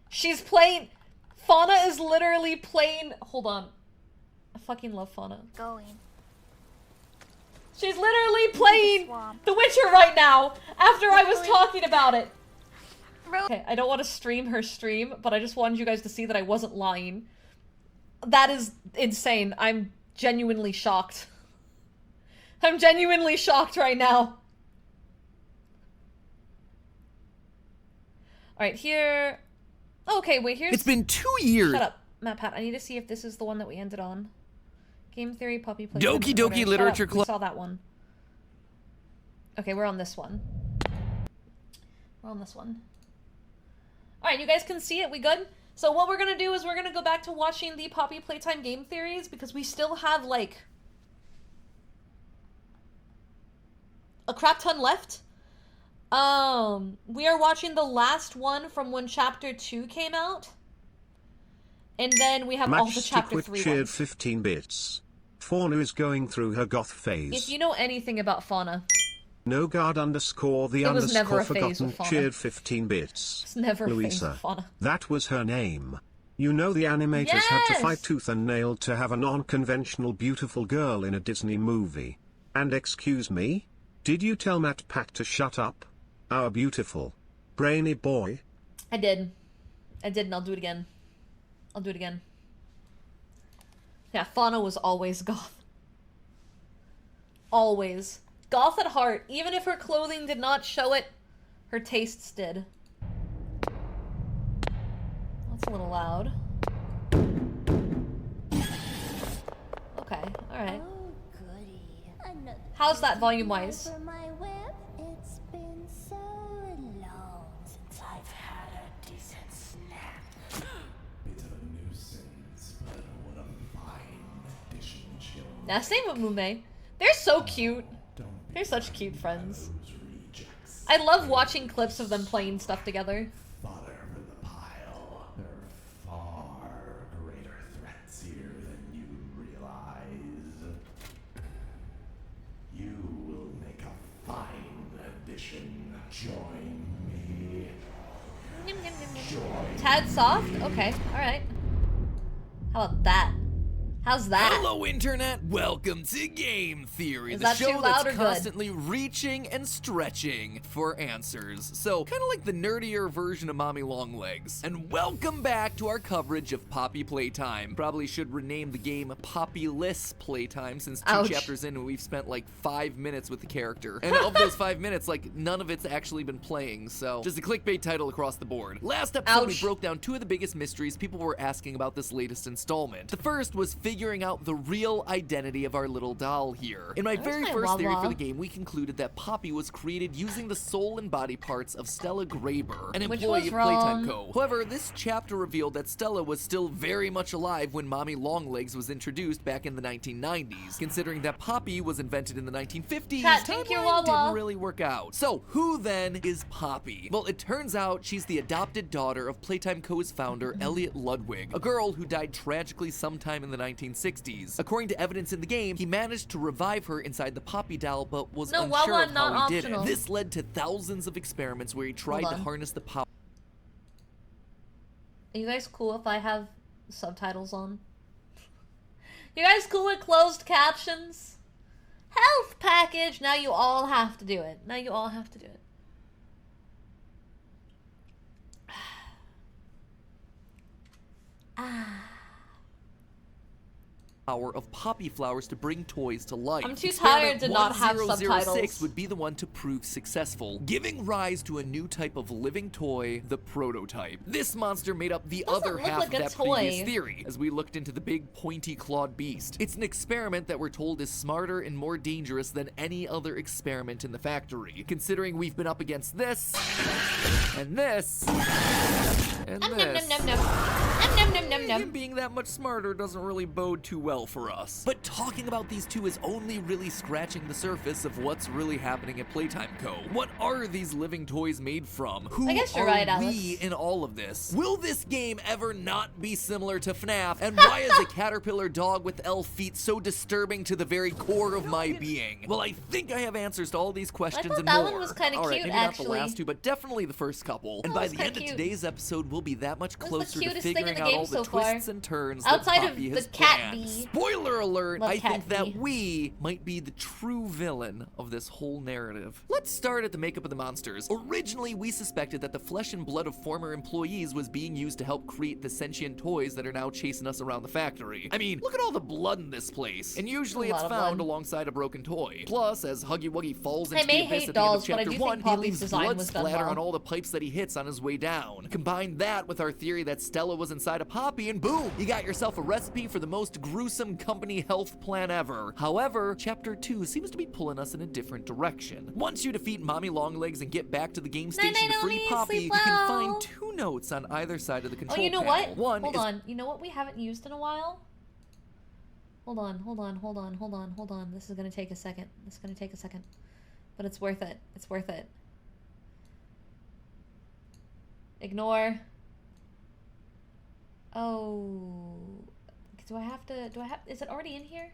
S2: She's playing. Fauna is literally playing. Hold on. I fucking love Fauna.
S10: Going.
S2: She's literally playing The Witcher right now after I was talking about it. Okay, I don't want to stream her stream, but I just wanted you guys to see that I wasn't lying. That is insane. I'm genuinely shocked. I'm genuinely shocked right now. Alright, here... Okay, wait, here's...
S11: It's been 2 years.
S2: Shut up, Matt Pat. I need to see if this is the one that we ended on. Game Theory, Puppy Play...
S11: Doki Doki Literature
S2: Club.
S11: Club.
S2: We saw that one. Okay, we're on this one. We're on this one. Alright, you guys can see it? We good? So what we're gonna do is we're gonna go back to watching the Poppy Playtime game theories because we still have, like, a crap ton left. We are watching the last one from when Chapter 2 came out. And then we have all the Chapter 3
S1: cheered
S2: ones.
S1: 15 bits. Fauna is going through her goth phase.
S2: If you know anything about Fauna,
S1: No guard underscore the
S2: It was never
S1: underscore
S2: a phase
S1: forgotten
S2: with Fauna.
S1: cheered 15 bits.
S2: it's never a phase
S1: Louisa,
S2: with Fauna.
S1: that was her name. You know the animators had to
S2: Yes!
S1: fight tooth and nail to have a non-conventional beautiful girl in a Disney movie. And excuse me? Did you tell Matt Pat to shut up? Our beautiful, brainy boy.
S2: I did. And I'll do it again. I'll do it again. Yeah, Fauna was always goth. Always. Goth at heart. Even if her clothing did not show it, her tastes did. That's a little loud. Okay, alright.
S10: Oh, goody. Another
S2: How's that volume-wise?
S10: for my web. It's been so long since I've had a decent snack.
S12: Bit of a nuisance, but what a fine addition, children.
S2: Now, same with Mume. They're so cute. They're such cute friends. I love watching clips of them playing stuff together.
S12: Fodder for the pile. There are far greater threats here than you realize. You will make a fine addition. Join me. Join
S2: Tad soft? Okay, alright. How about that? How's that?
S11: Hello, Internet! Welcome to Game Theory,
S2: Is
S11: the
S2: that too
S11: show
S2: loud
S11: that's
S2: or good?
S11: constantly reaching and stretching for answers. So, kind of like the nerdier version of Mommy Longlegs. And welcome back to our coverage of Poppy Playtime. Probably should rename the game Poppy-less Playtime, since 2
S2: Ouch.
S11: chapters in and we've spent like 5 minutes with the character. And of those 5 minutes, like, none of it's actually been playing, so just a clickbait title across the board. Last episode, we
S2: Ouch.
S11: broke down 2 of the biggest mysteries people were asking about this latest installment. The first was figuring out the real identity of our little doll here. In my
S2: Where's
S11: very
S2: my
S11: first theory
S2: Wawa?
S11: for the game, we concluded that Poppy was created using the soul and body parts of Stella Graber, an
S2: Which
S11: employee
S2: was
S11: of Playtime
S2: wrong.
S11: Co. However, this chapter revealed that Stella was still very much alive when Mommy Longlegs was introduced back in the 1990s. Considering that Poppy was invented in the 1950s,
S2: Cat, thank you,
S11: timeline
S2: Wawa.
S11: didn't really work out. So, who then is Poppy? Well, it turns out she's the adopted daughter of Playtime Co.'s founder, Elliot Ludwig, a girl who died tragically sometime in the 1960s. According to evidence in the game, he managed to revive her inside the Poppy doll, but was
S2: No,
S11: unsure
S2: Wawa,
S11: of
S2: not
S11: how he did
S2: optional.
S11: it. This led to thousands of experiments where he tried
S2: Hold
S11: to
S2: on.
S11: harness the power.
S2: Are you guys cool if I have subtitles on. You guys cool with closed captions? Health package! Now you all have to do it. Now you all have to do it.
S11: Power of poppy flowers to bring toys to life.
S2: I'm too tired to not have
S11: 1006
S2: subtitles.
S11: would be the one to prove successful, giving rise to a new type of living toy, the prototype. This monster made up the other
S2: look
S11: half
S2: like
S11: of
S2: a
S11: that
S2: toy.
S11: previous theory, as we looked into the big pointy clawed beast. It's an experiment that we're told is smarter and more dangerous than any other experiment in the factory, considering we've been up against this, and this, and this. Him being that much smarter doesn't really bode too well for us. But talking about these two is only really scratching the surface of what's really happening at Playtime Co. What are these living toys made from? Who
S2: I guess you're
S11: are
S2: right,
S11: we
S2: Alice.
S11: in all of this? Will this game ever not be similar to FNAF? And why is a caterpillar dog with elf feet so disturbing to the very core of my being? Well, I think I have answers to all these questions
S2: thought
S11: and
S2: that
S11: more.
S2: one was kinda
S11: All right,
S2: cute,
S11: maybe not
S2: actually.
S11: the last two, but definitely the first couple. And
S2: That
S11: by
S2: was
S11: the
S2: kinda
S11: end of
S2: cute.
S11: today's episode, we'll be that much
S2: was the
S11: closer to
S2: cutest thing in
S11: figuring
S2: the
S11: out
S2: game
S11: all the
S2: so far.
S11: twists and turns
S2: Outside
S11: that
S2: of
S11: Poppy
S2: the
S11: has
S2: cat
S11: planned.
S2: bee.
S11: Spoiler alert,
S2: Love
S11: I
S2: cat
S11: think that
S2: bee.
S11: we might be the true villain of this whole narrative. Let's start at the makeup of the monsters. Originally, we suspected that the flesh and blood of former employees was being used to help create the sentient toys that are now chasing us around the factory. I mean, look at all the blood in this place. And usually
S2: A
S11: it's
S2: lot of
S11: found
S2: blood.
S11: alongside a broken toy. Plus, as Huggy Wuggy falls
S2: I
S11: into
S2: may
S11: the abyss
S2: hate
S11: at the end of
S2: dolls, but I
S11: chapter
S2: do
S11: 1,
S2: think
S11: he
S2: Poppy's
S11: leaves
S2: design
S11: blood
S2: was done
S11: splatter
S2: well.
S11: on all the pipes that he hits on his way down. Combine that with our theory that Stella was inside a Poppy, and boom, you got yourself a recipe for the most gruesome company health plan ever. However, chapter 2 seems to be pulling us in a different direction. Once you defeat Mommy Longlegs and get back to the game station
S2: Night-night,
S11: to free
S2: Omi,
S11: Poppy,
S2: sleep
S11: you can
S2: well.
S11: find 2 notes on either side of the
S2: Oh,
S11: control
S2: you know
S11: panel.
S2: what?
S11: One
S2: Hold
S11: is
S2: on. You know what we haven't used in a while? Hold on. This is gonna take a second. But it's worth it. It's worth it. Ignore. Oh. Do I have, is it already in here?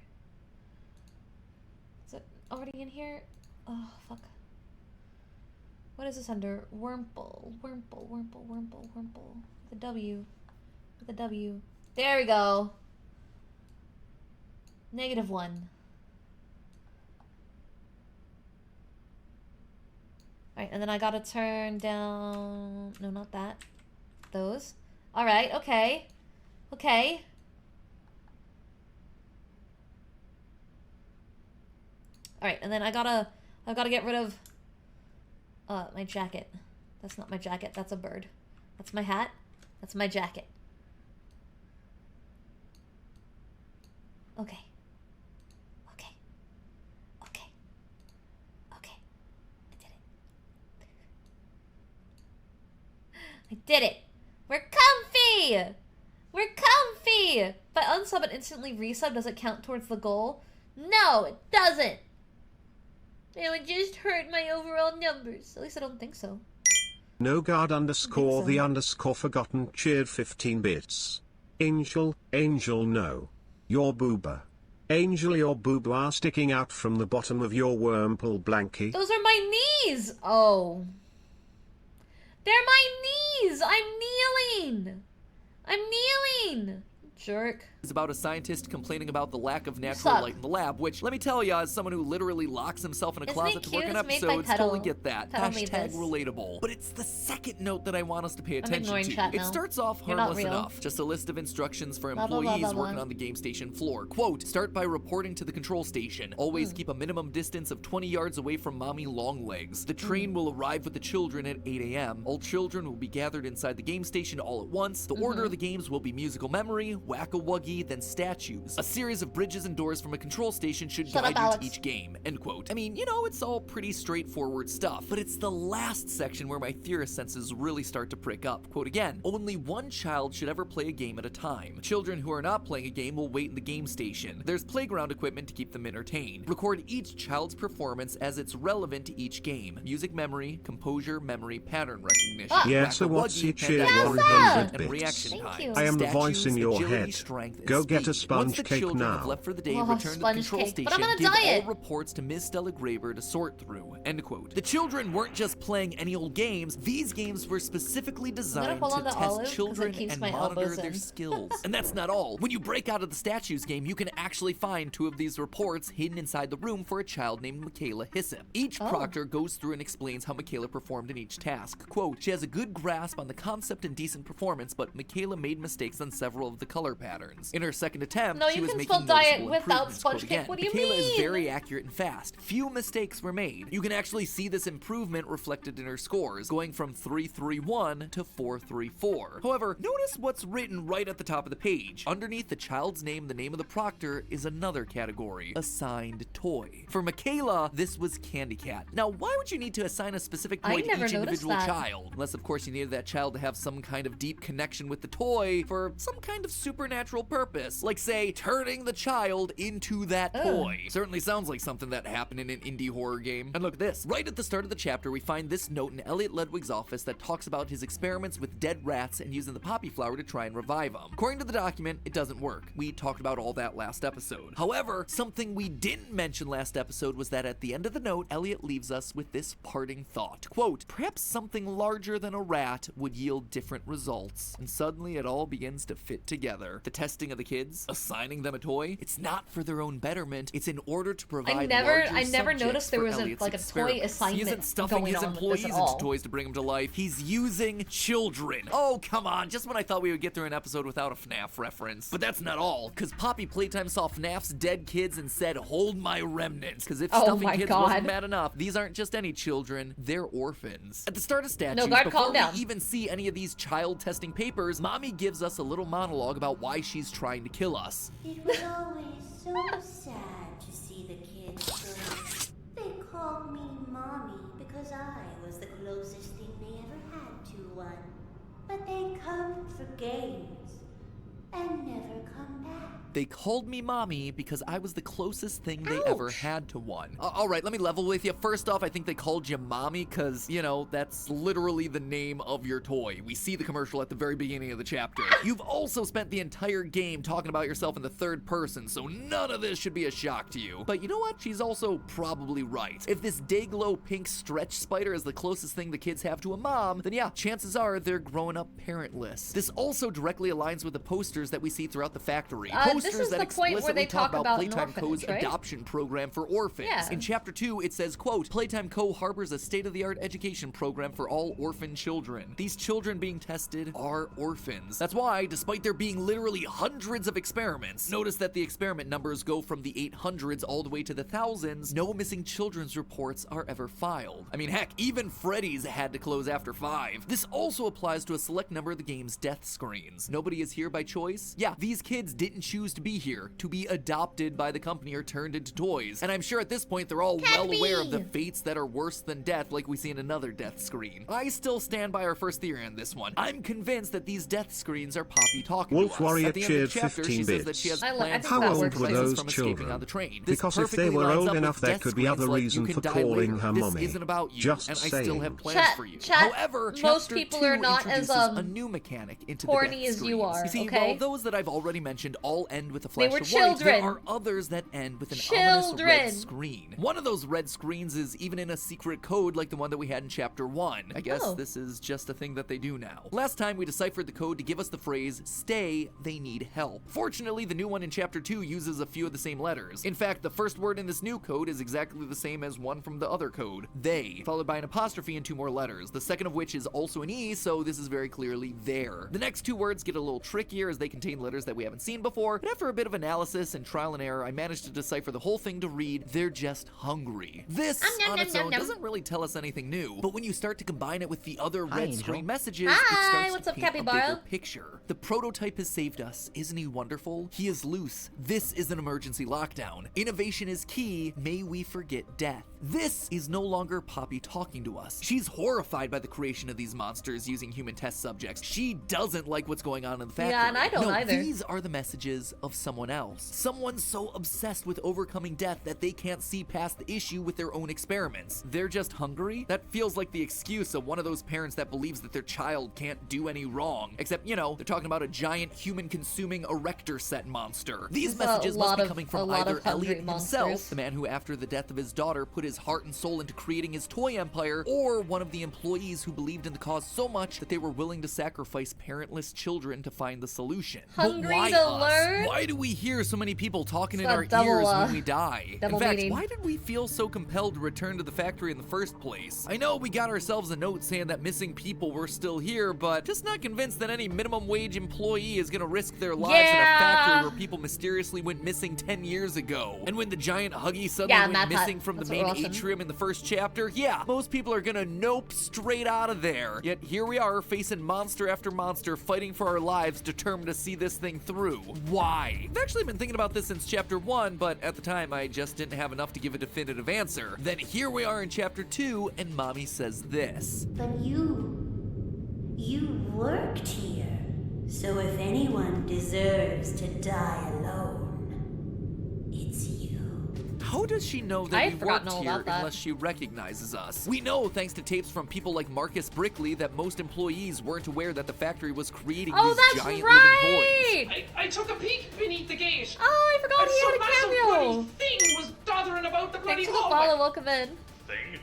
S2: Is it already in here? Oh, fuck. What is this under? Wurmple. The W. With the W. There we go. -1. Alright, and then I gotta turn down... No, not that. Those. Alright, okay. Okay. Alright, and then I gotta get rid of... my jacket. That's not my jacket, that's a bird. That's my hat. That's my jacket. Okay. I did it! We're comfy! We're comfy! If I unsub and instantly resub, does it count towards the goal? No, it doesn't! It would just hurt my overall numbers. At least I don't think so.
S1: No guard underscore the underscore forgotten cheered 15 bits. Angel, no. Your booba. Angel, your booba are sticking out from the bottom of your wormhole blankie.
S2: Those are my knees! Oh. They're my knees! I'm kneeling! Jerk.
S11: Is about a scientist complaining about the lack of natural
S2: Suck.
S11: light in the lab, which, let me tell you, as someone who literally locks himself in a
S2: Isn't
S11: closet
S2: it
S11: to work
S2: cute?
S11: on
S2: It's made by
S11: episodes,
S2: Petal.
S11: totally get that.
S2: Petal made
S11: Hashtag
S2: this.
S11: relatable. But it's the second note that I want us to pay attention
S2: ignoring
S11: to.
S2: chat
S11: It
S2: now.
S11: starts off
S2: You're not
S11: harmless
S2: real.
S11: enough. Just a list of instructions for
S2: Blah, blah,
S11: employees
S2: blah, blah,
S11: working
S2: blah.
S11: on the game station floor. Quote, start by reporting to the control station. Always keep a minimum distance of 20 yards away from Mommy Longlegs. The train will arrive with the children at 8 a.m. All children will be gathered inside the game station all at once. The order of the games will be musical memory, whack-a-wuggy, then statues. A series of bridges and doors from a control station should
S2: Shut
S11: guide
S2: up,
S11: you
S2: Alex.
S11: to each game, end quote. I mean, you know, it's all pretty straightforward stuff, but it's the last section where my theorist senses really start to prick up. Quote again, only one child should ever play a game at a time. Children who are not playing a game will wait in the game station. There's playground equipment to keep them entertained. Record each child's performance as it's relevant to each game. Music memory, composure, memory, pattern recognition.
S1: Yeah, so what's
S11: Whack-a-wuggy,
S1: your cheer
S11: pentagon,
S1: 100
S11: and reaction
S1: bits?
S11: times.
S2: you.
S1: I am the
S11: Statues,
S1: voice in your
S11: agility,
S1: head.
S11: strength, and
S1: Go get a
S11: speed.
S1: sponge
S11: Once the
S1: cake
S11: children
S1: now.
S11: have left for the day,
S2: Oh,
S11: return to the
S2: sponge
S11: control
S2: cake.
S11: station,
S2: But I'm on a
S11: give
S2: diet.
S11: all reports to Miss Stella Graver to sort through. end quote. The children weren't just playing any old games, these games were specifically designed to test children and monitor their skills. And that's not all. When you break out of the statues game, you can actually find 2 of these reports hidden inside the room for a child named Michaela Hyssop. Each proctor goes through and explains how Michaela performed in each task. Quote, she has a good grasp on the concept and decent performance, but Michaela made mistakes on several of the color patterns. In her second attempt, she was making noticeable improvements. Quote again, Michaela is very accurate and fast. Few mistakes were made. You can actually see this improvement reflected in her scores, going from 331 to 434. However, notice what's written right at the top of the page. Underneath the child's name, the name of the proctor, is another category, assigned toy. For Michaela, this was Candy Cat. Now, why would you need to assign a specific toy to each individual child? Unless, of course, you needed that child to have some kind of deep connection with the toy for some kind of supernatural purpose. Like, say, turning the child into that toy. Certainly sounds like something that happened in an indie horror game. And look at this. Right at the start of the chapter, we find this note in Elliot Ludwig's office that talks about his experiments with dead rats and using the poppy flower to try and revive them. According to the document, it doesn't work. We talked about all that last episode. However, something we didn't mention last episode was that at the end of the note, Elliot leaves us with this parting thought. Quote, perhaps something larger than a rat would yield different results. And suddenly it all begins to fit together. The testing of the kids, assigning them a toy, it's not for their own betterment, it's in order to provide
S2: I never noticed there was a toy assignment.
S11: He isn't stuffing his employees into toys to bring them to life. He's using children. Oh, come on. Just when I thought we would get through an episode without a FNAF reference. But that's not all, because Poppy Playtime saw FNAF's dead kids and said, hold my remnants. Because if stuffing kids wasn't bad enough, these aren't just any children, they're orphans. At the start of Statues, before we even see any of these child testing papers, Mommy gives us a little monologue about why she's trying to kill us.
S10: It was always so sad to see the kids grow. They called me Mommy because I was the closest thing they ever had to one. But they come for games and never come back.
S11: They called me Mommy because I was the closest thing they ever had to one. All right, let me level with you. First off, I think they called you Mommy because, you know, that's literally the name of your toy. We see the commercial at the very beginning of the chapter. You've also spent the entire game talking about yourself in the third person, so none of this should be a shock to you. But you know what? She's also probably right. If this Dayglow pink stretch spider is the closest thing the kids have to a mom, then yeah, chances are they're growing up parentless. This also directly aligns with the posters that we see throughout the factory. Posters that explicitly talk about Playtime Co.'s adoption program for orphans. Yeah. In Chapter 2, it says, quote, Playtime Co. harbors a state-of-the-art education program for all orphan children. These children being tested are orphans. That's why, despite there being literally hundreds of experiments, notice that the experiment numbers go from the 800s all the way to the thousands, no missing children's reports are ever filed. I mean, heck, even Freddy's had to close after 5. This also applies to a select number of the game's death screens. Nobody is here by choice? Yeah, these kids didn't choose to be here, to be adopted by the company or turned into toys. And I'm sure at this point they're all well aware of the fates that are worse than death, like we see in another death screen. I still stand by our first theory on this one. I'm convinced that these death screens are Poppy talking
S1: Wolf
S11: to us.
S1: Warrior
S11: At the end of the
S1: cheered
S11: chapter,
S1: 15
S11: she says
S1: bits.
S11: that she has plans
S1: How old were those children?
S11: On the train.
S1: Because if they were old enough, there could be other reason for calling her Mummy.
S11: This isn't about you,
S1: Just
S11: and
S1: saying.
S11: I still have plans for you. However,
S2: most people are not as
S11: a new mechanic into
S2: horny
S11: the death
S2: as you are.
S11: You see,
S2: okay?
S11: while those that I've already mentioned all end with a flash
S2: were
S11: of white, there
S2: children.
S11: are others that end with an ominous red screen. One of those red screens is even in a secret code like the one that we had in Chapter 1. I guess this is just a thing that they do now. Last time we deciphered the code to give us the phrase, stay, they need help. Fortunately, the new one in Chapter 2 uses a few of the same letters. In fact, the first word in this new code is exactly the same as one from the other code, they, followed by an apostrophe and 2 more letters, the second of which is also an E, so this is very clearly there. The next 2 words get a little trickier as they contain letters that we haven't seen before, but after a bit of analysis and trial and error, I managed to decipher the whole thing to read, they're just hungry. This, on its own, doesn't really tell us anything new, but when you start to combine it with the other red screen messages, it starts to paint a bigger picture. The prototype has saved us. Isn't he wonderful? He is loose. This is an emergency lockdown. Innovation is key. May we forget death. This is no longer Poppy talking to us. She's horrified by the creation of these monsters using human test subjects. She doesn't like what's going on in the factory.
S2: Yeah, and I don't either.
S11: These are the messages of someone else. Someone so obsessed with overcoming death that they can't see past the issue with their own experiments. They're just hungry? That feels like the excuse of one of those parents that believes that their child can't do any wrong. Except, you know, they're talking about a giant human-consuming erector set monster. These messages must be coming from either Elliot himself, the man who after the death of his daughter put his heart and soul into creating his toy empire, or one of the employees who believed in the cause so much that they were willing to sacrifice parentless children to find the solution.
S2: Hungry
S11: but why
S2: to
S11: us?
S2: learn?
S11: Why do we hear so many people talking in
S2: It's
S11: our
S2: a double,
S11: ears when we die? In fact,
S2: meaning.
S11: why did we feel so compelled to return to the factory in the first place? I know we got ourselves a note saying that missing people were still here, but just not convinced that any minimum wage employee is gonna risk their lives in a factory where people mysteriously went missing 10 years ago. And when the giant Huggy suddenly went missing from the main atrium in the first chapter, yeah, most people are gonna nope straight out of there. Yet here we are facing monster after monster, fighting for our lives, determined to see this thing through. Why? I've actually been thinking about this since chapter 1, but at the time I just didn't have enough to give a definitive answer. Then here we are in chapter 2, and Mommy says this.
S10: But you worked here. So if anyone deserves to die alone, it's you.
S11: How does she know that
S2: I've
S11: we
S2: forgotten
S11: worked
S2: all
S11: here
S2: about that.
S11: unless she recognizes us? We know, thanks to tapes from people like Marcus Brickley, that most employees weren't aware that the factory was creating these giant living boys.
S13: I took a peek beneath the gate.
S2: Oh, I forgot he had a cameo.
S13: Some bloody thing was bothering about the bloody
S2: Thanks for the
S13: hallway.
S2: follow, welcome in.
S14: Thing?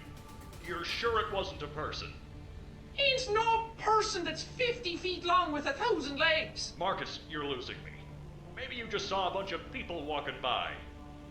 S14: You're sure it wasn't a person?
S13: Ain't no person that's 50 feet long with 1,000 legs.
S14: Marcus, you're losing me. Maybe you just saw a bunch of people walking by.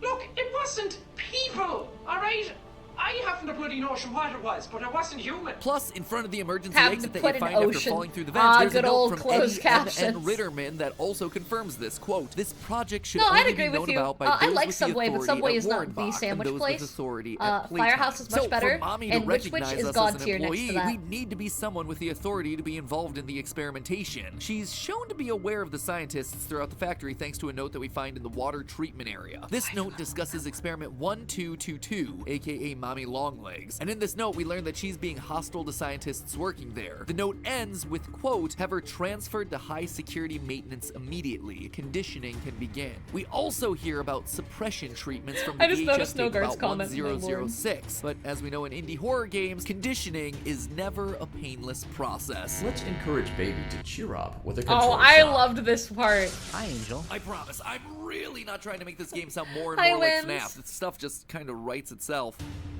S13: Look, it wasn't people, alright? I haven't a bloody notion what it was, but it wasn't human.
S11: Plus, in front of the emergency
S2: Having
S11: exit
S2: to
S11: that you
S2: put
S11: find
S2: an
S11: after
S2: ocean.
S11: falling through the vents, there's a
S2: good
S11: note
S2: old
S11: from
S2: closed
S11: Eddie M.
S2: captions.
S11: Ritterman that also confirms this. Quote, this project should
S2: No, I'd
S11: only
S2: agree
S11: be known
S2: with you.
S11: about by
S2: I
S11: those
S2: like
S11: with
S2: Subway,
S11: the
S2: but
S11: authority
S2: Subway
S11: at
S2: is not the
S11: Warrenbach
S2: sandwich
S11: and those
S2: place.
S11: with authority at Playtime.
S2: Firehouse is much
S11: so
S2: better,
S11: for Mommy
S2: and
S11: to
S2: Witch
S11: recognize
S2: is
S11: us
S2: God
S11: as an
S2: tier next to
S11: employee,
S2: that.
S11: we need to be someone with the authority to be involved in the experimentation. She's shown to be aware of the scientists throughout the factory thanks to a note that we find in the water treatment area. This note discusses experiment 1222, aka Mommy Longlegs, and in this note we learn that she's being hostile to scientists working there. The note ends with, quote, have her transferred to high security maintenance immediately. Conditioning can begin. We also hear about suppression treatments from the
S2: I just
S11: VHS
S2: noticed no
S11: tape
S2: guards
S11: about
S2: comment.
S11: 1006, but as we know in indie horror games, conditioning is never a painless process.
S12: Let's encourage baby to cheer up with a
S2: Oh,
S12: control
S2: I
S12: shot.
S2: loved this part.
S7: Hi, Angel.
S11: I promise, I'm really not trying to make this game sound more and
S2: Hi,
S11: more like
S2: Wims.
S11: FNAF. This stuff just kind of writes itself.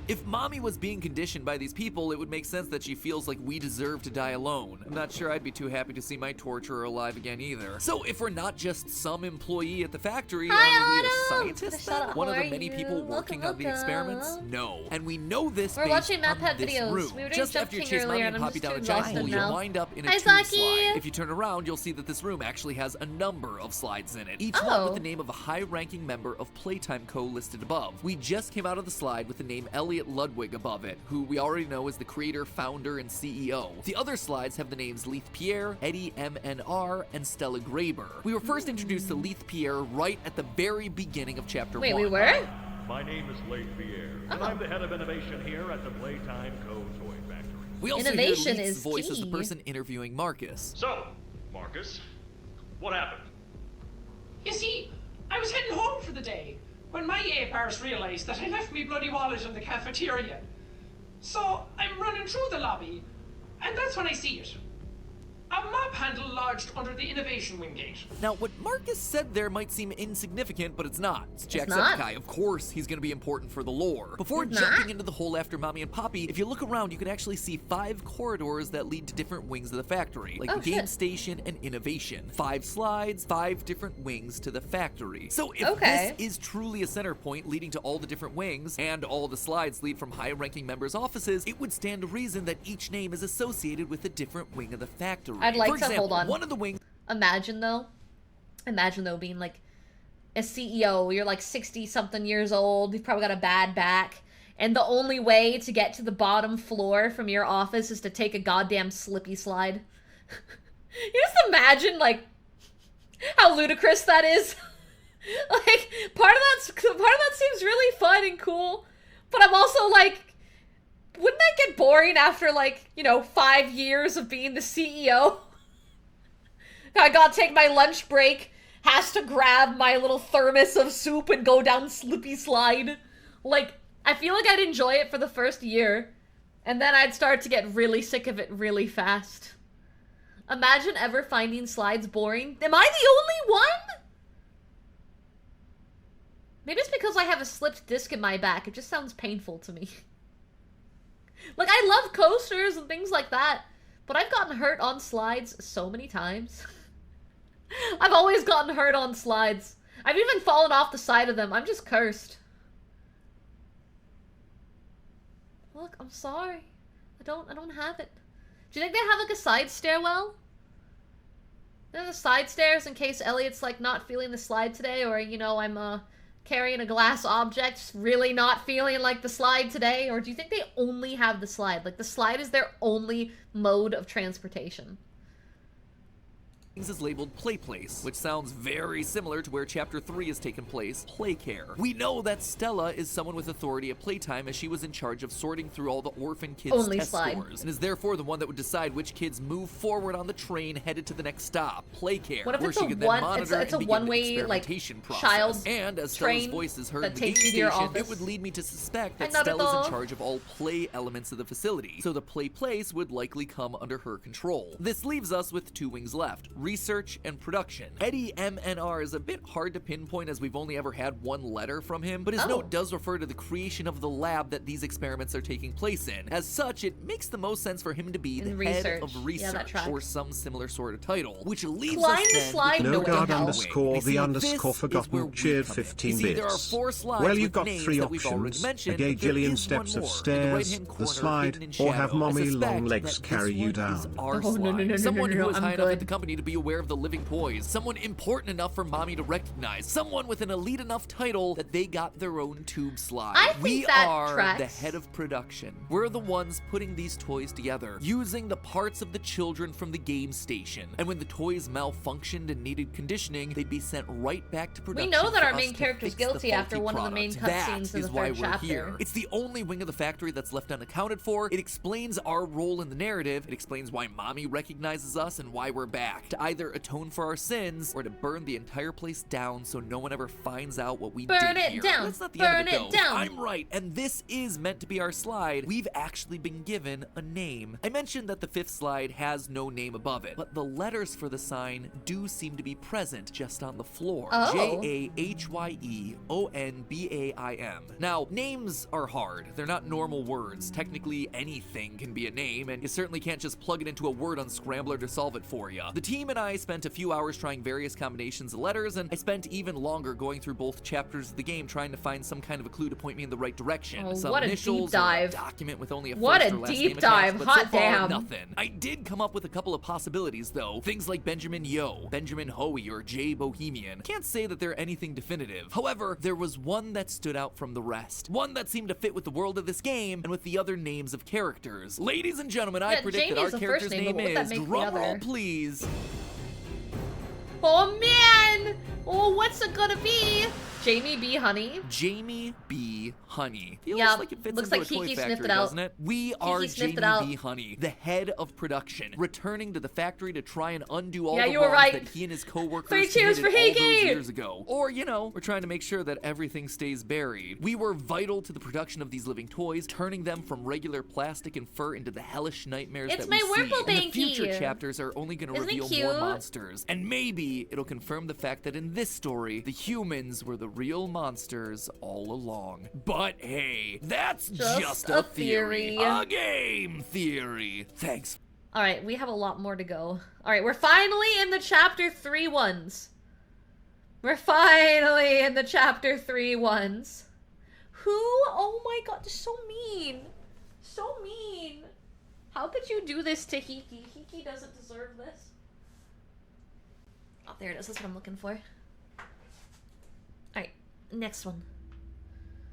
S11: If Mommy was being conditioned by these people, it would make sense that she feels like we deserve to die alone. I'm not sure I'd be too happy to see my torturer alive again either. So if we're not just some employee at the factory, are we a scientist then? One of the many people working on the experiments? No. And we know this
S2: We're
S11: based
S2: watching Matt
S11: on
S2: Pet
S11: this
S2: videos.
S11: room.
S2: We were doing
S11: Just
S2: Jump
S11: after you
S2: King
S11: chase Mommy
S2: earlier,
S11: and
S2: and I'm
S11: Poppy
S2: just
S11: down a
S2: too
S11: giant
S2: exhausted
S11: hole, you'll
S2: now.
S11: wind up in a
S2: Hi,
S11: tube
S2: Zaki.
S11: slide. If you turn around, you'll see that this room actually has a number of slides in it, each one with the name of a high-ranking member of Playtime Co. listed above. We just came out of the slide with the name Elliot Ludwig above it, who we already know as the creator, founder, and CEO. The other slides have the names Leith Pierre, Eddie MNR, and Stella Graber. We were first introduced to Leith Pierre right at the very beginning of chapter 1.
S2: Wait, we were?
S14: My name is Leith Pierre, and I'm the head of innovation here at the Playtime Co. Toy Factory.
S11: We also
S2: Innovation
S11: hear Leith's
S2: is
S11: voice as the
S2: key.
S11: person interviewing Marcus.
S14: So, Marcus, what happened?
S13: You see, I was heading home for the day when my apars realized that I left me bloody wallet in the cafeteria. So I'm running through the lobby, and that's when I see it. A mop handle lodged under the innovation wing gate.
S11: Now, what Marcus said there might seem insignificant, but it's not. It's
S2: not?
S11: Jacksepticeye. Of course, he's going to be important for the lore. Before
S2: He's
S11: jumping
S2: not?
S11: into the hole after Mommy and Poppy, if you look around, you can actually see 5 corridors that lead to different wings of the factory, like
S2: Oh,
S11: the game
S2: shit.
S11: station and innovation. 5 slides, 5 different wings to the factory. So if
S2: Okay.
S11: this is truly a center point leading to all the different wings, and all the slides lead from high-ranking members' offices, it would stand to reason that each name is associated with a different wing of the factory.
S2: I'd like
S11: For
S2: to
S11: example,
S2: hold on.
S11: one of the wings.
S2: Imagine though being like a CEO. You're like 60 something years old. You've probably got a bad back. And the only way to get to the bottom floor from your office is to take a goddamn slippy slide. You just imagine like how ludicrous that is. Like part of that seems really fun and cool. But I'm also like, wouldn't that get boring after like, 5 years of being the CEO? I gotta take my lunch break, has to grab my little thermos of soup and go down Slippy Slide. Like, I feel like I'd enjoy it for the first year, and then I'd start to get really sick of it really fast. Imagine ever finding slides boring. Am I the only one? Maybe it's because I have a slipped disc in my back. It just sounds painful to me. Like, I love coasters and things like that, but I've gotten hurt on slides so many times. I've always gotten hurt on slides. I've even fallen off the side of them. I'm just cursed. Look, I'm sorry. I don't have it. Do you think they have like a side stairwell? There's a side stairs in case Elliot's like not feeling the slide today, or you know, I'm carrying a glass object, really not feeling like the slide today? Or do you think they only have the slide? Like the slide is their only mode of transportation?
S11: Is labeled Play Place, which sounds very similar to where Chapter 3 has taken place, Play Care. We know that Stella is someone with authority at playtime, as she was in charge of sorting through all the orphan kids'
S2: Only
S11: test
S2: slide.
S11: scores, and is therefore the one that would decide which kids move forward on the train headed to the next stop, Play Care,
S2: What if
S11: where
S2: it's
S11: she
S2: a
S11: could then
S2: one?
S11: monitor
S2: It's a
S11: and begin
S2: one-way
S11: the
S2: like
S11: experimentation process.
S2: child
S11: And as Stella's
S2: train
S11: voice is heard
S2: that
S11: in the
S2: takes
S11: game
S2: you to your
S11: station,
S2: office.
S11: it would lead me to suspect that
S2: Another
S11: Stella's
S2: door.
S11: in charge of all play elements of the facility, so the Play Place would likely come under her control. This leaves us with two wings left: research and production. Eddie MNR is a bit hard to pinpoint, as we've only ever had one letter from him, but his note does refer to the creation of the lab that these experiments are taking place in. As such, it makes the most sense for him to be the head of research, or some similar sort of title, which leaves
S2: Climb
S11: us
S2: the
S11: then
S2: slide
S11: with
S1: No
S11: the
S1: guard
S11: wing.
S1: underscore
S11: You
S1: the
S11: see,
S1: underscore
S11: this is where
S1: forgotten
S11: we
S1: cheered
S11: come in.
S1: 15
S11: You see, there are
S1: bits.
S11: 4 slides
S1: Well,
S11: with
S1: you've got
S11: names
S1: 3
S11: that we've already
S1: options:
S11: mentioned,
S1: a gay
S11: but there
S1: jillion
S11: is
S1: steps
S11: one
S1: of
S11: more. In the
S1: stairs,
S11: right-hand
S1: the
S11: corner,
S1: slide,
S11: hidden in
S1: or have
S11: shadow. I
S1: mommy
S11: suspect
S1: long
S11: that
S1: legs
S11: this
S1: carry you
S11: one is
S1: down.
S11: our
S2: Oh, no,
S11: slide. Someone who is
S2: I'm
S11: high enough
S2: good.
S11: at the company to be aware of the living toys. Someone important enough for mommy to recognize. Someone with an elite enough title that they got their own tube slide.
S2: I think
S11: We
S2: that
S11: are
S2: tracks.
S11: the head of production. We're the ones putting these toys together, using the parts of the children from the game station. And when the toys malfunctioned and needed conditioning, they'd be sent right back to production.
S2: We know that
S11: for
S2: our
S11: us
S2: main
S11: to
S2: character's
S11: fix the
S2: guilty after
S11: faulty
S2: one of the main
S11: product.
S2: cutscenes
S11: That
S2: in the
S11: is why
S2: third
S11: we're
S2: chapter.
S11: here. It's the only wing of the factory that's left unaccounted for. It explains our role in the narrative. It explains why mommy recognizes us and why we're back. To either atone for our sins or to burn the entire place down so no one ever finds out what we
S2: Burn
S11: did
S2: it
S11: here.
S2: down.
S11: That's not the
S2: Burn
S11: end of it,
S2: it
S11: though. If
S2: down.
S11: I'm right, and this is meant to be our slide. We've actually been given a name. I mentioned that the 5th slide has no name above it, but the letters for the sign do seem to be present just on the floor.
S2: Oh.
S11: Jahyeonbaim. Now, names are hard. They're not normal words. Technically, anything can be a name, and you certainly can't just plug it into a word unscrambler to solve it for you. The team and I spent a few hours trying various combinations of letters, and I spent even longer going through both chapters of the game trying to find some kind of a clue to point me in the right direction.
S2: Oh,
S11: Some
S2: what a
S11: initials,
S2: deep
S11: or
S2: dive.
S11: a document with only a
S2: What
S11: first
S2: a
S11: or last
S2: deep
S11: name
S2: dive.
S11: attached, but
S2: Hot
S11: so far,
S2: damn.
S11: nothing. I did come up with a couple of possibilities, though. Things like Benjamin Yo, Benjamin Hoey, or Jay Bohemian. Can't say that they're anything definitive. However, there was one that stood out from the rest. One that seemed to fit with the world of this game and with the other names of characters. Ladies and gentlemen, I
S2: Yeah,
S11: predict
S2: Jamie
S11: that our
S2: is the
S11: character's
S2: first name,
S11: name
S2: but what would that
S11: is,
S2: make the
S11: drumroll
S2: other?
S11: please,
S2: Oh man! Oh, what's it gonna be? Jamie B. Honey?
S11: Jamie B. Honey. Feels
S2: Yeah,
S11: like it fits
S2: looks
S11: into
S2: like
S11: a toy
S2: Kiki
S11: factory,
S2: sniffed it out.
S11: doesn't it? We are
S2: Kiki sniffed
S11: Jamie
S2: it out.
S11: B. Honey, the head of production, returning to the factory to try and undo all
S2: Yeah,
S11: the
S2: you were
S11: wrongs
S2: right.
S11: that he and his coworkers
S2: 3 cheers
S11: committed
S2: for
S11: all those
S2: Hiki!
S11: years ago. Or, you know, we're trying to make sure that everything stays buried. We were vital to the production of these living toys, turning them from regular plastic and fur into the hellish nightmares
S2: It's
S11: that
S2: my
S11: we see.
S2: Wurple
S11: And the future
S2: Banky.
S11: chapters are only going to
S2: Isn't it
S11: reveal more
S2: cute?
S11: monsters. And maybe it'll confirm the fact that in this story, the humans were the real monsters all along. But hey, that's just a theory. A game theory. Thanks.
S2: Alright, we have a lot more to go. Alright, we're finally in the chapter 3 ones. We're finally in the chapter 3 ones. Who? Oh my god, they're so mean. So mean. How could you do this to Hiki? Hiki doesn't deserve this. Oh, there it is. That's what I'm looking for. Alright, next one.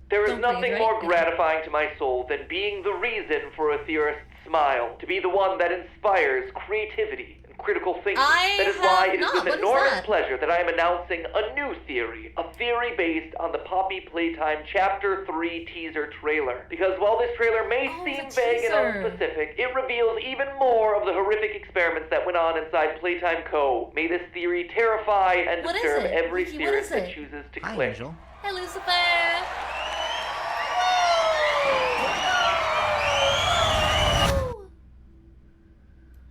S15: There is
S2: Don't breathe,
S15: nothing
S2: right?
S15: more
S2: Yeah.
S15: gratifying to my soul than being the reason for a theorist's smile, to be the one that inspires creativity and critical thinking.
S2: I
S15: That is
S2: have
S15: why it is
S2: not.
S15: with
S2: What is
S15: enormous
S2: that?
S15: pleasure that I am announcing a new theory. A theory based on the Poppy Playtime Chapter 3 teaser trailer. Because while this trailer may seem vague and unspecific, it reveals even more of the horrific experiments that went on inside Playtime Co. May this theory terrify and
S2: What is
S15: disturb
S2: it?
S15: every
S2: Vicky, what
S15: spirit
S2: is
S15: that
S2: it?
S15: chooses to
S7: Hi,
S15: click.
S7: Angel.
S2: Hey, Lucifer.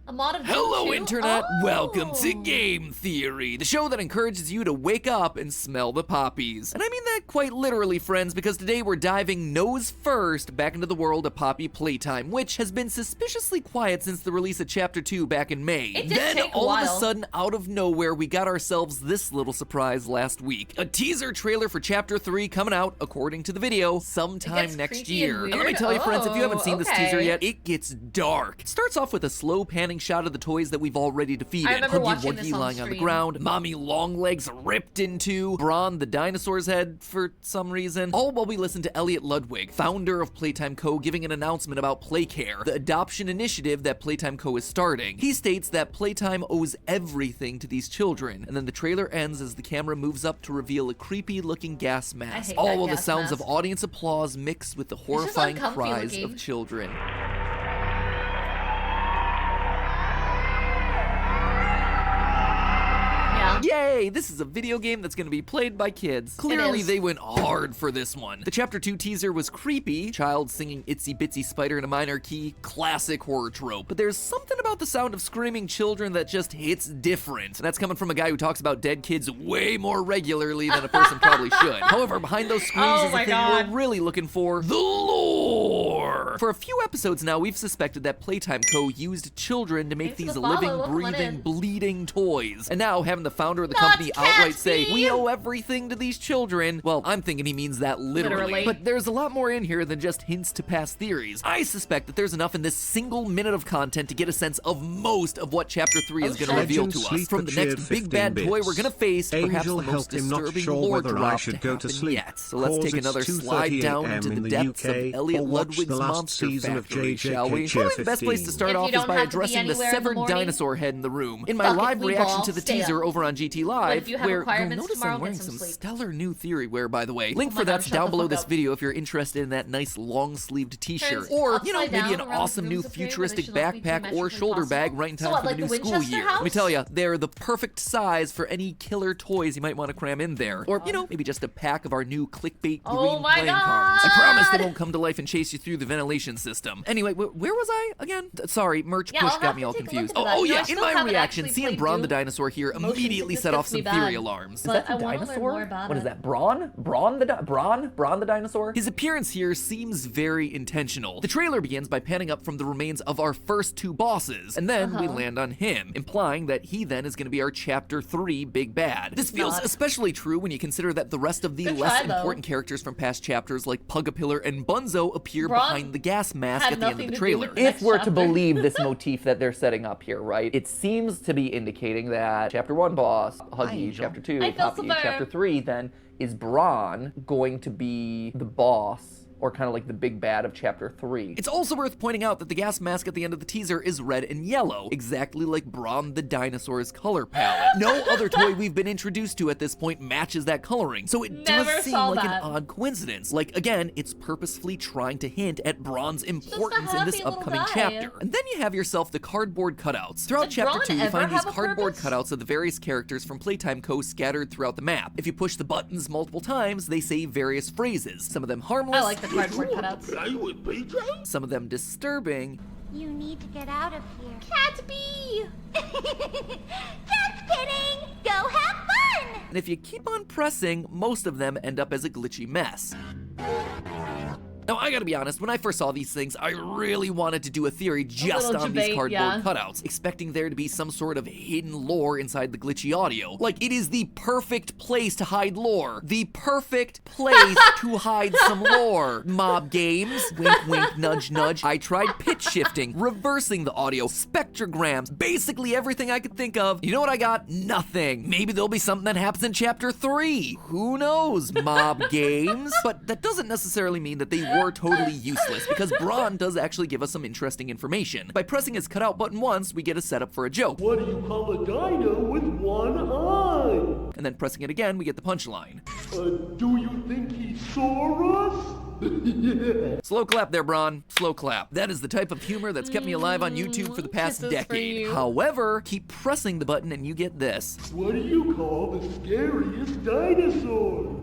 S2: A mod of
S11: Hello,
S2: Doom 2?
S11: Internet!
S2: Oh.
S11: Welcome to Game Theory, the show that encourages you to wake up and smell the poppies. And I mean that quite literally, friends, because today we're diving nose first back into the world of Poppy Playtime, which has been suspiciously quiet since the release of Chapter 2 back in May.
S2: It did
S11: Then,
S2: take a
S11: all of a
S2: while.
S11: sudden, out of nowhere, we got ourselves this little surprise last week. A teaser trailer for Chapter 3 coming out, according to the video, sometime next
S2: creepy
S11: year.
S2: and
S11: And let me
S2: weird?
S11: tell you, friends, if you haven't
S2: Oh,
S11: seen this
S2: okay.
S11: teaser yet, it gets dark. It starts off with a slow panning shot of the toys that we've already defeated.
S2: I remember
S11: Huggy
S2: watching
S11: Wuggy
S2: this on
S11: lying on the
S2: stream.
S11: ground, Mommy Longlegs ripped into, Brawn the dinosaur's head for some reason. All while we listen to Elliot Ludwig, founder of Playtime Co., giving an announcement about Playcare, the adoption initiative that Playtime Co. is starting. He states that Playtime owes everything to these children, and then the trailer ends as the camera moves up to reveal a creepy-looking gas mask.
S2: hate
S11: All
S2: that
S11: while the
S2: gas
S11: sounds
S2: mask.
S11: of audience applause mixed with the
S2: just
S11: horrifying
S2: uncomfy
S11: cries
S2: looking.
S11: of children. Yay! This is a video game that's gonna be played by kids. Clearly
S2: is.
S11: they went hard for this one. The Chapter 2 teaser was creepy, child singing Itsy Bitsy Spider in a minor key, classic horror trope. But there's something about the sound of screaming children that just hits different. And that's coming from a guy who talks about dead kids way more regularly than a person probably should. However, behind those screams
S2: Oh
S11: is the
S2: my
S11: thing
S2: God.
S11: we're really looking for, the lore! For a few episodes now, we've suspected that Playtime Co. used children to make
S2: Thanks for
S11: these
S2: the follow.
S11: living,
S2: Welcome on
S11: breathing,
S2: in.
S11: bleeding toys. And now, having the founder of the
S2: Not
S11: company outright say,
S2: Catsby!
S11: we owe everything to these children, well, I'm thinking he means that literally. But there's a lot more in here than just hints to past theories. I suspect that there's enough in this single minute of content to get a sense of most of what Chapter 3 is going to reveal
S1: Legend
S11: to us.
S1: Sleep
S11: From the
S1: cheered
S11: next big
S1: 15
S11: bad toy
S1: bits.
S11: we're going to face, perhaps
S1: Angel
S11: the most
S1: helped him not
S11: disturbing
S1: sure
S11: lore
S1: whether I
S11: drop
S1: should
S11: to
S1: go to
S11: happen
S1: sleep.
S11: yet. So let's
S1: Cause
S11: take
S1: it's
S11: another
S1: 2:30
S11: slide down
S1: AM
S11: into the
S1: in the
S11: depths
S1: UK,
S11: of Elliot
S1: or watch
S11: Ludwig's
S1: the last
S11: Monster
S1: season of
S11: Factory, shall we?
S1: JJK
S11: Probably the best place to
S1: 15.
S11: start
S2: If you
S11: off is
S2: don't
S11: by
S2: have to be
S11: addressing the
S2: anywhere in the
S11: severed
S2: morning,
S11: dinosaur head in the room. In my
S2: fuck it,
S11: live
S2: we
S11: reaction
S2: ball,
S11: to the
S2: stay
S11: teaser
S2: up.
S11: over on GT
S2: But
S11: Live,
S2: if you have
S11: where you'll
S2: requirements
S11: notice
S2: tomorrow,
S11: I'm
S2: get
S11: wearing
S2: some
S11: some
S2: sleep.
S11: stellar new theory wear, by the way. Link
S2: Oh my
S11: for
S2: God,
S11: that's
S2: shut
S11: down
S2: the
S11: below
S2: fuck
S11: this
S2: up.
S11: video if you're interested in that nice long-sleeved t-shirt.
S2: Turns
S11: Or, you know,
S2: upside
S11: maybe an
S2: down around
S11: awesome new
S2: rooms of period where they
S11: futuristic
S2: should not be
S11: backpack or
S2: geometrically
S11: shoulder bag
S2: possible.
S11: right in
S2: So
S11: time
S2: what,
S11: for the
S2: like
S11: new
S2: the
S11: school
S2: Winchester
S11: year.
S2: house?
S11: Let me tell you, they're the perfect size for any killer toys you might want to cram in there. Or, you know, maybe just a pack of our new clickbait
S2: Oh
S11: green
S2: my
S11: playing cards. I promise they
S2: God!
S11: won't come to life and chase you through the ventilation system. Anyway, where was I again? Sorry, merch
S2: Yeah,
S11: push
S2: I'll
S11: got
S2: have
S11: me
S2: to
S11: all
S2: take a look
S11: confused.
S2: into that.
S11: Oh
S2: You know, I
S11: yeah, in
S2: still
S11: my
S2: haven't
S11: reaction,
S2: actually
S11: seeing
S2: played
S11: Brawn the
S2: Doom.
S11: dinosaur here
S2: Motion
S11: immediately
S2: sickness
S11: set off
S2: gets me
S11: some
S2: bad.
S11: theory alarms.
S2: But I want to learn more about
S7: What
S2: it.
S7: is that? Brawn the dinosaur?
S11: His appearance here seems very intentional. The trailer begins by panning up from the remains of our first two bosses, and then we land on him, implying that he then is going to be our Chapter 3 big bad. This feels
S2: Not.
S11: especially true when you consider that the rest of the
S2: Good
S11: less
S2: try, though.
S11: important characters from past chapters like Pugapillar and Bunzo appear
S2: Braun
S11: behind the gas mask
S2: had
S11: at the end of
S2: nothing
S11: the
S2: to do
S11: trailer.
S2: with the
S7: If
S2: next
S7: we're to
S2: chapter.
S7: believe this motif that they're setting up here, right, it seems to be indicating that Chapter 1 boss, Huggy, Angel. Chapter 2,
S2: I feel
S7: Poppy,
S2: so
S7: Chapter
S2: bad.
S7: 3, then is Brawn going to be the boss, or kind of like the big bad of Chapter 3?
S11: It's also worth pointing out that the gas mask at the end of the teaser is red and yellow, exactly like Brawn the dinosaur's color palette. No other toy we've been introduced to at this point matches that coloring, so it
S2: Never
S11: does seem
S2: saw
S11: like
S2: that.
S11: an odd coincidence. Like, again, it's purposefully trying to hint at Brawn's importance in this
S2: happy little
S11: upcoming
S2: guy.
S11: chapter. And then you have yourself the cardboard cutouts. Throughout
S2: Did
S11: Chapter
S2: Brawn
S11: 2, you
S2: ever
S11: find these
S2: have a
S11: cardboard
S2: purpose?
S11: cutouts of the various characters from Playtime Co. scattered throughout the map. If you push the buttons multiple times, they say various phrases, some of them harmless,
S2: I like the cardboard cutouts.
S11: some of them disturbing,
S10: You need to get out of here.
S2: Catsby!
S10: Just kidding! Go have fun!
S11: and if you keep on pressing, most of them end up as a glitchy mess. Now, I gotta be honest, when I first saw these things, I really wanted to do a theory just
S2: little
S11: on these
S2: debate,
S11: cardboard
S2: yeah.
S11: cutouts, expecting there to be some sort of hidden lore inside the glitchy audio. Like, it is the perfect place to hide lore. The perfect place to hide some lore. Mob games, wink wink, nudge nudge. I tried pitch shifting, reversing the audio, spectrograms, basically everything I could think of. You know what I got? Nothing. Maybe there'll be something that happens in Chapter 3. Who knows, mob games? But that doesn't necessarily mean that they or totally useless, because Braun does actually give us some interesting information. By pressing his cutout button once, we get a setup for a joke.
S16: What do you call a dino with one eye?
S11: And then pressing it again, we get the punchline.
S16: Do you think he saw us?
S11: Slow clap there, Braun. Slow clap. That is the type of humor that's kept me alive on YouTube for the past decade. However, keep pressing the button and you get this.
S16: What do you call the scariest dinosaur?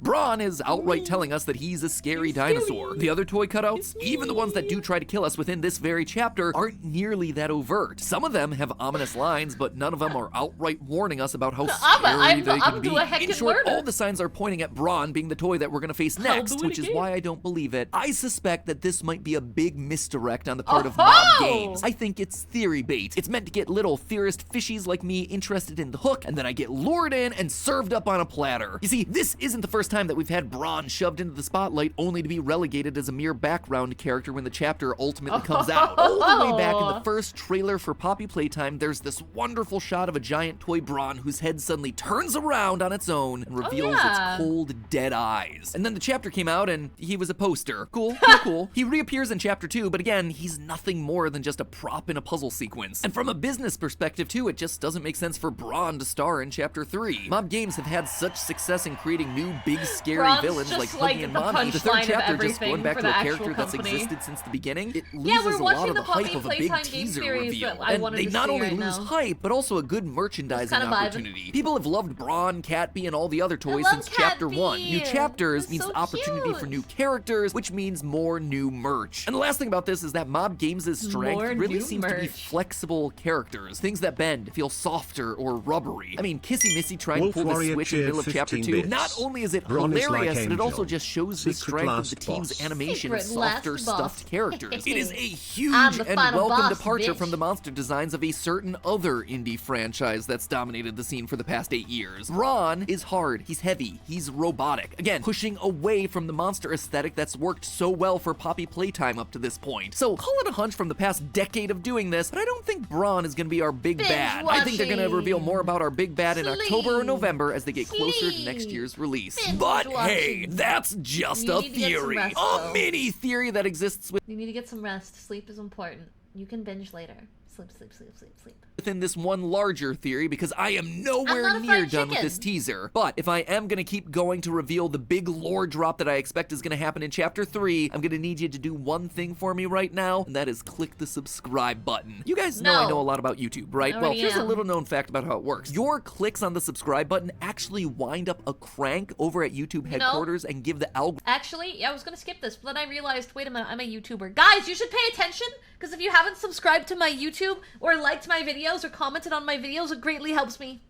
S11: Braun is outright telling us that he's a scary dinosaur. The other toy cutouts, even the ones that do try to kill us within this very chapter, aren't nearly that overt. Some of them have ominous lines, but none of them are outright warning us about how scary they can be. In short, all the signs are pointing at Braun being the toy that we're gonna face next, which is why I don't believe it. I suspect that this might be a big misdirect on the part of Mob Games. I think it's theory bait. It's meant to get little theorist fishies like me interested in the hook, and then I get lured in and served up on a platter. You see, this isn't the first time that we've had Braun shoved into the spotlight only to be relegated as a mere background character when the chapter ultimately comes out. All the way back in the first trailer for Poppy Playtime, there's this wonderful shot of a giant toy Braun whose head suddenly turns around on its own and reveals its cold, dead eyes. And then the chapter came out and he was a poster. Cool, cool. He reappears in chapter 2, but again, he's nothing more than just a prop in a puzzle sequence. And from a business perspective too, it just doesn't make sense for Braun to star in chapter 3. Mob Games have had such success in creating new, big, scary villains like Huggy and Monty. The third chapter, just going back to a character that's existed since the beginning, it loses a lot of the hype of a big teaser reveal. And they not only lose hype, but also a good merchandising opportunity. People have loved Braun, Catbee, and all the other toys since chapter 1. New chapters means the opportunity for new characters, which means more new merch. And the last thing about this is that Mob Games' strength really seems to be flexible characters. Things that bend, feel softer or rubbery. I mean, Kissy Missy trying to pull the switch in the middle of chapter 2. Not only is it hilarious, but it also just shows the strength of the team's animation of softer, stuffed characters. It is a huge and welcome departure from the monster designs of a certain other indie franchise that's dominated the scene for the past 8 years. Braun is hard, he's heavy, he's robotic. Again, pushing away from the monster aesthetic that's worked so well for Poppy Playtime up to this point. So call it a hunch from the past decade of doing this, but I don't think Braun is gonna be our big bad. I think they're gonna reveal more about our big bad in October or November as they get closer to next year's release. But hey, that's just a theory. A mini theory that exists
S2: You need to get some rest. Sleep is important. You can binge later. Sleep, sleep, sleep, sleep, sleep.
S11: within this one larger theory, because I am nowhere near done with this teaser. But if I am gonna keep going to reveal the big lore drop that I expect is gonna happen in chapter 3, I'm gonna need you to do one thing for me right now, and that is click the subscribe button. You guys know I know a lot about YouTube, right? Well, here's a little known fact about how it works. Your clicks on the subscribe button actually wind up a crank over at YouTube headquarters and give the algorithm.
S2: Actually, I was gonna skip this, but then I realized, wait a minute, I'm a YouTuber. Guys, you should pay attention, because if you haven't subscribed to my YouTube, or liked my videos, or commented on my videos, it greatly helps me.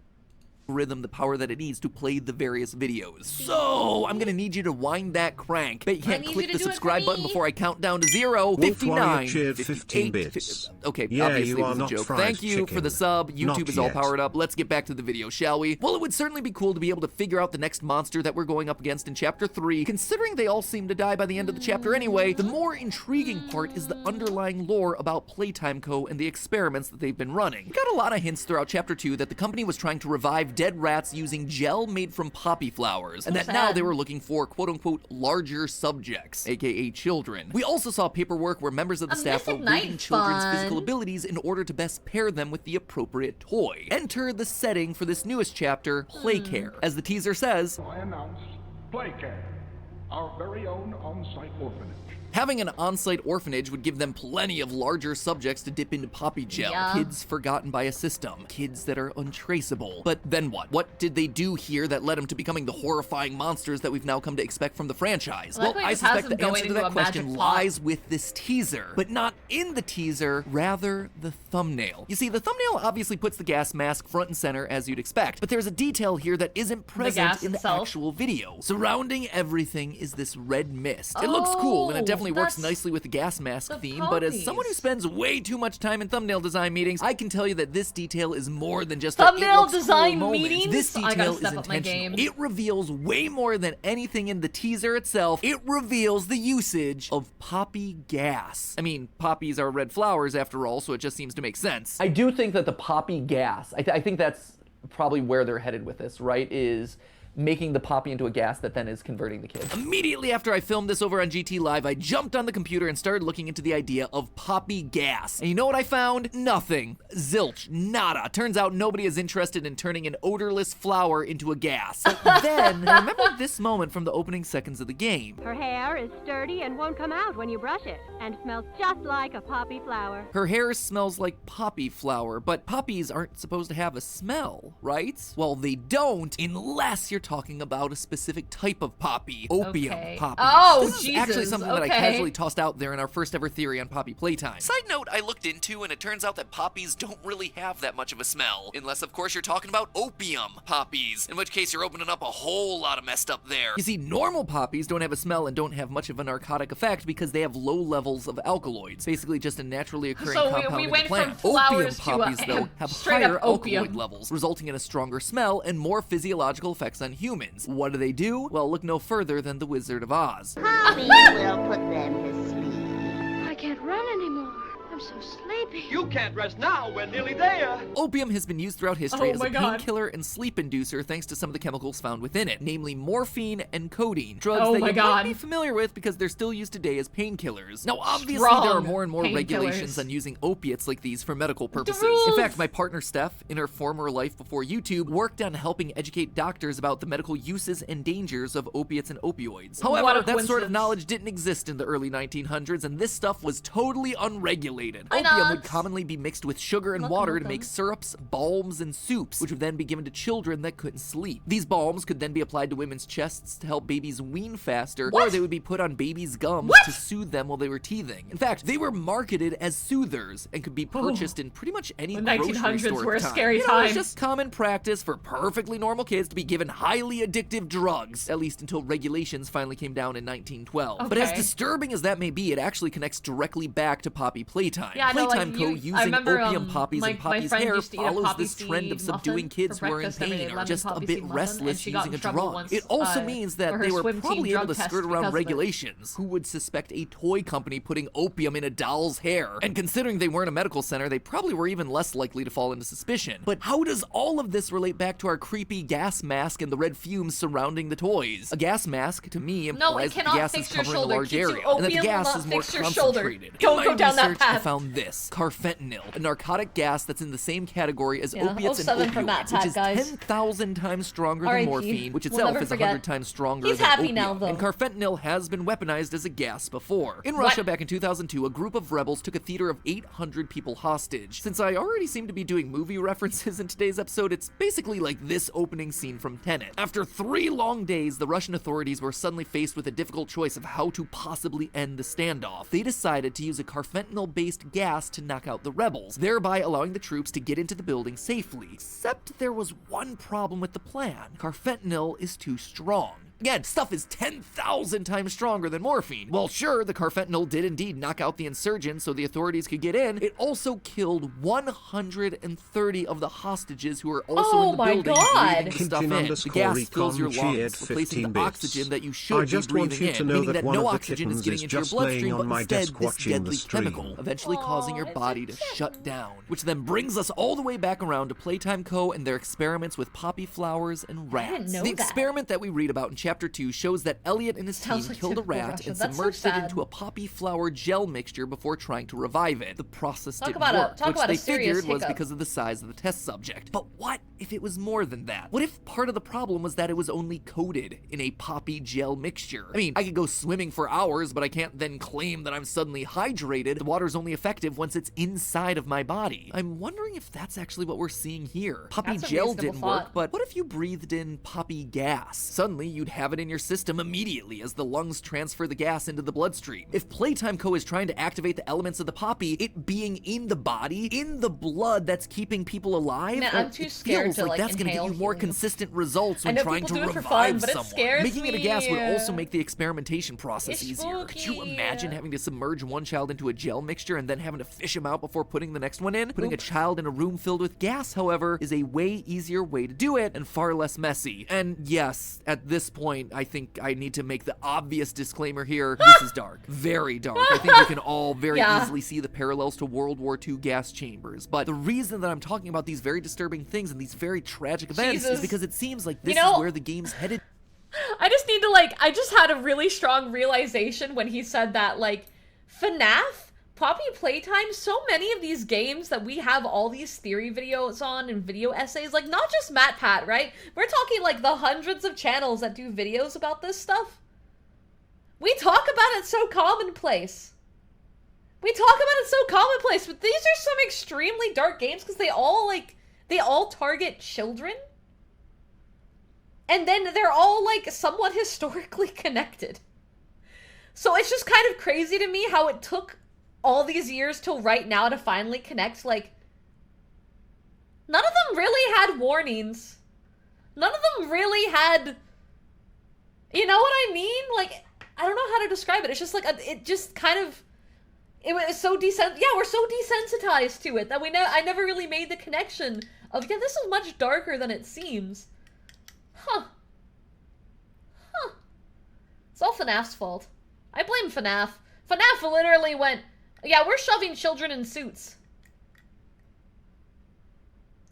S11: Rhythm the power that it needs to play the various videos. So I'm gonna need you to wind that crank. Bet you can't click the subscribe button before I count down to 0. 59,
S1: 15 bits.
S11: Okay,
S1: yeah,
S11: obviously it was a joke. Thank you for the sub. YouTube is all powered up. Let's get back to the video, shall we? Well, it would certainly be cool to be able to figure out the next monster that we're going up against in chapter 3. Considering they all seem to die by the end of the chapter anyway, the more intriguing part is the underlying lore about Playtime Co. and the experiments that they've been running. We got a lot of hints throughout chapter 2 that the company was trying to revive dead rats using gel made from poppy flowers, and that now they were looking for quote-unquote larger subjects, aka children. We also saw paperwork where members of the staff were rating children's physical abilities in order to best pair them with the appropriate toy. Enter the setting for this newest chapter, Playcare. As the teaser says,
S17: I announce Playcare, our very own on-site orphanage.
S11: Having an on-site orphanage would give them plenty of larger subjects to dip into poppy gel. Kids forgotten by a system. Kids that are untraceable. But then what? What did they do here that led them to becoming the horrifying monsters that we've now come to expect from the franchise? Well, I suspect the answer to that question lies with this teaser. But not in the teaser, rather the thumbnail. You see, the thumbnail obviously puts the gas mask front and center as you'd expect, but there's a detail here that isn't present in the actual video. Surrounding everything is this red mist. It looks cool, and it definitely works nicely with the gas mask theme, but as someone who spends way too much time in thumbnail design meetings, I can tell you that this detail is more than just
S2: thumbnail design meetings.
S11: This detail is intentional. It reveals way more than anything in the teaser itself. It reveals the usage of poppy gas. I mean, poppies are red flowers after all, so it just seems to make sense.
S7: I do think that the poppy gas, I think that's probably where they're headed with this, right? Is making the poppy into a gas that then is converting the kids.
S11: Immediately after I filmed this over on GT Live, I jumped on the computer and started looking into the idea of poppy gas. And you know what I found? Nothing. Zilch. Nada. Turns out nobody is interested in turning an odorless flower into a gas. But then, I remember this moment from the opening seconds of the game.
S18: Her hair is sturdy and won't come out when you brush it, and smells just like a poppy flower.
S11: Her hair smells like poppy flower, but poppies aren't supposed to have a smell, right? Well, they don't, unless you're talking about a specific type of poppy. Opium poppies.
S2: Oh,
S11: this is
S2: Jesus.
S11: actually something that I
S2: Okay.
S11: casually tossed out there in our first ever theory on poppy playtime. Side note, I looked into, and it turns out that poppies don't really have that much of a smell. Unless, of course, you're talking about opium poppies, in which case you're opening up a whole lot of messed up there. You see, normal poppies don't have a smell and don't have much of a narcotic effect because they have low levels of alkaloids, basically just a naturally occurring
S2: So
S11: compound
S2: we
S11: in
S2: went
S11: the plant.
S2: from flowers
S11: Opium poppies,
S2: to
S11: though, have
S2: straight
S11: higher
S2: up opium.
S11: alkaloid levels, resulting in a stronger smell and more physiological effects on humans. What do? Well, look no further than the Wizard of Oz.
S18: Poppy will put them to sleep.
S9: I can't run anymore. I'm so sleepy.
S5: You can't rest now, we're nearly there.
S11: Opium has been used throughout history
S2: Oh
S11: as
S2: my
S11: a
S2: God.
S11: painkiller and sleep inducer thanks to some of the chemicals found within it, namely morphine and codeine, drugs
S2: Oh
S11: that
S2: my
S11: you
S2: God.
S11: might be familiar with because they're still used today as painkillers. Now, obviously,
S2: Strong
S11: there are more and more
S2: painkillers.
S11: regulations on using opiates like these for medical purposes.
S2: rules.
S11: In fact, my partner Steph, in her former life before YouTube, worked on helping educate doctors about the medical uses and dangers of opiates and opioids.
S2: What
S11: However,
S2: a
S11: that sort of
S2: coincidence.
S11: knowledge didn't exist in the early 1900s, and this stuff was totally unregulated.
S2: Why
S11: Opium
S2: not?
S11: would commonly be mixed with sugar and water to make syrups, balms, and soups, which would then be given to children that couldn't sleep. These balms could then be applied to women's chests to help babies wean faster, or they would be put on babies' gums to soothe them while they were teething. In fact, they were marketed as soothers and could be purchased in pretty much any
S2: The
S11: grocery
S2: 1900s
S11: store
S2: were a
S11: at the time.
S2: scary
S11: It was
S2: time.
S11: just common practice for perfectly normal kids to be given highly addictive drugs, at least until regulations finally came down in 1912. But as
S2: Okay.
S11: disturbing as that may be, it actually connects directly back to poppy playtime.
S2: Yeah, I know,
S11: Playtime
S2: like,
S11: Co.
S2: I
S11: using
S2: remember,
S11: opium poppies
S2: my
S11: and poppy's
S2: friend
S11: hair
S2: used to eat a
S11: follows
S2: poppy
S11: this trend of
S2: seed
S11: subduing
S2: muffin
S11: kids
S2: for
S11: who are in
S2: breakfast every day,
S11: pain or
S2: lemon
S11: just a
S2: poppy
S11: bit
S2: seed muffin, and
S11: restless
S2: she got
S11: using
S2: in
S11: a
S2: trouble
S11: drug.
S2: once,
S11: It also means
S2: for
S11: that
S2: her
S11: they were
S2: swim team
S11: probably able
S2: drug
S11: to
S2: test
S11: skirt
S2: because
S11: around
S2: of it.
S11: regulations. Who would suspect a toy company putting opium in a doll's hair? And considering they weren't a medical center, they probably were even less likely to fall into suspicion. But how does all of this relate back to our creepy gas mask and the red fumes surrounding the toys? A gas mask, to me,
S2: No, it
S11: implies that the
S2: cannot
S11: gas is
S2: fix your
S11: covering a
S2: shoulder.
S11: large
S2: Keeps you
S11: area, and that the
S2: opium will
S11: gas
S2: not
S11: is more
S2: fix your shoulder.
S11: concentrated.
S2: Don't
S11: In
S2: go
S11: my
S2: down that
S11: research, I
S2: path.
S11: found this: carfentanil, a narcotic gas that's in the same category as
S2: Yeah,
S11: opiates and
S2: 07 from that
S11: opioids, which
S2: tab,
S11: is
S2: guys.
S11: 10,000 times stronger
S2: R.I.P.
S11: than morphine, which
S2: We'll
S11: itself
S2: never
S11: is
S2: forget.
S11: 100 times stronger
S2: He's
S11: than
S2: happy
S11: opium.
S2: now, though.
S11: And carfentanil has been weaponized as a gas before. In
S2: What?
S11: Russia back in 2002, a group of rebels took a theater of 800 people hostage. Since I already seem to be doing movie references in today's episode, it's basically like this opening scene from Tenet. After 3 long days, the Russian authorities were suddenly faced with a difficult choice of how to possibly end the standoff. They decided to use a carfentanil-based gas to knock out the rebels, thereby allowing the troops to get into the building safely. Except there was one problem with the plan. Carfentanil is too strong. Again, stuff is 10,000 times stronger than morphine. Well, sure, the carfentanil did indeed knock out the insurgents so the authorities could get in. It also killed 130 of the hostages who were also in the building breathing the stuff in. The gas fills your lungs, replacing the oxygen that you should
S1: I just
S11: be
S1: want
S11: breathing
S1: you to
S11: in,
S1: know
S11: meaning
S1: that
S11: that
S1: one
S11: no
S1: of the
S11: oxygen is
S1: kittens
S11: getting
S1: is
S11: into your
S1: just laying
S11: bloodstream,
S1: on
S11: but
S1: my
S11: instead
S1: desk
S11: this
S1: watching the
S11: deadly
S1: stream.
S11: chemical, eventually causing your body to shut down. Which then brings us all the way back around to Playtime Co. and their experiments with poppy flowers and rats.
S2: didn't know
S11: The
S2: that.
S11: experiment that we read about in Chapter 2 shows that Elliot and his team
S2: Sounds like
S11: killed a
S2: typical
S11: rat
S2: Russia.
S11: and
S2: That's so
S11: submerged it
S2: sad.
S11: into a poppy flower gel mixture before trying to revive it. The process
S2: Talk
S11: didn't
S2: about a-
S11: work,
S2: talk
S11: which
S2: about a
S11: they
S2: serious
S11: figured was
S2: hiccup.
S11: because of the size of the test subject. But what if it was more than that? What if part of the problem was that it was only coated in a poppy gel mixture? I mean, I could go swimming for hours, but I can't then claim that I'm suddenly hydrated. The water's only effective once it's inside of my body. I'm wondering if that's actually what we're seeing here. Poppy
S2: That's a
S11: gel
S2: reasonable
S11: didn't
S2: thought.
S11: work, but what if you breathed in poppy gas? Suddenly, you'd have it in your system immediately as the lungs transfer the gas into the bloodstream. If Playtime Co. is trying to activate the elements of the poppy, it being in the body, in the blood that's keeping people alive,
S2: Man,
S11: well,
S2: I'm too
S11: it
S2: scared
S11: feels
S2: to,
S11: like
S2: like,
S11: that's gonna get you
S2: inhale
S11: more
S2: helium.
S11: consistent results
S2: I
S11: when
S2: know
S11: trying to
S2: people do it for
S11: revive
S2: fun, but it
S11: someone.
S2: scares
S11: Making it a gas would
S2: me.
S11: also make the experimentation process
S2: It's
S11: easier. Could you
S2: spooky.
S11: imagine having to submerge one child into a gel mixture and then having to fish him out before putting the next one in? Putting a child in a room filled with gas, however, is a way easier way to do it and far less messy. And yes, at this point, point, I think I need to make the obvious disclaimer here. This is dark. Very dark. I think we can all very easily see the parallels to World War II gas chambers. But the reason that I'm talking about these very disturbing things and these very tragic events is because it seems like this is where the game's headed.
S2: I just need to, like, I just had a really strong realization when he said that, like, FNAF, Poppy Playtime, so many of these games that we have all these theory videos on and video essays, like, not just MatPat, right? We're talking, like, the hundreds of channels that do videos about this stuff. We talk about it so commonplace. We talk about it so commonplace, but these are some extremely dark games because they all target children. And then they're all, like, somewhat historically connected. So it's just kind of crazy to me how it took all these years till right now to finally connect. Like, none of them really had warnings. None of them really had, you know what I mean? Like, I don't know how to describe it. It's just like, it just kind of, it was so we're so desensitized to it that I never really made the connection of, yeah, this is much darker than it seems. Huh. It's all FNAF's fault. I blame FNAF. FNAF literally went, yeah, we're shoving children in suits.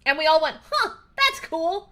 S2: And we all went, huh, that's cool.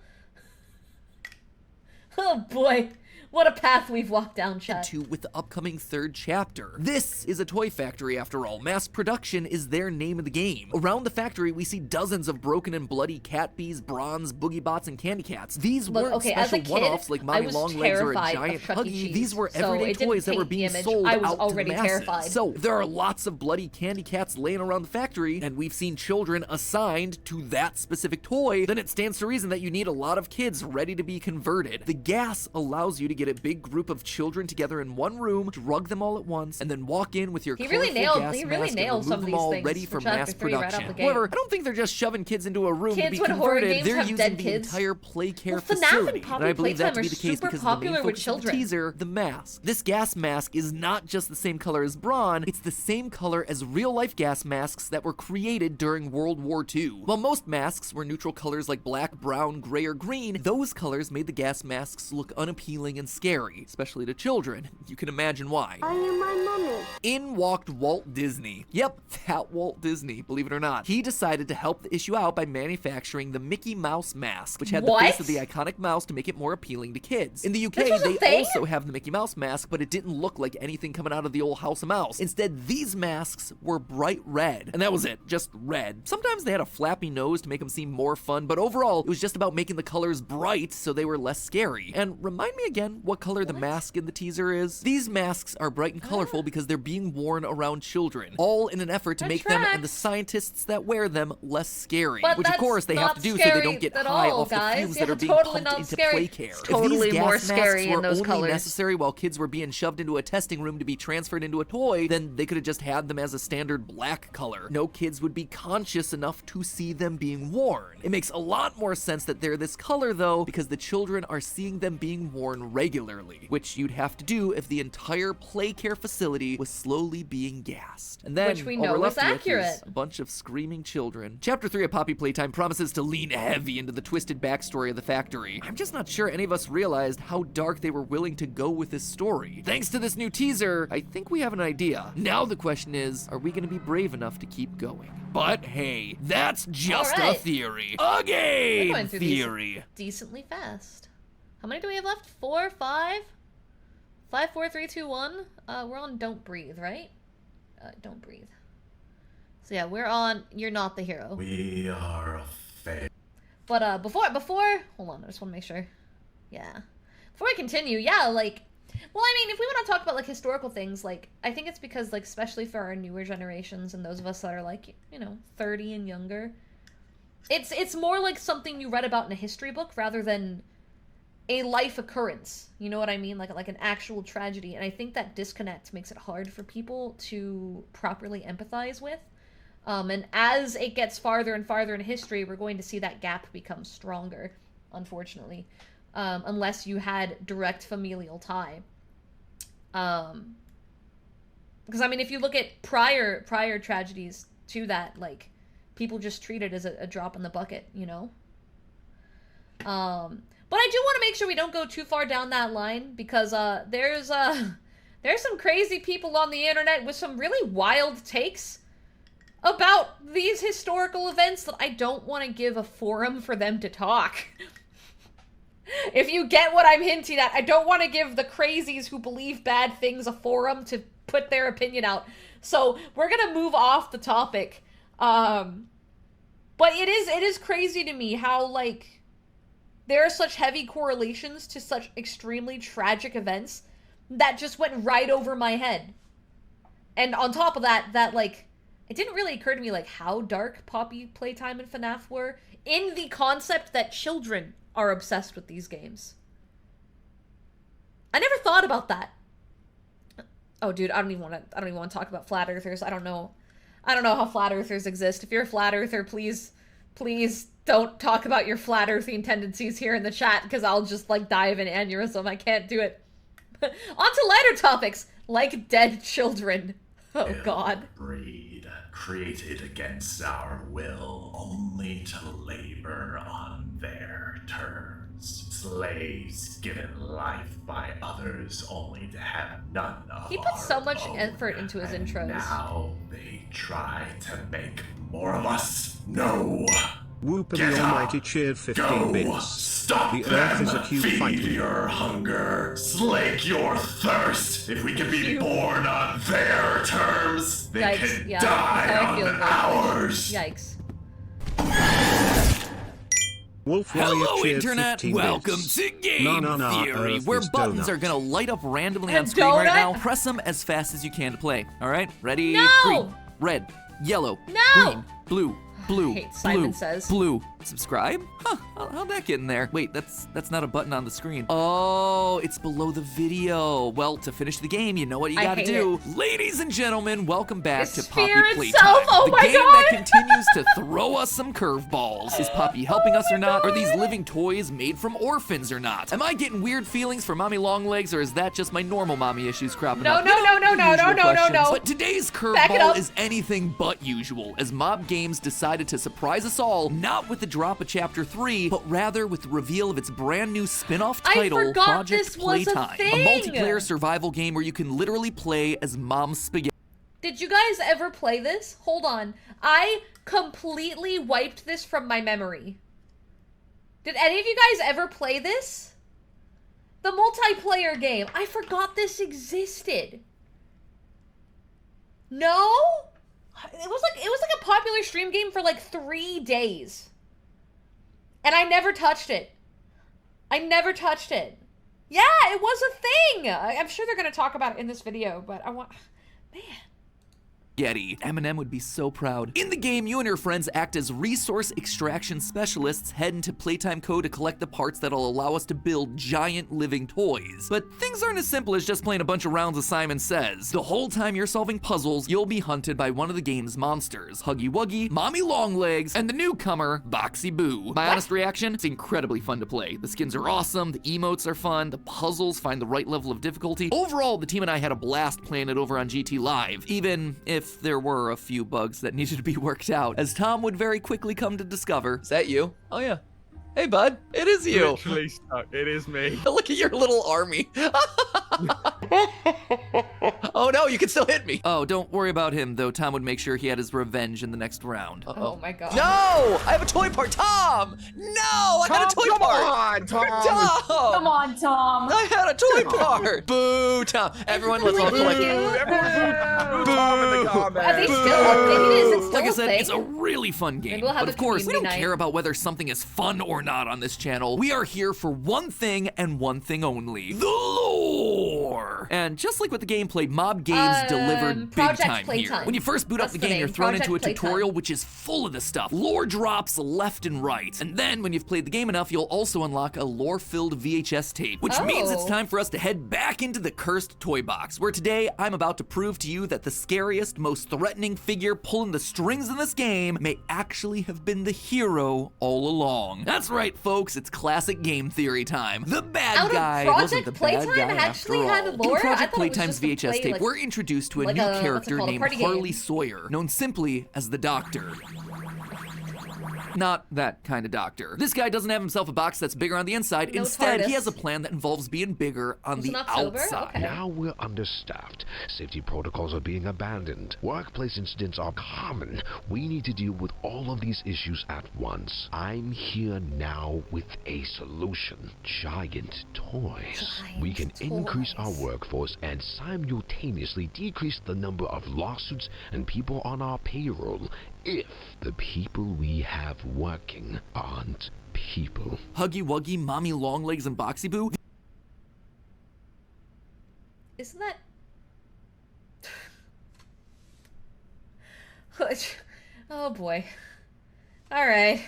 S2: Oh boy. What a path we've walked down, chat.
S11: With the upcoming third chapter. This is a toy factory after all. Mass production is their name of the game. Around the factory, we see dozens of broken and bloody cat bees, bronze, boogie bots, and candy cats. These weren't special one-offs like Mommy Longlegs or a giant Huggy. These were everyday toys that were being sold out to the masses. So if there are lots of bloody candy cats laying around the factory, and we've seen children assigned to that specific toy, then it stands to reason that you need a lot of kids ready to be converted. The gas allows you to get a big group of children together in one room, drug them all at once, and then walk in with your
S2: He really nailed some of these things
S11: ready for mass production.
S2: Right
S11: However, I don't think they're just shoving kids into a room to be converted. They're using the entire play care facility. And I believe that to be the case because of the main focus of the teaser, the mask. This gas mask is not just the same color as Braun, it's the same color as real-life gas masks that were created during World War II. While most masks were neutral colors like black, brown, gray, or green, those colors made the gas masks look unappealing and scary, especially to children. You can imagine why.
S18: Are you my mommy?
S11: In walked Walt Disney. Yep, that Walt Disney, believe it or not. He decided to help the issue out by manufacturing the Mickey Mouse mask, which had the face of the iconic mouse to make it more appealing to kids. In the UK, they also have the Mickey Mouse mask, but it didn't look like anything coming out of the old House of Mouse. Instead, these masks were bright red, and that was it, just red. Sometimes they had a flappy nose to make them seem more fun, but overall, it was just about making the colors bright so they were less scary. And remind me again what color the mask in the teaser is? These masks are bright and colorful because they're being worn around children, all in an effort to make them and the scientists that wear them less scary, which of course they have to do so they don't get high off the fumes that are being pumped into play care. If these gas masks were only necessary while kids were being shoved into a testing room to be transferred into a toy, then they could have just had them as a standard black color. No kids would be conscious enough to see them being worn. It makes a lot more sense that they're this color though, because the children are seeing them being worn regularly, which you'd have to do if the entire play care facility was slowly being gassed. And then,
S2: which we know was accurate.
S11: A bunch of screaming children. Chapter 3 of Poppy Playtime promises to lean heavy into the twisted backstory of the factory. I'm just not sure any of us realized how dark they were willing to go with this story. Thanks to this new teaser, I think we have an idea. Now the question is, are we going to be brave enough to keep going? But hey, that's just a theory. A game theory.
S2: Decently fast. How many do we have left? 4, 5? 5, 4, 3, 2, 1. We're on Don't Breathe, right? Don't Breathe. So yeah, we're on You're Not the Hero.
S12: We are a fan.
S2: But before, hold on, I just want to make sure. Yeah. Before I continue, yeah, like, well, I mean, if we want to talk about like historical things, like, I think it's because, like, especially for our newer generations and those of us that are like, you know, 30 and younger, it's more like something you read about in a history book rather than a life occurrence. You know what I mean? Like an actual tragedy. And I think that disconnect makes it hard for people to properly empathize with. And as it gets farther and farther in history, we're going to see that gap become stronger, unfortunately. Unless you had direct familial tie. Because, I mean, if you look at prior tragedies to that, like, people just treat it as a drop in the bucket, you know? But I do want to make sure we don't go too far down that line, because there's some crazy people on the internet with some really wild takes about these historical events that I don't want to give a forum for them to talk. If you get what I'm hinting at, I don't want to give the crazies who believe bad things a forum to put their opinion out. So we're gonna move off the topic. But it is crazy to me how, like, there are such heavy correlations to such extremely tragic events that just went right over my head. And on top of that, like, it didn't really occur to me, like, how dark Poppy Playtime and FNAF were in the concept that children are obsessed with these games. I never thought about that. Oh, dude, I don't even want to talk about flat earthers. I don't know how flat earthers exist. If you're a flat earther, please don't talk about your flat earthing tendencies here in the chat, because I'll just, like, die of an aneurysm. I can't do it. On to lighter topics, like dead children. Oh, God.
S12: Breed, created against our will, only to labor on their terms. Slaves given life by others, only to have none of
S2: He puts so much effort into his intros.
S12: Now they try to make more of us. No.
S1: Whooper the Almighty cheered 15 bits.
S12: Stop
S1: the Earth is a cube
S12: Feed
S1: fight.
S12: your hunger. Slake your thirst. If we can be born on their terms, they
S2: Yikes,
S12: can
S2: yeah,
S12: die on ours.
S2: Yikes.
S1: Wolf Warrior
S11: Hello,
S1: cheered
S11: Internet!
S1: 15
S11: Welcome
S1: bits.
S11: to Game Theory,
S1: Earth
S11: where
S1: is
S11: buttons
S1: donut.
S11: are gonna light up randomly
S2: A
S11: on screen right
S2: donut?
S11: now. Press them as fast as you can to play. All right, ready?
S2: No!
S11: Green, red, yellow,
S2: No!
S11: green, blue, blue,
S2: hate Simon
S11: blue,
S2: Says.
S11: blue. Subscribe? Huh? How'd that get in there? Wait, that's not a button on the screen. Oh, it's below the video. Well, to finish the game, you know what you
S2: I
S11: gotta
S2: hate
S11: do.
S2: it.
S11: Ladies and gentlemen, welcome back
S2: The
S11: to Poppy
S2: sphere
S11: Playtime.
S2: itself, oh
S11: the
S2: my
S11: game
S2: God!
S11: that continues to throw us some curveballs. Is Poppy helping us or not? Are these living toys made from orphans or not? Am I getting weird feelings for mommy long legs, or is that just my normal mommy issues cropping
S2: No,
S11: up?
S2: no,
S11: You know,
S2: no, no, no,
S11: usual
S2: no, no, no,
S11: questions.
S2: no.
S11: But today's
S2: Back it
S11: curveball
S2: up.
S11: is anything but usual, as Mob Games decided to surprise us all, not with the drop of Chapter 3, but rather with the reveal of its brand new spin-off
S2: I
S11: title,
S2: forgot
S11: Project
S2: this was a
S11: Playtime.
S2: thing.
S11: Multiplayer survival game where you can literally play as Mom Spaghetti.
S2: Did you guys ever play this? Hold on. I completely wiped this from my memory. Did any of you guys ever play this? The multiplayer game. I forgot this existed. No? It was like a popular stream game for like 3 days. And I never touched it. I never touched it. Yeah, it was a thing. I'm sure they're going to talk about it in this video, but I want... Man.
S11: Eminem would be so proud. In the game, you and your friends act as resource extraction specialists, head into Playtime Co. to collect the parts that'll allow us to build giant living toys. But things aren't as simple as just playing a bunch of rounds of Simon Says. The whole time you're solving puzzles, you'll be hunted by one of the game's monsters, Huggy Wuggy, Mommy Longlegs, and the newcomer, Boxy Boo. My honest reaction? It's incredibly fun to play. The skins are awesome, the emotes are fun, the puzzles find the right level of difficulty. Overall, the team and I had a blast playing it over on GT Live, even if there were a few bugs that needed to be worked out, as Tom would very quickly come to discover. Is that you? Oh yeah. Hey bud, it is you.
S19: Literally stuck. It is me.
S11: Look at your little army. Oh no, you can still hit me. Oh, don't worry about him though. Tom would make sure he had his revenge in the next round.
S2: Oh my god.
S11: No! I have a toy part, Tom! No! I got a toy
S19: come
S11: part!
S19: on, Tom!
S11: Tom!
S20: Come on, Tom.
S11: I had a toy part! Boo, Tom! Everyone, let's all collect
S19: Tom in the comments.
S2: Are they still updated? Is it still
S11: Like I
S2: a
S11: said,
S2: thing?
S11: it's a really fun game.
S2: Maybe we'll have
S11: But
S2: a
S11: of course, we don't
S2: community night.
S11: care about whether something is fun or not on this channel. We are here for one thing and one thing only: the lore. And just like with the gameplay, Mob Games delivered big
S2: Project
S11: time here.
S2: Playtime.
S11: When you first boot up
S2: That's
S11: the
S2: the
S11: game, you're
S2: name,
S11: thrown
S2: Project
S11: into a
S2: Playtime.
S11: tutorial which is full of this stuff. Lore drops left and right. And then when you've played the game enough, you'll also unlock a lore-filled VHS tape, which means it's time for us to head back into the cursed toy box, where today I'm about to prove to you that the scariest, most threatening figure pulling the strings in this game may actually have been the hero all along. That's right, folks, it's classic game theory time. The bad
S2: Out of
S11: guy
S2: Project
S11: wasn't the bad
S2: Playtime
S11: guy
S2: actually
S11: after
S2: had
S11: all.
S2: lore?
S11: In Project
S2: I thought it was
S11: Playtime's
S2: just to
S11: VHS
S2: play,
S11: tape,
S2: like-
S11: we're introduced to a
S2: like
S11: new
S2: a- what's it
S11: character
S2: called, a
S11: named
S2: party
S11: Harley
S2: game.
S11: Sawyer, known simply as the Doctor. Not that kind of doctor. This guy doesn't have himself a box that's bigger on the inside.
S2: No
S11: Instead, he
S2: TARDIS.
S11: has a plan that involves being bigger on the outside.
S20: Okay. Now we're understaffed. Safety protocols are being abandoned. Workplace incidents are common. We need to deal with all of these issues at once. I'm here now with a solution. Giant toys. We can increase our workforce and simultaneously decrease the number of lawsuits and people on our payroll if the people we have working aren't people.
S11: Huggy Wuggy, Mommy Longlegs, and Boxy Boo?
S2: Isn't that... Oh boy. Alright.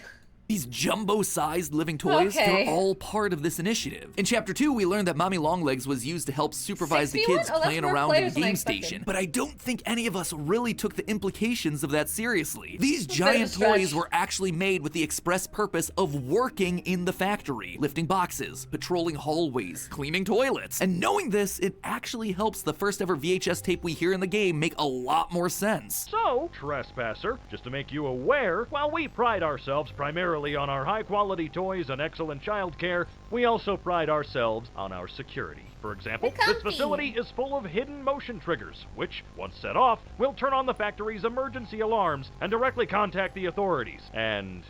S11: These jumbo-sized living toys,
S2: Okay.
S11: they're all part of this initiative. In Chapter 2, we learned that Mommy Longlegs was used to help supervise the
S2: 61?
S11: kids
S2: Oh, that's
S11: playing
S2: more
S11: around in the
S2: players than I
S11: game
S2: expected.
S11: station. But I don't think any of us really took the implications of that seriously. These
S2: It's a bit of a
S11: giant
S2: stretch.
S11: toys were actually made with the express purpose of working in the factory, lifting boxes, patrolling hallways, cleaning toilets. And knowing this, it actually helps the first ever VHS tape we hear in the game make a lot more sense.
S14: So, Trespasser, just to make you aware, while we pride ourselves primarily on our high-quality toys and excellent childcare, we also pride ourselves on our security. For example, this facility is full of hidden motion triggers, which, once set off, will turn on the factory's emergency alarms and directly contact the authorities. And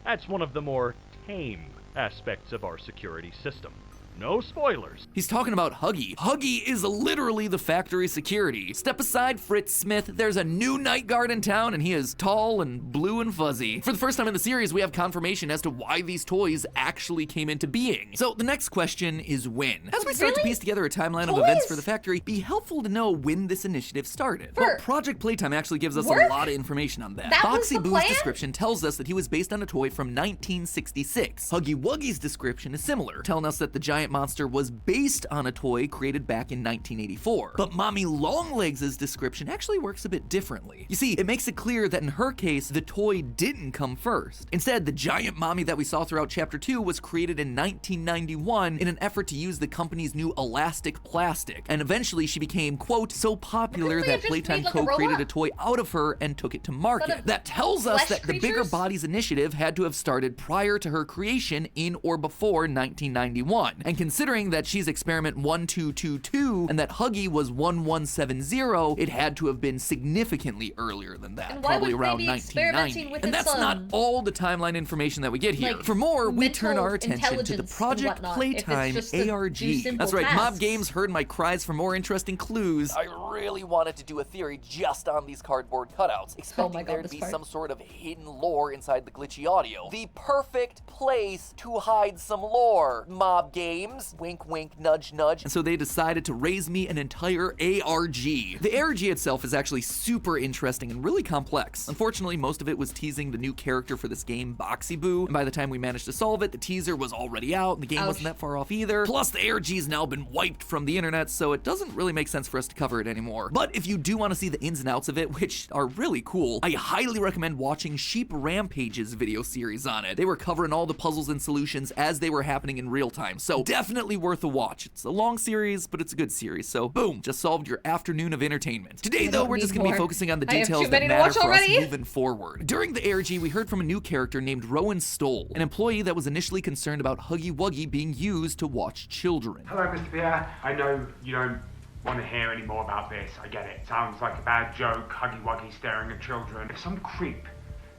S14: that's one of the more tame aspects of our security system. No spoilers.
S11: He's talking about Huggy. Huggy is literally the factory security. Step aside, Fritz Smith. There's a new night guard in town, and he is tall and blue and fuzzy. For the first time in the series, we have confirmation as to why these toys actually came into being. So the next question is when. As we start to piece together a timeline of events for the factory, be helpful to know when this initiative started. Well, Project Playtime actually gives us a lot of information on that. Boxy Boo's description tells us that he was based on a toy from 1966. Huggy Wuggy's description is similar, telling us that the giant monster was based on a toy created back in 1984. But Mommy Longlegs' description actually works a bit differently. You see, it makes it clear that in her case, the toy didn't come first. Instead, the giant mommy that we saw throughout Chapter 2 was created in 1991 in an effort to use the company's new elastic plastic. And eventually she became, quote, so popular that Playtime Co. created a toy out of her and took it to market. That tells us that the Bigger Bodies initiative had to have started prior to her creation in or before 1991. And considering that she's experiment 1222 and that Huggy was 1170, it had to have been significantly earlier than that, probably around 1990. And that's not all the timeline information that we get here.
S2: like,
S11: For more, we turn our attention to the
S2: intelligence and
S11: Project
S2: whatnot, if it's
S11: Playtime
S2: just to do
S11: ARG.
S2: simple
S11: That's right, Mob
S2: tasks.
S11: Games heard my cries for more interesting clues. I really wanted to do a theory just on these cardboard cutouts, expecting there to be some sort of hidden lore inside the glitchy audio. The perfect place to hide some lore, Mob Games. Wink, wink, nudge, nudge. And so they decided to raise me an entire ARG. The ARG itself is actually super interesting and really complex. Unfortunately, most of it was teasing the new character for this game, Boxy Boo, and by the time we managed to solve it, the teaser was already out, and the game wasn't that far off either. Plus, the ARG's now been wiped from the internet, so it doesn't really make sense for us to cover it anymore. But if you do want to see the ins and outs of it, which are really cool, I highly recommend watching Sheep Rampage's video series on it. They were covering all the puzzles and solutions as they were happening in real time, so definitely worth a watch. It's a long series, but it's a good series, so boom, just solved your afternoon of entertainment. Today, though, we're just going to be focusing on the details that matter for us moving forward. During the ARG, we heard from a new character named Rowan Stoll, an employee that was initially concerned about Huggy Wuggy being used to watch children.
S21: Hello, Mr. Pierre. I know you don't want to hear any more about this. I get it. Sounds like a bad joke, Huggy Wuggy staring at children. If some creep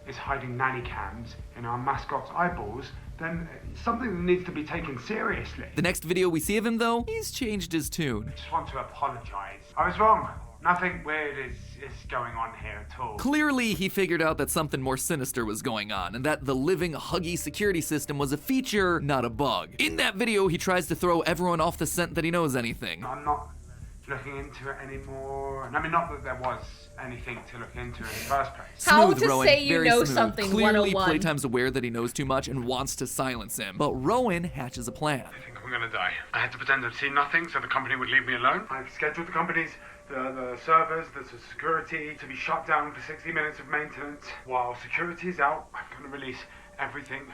S21: is hiding nanny cams in our mascot's eyeballs, then it's something that needs to be taken seriously.
S11: The next video we see of him, though, he's changed his tune.
S21: I just want to apologize. I was wrong. Nothing weird is going on here at all.
S11: Clearly, he figured out that something more sinister was going on, and that the living Huggy security system was a feature, not a bug. In that video, he tries to throw everyone off the scent that he knows anything.
S21: I'm not looking into it anymore. And I mean, not that there was anything to look into in the first place.
S2: How
S11: Smooth,
S2: to
S11: Rowan,
S2: say you
S11: very
S2: know
S11: smooth.
S2: something,
S11: Clearly,
S2: 101.
S11: Playtime's aware that he knows too much and wants to silence him. But Rowan hatches a plan.
S21: I think I'm gonna die. I had to pretend I'd seen nothing so the company would leave me alone. I've scheduled the company's the servers, the security to be shut down for 60 minutes of maintenance. While security's out, I'm gonna release everything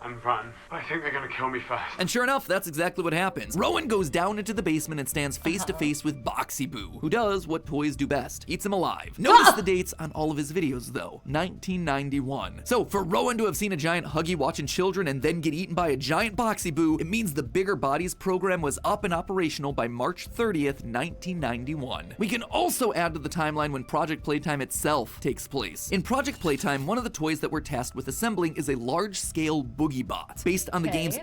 S21: and run. I think they're gonna kill me first.
S11: And sure enough, that's exactly what happens. Rowan goes down into the basement and stands face to face with Boxy Boo, who does what toys do best, eats him alive. Notice the dates on all of his videos though, 1991. So for Rowan to have seen a giant Huggy watching children and then get eaten by a giant Boxy Boo, it means the Bigger Bodies program was up and operational by March 30th, 1991. We can also add to the timeline when Project Playtime itself takes place. In Project Playtime, one of the toys that we're tasked with assembling is a large-scale boogie bot based on the game's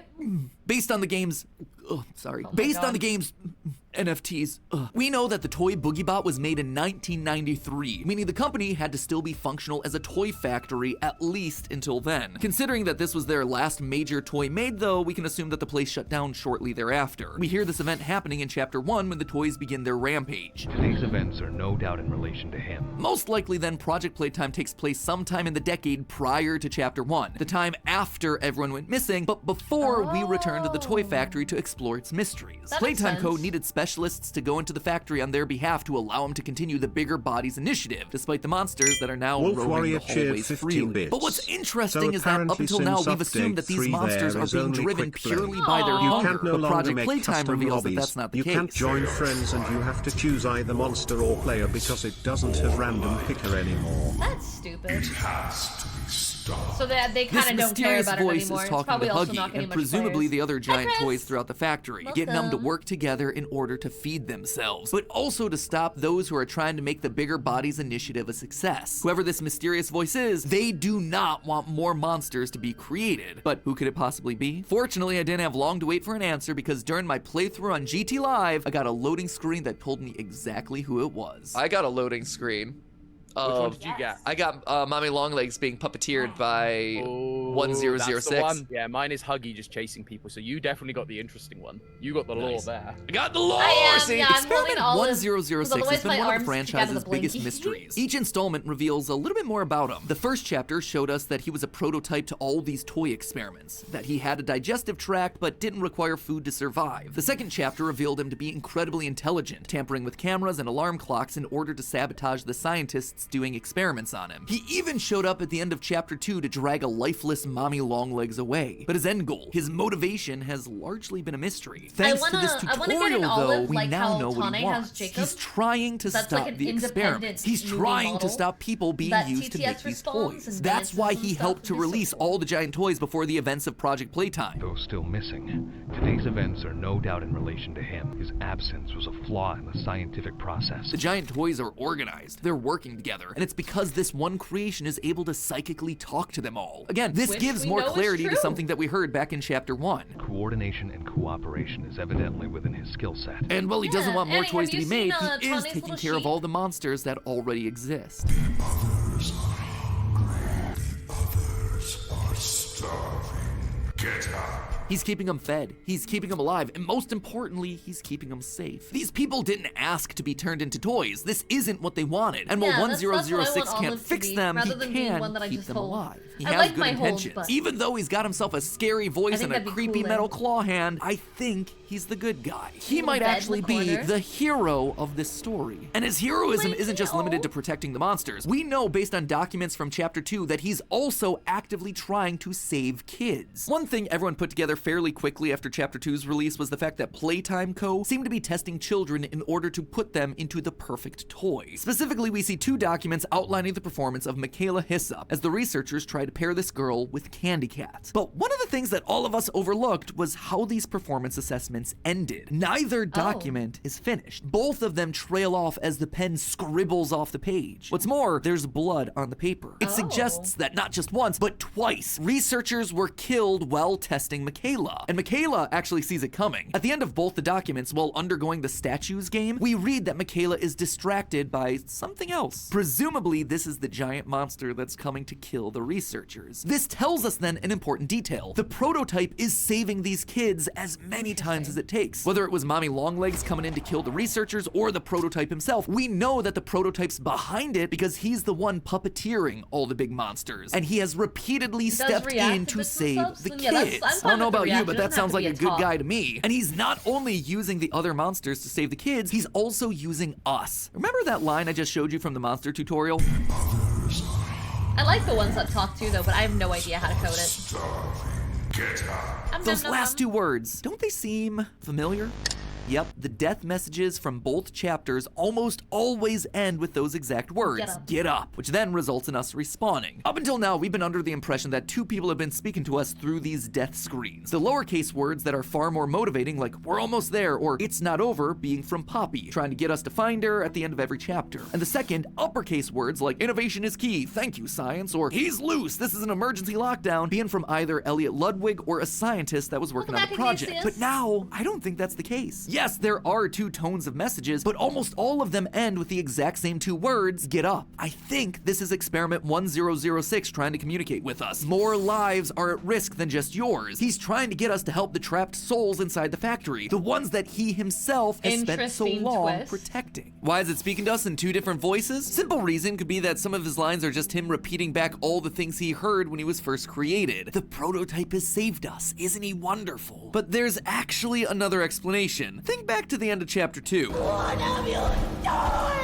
S11: NFTs. We know that the toy BoogieBot was made in 1993, meaning the company had to still be functional as a toy factory at least until then. Considering that this was their last major toy made though, we can assume that the place shut down shortly thereafter. We hear this event happening in Chapter 1 when the toys begin their rampage.
S20: Today's events are no doubt in relation to him.
S11: Most likely then, Project Playtime takes place sometime in the decade prior to Chapter 1, the time after everyone went missing, but before we return to the toy factory to explore its mysteries. Playtime Co. needed specialists to go into the factory on their behalf to allow them to continue the Bigger Bodies initiative, despite the monsters that are now roaming the hallways freely. But what's interesting is that up until now we've assumed that these monsters are being driven purely by their hunger, but Project Playtime reveals that that's not the case.
S1: You can't join friends and you have to choose either monster or player because it doesn't have random picker anymore.
S2: That's stupid. So that they kind of don't care about it anymore.
S11: This mysterious voice is talking to Huggy and presumably the other giant toys throughout the factory, getting them to work together in order to feed themselves, but also to stop those who are trying to make the Bigger Bodies initiative a success. Whoever this mysterious voice is, they do not want more monsters to be created. But who could it possibly be? Fortunately, I didn't have long to wait for an answer because during my playthrough on GT Live, I got a loading screen that told me exactly who it was. I got a loading screen.
S19: Which one did you get?
S11: I got Mommy Longlegs being puppeteered by 1006.
S19: That's the one. Yeah, mine is Huggy just chasing people, so you definitely got the interesting one. You got the lore there.
S11: I got the lore! Experiment 1006 has been one of the franchise's biggest mysteries. Each installment reveals a little bit more about him. The first chapter showed us that he was a prototype to all these toy experiments, that he had a digestive tract but didn't require food to survive. The second chapter revealed him to be incredibly intelligent, tampering with cameras and alarm clocks in order to sabotage the scientists doing experiments on him. He even showed up at the end of Chapter 2 to drag a lifeless Mommy Longlegs away. But his end goal, his motivation, has largely been a mystery. Thanks to this tutorial, though, we now know what he wants. He's trying to stop the experiments. He's trying to stop people being used to make these toys. That's why he helped to release all the giant toys before the events of Project Playtime.
S20: Though still missing, today's events are no doubt in relation to him. His absence was a flaw in the scientific process.
S11: The giant toys are organized. They're working together. And it's because this one creation is able to psychically talk to them all. Again, this gives more clarity to something that we heard back in Chapter 1.
S20: Coordination and cooperation is evidently within his skill set.
S11: And while he doesn't want more toys to be made, he is taking care of all the monsters that already exist.
S3: The others are hungry. The others are starving. Get up.
S11: He's keeping them fed, he's keeping them alive, and most importantly, he's keeping them safe. These people didn't ask to be turned into toys. This isn't what they wanted. And while 1006 can't fix them, he can keep them alive. He has good intentions. Even though he's got himself a scary voice and a creepy metal claw hand, I think he's the good guy. He might actually be the hero of this story. And his heroism isn't just limited to protecting the monsters. We know based on documents from Chapter 2 that he's also actively trying to save kids. One thing everyone put together fairly quickly after Chapter 2's release was the fact that Playtime Co. seemed to be testing children in order to put them into the perfect toy. Specifically, we see two documents outlining the performance of Michaela Hyssop as the researchers try to pair this girl with Candy Cat. But one of the things that all of us overlooked was how these performance assessments ended. Neither document is finished. Both of them trail off as the pen scribbles off the page. What's more, there's blood on the paper. It suggests that not just once, but twice, researchers were killed while testing Michaela. And Michaela actually sees it coming. At the end of both the documents, while undergoing the statues game, we read that Michaela is distracted by something else. Presumably, this is the giant monster that's coming to kill the researchers. This tells us then an important detail. The prototype is saving these kids as many times as it takes. Whether it was Mommy Longlegs coming in to kill the researchers or the prototype himself, we know that the prototype's behind it because he's the one puppeteering all the big monsters. And he has repeatedly stepped in to save the kids. I don't know about you, but that sounds like a good guy to me. And he's not only using the other monsters to save the kids, he's also using us. Remember that line I just showed you from the monster tutorial?
S2: I like the ones that talk too, though, but I have no idea how to code it.
S3: Get up.
S11: Those last two words, don't they seem familiar? Yep, the death messages from both chapters almost always end with those exact words, get up, which then results in us respawning. Up until now, we've been under the impression that two people have been speaking to us through these death screens. The lowercase words that are far more motivating, like we're almost there, or it's not over, being from Poppy, trying to get us to find her at the end of every chapter. And the second, uppercase words like innovation is key, thank you science, or he's loose, this is an emergency lockdown, being from either Elliot Ludwig or a scientist that was working on the project. But now, I don't think that's the case. Yes, there are two tones of messages, but almost all of them end with the exact same two words, get up. I think this is experiment 1006 trying to communicate with us. More lives are at risk than just yours. He's trying to get us to help the trapped souls inside the factory, the ones that he himself has spent so long protecting. Why is it speaking to us in two different voices? Simple reason could be that some of his lines are just him repeating back all the things he heard when he was first created. The prototype has saved us, isn't he wonderful? But there's actually another explanation. Think back to the end of chapter 2.
S9: What have you done?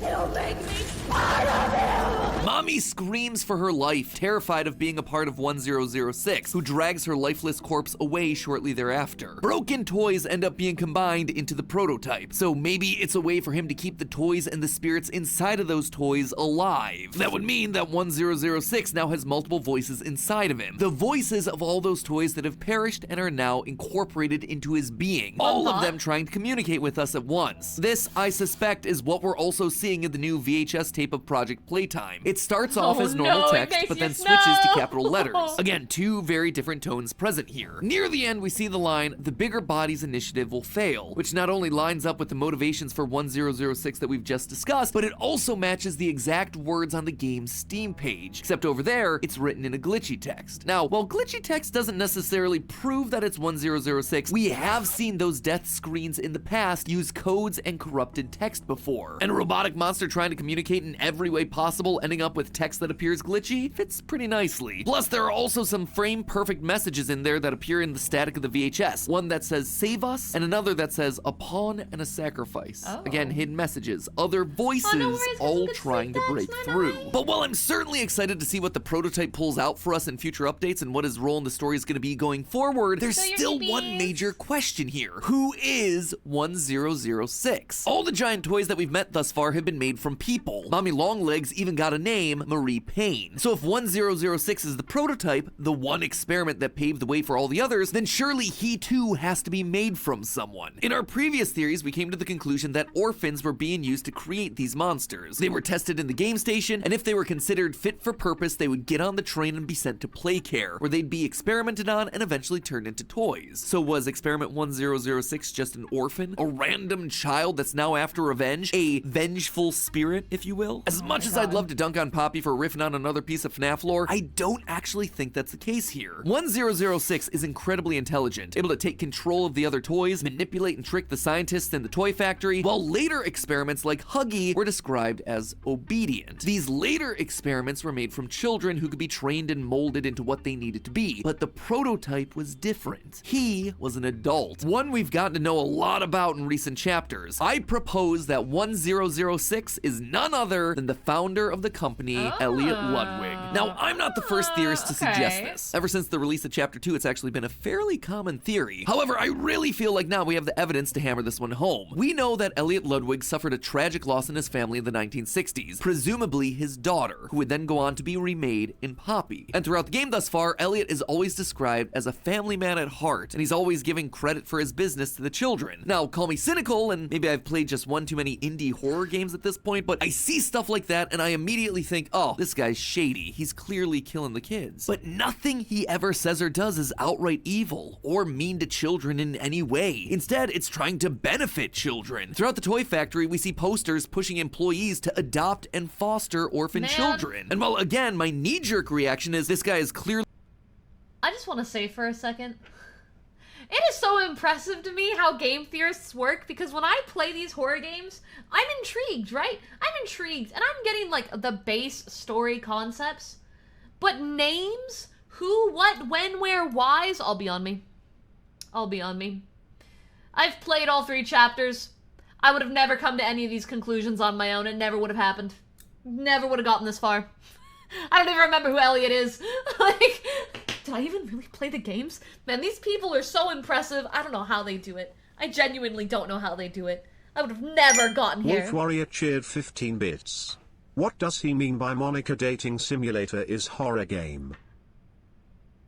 S9: You make me part of him!
S11: Mommy screams for her life, terrified of being a part of 1006, who drags her lifeless corpse away shortly thereafter. Broken toys end up being combined into the prototype, so maybe it's a way for him to keep the toys and the spirits inside of those toys alive. That would mean that 1006 now has multiple voices inside of him. The voices of all those toys that have perished and are now incorporated into his being. All of them trying to communicate with us at once. This, I suspect, is what we're also seeing in the new VHS tape of Project Playtime. It starts off as normal text, but then switches to capital letters. Again, two very different tones present here. Near the end, we see the line, the bigger bodies initiative will fail, which not only lines up with the motivations for 1006 that we've just discussed, but it also matches the exact words on the game's Steam page, except over there, it's written in a glitchy text. Now, while glitchy text doesn't necessarily prove that it's 1006, we have seen those death screens in the past use codes and corrupted text before. And a robotic monster trying to communicate in every way possible, ending up with text that appears glitchy, fits pretty nicely. Plus, there are also some frame-perfect messages in there that appear in the static of the VHS. One that says, save us, and another that says, a pawn and a sacrifice. Again, hidden messages. Other voices, all trying to break through. But while I'm certainly excited to see what the prototype pulls out for us in future updates and what his role in the story is going to be going forward, there's still one major question here. Who is 1006? All the giant toys that we've met thus far have been made from people. Mommy Longlegs even got a name, Marie Payne. So if 1006 is the prototype, the one experiment that paved the way for all the others, then surely he too has to be made from someone. In our previous theories, we came to the conclusion that orphans were being used to create these monsters. They were tested in the game station, and if they were considered fit for purpose, they would get on the train and be sent to play care, where they'd be experimented on and eventually turned into toys. So was experiment 1006 just an orphan? A random child that's now after revenge? A vengeful spirit, if you will? As much as I'd love to dunk on Poppy for riffing on another piece of FNAF lore, I don't actually think that's the case here. 1006 is incredibly intelligent, able to take control of the other toys, manipulate and trick the scientists in the toy factory, while later experiments like Huggy were described as obedient. These later experiments were made from children who could be trained and molded into what they needed to be, but the prototype was different. He was an adult, one we've gotten to know a lot about in recent chapters. I propose that 1006 is none other than the founder of the company, Elliot Ludwig. Now, I'm not the first theorist to suggest this. Ever since the release of Chapter 2, it's actually been a fairly common theory. However, I really feel like now we have the evidence to hammer this one home. We know that Elliot Ludwig suffered a tragic loss in his family in the 1960s, presumably his daughter, who would then go on to be remade in Poppy. And throughout the game thus far, Elliot is always described as a family man at heart, and he's always giving credit for his business to the children. Now, call me cynical, and maybe I've played just one too many indie horror games at this point, but I see stuff like that and I immediately think, oh, this guy's shady. He's clearly killing the kids. But nothing he ever says or does is outright evil or mean to children in any way. Instead, it's trying to benefit children. Throughout the toy factory, we see posters pushing employees to adopt and foster orphan children. And while again, my knee-jerk reaction is this guy is clearly...
S2: I just want to say for a second, it is so impressive to me how game theorists work, because when I play these horror games, I'm intrigued, right? I'm intrigued, and I'm getting, like, the base story concepts. But names, who, what, when, where, whys, all beyond me. All beyond me. I've played all 3 chapters. I would have never come to any of these conclusions on my own. It never would have happened. Never would have gotten this far. I don't even remember who Elliot is. Like, should I even really play the games? Man, these people are so impressive. I don't know how they do it. I genuinely don't know how they do it. I would have never gotten here.
S1: Wolf Warrior cheered 15 bits. What does he mean by Monica Dating Simulator is horror game?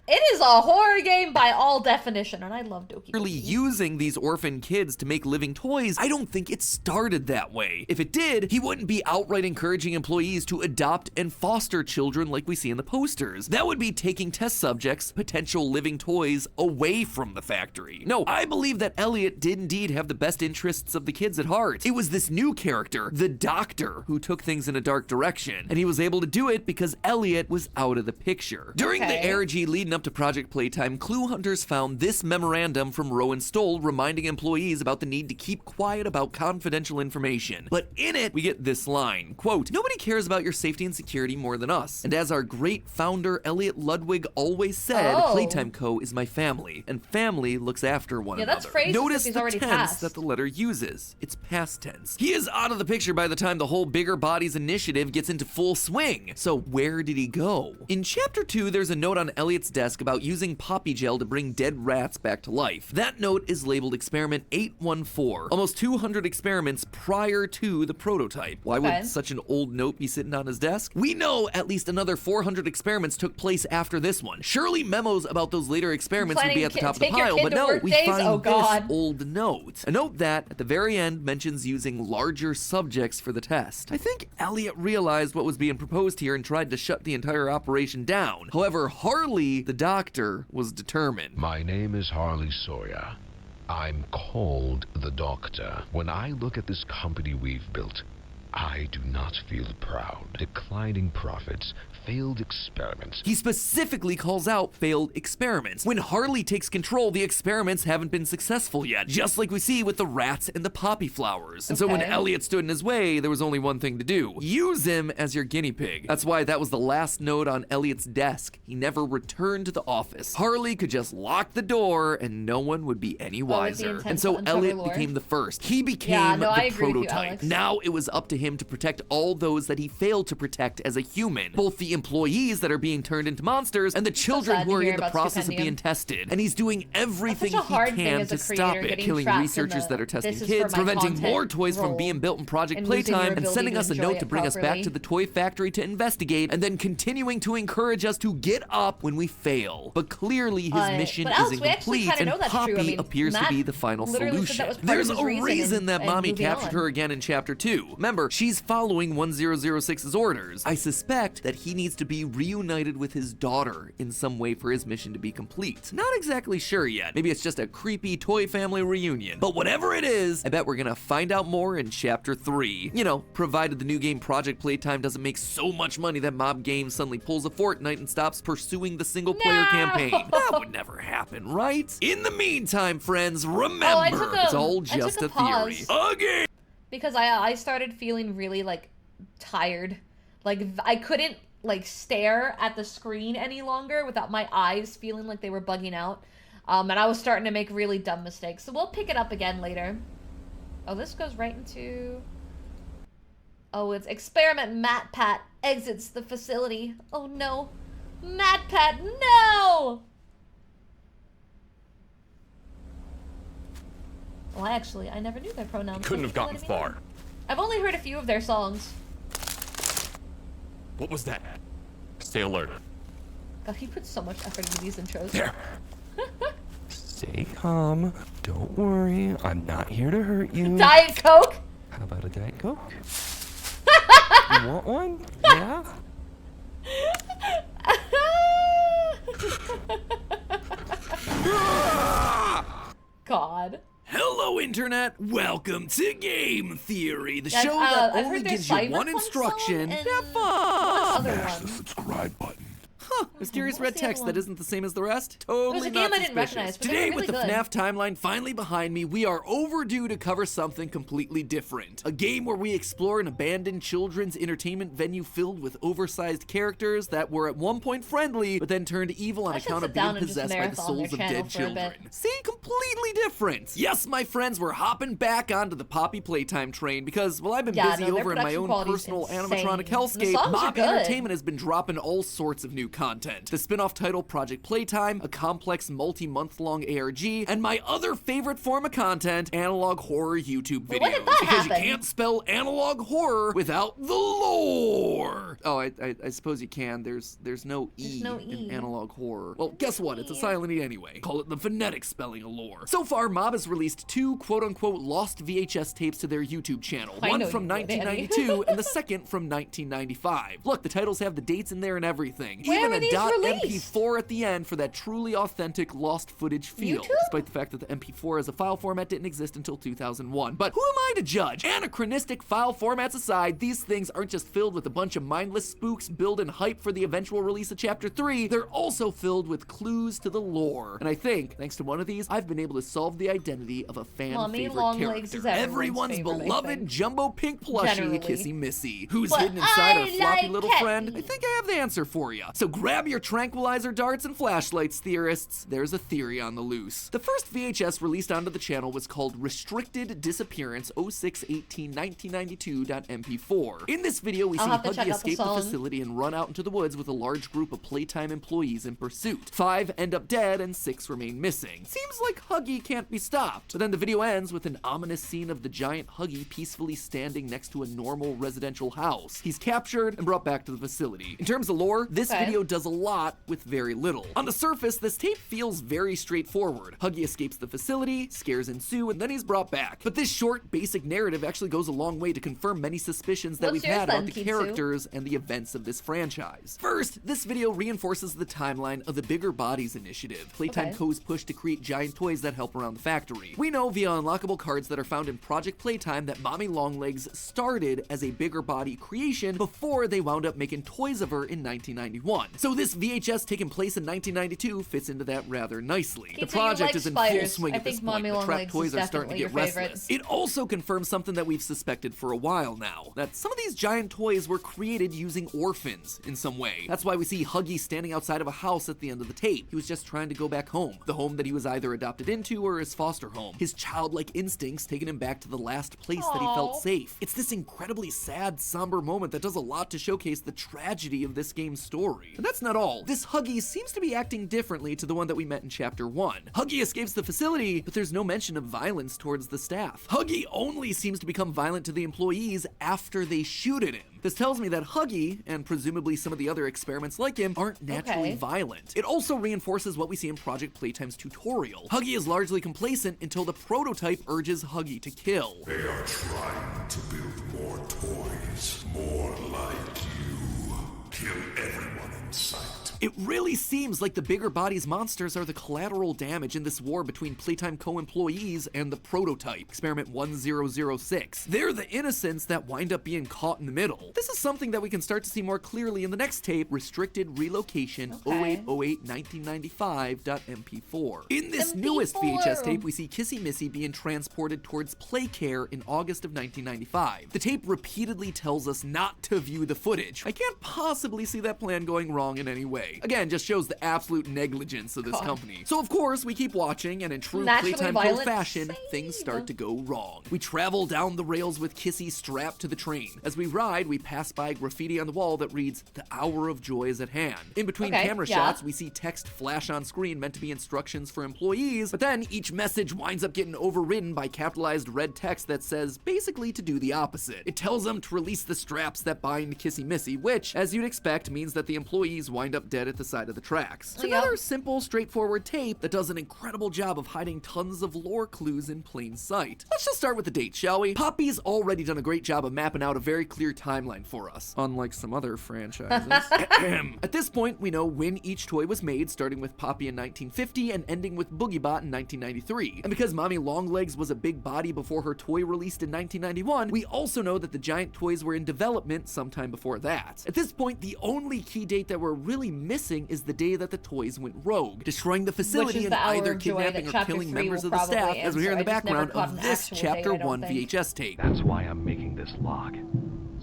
S2: It is a horror game by all definition, and I love Doki.
S11: Really using these orphan kids to make living toys, I don't think it started that way. If it did, he wouldn't be outright encouraging employees to adopt and foster children like we see in the posters. That would be taking test subjects, potential living toys, away from the factory. No, I believe that Elliot did indeed have the best interests of the kids at heart. It was this new character, the Doctor, who took things in a dark direction, and he was able to do it because Elliot was out of the picture. During the ARG leading up to Project Playtime, Clue Hunters found this memorandum from Rowan Stoll reminding employees about the need to keep quiet about confidential information. But in it, we get this line, quote, "Nobody cares about your safety and security more than us. And as our great founder, Elliot Ludwig, always said, Playtime Co. is my family, and family looks after one another."
S2: That's phrased
S11: Notice
S2: as if he's
S11: the
S2: already
S11: tense
S2: passed.
S11: that the letter uses. It's past tense. He is out of the picture by the time the whole Bigger Bodies initiative gets into full swing. So where did he go? In Chapter 2, there's a note on Elliot's desk about using poppy gel to bring dead rats back to life. That note is labeled Experiment 814. Almost 200 experiments prior to the prototype. Why would such an old note be sitting on his desk? We know at least another 400 experiments took place after this one. Surely memos about those later experiments would be at the top of the pile, but no, we find this old note. A note that, at the very end, mentions using larger subjects for the test. I think Elliot realized what was being proposed here and tried to shut the entire operation down. However, Harley, the doctor, was determined.
S20: My name is Harley Sawyer. I'm called the Doctor. When I look at this company we've built, I do not feel proud. Declining profits, failed experiments.
S11: He specifically calls out failed experiments. When Harley takes control, the experiments haven't been successful yet, just like we see with the rats and the poppy flowers. And so when Elliot stood in his way, there was only one thing to do. Use him as your guinea pig. That's why that was the last note on Elliot's desk. He never returned to the office. Harley could just lock the door and no one would be any wiser. And so Elliot became the first. He became the prototype. Now it was up to him to protect all those that he failed to protect as a human. Both the employees that are being turned into monsters and the children who are in the process of being tested. And he's doing everything he can to stop it, killing researchers that are testing kids, preventing more toys from being built in Project Playtime, and sending us a note to bring us back to the toy factory to investigate, and then continuing to encourage us to get up when we fail. But clearly his mission isn't complete, and Poppy appears to be the final solution. There's a reason that Mommy captured her again in Chapter 2. Remember, she's following 1006's orders. I suspect that he needs to be reunited with his daughter in some way for his mission to be complete. Not exactly sure yet. Maybe it's just a creepy toy family reunion. But whatever it is, I bet we're gonna find out more in Chapter 3. You know, provided the new game Project Playtime doesn't make so much money that Mob Games suddenly pulls a Fortnite and stops pursuing the single-player campaign. That would never happen, right? In the meantime, friends, remember, it's all just a theory. Again!
S2: Because I started feeling really, like, tired. Like, I couldn't, like, stare at the screen any longer without my eyes feeling like they were bugging out. And I was starting to make really dumb mistakes. So we'll pick it up again later. Oh, this goes right into... Oh, it's Experiment MatPat exits the facility. Oh, no. MatPat, no! Well, actually, I never knew their pronouns.
S5: Couldn't have gotten far.
S2: I've only heard a few of their songs.
S5: What was that? Stay alert.
S2: God, he puts so much effort into these intros.
S5: There. Stay calm. Don't worry. I'm not here to hurt you.
S2: Diet Coke?
S5: How about a Diet Coke? You want one? Yeah?
S2: God.
S11: Hello, Internet. Welcome to Game Theory, the show that only gives you one instruction. Have fun.
S3: Smash the subscribe button.
S11: Huh, mysterious red text that isn't the same as the rest? Totally not suspicious. Today, with the FNAF timeline finally behind me, we are overdue to cover something completely different. A game where we explore an abandoned children's entertainment venue filled with oversized characters that were at one point friendly, but then turned evil on account of being possessed by the souls of dead children. See, completely different. Yes, my friends, we're hopping back onto the Poppy Playtime train because, while I've been busy over in my own personal animatronic hellscape, Mob Entertainment has been dropping all sorts of new content. content. The spin-off title Project Playtime, a complex multi-month-long ARG, and my other favorite form of content, analog horror YouTube videos.
S2: When did that
S11: because
S2: happen?
S11: you can't spell analog horror without the lore. Oh, I suppose you can. There's no E in analog horror. Well, guess what? It's a silent E anyway. Call it the phonetic spelling of lore. So far, Mob has released 2 quote-unquote lost VHS tapes to their YouTube channel. One from 1992 and the second from 1995. Look, the titles have the dates in there and everything.
S2: Where
S11: Even
S2: were
S11: a
S2: these released?
S11: .mp4 at the end for that truly authentic lost footage feel.
S2: YouTube?
S11: Despite the fact that the MP4 as a file format didn't exist until 2001. But who am I to judge? Anachronistic file formats aside, these things aren't just filled with a bunch of mindless spooks building hype for the eventual release of Chapter 3, they're also filled with clues to the lore. And I think, thanks to one of these, I've been able to solve the identity of a fan-favorite character. Everyone's beloved jumbo pink plushie, Kissy Missy. Who's hidden inside our floppy little friend? I think I have the answer for you. So grab your tranquilizer darts and flashlights, theorists. There's a theory on the loose. The first VHS released onto the channel was called Restricted Disappearance 06/18/1992.mp4. In this video, we see Huggy escape the facility and run out into the woods with a large group of Playtime employees in pursuit. 5 end up dead and 6 remain missing. Seems like Huggy can't be stopped. But then the video ends with an ominous scene of the giant Huggy peacefully standing next to a normal residential house. He's captured and brought back to the facility. In terms of lore, this video does a lot with very little. On the surface, this tape feels very straightforward. Huggy escapes the facility, scares ensue, and then he's brought back. But this short, basic narrative actually goes a long way to confirm many suspicions that we've had about the characters and the events of this franchise. First, this video reinforces the timeline of the Bigger Bodies initiative, Playtime Co.'s push to create giant toys that help around the factory. We know via unlockable cards that are found in Project Playtime that Mommy Longlegs started as a Bigger Body creation before they wound up making toys of her in 1991. So this VHS taking place in 1992 fits into that rather nicely. The project is in full swing at this point. The trap toys are starting to get restless. It also confirms something that we've suspected for a while now, that some of these giant toys were created using orphans in some way. That's why we see Huggy standing outside of a house at the end of the tape. He was just trying to go back home, the home that he was either adopted into or his foster home. His childlike instincts taking him back to the last place that he felt safe. It's this incredibly sad, somber moment that does a lot to showcase the tragedy of this game's story. And that's not all. This Huggy seems to be acting differently to the one that we met in Chapter 1. Huggy escapes the facility, but there's no mention of violence towards the staff. Huggy only seems to become violent to the employees after they shoot at him. This tells me that Huggy, and presumably some of the other experiments like him, aren't naturally violent. It also reinforces what we see in Project Playtime's tutorial. Huggy is largely complacent until the prototype urges Huggy to kill.
S3: They are trying to build more toys, more like you. Kill everyone in sight.
S11: It really seems like the Bigger Bodies monsters are the collateral damage in this war between Playtime Co-employees and the prototype, Experiment 1006. They're the innocents that wind up being caught in the middle. This is something that we can start to see more clearly in the next tape, Restricted Relocation 08/08/1995.mp4. In this newest VHS tape, we see Kissy Missy being transported towards Playcare in August of 1995. The tape repeatedly tells us not to view the footage. I can't possibly see that plan going wrong in any way. Again, just shows the absolute negligence of this company. So of course, we keep watching, and in true Playtime Co fashion, things start to go wrong. We travel down the rails with Kissy strapped to the train. As we ride, we pass by graffiti on the wall that reads, "The hour of joy is at hand." In between camera shots, we see text flash on screen meant to be instructions for employees, but then each message winds up getting overridden by capitalized red text that says basically to do the opposite. It tells them to release the straps that bind Kissy Missy, which, as you'd expect, means that the employees wind up dead at the side of the tracks. It's another simple, straightforward tape that does an incredible job of hiding tons of lore clues in plain sight. Let's just start with the date, shall we? Poppy's already done a great job of mapping out a very clear timeline for us, unlike some other franchises. At this point, we know when each toy was made, starting with Poppy in 1950 and ending with Boogiebot in 1993. And because Mommy Longlegs was a big body before her toy released in 1991, we also know that the giant toys were in development sometime before that. At this point, the only key date that we're really missing is the day that the toys went rogue, destroying the facility and either kidnapping or killing members of the staff, as we hear in the background of this Chapter 1 VHS tape.
S20: That's why I'm making this log.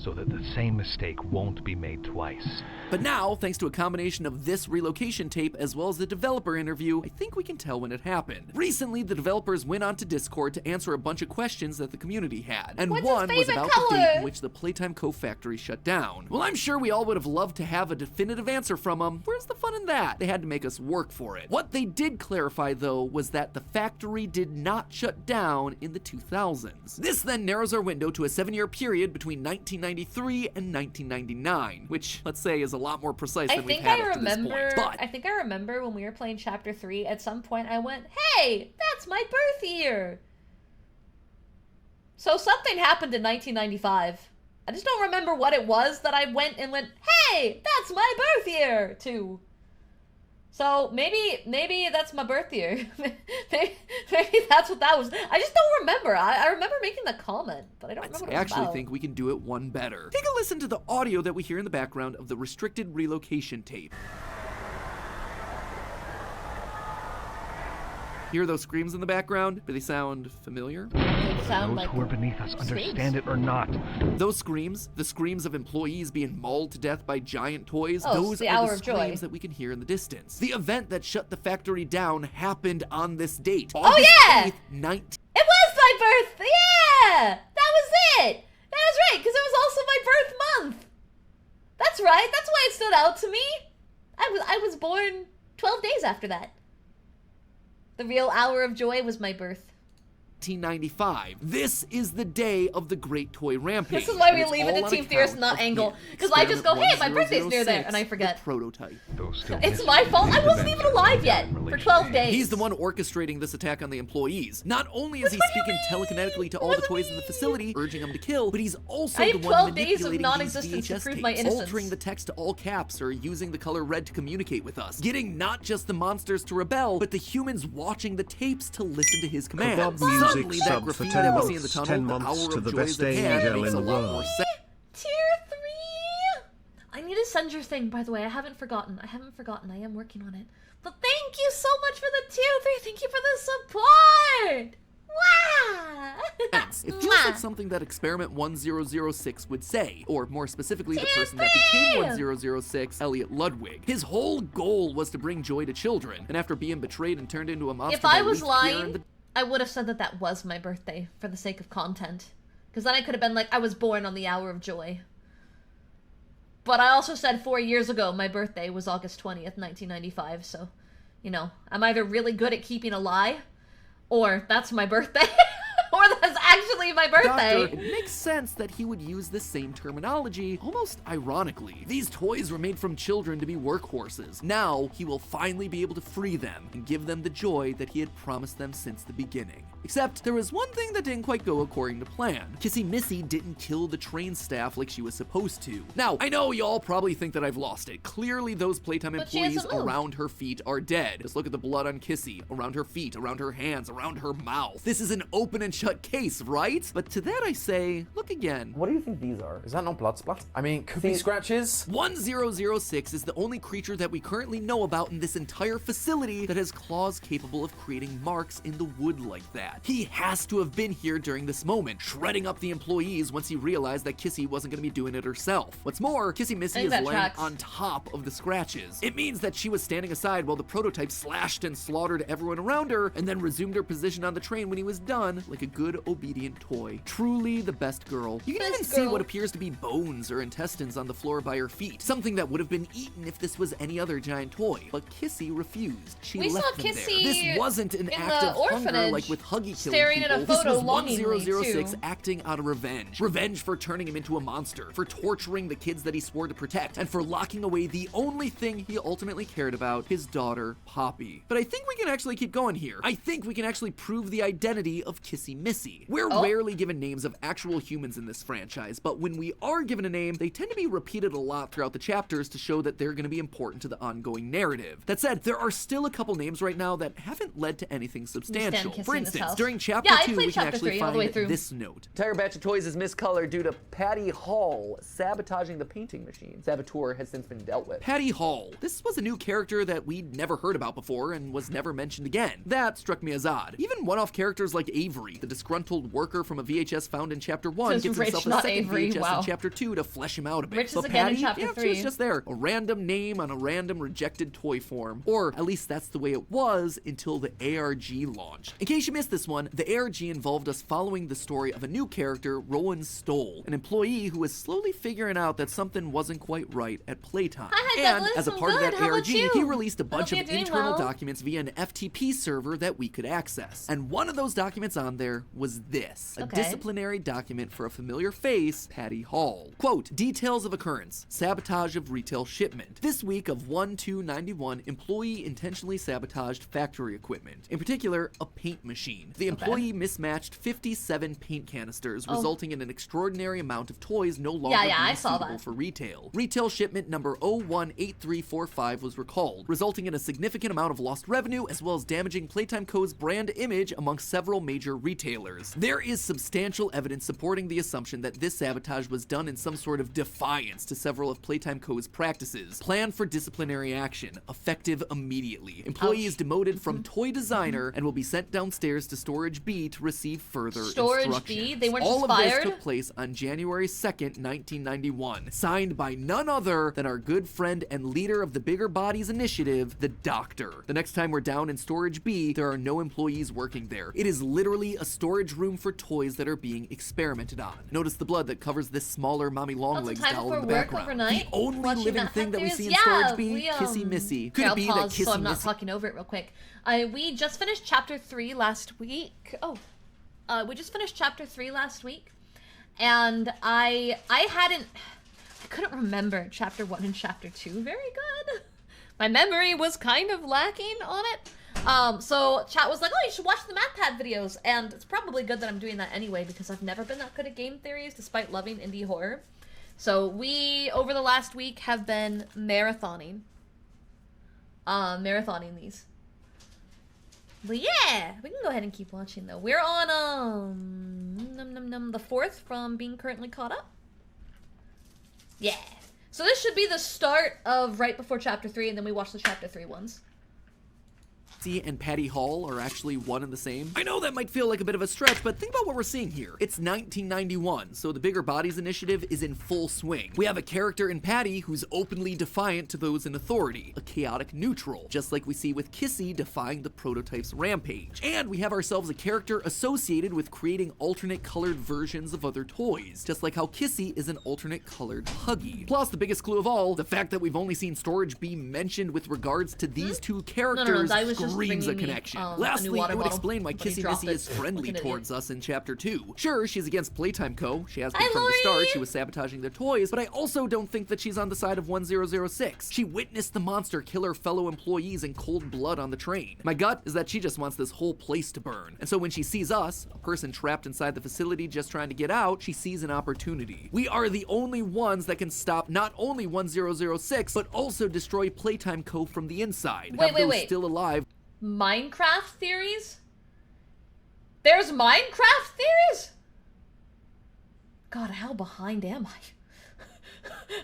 S6: so that the same mistake won't be made twice.
S11: But now, thanks to a combination of this relocation tape as well as the developer interview, I think we can tell when it happened. Recently, the developers went onto Discord to answer a bunch of questions that the community had, and one was about the date in which the Playtime Co. factory shut down. Well, I'm sure we all would have loved to have a definitive answer from them. Where's the fun in that? They had to make us work for it. What they did clarify, though, was that the factory did not shut down in the 2000s. This then narrows our window to a 7-year period between 1993 and 1999, which, let's say, is a lot more precise than we've had up to this point. But
S2: I think I remember when we were playing Chapter 3, at some point I went, hey, that's my birth year! So something happened in 1995. I just don't remember what it was that I went, hey, that's my birth year, too. So maybe that's my birth year. maybe that's what that was. I just don't remember. I remember making the comment, but I don't remember what it was
S11: actually
S2: about.
S11: think we can do it one better. Take a listen to the audio that we hear in the background of the restricted relocation tape. Hear those screams in the background? Do they sound familiar?
S6: Those who are beneath us understand it or not.
S11: Those screams, the screams of employees being mauled to death by giant toys,
S2: Oh,
S11: those
S2: the
S11: are
S2: hour
S11: the
S2: of joy.
S11: screams that we can hear in the distance. The event that shut the factory down happened on this date.
S2: Oh
S11: August
S2: yeah!
S11: 8th,
S2: It was my birth! Yeah! That was it! That was right, because it was also my birth month! That's right, that's why it stood out to me! I was born 12 days after that. The real hour of joy was my birth.
S11: 1995. This is the day of the Great Toy Rampage.
S2: This is why
S11: and
S2: we
S11: it's
S2: leave it
S11: all
S2: to
S11: on
S2: Team
S11: account
S2: Fierce, not
S11: of
S2: Angle.
S11: him.
S2: Because I just go, hey, my birthday's near there,
S11: 1006,
S2: and I forget.
S11: the prototype.
S2: It's my fault. I wasn't even alive yet for 12 days.
S11: He's the one orchestrating this attack on the employees. Not only is he speaking telekinetically to all the toys in the facility, urging them to kill, but he's also
S2: I
S11: the
S2: have
S11: one
S2: 12 days of
S11: manipulating
S2: non-existence
S11: these
S2: to
S11: VHS
S2: prove
S11: tapes,
S2: my innocence.
S11: altering the text to all caps or using the color red to communicate with us, getting not just the monsters to rebel, but the humans watching the tapes to listen to his commands. Suddenly, that
S1: sub for
S11: graffiti
S1: 10
S11: that we see in the
S1: months,
S11: tunnel,
S1: 10
S11: the
S1: months
S11: hour
S1: to
S11: of
S1: the
S11: joy
S1: best
S11: is at hand,
S1: angel
S11: makes
S1: in
S11: a
S1: the
S11: lot
S1: world.
S11: more sense.
S2: Tier 3! I need to send your thing, by the way. I haven't forgotten. I am working on it. But thank you so much for the tier 3. Thank you for the support! Wow!
S11: It feels like something that Experiment 1006 would say, or more specifically, the person that became 1006, Elliot Ludwig. His whole goal was to bring joy to children, and after being betrayed and turned into a monster
S2: If I
S11: by
S2: was
S11: Leaf Pierre and
S2: lying, I would have said that that was my birthday for the sake of content. Because then I could have been like, I was born on the hour of joy. But I also said 4 years ago my birthday was August 20th, 1995, so, you know, I'm either really good at keeping a lie, or that's my birthday, or that's actually my birthday.
S11: Doctor, it makes sense that he would use the same terminology, almost ironically. These toys were made from children to be workhorses. Now, he will finally be able to free them and give them the joy that he had promised them since the beginning. Except, there was one thing that didn't quite go according to plan. Kissy Missy didn't kill the train staff like she was supposed to. Now, I know y'all probably think that I've lost it. Clearly, those Playtime employees around her feet are dead. Just look at the blood on Kissy, around her feet, around her hands, around her mouth. This is an open and shut case, right? But to that I say, look again.
S22: What do you think these are? Is that not blood splat? I mean, could be scratches.
S11: 1006 is the only creature that we currently know about in this entire facility that has claws capable of creating marks in the wood like that. He has to have been here during this moment, shredding up the employees once he realized that Kissy wasn't going to be doing it herself. What's more, Kissy Missy is laying on top of the scratches. It means that she was standing aside while the prototype slashed and slaughtered everyone around her, and then resumed her position on the train when he was done, like a good, obedient toy. Truly the best girl. You can even see what appears to be bones or intestines on the floor by her feet, something that would have been eaten if this was any other giant toy. But Kissy refused. She left them there. This wasn't an act of hunger like with Huggy killing
S2: staring
S11: people.
S2: at a photo
S11: this was
S2: longingly,
S11: 1006
S2: too.
S11: acting out of revenge. Revenge for turning him into a monster, for torturing the kids that he swore to protect, and for locking away the only thing he ultimately cared about, his daughter, Poppy. But I think we can actually keep going here. I think we can actually prove the identity of Kissy Missy. We're rarely given names of actual humans in this franchise, but when we are given a name, they tend to be repeated a lot throughout the chapters to show that they're going to be important to the ongoing narrative. That said, there are still a couple names right now that haven't led to anything substantial. For instance, during chapter 2, we can actually find this note.
S7: Entire batch of toys is miscolored due to Patty Hall sabotaging the painting machine. Saboteur has since been dealt with.
S11: Patty Hall. This was a new character that we'd never heard about before and was never mentioned again. That struck me as odd. Even one-off characters like Avery, the disgruntled old worker from a VHS found in Chapter 1
S2: Says
S11: gives
S2: Rich,
S11: himself a
S2: not
S11: second
S2: Avery,
S11: VHS
S2: wow.
S11: in Chapter 2 to flesh him out a bit.
S2: Rich is
S11: But
S2: again in
S11: Patty,
S2: Chapter
S11: yeah,
S2: 3.
S11: she was just there. A random name on a random rejected toy form. Or at least that's the way it was until the ARG launched. In case you missed this one, the ARG involved us following the story of a new character, Rowan Stoll, an employee who was slowly figuring out that something wasn't quite right at playtime.
S2: Hi,
S11: And
S2: Douglas,
S11: as a
S2: I'm
S11: part of
S2: good.
S11: that
S2: How about
S11: ARG,
S2: you?
S11: he released a bunch
S2: Hope
S11: of
S2: you're doing
S11: internal
S2: well.
S11: documents via an FTP server that we could access. And one of those documents on there was this, a
S2: Okay.
S11: disciplinary document for a familiar face, Patty Hall. Quote, details of occurrence, sabotage of retail shipment. This week of 1/2/91, employee intentionally sabotaged factory equipment, in particular, a paint machine. The employee mismatched 57 paint canisters,
S2: Oh.
S11: resulting in an extraordinary amount of toys no longer
S2: I
S11: being
S2: saw
S11: suitable
S2: that.
S11: for retail. Retail shipment number 018345 was recalled, resulting in a significant amount of lost revenue as well as damaging Playtime Co.'s brand image among several major retailers. There is substantial evidence supporting the assumption that this sabotage was done in some sort of defiance to several of Playtime Co.'s practices. Plan for disciplinary action, effective immediately. Employee is demoted from toy designer and will be sent downstairs to Storage B to receive further
S2: Storage
S11: instructions.
S2: B? They weren't
S11: All
S2: just
S11: of this
S2: fired?
S11: took place on January 2nd, 1991, signed by none other than our good friend and leader of the Bigger Bodies Initiative, the Doctor. The next time we're down in Storage B, there are no employees working there. It is literally a storage room for toys that are being experimented on. Notice the blood that covers this smaller Mommy Longlegs
S2: time
S11: doll
S2: before
S11: in the
S2: work
S11: background.
S2: overnight,
S11: The only
S2: watching
S11: living
S2: that
S11: thing that we
S2: series?
S11: see in
S2: Yeah,
S11: Storage B,
S2: we,
S11: Kissy Missy. Could
S2: Here,
S11: it be
S2: I'll
S11: that
S2: pause
S11: Kissy
S2: so I'm not
S11: Missy...
S2: talking over it real quick. We just finished Chapter 3 last week. We just finished Chapter 3 last week. And I couldn't remember Chapter 1 and Chapter 2 very good. My memory was kind of lacking on it. So chat was like, oh, you should watch the MathPad videos. And it's probably good that I'm doing that anyway because I've never been that good at game theories despite loving indie horror. So we, over the last week, have been marathoning these. But yeah, we can go ahead and keep watching though. We're on the 4th from being currently caught up. Yeah. So this should be the start of right before Chapter 3, and then we watch the Chapter 3 ones.
S11: and Patty Hall are actually one and the same? I know that might feel like a bit of a stretch, but think about what we're seeing here. It's 1991, so the Bigger Bodies Initiative is in full swing. We have a character in Patty who's openly defiant to those in authority, a chaotic neutral, just like we see with Kissy defying the prototype's rampage. And we have ourselves a character associated with creating alternate colored versions of other toys, just like how Kissy is an alternate colored Huggy. Plus, the biggest clue of all, the fact that we've only seen storage be mentioned with regards to these two characters screams a connection. Lastly, it would explain why Kissy Missy is friendly towards us in Chapter 2. Sure, she's against Playtime Co. She has been from the start. She was sabotaging their toys, but I also don't think that she's on the side of 1006. She witnessed the monster kill her fellow employees in cold blood on the train. My gut is that she just wants this whole place to burn. And so when she sees us, a person trapped inside the facility just trying to get out, she sees an opportunity. We are the only ones that can stop not only 1006, but also destroy Playtime Co. from the inside.
S2: Wait.
S11: Still alive.
S2: Minecraft theories? There's Minecraft theories? God, how behind am I?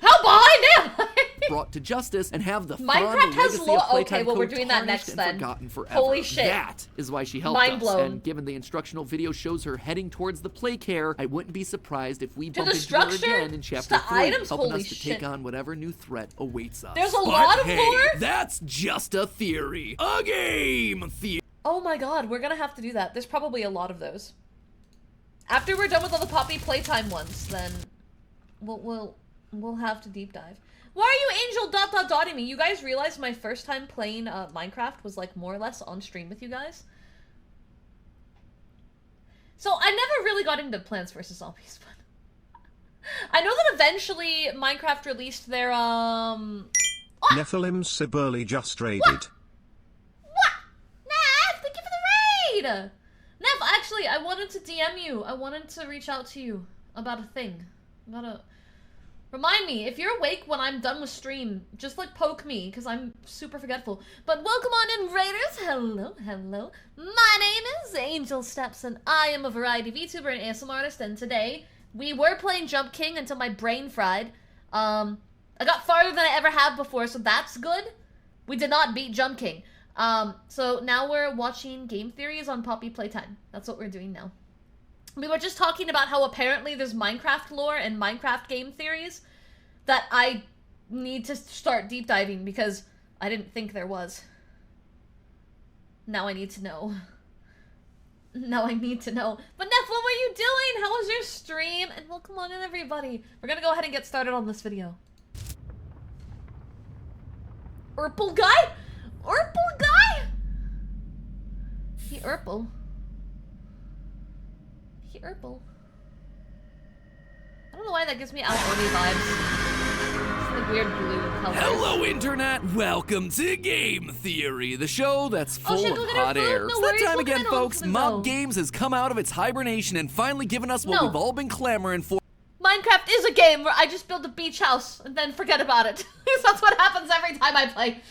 S2: How behind am I?
S11: Brought to justice and have the
S2: Minecraft has
S11: legacy of Playtime
S2: okay, well
S11: Co.
S2: we're doing that
S11: tarnished
S2: next
S11: and
S2: then.
S11: Forgotten forever.
S2: Holy shit.
S11: That is why she helped
S2: Mind
S11: us.
S2: blown.
S11: And given the instructional video shows her heading towards the play care, I wouldn't be surprised if we
S2: To
S11: bump
S2: the
S11: into her
S2: structure?
S11: again in
S2: Just
S11: Chapter
S2: the
S11: 3,
S2: items?
S11: helping
S2: Holy
S11: us to
S2: shit.
S11: take on whatever new threat awaits us.
S2: There's a
S11: But
S2: lot of
S11: hey,
S2: lore?
S11: that's just a theory. A game theory.
S2: Oh my god, we're gonna have to do that. There's probably a lot of those. After we're done with all the Poppy Playtime ones, then we'll have to deep dive. Why are you angel ... me? You guys realize my first time playing Minecraft was like more or less on stream with you guys? So I never really got into Plants vs. Zombies, but I know that eventually Minecraft released their
S1: Nephilim Siburli just raided.
S2: Nev, thank you for the raid! Nev, actually, I wanted to DM you. I wanted to reach out to you about a thing. Remind me, if you're awake when I'm done with stream, just like poke me, because I'm super forgetful. But welcome on in, Raiders! Hello, hello. My name is Angel Steps, and I am a variety VTuber and ASMR artist, and today, we were playing Jump King until my brain fried. I got farther than I ever have before, so that's good. We did not beat Jump King. So now we're watching game theories on Poppy Playtime. That's what we're doing now. We were just talking about how apparently there's Minecraft lore and Minecraft game theories that I need to start deep diving because I didn't think there was. Now I need to know. Now I need to know. But Neff, what were you doing? How was your stream? And welcome on in, everybody. We're gonna go ahead and get started on this video. Urple guy? Urple guy? He Urple. He Urple. I don't know why that gives me Alphony vibes. It's the weird blue color.
S11: Hello, Internet! Welcome to Game Theory, the show that's full of hot air.
S2: No
S11: It's
S2: worries,
S11: that time
S2: we'll
S11: again,
S2: get on
S11: folks.
S2: to them,
S11: Mob
S2: though.
S11: Games has come out of its hibernation and finally given us what
S2: No.
S11: we've all been clamoring for.
S2: Minecraft is a game where I just build a beach house and then forget about it. Because that's what happens every time I play.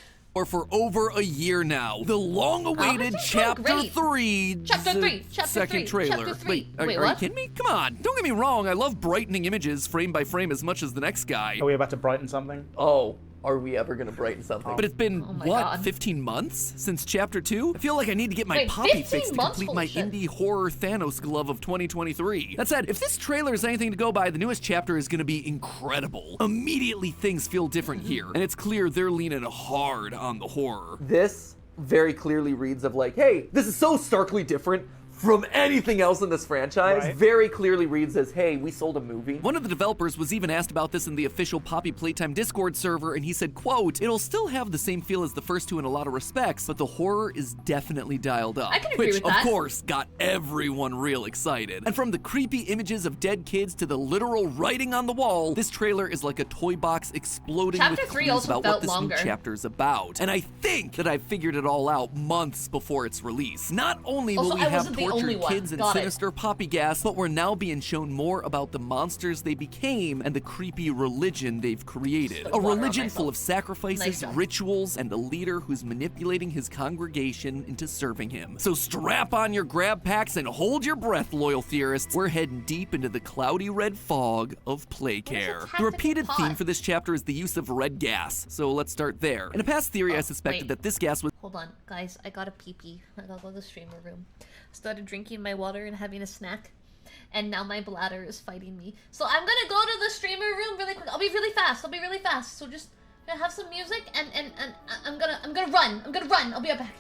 S11: For over a year now. The long-awaited Chapter 3
S2: Chapter 3, Chapter
S11: second
S2: 3,
S11: trailer.
S2: Chapter 3.
S11: Wait, are you
S2: what?
S11: kidding me? Come on, don't get me wrong. I love brightening images frame by frame as much as the next guy.
S4: Are we about to brighten something?
S7: Oh, are we ever gonna brighten something?
S11: But it's been,
S2: Oh my
S11: what,
S2: God.
S11: 15 months since Chapter 2? I feel like I need to get my
S2: Wait,
S11: poppy
S2: 15
S11: fix to
S2: months?
S11: complete
S2: Holy
S11: my
S2: shit.
S11: indie horror Thanos glove of 2023. That said, if this trailer is anything to go by, the newest chapter is gonna be incredible. Immediately things feel different
S2: Mm-hmm.
S11: here, and it's clear they're leaning hard on the horror.
S7: This very clearly reads of like, hey, this is so starkly different from anything else in this franchise.
S4: Right.
S7: Very clearly reads as, hey, we sold a movie.
S11: One of the developers was even asked about this in the official Poppy Playtime Discord server, and he said, quote, "It'll still have the same feel as the first two in a lot of respects, but the horror is definitely dialed up."
S2: I can agree
S11: Which,
S2: with that.
S11: of course, got everyone real excited. And from the creepy images of dead kids to the literal writing on the wall, this trailer is like a toy box exploding
S2: Chapter
S11: with
S2: 3
S11: clues
S2: also
S11: about
S2: felt
S11: what this
S2: longer.
S11: new chapter's about. And I think that I've figured it all out months before its release. Not only will
S2: Also,
S11: we
S2: I
S11: have
S2: wasn't the only
S11: tortured
S2: one.
S11: kids and
S2: Got it.
S11: sinister poppy gas, but we're now being shown more about the monsters they became and the creepy religion they've created.
S2: Put
S11: A
S2: water on
S11: religion full
S2: myself.
S11: of sacrifices,
S2: Nice job.
S11: rituals, and a leader who's manipulating his congregation into serving him. So strap on your grab packs and hold your breath, loyal theorists. We're heading deep into the cloudy red fog of play care. The repeated theme for this chapter is the use of red gas, so let's start there. In a past theory, I suspected
S2: wait.
S11: that this gas was
S2: Hold on, guys. I got a pee-pee. I gotta go to the streamer room. Started drinking my water and having a snack. And now my bladder is fighting me. So I'm gonna go to the streamer room really quick. I'll be really fast. So just gonna have some music and I'm gonna run. I'll be right back.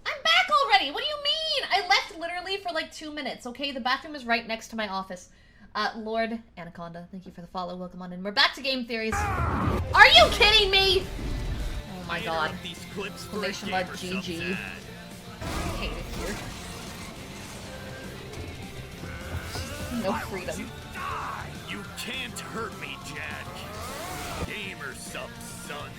S2: I'm back already. What do you mean? I left literally for like 2 minutes, okay? The bathroom is right next to my office. Lord Anaconda, thank you for the follow. Welcome on in. We're back to game theories. Are you kidding me? Oh my god. Exclamation mark GG. I hate it here. No freedom.
S5: You can't hurt me, Jack. Gamer sub, son.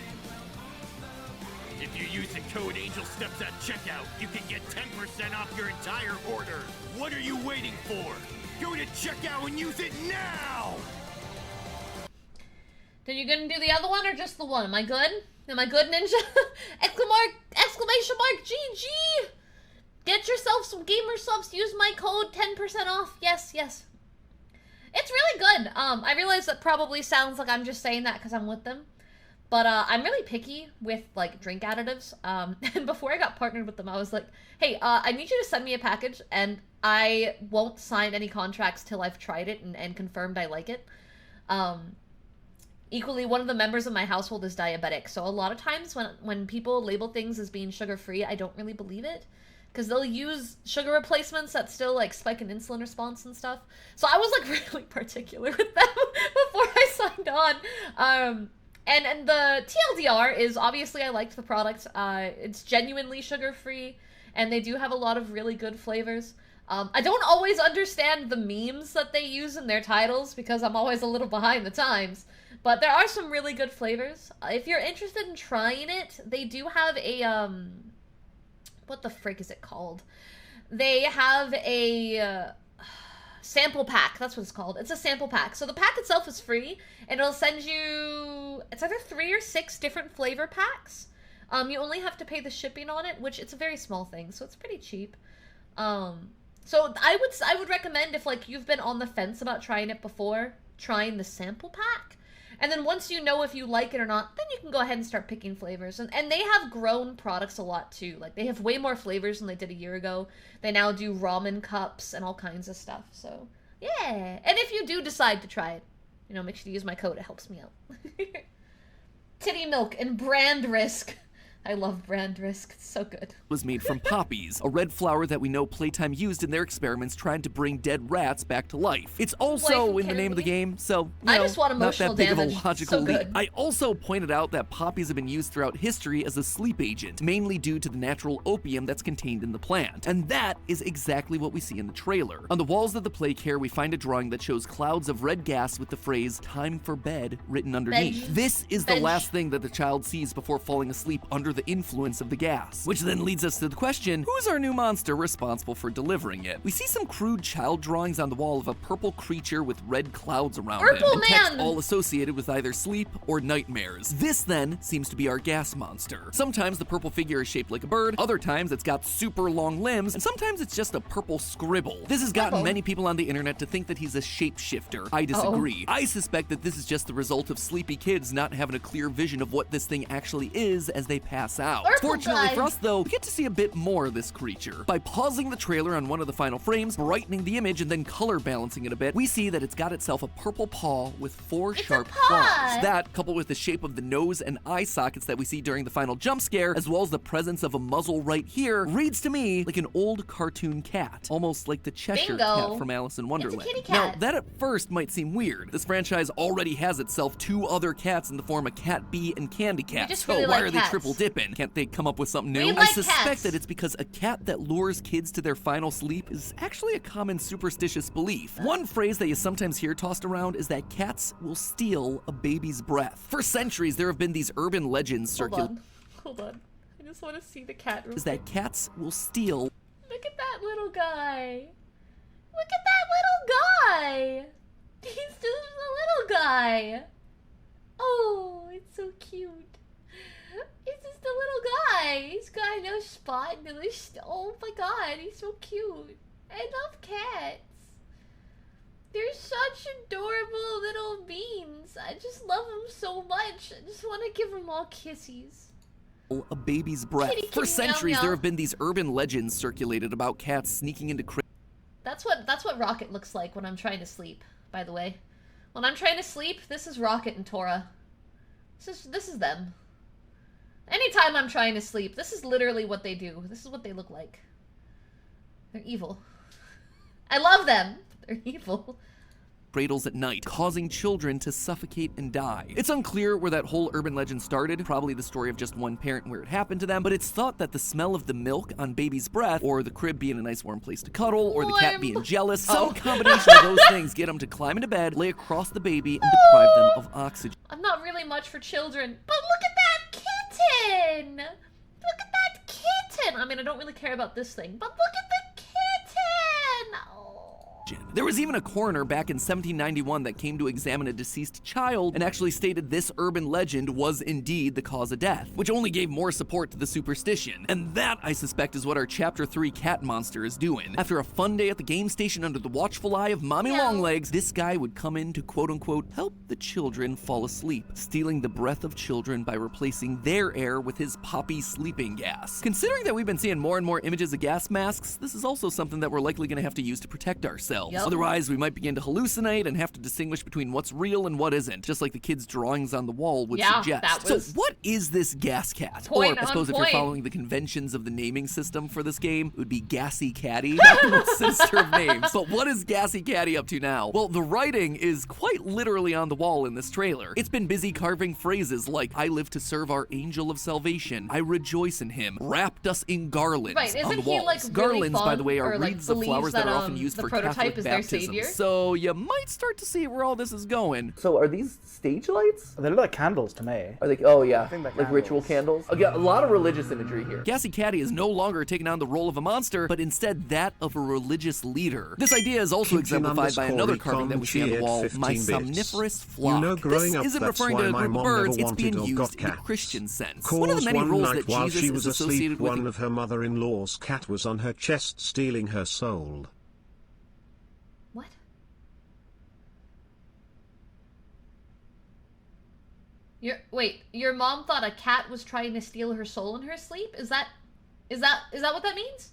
S5: If you use the code Angel Steps at checkout, you can get 10% off your entire order. What are you waiting for? Go to checkout and use it now!
S2: Then you gonna do the other one or just the one? Am I good? Am I good, Ninja? Exclamation mark GG! Get yourself some gamer subs. Use my code 10% off. Yes, yes. It's really good. I realize that probably sounds like I'm just saying that because I'm with them. But I'm really picky with like drink additives. And before I got partnered with them, I was like, hey, I need you to send me a package and I won't sign any contracts till I've tried it and confirmed I like it. Equally, one of the members of my household is diabetic, so a lot of times when people label things as being sugar-free, I don't really believe it. Because they'll use sugar replacements that still, like, spike an insulin response and stuff. So I was, like, really particular with them before I signed on. And the TLDR is, obviously, I liked the product. It's genuinely sugar-free, and they do have a lot of really good flavors. I don't always understand the memes that they use in their titles, because I'm always a little behind the times. But there are some really good flavors. If you're interested in trying it, they do have a, what the frick is it called? They have a sample pack. That's what it's called. It's a sample pack. So the pack itself is free, and it'll send you, it's either 3 or 6 different flavor packs. You only have to pay the shipping on it, which it's a very small thing, so it's pretty cheap. So I would recommend, if like you've been on the fence about trying it before, trying the sample pack. And then once you know if you like it or not, then you can go ahead and start picking flavors. And they have grown products a lot too. Like, they have way more flavors than they did a year ago. They now do ramen cups and all kinds of stuff. So, yeah. And if you do decide to try it, you know, make sure to use my code. It helps me out. Titty milk and brand risk. I love brand risk. It's so good.
S11: Was made from poppies, a red flower that we know Playtime used in their experiments trying to bring dead rats back to life. It's also in the name of the game, so
S2: I just want
S11: not
S2: emotional
S11: that big
S2: damage.
S11: of a logical
S2: So
S11: leap.
S2: good.
S11: I also pointed out that poppies have been used throughout history as a sleep agent, mainly due to the natural opium that's contained in the plant. And that is exactly what we see in the trailer. On the walls of the play care, we find a drawing that shows clouds of red gas with the phrase "time for bed" written underneath. This is the last thing that the child sees before falling asleep under the influence of the gas. Which then leads us to the question, who's our new monster responsible for delivering it? We see some crude child drawings on the wall of a purple creature with red clouds around him, and text all associated with either sleep or nightmares. This then seems to be our gas monster. Sometimes the purple figure is shaped like a bird, other times it's got super long limbs, and sometimes it's just a purple scribble. This has gotten many people on the internet to think that he's a shapeshifter. I disagree. I suspect that this is just the result of sleepy kids not having a clear vision of what this thing actually is as they pass out. Fortunately for us, though, we get to see a bit more of this creature. By pausing the trailer on one of the final frames, brightening the image, and then color balancing it a bit, we see that it's got itself a purple paw with 4 sharp claws. That, coupled with the shape of the nose and eye sockets that we see during the final jump scare, as well as the presence of a muzzle right here, reads to me like an old cartoon cat. Almost like the Cheshire Cat from Alice in Wonderland.
S2: It's a kitty
S11: Now,
S2: cat.
S11: that at first might seem weird. This franchise already has itself 2 other cats in the form of Cat B and Candy Cat.
S2: just
S11: So
S2: really
S11: why
S2: like
S11: are they
S2: cats.
S11: triple dipping? Can't they come up with something new?
S2: We
S11: I
S2: like
S11: suspect
S2: cats.
S11: that it's because a cat that lures kids to their final sleep is actually a common superstitious belief. One phrase that you sometimes hear tossed around is that cats will steal a baby's breath. For centuries, there have been these urban legends circulating.
S2: Hold on. I just want to see the cat real
S11: Is that cats will steal.
S2: Look at that little guy. Look at that little guy. He's just a little guy. Oh, it's so cute. It's just a little guy. He's got no spot. Oh my god, he's so cute. I love cats. They're such adorable little beans. I just love them so much. I just want to give them all kissies.
S11: A baby's breath.
S2: Kitty,
S11: For
S2: kitty,
S11: centuries,
S2: meow,
S11: there
S2: meow.
S11: have been these urban legends circulated about cats sneaking into
S2: That's what Rocket looks like when I'm trying to sleep, by the way. When I'm trying to sleep, this is Rocket and Tora. This is them. Anytime I'm trying to sleep, this is literally what they do. This is what they look like. They're evil. I love them. They're evil.
S11: cradles at night, causing children to suffocate and die. It's unclear where that whole urban legend started, probably the story of just one parent and where it happened to them, but it's thought that the smell of the milk on baby's breath, or the crib being a nice warm place to cuddle, or the cat being jealous, some combination of those things get them to climb into bed, lay across the baby, and deprive them of oxygen.
S2: I'm not really much for children, but look at that kitten! Look at that kitten! I mean, I don't really care about this thing, but look at the kitten! Oh.
S11: There was even a coroner back in 1791 that came to examine a deceased child and actually stated this urban legend was indeed the cause of death, which only gave more support to the superstition. And that, I suspect, is what our Chapter 3 cat monster is doing. After a fun day at the game station under the watchful eye of Mommy Longlegs, this guy would come in to quote-unquote help the children fall asleep, stealing the breath of children by replacing their air with his poppy sleeping gas. Considering that we've been seeing more and more images of gas masks, this is also something that we're likely going to have to use to protect ourselves. ourselves.
S2: Yep.
S11: Otherwise, we might begin to hallucinate and have to distinguish between what's real and what isn't, just like the kids' drawings on the wall would suggest.
S2: That was
S11: so what is this gas cat?
S2: Point
S11: or I suppose
S2: on
S11: if you're
S2: point.
S11: following the conventions of the naming system for this game, it would be Gassy Catty. Not the most sinister of names. But what is Gassy Catty up to now? Well, the writing is quite literally on the wall in this trailer. It's been busy carving phrases like, I live to serve our angel of salvation, I rejoice in him, wrapped us in garlands
S2: Right,
S11: on
S2: isn't
S11: the
S2: he,
S11: walls.
S2: like, really
S11: garlands, by
S2: fond
S11: the way, are
S2: or, like,
S11: wreaths of
S2: believes
S11: flowers that
S2: that,
S11: are often used
S2: the
S11: for
S2: prototype
S11: Catholic
S2: is their
S11: baptisms.
S2: savior?
S11: So you might start to see where all this is going.
S7: So are these stage lights?
S4: They look like candles to me.
S7: Are they? Oh yeah,
S4: I think they're
S7: like ritual candles. Again, a lot of religious imagery here.
S11: Gassy Catty is no longer taking on the role of a monster, but instead that of a religious leader. This idea is also exemplified by another carving that we see on the wall, my somniferous flock.
S1: You know, growing
S11: this
S1: up,
S11: isn't
S1: that's
S11: referring
S1: why
S11: to a
S1: my
S11: group of
S1: mom
S11: birds,
S1: never
S11: it's being
S1: wanted or got
S11: used in the
S1: cats.
S11: Christian sense.
S1: Cause
S11: One of the many roles
S1: night
S11: that
S1: while
S11: Jesus
S1: she
S11: is
S1: was
S11: associated
S1: asleep,
S11: with
S1: one of her mother-in-law's cat was on her chest stealing her soul.
S2: What? Wait, your mom thought a cat was trying to steal her soul in her sleep? Is that what that means?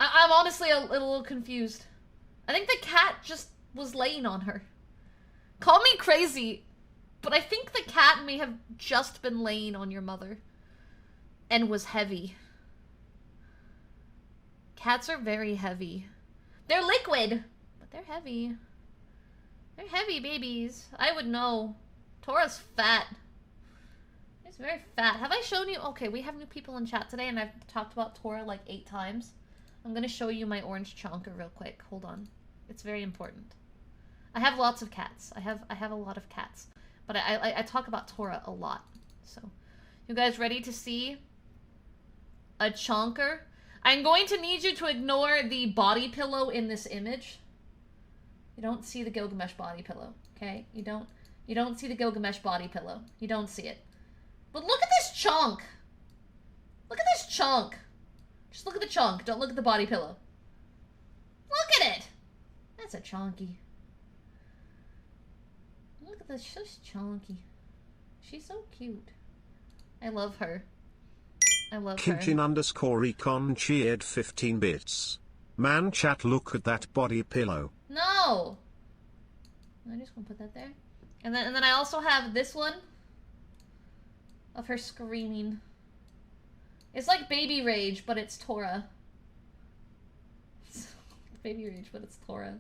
S2: I'm honestly a little confused. I think the cat just was laying on her. Call me crazy, but I think the cat may have just been laying on your mother and was heavy. Cats are very heavy. They're liquid, but they're heavy. They're heavy babies. I would know. Tora's fat. He's very fat. Have I shown you? Okay, we have new people in chat today, and I've talked about Tora like 8 times. I'm gonna show you my orange chonker real quick. Hold on. It's very important. I have lots of cats. I have a lot of cats. But I talk about Tora a lot. So, you guys ready to see a chonker? I'm going to need you to ignore the body pillow in this image. You don't see the Gilgamesh body pillow, okay? You don't see the Gilgamesh body pillow. You don't see it. But look at this chunk. Look at this chunk. Just look at the chunk. Don't look at the body pillow. Look at it. That's a chonky. Look at this. She's chonky. She's so cute. I love her. I love her.
S1: Kitchen_recon cheered 15 bits. Man chat, look at that body pillow.
S2: No! I'm just gonna put that there. And then I also have this one of her screaming. It's like Baby Rage, but it's Tora. Baby Rage, but it's Tora.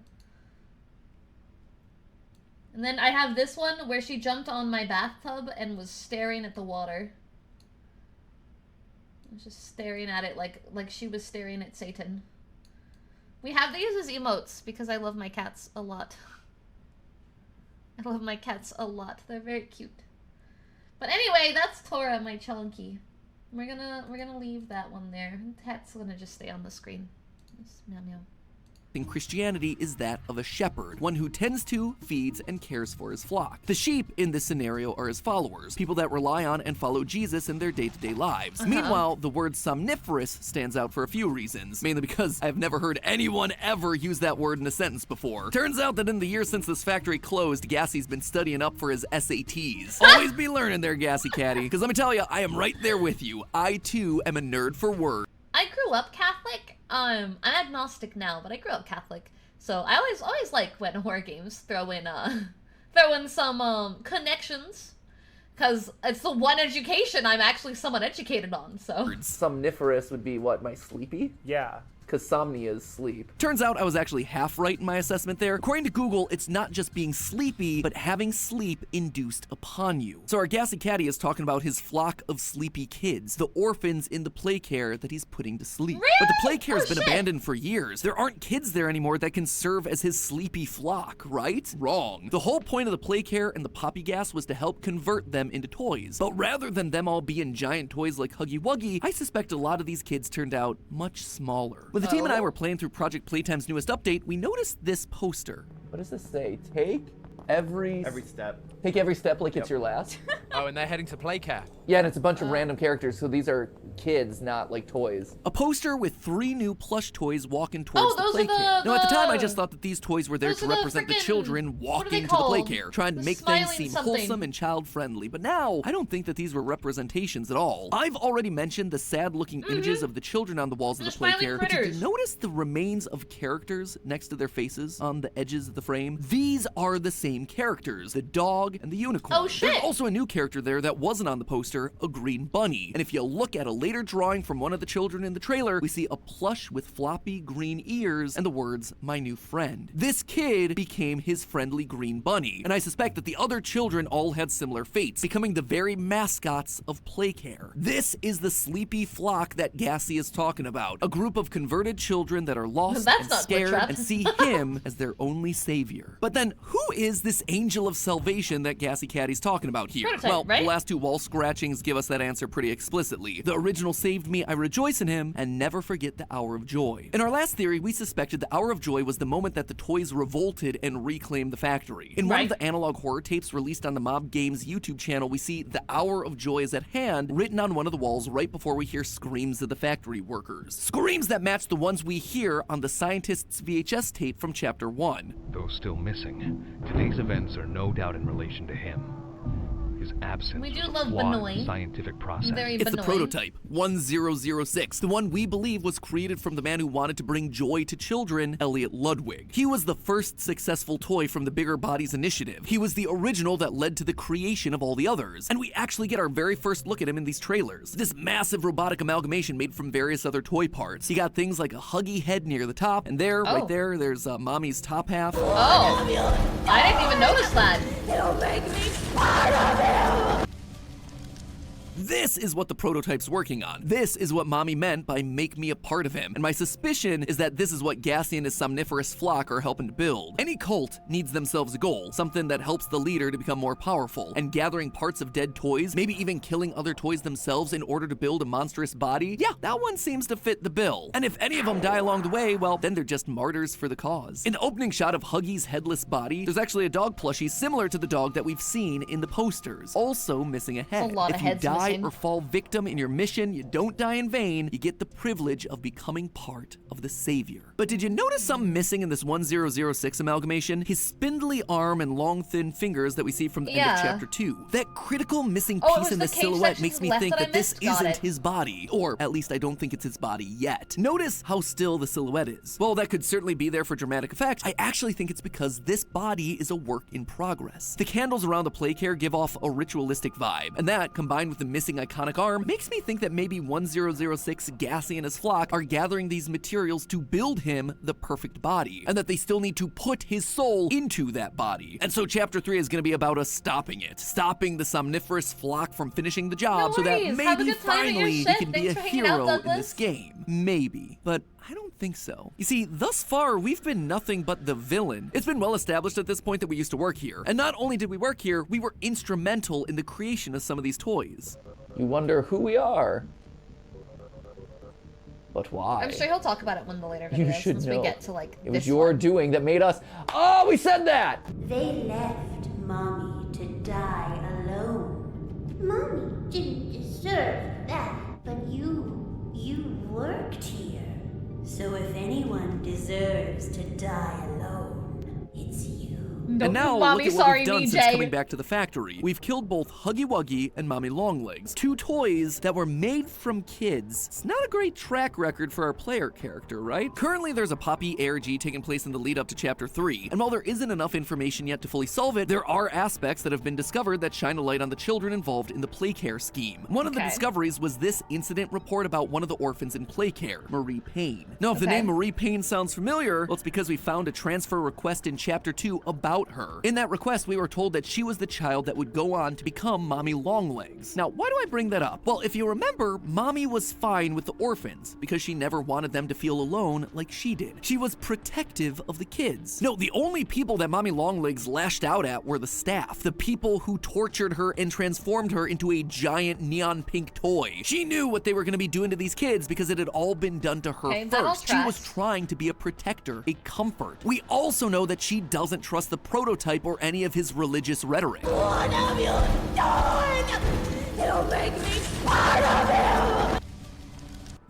S2: And then I have this one where she jumped on my bathtub and was staring at the water. I was just staring at it like she was staring at Satan. We have these as emotes because I love my cats a lot. I love my cats a lot. They're very cute. But anyway, that's Tora, my chunky. We're gonna leave that one there. Cat's gonna just stay on the screen. Just meow meow.
S11: In Christianity is that of a shepherd, one who tends to, feeds, and cares for his flock. The sheep in this scenario are his followers, people that rely on and follow Jesus in their day-to-day lives. Meanwhile, the word somniferous stands out for a few reasons, mainly because I've never heard anyone ever use that word in a sentence before. Turns out that in the years since this factory closed, Gassy's been studying up for his SATs. Always be learning there, Gassy Catty, because let me tell you, I am right there with you. I too am a nerd for words.
S2: I grew up Catholic. I'm agnostic now, but I grew up Catholic. So I always like when horror games throw in some connections, because it's the one education I'm actually somewhat educated on. So
S7: Somniferous would be what, my sleepy?
S4: Yeah.
S7: Because somnia is sleep.
S11: Turns out I was actually half right in my assessment there. According to Google, it's not just being sleepy, but having sleep induced upon you. So our Gassy Catty is talking about his flock of sleepy kids, the orphans in the play care that he's putting to sleep.
S2: Really?
S11: But the play care has been abandoned for years. There aren't kids there anymore that can serve as his sleepy flock, right? Wrong. The whole point of the play care and the poppy gas was to help convert them into toys. But rather than them all being giant toys like Huggy Wuggy, I suspect a lot of these kids turned out much smaller. When the team and I were playing through Project Playtime's newest update, we noticed this poster.
S7: What does this say? Take every
S8: step.
S7: Take every step like it's your last.
S19: Oh, and they're heading to Playcare.
S7: Yeah, and it's a bunch of random characters, so these are kids, not like toys.
S11: A poster with 3 new plush toys walking towards the
S2: those are
S11: Playcare. Now, at the time, I just
S2: the-
S11: thought that these toys were there
S2: those
S11: to
S2: are the
S11: represent the
S2: frickin-
S11: children
S2: what are they
S11: walking to the
S2: called?
S11: Playcare, trying to
S2: The
S11: make things
S2: smiling
S11: seem
S2: something.
S11: wholesome and child-friendly. But now, I don't think that these were representations at all. I've already mentioned the sad-looking images of the children on the walls of the
S2: smiling
S11: Playcare, but did you
S2: critters.
S11: notice the remains of characters next to their faces on the edges of the frame? These are the same characters, the dog and the unicorn.
S2: Oh, shit.
S11: There's also a new character there that wasn't on the poster, a green bunny. And if you look at a later drawing from one of the children in the trailer, we see a plush with floppy green ears and the words, "My new friend." This kid became his friendly green bunny, and I suspect that the other children all had similar fates, becoming the very mascots of Playcare. This is the sleepy flock that Gassy is talking about, a group of converted children that are lost
S2: That's
S11: and
S2: not
S11: scared
S2: Glitchtrap.
S11: and see him as their only savior. But then, who is this angel of salvation that Gassy Caddy's talking about here?
S2: Prototype,
S11: Well,
S2: right?
S11: the last 2 wall scratchings give us that answer pretty explicitly. The original saved me, I rejoice in him, and never forget the hour of joy. In our last theory, we suspected the hour of joy was the moment that the toys revolted and reclaimed the factory. In one of the analog horror tapes released on the Mob Games YouTube channel, we see the hour of joy is at hand written on one of the walls right before we hear screams of the factory workers. Screams that match the ones we hear on the scientist's VHS tape from chapter 1.
S6: Though still missing, today's events are no doubt in relation to him. His absence
S2: We do
S6: was a
S2: love
S6: flawed
S2: Benoit.
S6: scientific process.
S2: Very
S11: It's the
S2: Benoit.
S11: prototype, 1006, the one we believe was created from the man who wanted to bring joy to children, Elliot Ludwig. He was the first successful toy from the Bigger Bodies initiative. He was the original that led to the creation of all the others, and we actually get our very first look at him in these trailers. This massive robotic amalgamation made from various other toy parts. You got things like a huggy head near the top, and there, right there, there's Mommy's top half.
S2: Oh, I didn't even notice that.
S10: You'll make me part of it.
S11: This is what the prototype's working on. This is what Mommy meant by make me a part of him. And my suspicion is that this is what Gassy and his somniferous flock are helping to build. Any cult needs themselves a goal, something that helps the leader to become more powerful. And gathering parts of dead toys, maybe even killing other toys themselves in order to build a monstrous body, yeah, that one seems to fit the bill. And if any of them die along the way, well, then they're just martyrs for the cause. In the opening shot of Huggy's headless body, there's actually a dog plushie similar to the dog that we've seen in the posters, also missing a head.
S2: A lot of
S11: If you
S2: heads
S11: die
S2: missing.
S11: or fall victim in your mission, you don't die in vain, you get the privilege of becoming part of the savior. But did you notice something missing in this 1006 amalgamation? His spindly arm and long thin fingers that we see from the end of chapter 2. That critical missing
S2: Oh, it
S11: piece
S2: was
S11: in
S2: the
S11: the
S2: cage
S11: silhouette
S2: section
S11: makes me
S2: left
S11: think
S2: that I
S11: that this
S2: missed. Got
S11: isn't
S2: it.
S11: his body. Or at least I don't think it's his body yet. Notice how still the silhouette is. Well, that could certainly be there for dramatic effect. I actually think it's because this body is a work in progress. The candles around the Playcare give off a ritualistic vibe, and that, combined with the missing iconic arm, makes me think that maybe 1006 Gassy and his flock are gathering these materials to build him the perfect body, and that they still need to put his soul into that body. And so chapter 3 is going to be about us stopping it, stopping the somniferous flock from finishing the job,
S2: No
S11: so that
S2: worries. Have a
S11: maybe
S2: good time at your
S11: finally we
S2: shit.
S11: can be
S2: Thanks
S11: a
S2: for hanging out,
S11: hero in
S2: Douglas.
S11: this game. Maybe. But I don't think so. You see, thus far, we've been nothing but the villain. It's been well established at this point that we used to work here. And not only did we work here, we were instrumental in the creation of some of these toys.
S7: You wonder who we are. But why?
S2: I'm sure he'll talk about it one of the later
S7: You
S2: videos
S7: should
S2: once
S7: know.
S2: we get to like
S7: It was
S2: this
S7: your doing that made us. Oh, we said that!
S10: They left Mommy to die alone. Mommy didn't deserve that, but you worked here. So if anyone deserves to die alone, it's you.
S11: And now,
S2: Mommy,
S11: look at what
S2: sorry,
S11: we've done
S2: VJ.
S11: since coming back to the factory. We've killed both Huggy Wuggy and Mommy Longlegs, 2 toys that were made from kids. It's not a great track record for our player character, right? Currently, there's a Poppy ARG taking place in the lead up to Chapter 3, and while there isn't enough information yet to fully solve it, there are aspects that have been discovered that shine a light on the children involved in the Playcare scheme. One of the discoveries was this incident report about one of the orphans in Playcare, Marie Payne. Now, if the name Marie Payne sounds familiar, well, it's because we found a transfer request in Chapter 2 about her. In that request, we were told that she was the child that would go on to become Mommy Longlegs. Now, why do I bring that up? Well, if you remember, Mommy was fine with the orphans because she never wanted them to feel alone like she did. She was protective of the kids. No, the only people that Mommy Longlegs lashed out at were the staff, the people who tortured her and transformed her into a giant neon pink toy. She knew what they were going to be doing to these kids because it had all been done to her
S2: that all
S11: first. She was
S2: tracks.
S11: trying to be a protector, a comfort. We also know that she doesn't trust the prototype or any of his religious rhetoric.
S10: What have you done? You'll make me part of him!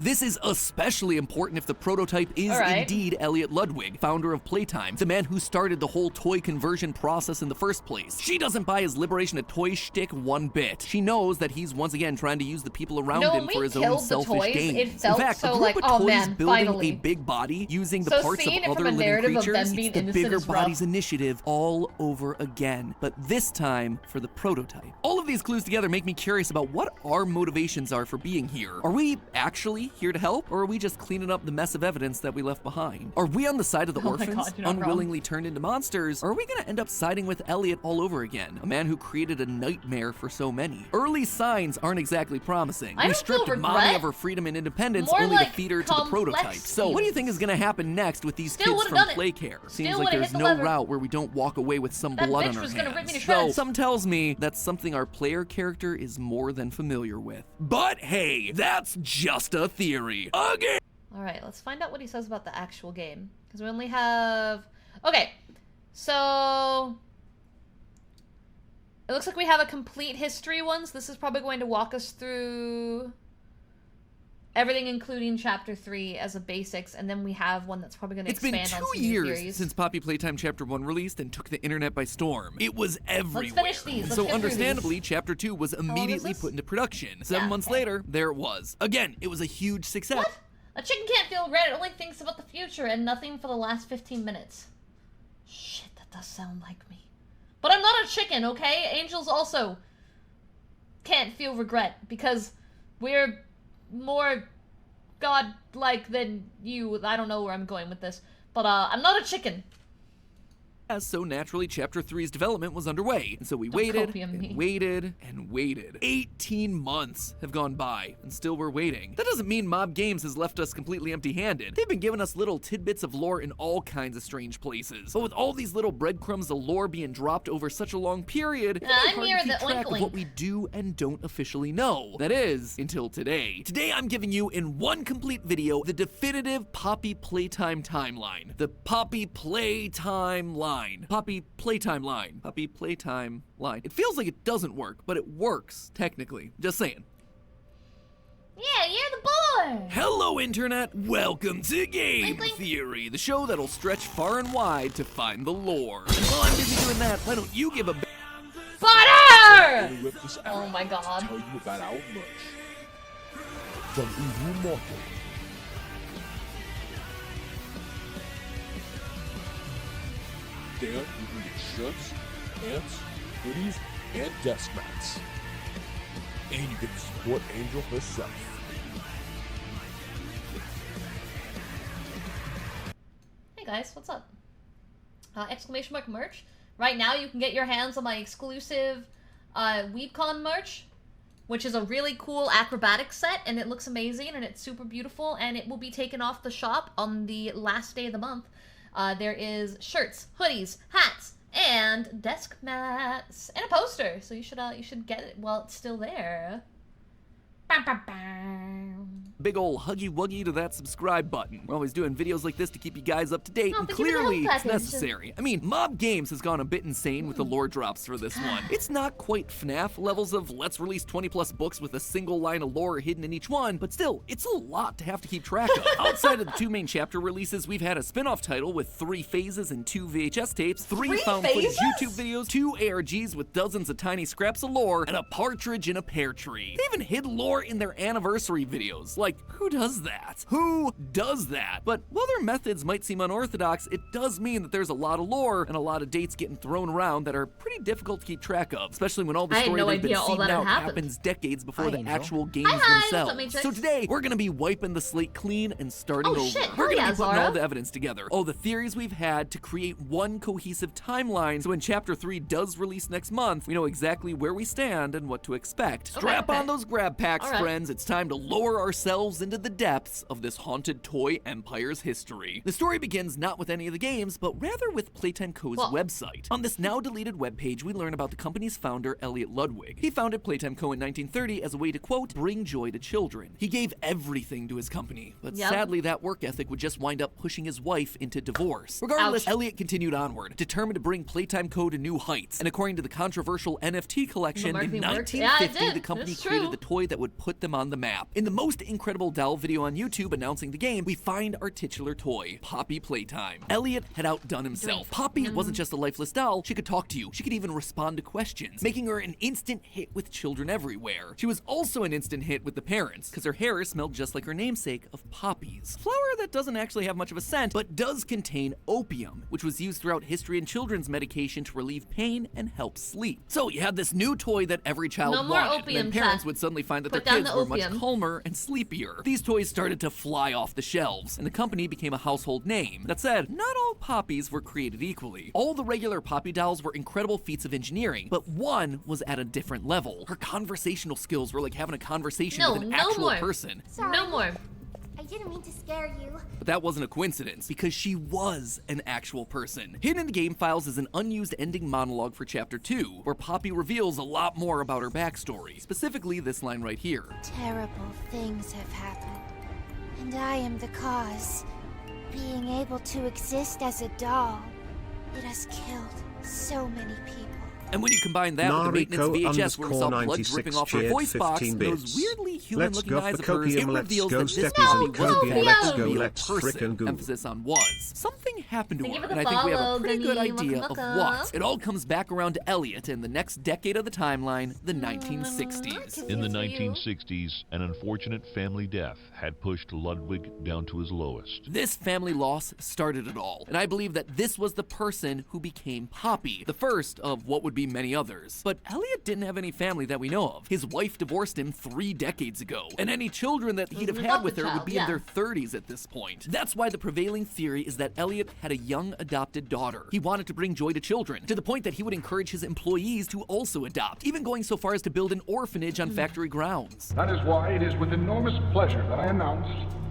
S11: This is especially important if the prototype is indeed Elliot Ludwig, founder of Playtime, the man who started the whole toy conversion process in the first place. She doesn't buy his liberation of toys shtick one bit. She knows that he's once again trying to use the people around him for his own selfish gain. In fact, a group of toys building a big body using the parts of other living creatures, it's the bigger bodies initiative all over again, but this time for the prototype. All of these clues together make me curious about what our motivations are for being here. Are we actually here to help, or are we just cleaning up the mess of evidence that we left behind? Are we on the side of the orphans, unwillingly turned into monsters, or are we gonna end up siding with Elliot all over again, a man who created a nightmare for so many? Early signs aren't exactly promising. We stripped Mommy of her freedom and independence only to feed her to the prototype. So what do you think is gonna happen next with these kids from Playcare? Seems like there's no route where we don't walk away with some blood on our hands. So something tells me that's something our player character is more than familiar with. But hey, that's just a theory. Again!
S2: Alright, let's find out what he says about the actual game. Because we only have... Okay, so... It looks like we have a complete history one, so this is probably going to walk us through everything including Chapter 3 as a basics, and then we have one that's probably going to expand on some new theories.
S11: It's been 2 years since Poppy Playtime Chapter 1 released and took the internet by storm. It was everywhere.
S2: Let's finish these.
S11: So understandably, Chapter 2 was immediately put into production. 7 months later, there it was. Again, it was a huge success.
S2: What? A chicken can't feel red, it only thinks about the future and nothing for the last 15 minutes. Shit, that does sound like me. But I'm not a chicken, okay? Angels also can't feel regret because we're more godlike than you. I don't know where I'm going with this, but I'm not a chicken.
S11: So naturally, Chapter 3's development was underway, and so we waited and waited and waited. 18 months have gone by, and still we're waiting. That doesn't mean Mob Games has left us completely empty-handed. They've been giving us little tidbits of lore in all kinds of strange places. But with all these little breadcrumbs of lore being dropped over such a long period, it's hard to keep track of what we do and don't officially know. That is, until today. Today I'm giving you, in one complete video, the definitive Poppy Playtime timeline. The Poppy Playtime line. Poppy Playtime line. Poppy Playtime line. It feels like it doesn't work, but it works, technically. Just saying.
S2: Yeah, you're the boy!
S11: Hello, Internet! Welcome to Game Theory, the show that'll stretch far and wide to find the lore. And while I'm busy doing that, why don't you give a
S2: butter! Oh my god.
S4: Tell you about our lunch. From Ehu Market. There you can get shirts, pants, hoodies, and desk mats. And you get to support Angel herself.
S2: Hey guys, what's up? Exclamation mark merch. Right now you can get your hands on my exclusive WeebCon merch, which is a really cool acrobatic set, and it looks amazing, and it's super beautiful, and it will be taken off the shop on the last day of the month. There is shirts, hoodies, hats, and desk mats, and a poster. So you should get it while it's still there.
S11: Big ol' huggy wuggy to that subscribe button. We're always doing videos like this to keep you guys up to date, and clearly it's necessary. I mean, Mob Games has gone a bit insane with the lore drops for this one. It's not quite FNAF levels of let's release 20+ books with a single line of lore hidden in each one, but still, it's a lot to have to keep track of. Outside of the 2 main chapter releases, we've had a spin-off title with 3 phases and 2 VHS tapes, 3 found footage YouTube videos, 2 ARGs with dozens of tiny scraps of lore, and a partridge in a pear tree. They even hid lore in their anniversary videos. Like, who does that? Who does that? But while their methods might seem unorthodox, it does mean that there's a lot of lore and a lot of dates getting thrown around that are pretty difficult to keep track of, especially when all the story they've been seeding out happens decades before the actual games themselves. So today, we're gonna be wiping the slate clean and starting over. We're gonna be putting all the evidence together, all the theories we've had to create one cohesive timeline, so when Chapter 3 does release next month, we know exactly where we stand and what to expect. Strap on those grab packs, friends. It's time to lower ourselves delves into the depths of this haunted toy empire's history. The story begins not with any of the games, but rather with Playtime Co.'s website. On this now deleted webpage, we learn about the company's founder, Elliot Ludwig. He founded Playtime Co. in 1930 as a way to, quote, bring joy to children. He gave everything to his company, but sadly that work ethic would just wind up pushing his wife into divorce. Regardless, Elliot continued onward, determined to bring Playtime Co. to new heights, and according to the controversial NFT collection, in 1950, the company created the toy that would put them on the map. In the most incredible doll video on YouTube announcing the game, we find our titular toy, Poppy Playtime. Elliot had outdone himself. Poppy wasn't just a lifeless doll, she could talk to you, she could even respond to questions, making her an instant hit with children everywhere. She was also an instant hit with the parents, because her hair smelled just like her namesake of poppies. Flower that doesn't actually have much of a scent, but does contain opium, which was used throughout history in children's medication to relieve pain and help sleep. So you had this new toy that every child wanted, and then parents would suddenly find that their kids were much calmer and sleepier. These toys started to fly off the shelves, and the company became a household name. That said, not all poppies were created equally. All the regular Poppy dolls were incredible feats of engineering, but one was at a different level. Her conversational skills were like having a conversation with an actual person.
S10: Sorry.
S2: No more.
S10: I didn't mean to scare you.
S11: But that wasn't a coincidence, because she was an actual person. Hidden in the game files is an unused ending monologue for Chapter 2, where Poppy reveals a lot more about her backstory. Specifically, this line right here.
S8: Terrible things have happened, and I am the cause. Being able to exist as a doll, it has killed so many people.
S11: And when you combine that with the maintenance VHS where we saw blood dripping off her voice box and those weirdly human-looking eyes of hers, it reveals that this Poppy wasn't a real person. Emphasis on was. Something happened to her, and I think we have a pretty good idea of what. It all comes back around to Elliot in the next decade of the timeline, the 1960s.
S13: In the 1960s, an unfortunate family death had pushed Ludwig down to his lowest.
S11: This family loss started it all, and I believe that this was the person who became Poppy, the first of what would be many others. But Elliot didn't have any family that we know of. His wife divorced him 3 decades ago, and any children that he'd have had with her would be in their 30s at this point. That's why the prevailing theory is that Elliot had a young adopted daughter. He wanted to bring joy to children, to the point that he would encourage his employees to also adopt, even going so far as to build an orphanage on factory grounds.
S17: That is why it is with enormous pleasure that I announce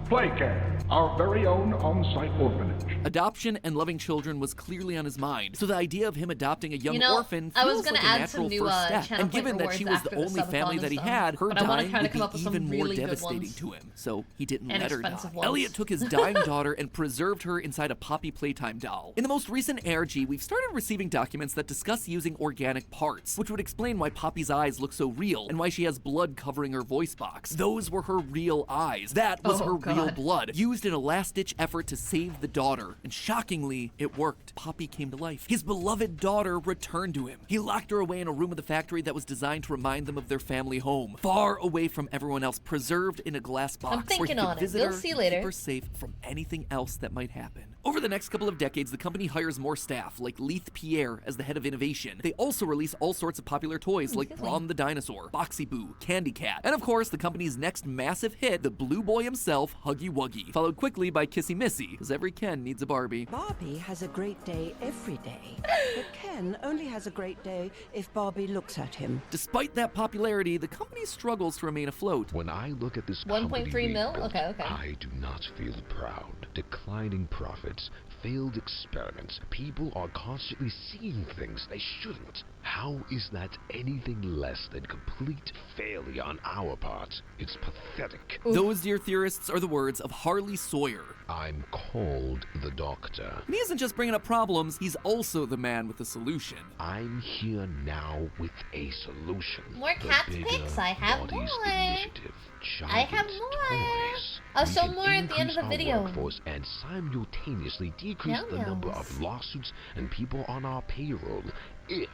S17: Playcare, our very own on-site orphanage.
S11: Adoption and loving children was clearly on his mind, so the idea of him adopting a young orphan
S2: I was
S11: feels
S2: gonna
S11: like a
S2: add
S11: natural
S2: some new,
S11: first step.
S2: channel
S11: And given
S2: point
S11: that she was
S2: rewards
S11: the
S2: after
S11: only
S2: the
S11: family
S2: subathon
S11: that he
S2: and
S11: had,
S2: stuff.
S11: her
S2: But I wanna
S11: dying
S2: try to
S11: would
S2: come up
S11: be
S2: with some
S11: even more
S2: really good
S11: devastating
S2: ones.
S11: to him, so he didn't
S2: And
S11: let her die.
S2: expensive ones.
S11: Elliot took his dying daughter and preserved her inside a Poppy Playtime doll. In the most recent ARG, we've started receiving documents that discuss using organic parts, which would explain why Poppy's eyes look so real and why she has blood covering her voice box. Those were her real eyes. That was her real blood, used in a last-ditch effort to save the daughter, and shockingly, it worked. Poppy came to life. His beloved daughter returned to him. He locked her away in a room of the factory that was designed to remind them of their family home, far away from everyone else, preserved in a glass box
S2: I'm thinking
S11: where he could
S2: on it.
S11: visit
S2: We'll
S11: her
S2: see
S11: and
S2: later.
S11: keep her safe from anything else that might happen. Over the next couple of decades, the company hires more staff, like Leith Pierre as the head of innovation. They also release all sorts of popular toys like Brawn the Dinosaur, Boxy Boo, Candy Cat, and of course, the company's next massive hit, the Blue Boy himself, Huggy Wuggy, followed quickly by Kissy Missy, because every Ken needs a Barbie.
S23: Barbie has a great day every day, but Ken only has a great day if Barbie looks at him.
S11: Despite that popularity, the company struggles to remain afloat.
S20: When I look at this
S2: 1.3 mil? Okay.
S20: I do not feel proud. Declining profits, failed experiments. People are constantly seeing things they shouldn't. How is that anything less than complete failure on our part? It's pathetic.
S11: Those, dear theorists, are the words of Harley Sawyer.
S20: I'm called the Doctor.
S11: And he isn't just bringing up problems, he's also the man with the solution.
S20: I'm here now with a solution.
S2: More cat pics? I have more. I have more. I'll show more at the end of the video.
S20: Workforce and simultaneously decrease the number of lawsuits and people on our payroll if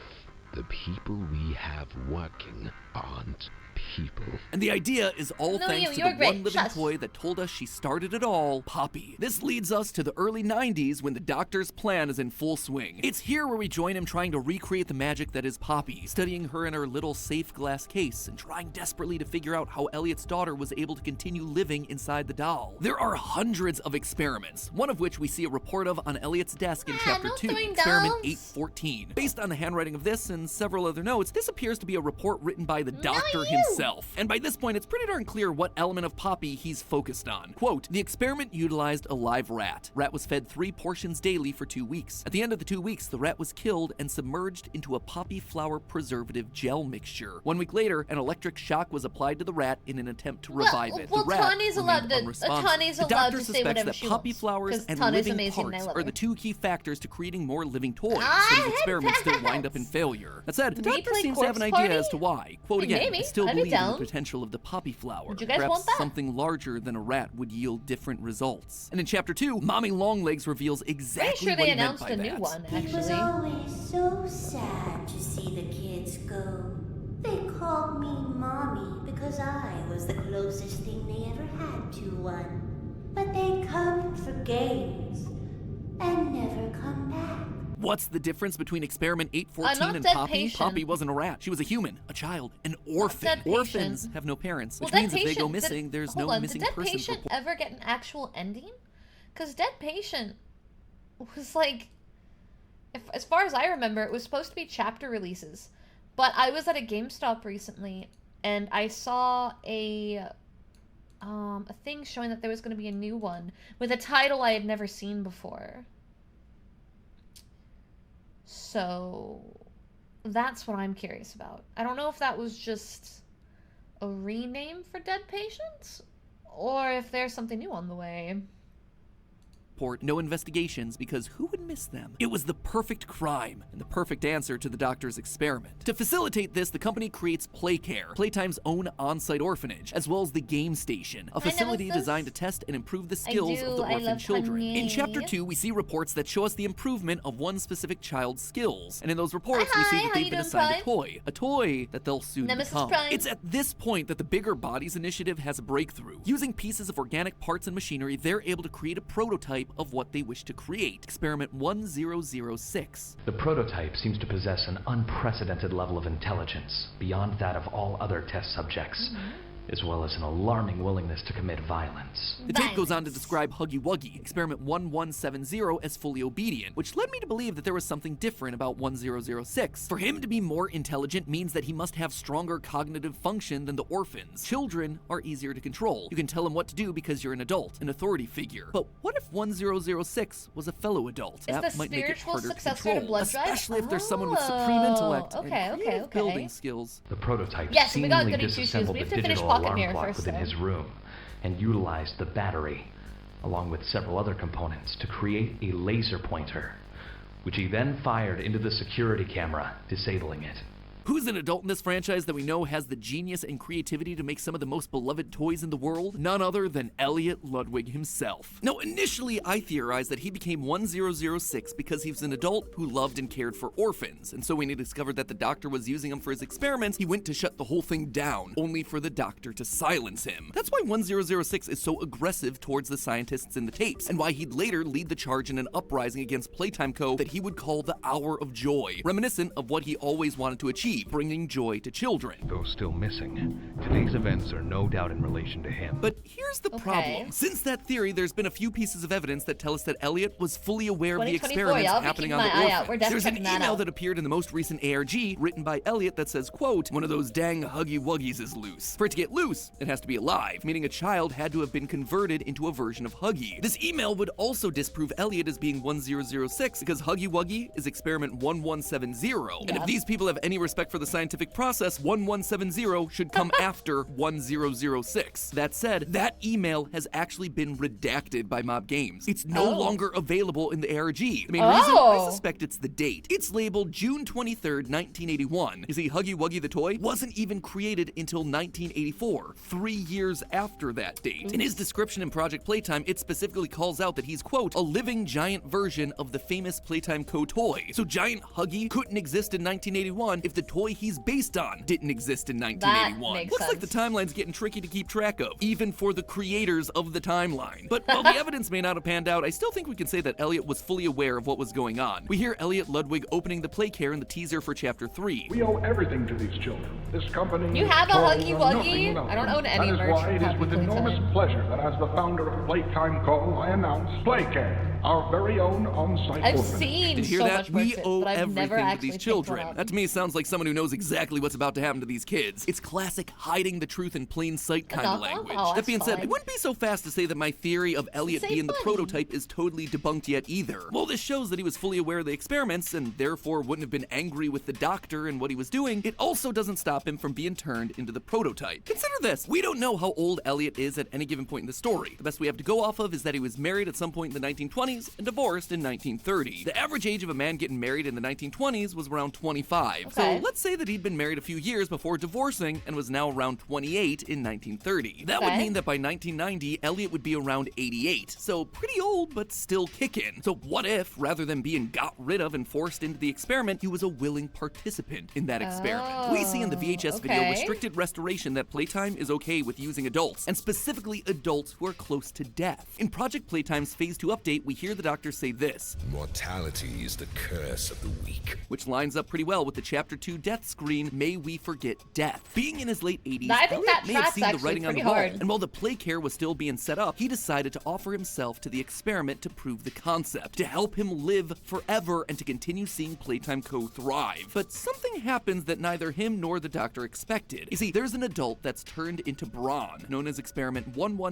S20: the people we have working aren't people.
S11: And the idea is all thanks to the one living toy that told us she started it all, Poppy. This leads us to the early 90s when the Doctor's plan is in full swing. It's here where we join him trying to recreate the magic that is Poppy, studying her in her little safe glass case and trying desperately to figure out how Elliot's daughter was able to continue living inside the doll. There are hundreds of experiments, one of which we see a report of on Elliot's desk in Chapter 2, Experiment 814. Based on the handwriting of this and several other notes, this appears to be a report written by the Doctor himself. himself. And by this point, it's pretty darn clear what element of Poppy he's focused on. Quote, the experiment utilized a live rat. Rat was fed 3 portions daily for 2 weeks. At the end of the 2 weeks, the rat was killed and submerged into a poppy flower preservative gel mixture. 1 week later, an electric shock was applied to the rat in an attempt to revive it.
S2: Well,
S11: the rat
S2: Tawny's allowed to.
S11: unresponsive.
S2: Tawny's
S11: The
S2: allowed
S11: doctor
S2: to say
S11: suspects
S2: whatever
S11: that
S2: she
S11: poppy
S2: wants.
S11: flowers
S2: 'Cause
S11: and
S2: Tawny's
S11: living
S2: amazing and I
S11: parts
S2: love
S11: are
S2: her.
S11: the 2 key factors to creating more living toys.
S2: Ah,
S11: So these experiments still wind up in failure. That said, the doctor
S2: Replay
S11: seems to have an
S2: corpse
S11: idea
S2: party?
S11: as to why. Quote again,
S2: Maybe.
S11: I still
S2: I'd be
S11: believe in the
S2: down.
S11: potential of the poppy flower.
S2: Would you guys
S11: Perhaps
S2: want that?
S11: something larger than a rat would yield different results. And in chapter 2, Mommy Longlegs reveals exactly
S2: Pretty sure
S11: what
S2: they
S11: he meant
S2: announced
S11: by
S2: a new
S11: that.
S2: one,
S10: It was
S2: actually.
S10: always so sad to see the kids go. They called me Mommy because I was the closest thing they ever had to one. But they come for games and never come back.
S11: What's the difference between Experiment 814
S2: not
S11: and
S2: dead
S11: Poppy?
S2: patient.
S11: Poppy wasn't a rat. She was a human, a child, an orphan.
S2: dead patient.
S11: Orphans have no parents,
S2: Well,
S11: which
S2: dead
S11: means if they go
S2: patient-
S11: missing,
S2: did-
S11: there's
S2: hold
S11: no
S2: on,
S11: missing
S2: did dead
S11: person
S2: patient
S11: report.
S2: ever get an actual ending? Because dead patient was like, as far as I remember, it was supposed to be chapter releases. But I was at a GameStop recently, and I saw a thing showing that there was going to be a new one with a title I had never seen before. So that's what I'm curious about. I don't know if that was just a rename for Dead Patients, or if there's something new on the way.
S11: No investigations, because who would miss them? It was the perfect crime and the perfect answer to the doctor's experiment. To facilitate this, the company creates Playcare, Playtime's own on-site orphanage, as well as the Game Station, a facility designed to test and improve the skills of the orphan children. In Chapter 2, we see reports that show us the improvement of one specific child's skills, and in those reports, we see that they've been assigned a toy that they'll soon become. It's at this point that the Bigger Bodies Initiative has a breakthrough. Using pieces of organic parts and machinery, they're able to create a prototype of what they wish to create. Experiment 1006.
S6: The prototype seems to possess an unprecedented level of intelligence, beyond that of all other test subjects, as well as an alarming willingness to commit violence.
S11: The tape goes on to describe Huggy Wuggy, Experiment 1170, as fully obedient, which led me to believe that there was something different about 1006. For him to be more intelligent means that he must have stronger cognitive function than the orphans. Children are easier to control. You can tell him what to do because you're an adult, an authority figure. But what if 1006 was a fellow adult?
S2: Is
S11: That
S2: the
S11: might make it
S2: spiritual
S11: harder to
S2: successor
S11: control,
S2: to Blood Drive?
S11: especially if there's someone with supreme intellect
S2: Okay,
S11: and
S2: okay,
S11: creative
S2: okay.
S11: building skills.
S6: The prototype
S2: Yes, we got
S6: seemingly
S2: goody two-shoes.
S6: disassembled
S2: We
S6: the
S2: have to finish
S6: digital
S2: Pocket
S6: alarm
S2: Mirror
S6: clock
S2: first,
S6: within
S2: though.
S6: his room and utilized the battery, along with several other components, to create a laser pointer, which he then fired into the security camera, disabling it.
S11: Who's an adult in this franchise that we know has the genius and creativity to make some of the most beloved toys in the world? None other than Elliot Ludwig himself. Now, initially, I theorized that he became 1006 because he was an adult who loved and cared for orphans, and so when he discovered that the doctor was using him for his experiments, he went to shut the whole thing down, only for the doctor to silence him. That's why 1006 is so aggressive towards the scientists in the tapes, and why he'd later lead the charge in an uprising against Playtime Co. that he would call the Hour of Joy, reminiscent of what he always wanted to achieve, bringing joy to children.
S6: Though still missing, today's events are no doubt in relation to him.
S11: But here's the problem. Since that theory, there's been a few pieces of evidence that tell us that Elliot was fully aware of the
S2: 2024,
S11: experiments
S2: yeah, I'll be
S11: happening
S2: keeping
S11: on the
S2: my eye out.
S11: orphans.
S2: We're definitely
S11: There's an
S2: checking that
S11: email
S2: out.
S11: that appeared in the most recent ARG written by Elliot that says, quote, one of those dang Huggy Wuggies is loose. For it to get loose, it has to be alive, meaning a child had to have been converted into a version of Huggy. This email would also disprove Elliot as being 1006 because Huggy Wuggy is experiment 1170. And if these people have any respect for the scientific process, 1170 should come after 1006. That said, that email has actually been redacted by Mob Games. It's no longer available in the ARG. The main reason, I suspect it's the date. It's labeled June 23rd, 1981. You see, Huggy Wuggy the toy wasn't even created until 1984, 3 years after that date. In his description in Project Playtime, it specifically calls out that he's, quote, a living giant version of the famous Playtime Co. toy. So Giant Huggy couldn't exist in 1981 if the toy he's based on didn't exist in 1981.
S2: makes
S11: Looks like the timeline's getting tricky to keep track of, even for the creators of the timeline. But while the evidence may not have panned out, I still think we can say that Elliot was fully aware of what was going on. We hear Elliot Ludwig opening the Playcare in the teaser for Chapter 3.
S17: We owe everything to these children. This company...
S2: You have a
S17: toys
S2: Huggy
S17: are
S2: Wuggy?
S17: nothing without
S2: I don't
S17: them.
S2: own any
S17: That is
S2: merch
S17: why
S2: from
S17: it is
S2: Happy
S17: with
S2: Playtime.
S17: enormous pleasure that as the founder of Playtime Co., I announce Playcare, our very own on-site
S2: I've
S17: orphanage.
S2: seen
S11: Did you hear
S2: so
S11: that?
S2: much more
S11: We
S2: to it,
S11: owe
S2: but I've never
S11: everything to
S2: actually
S11: these
S2: picked one
S11: children.
S2: up.
S11: That to me sounds like someone who knows exactly what's about to happen to these kids. It's classic hiding the truth in plain sight kind of language.
S2: Oh,
S11: That being said, I
S2: fine.
S11: wouldn't be so fast to say that my theory of Elliot
S2: Say
S11: being the
S2: funny.
S11: prototype is totally debunked yet either. Well, this shows that he was fully aware of the experiments and therefore wouldn't have been angry with the doctor and what he was doing. It also doesn't stop him from being turned into the prototype. Consider this. We don't know how old Elliot is at any given point in the story. The best we have to go off of is that he was married at some point in the 1920s and divorced in 1930. The average age of a man getting married in the 1920s was around 25.
S2: Okay.
S11: So let's say that he'd been married a few years before divorcing and was now around 28 in 1930. That would
S2: Okay.
S11: mean that by 1990, Elliot would be around 88. So pretty old, but still kicking. So what if, rather than being got rid of and forced into the experiment, he was a willing participant in that experiment? We see in the VHS video
S2: okay.
S11: restricted restoration that Playtime is okay with using adults, and specifically adults who are close to death. In Project Playtime's Phase 2 update, we hear the doctor say this,
S3: Mortality is the curse of the weak.
S11: which lines up pretty well with the Chapter 2 death screen, May We Forget Death. Being in his late 80s,
S2: I think that
S11: Elliot may have
S2: tracks
S11: seen the
S2: actually
S11: writing on the
S2: pretty
S11: wall,
S2: hard.
S11: and while the play care was still being set up, he decided to offer himself to the experiment to prove the concept, to help him live forever and to continue seeing Playtime Co. thrive. But something happens that neither him nor the doctor expected. You see, there's an adult that's turned into Brawn, known as Experiment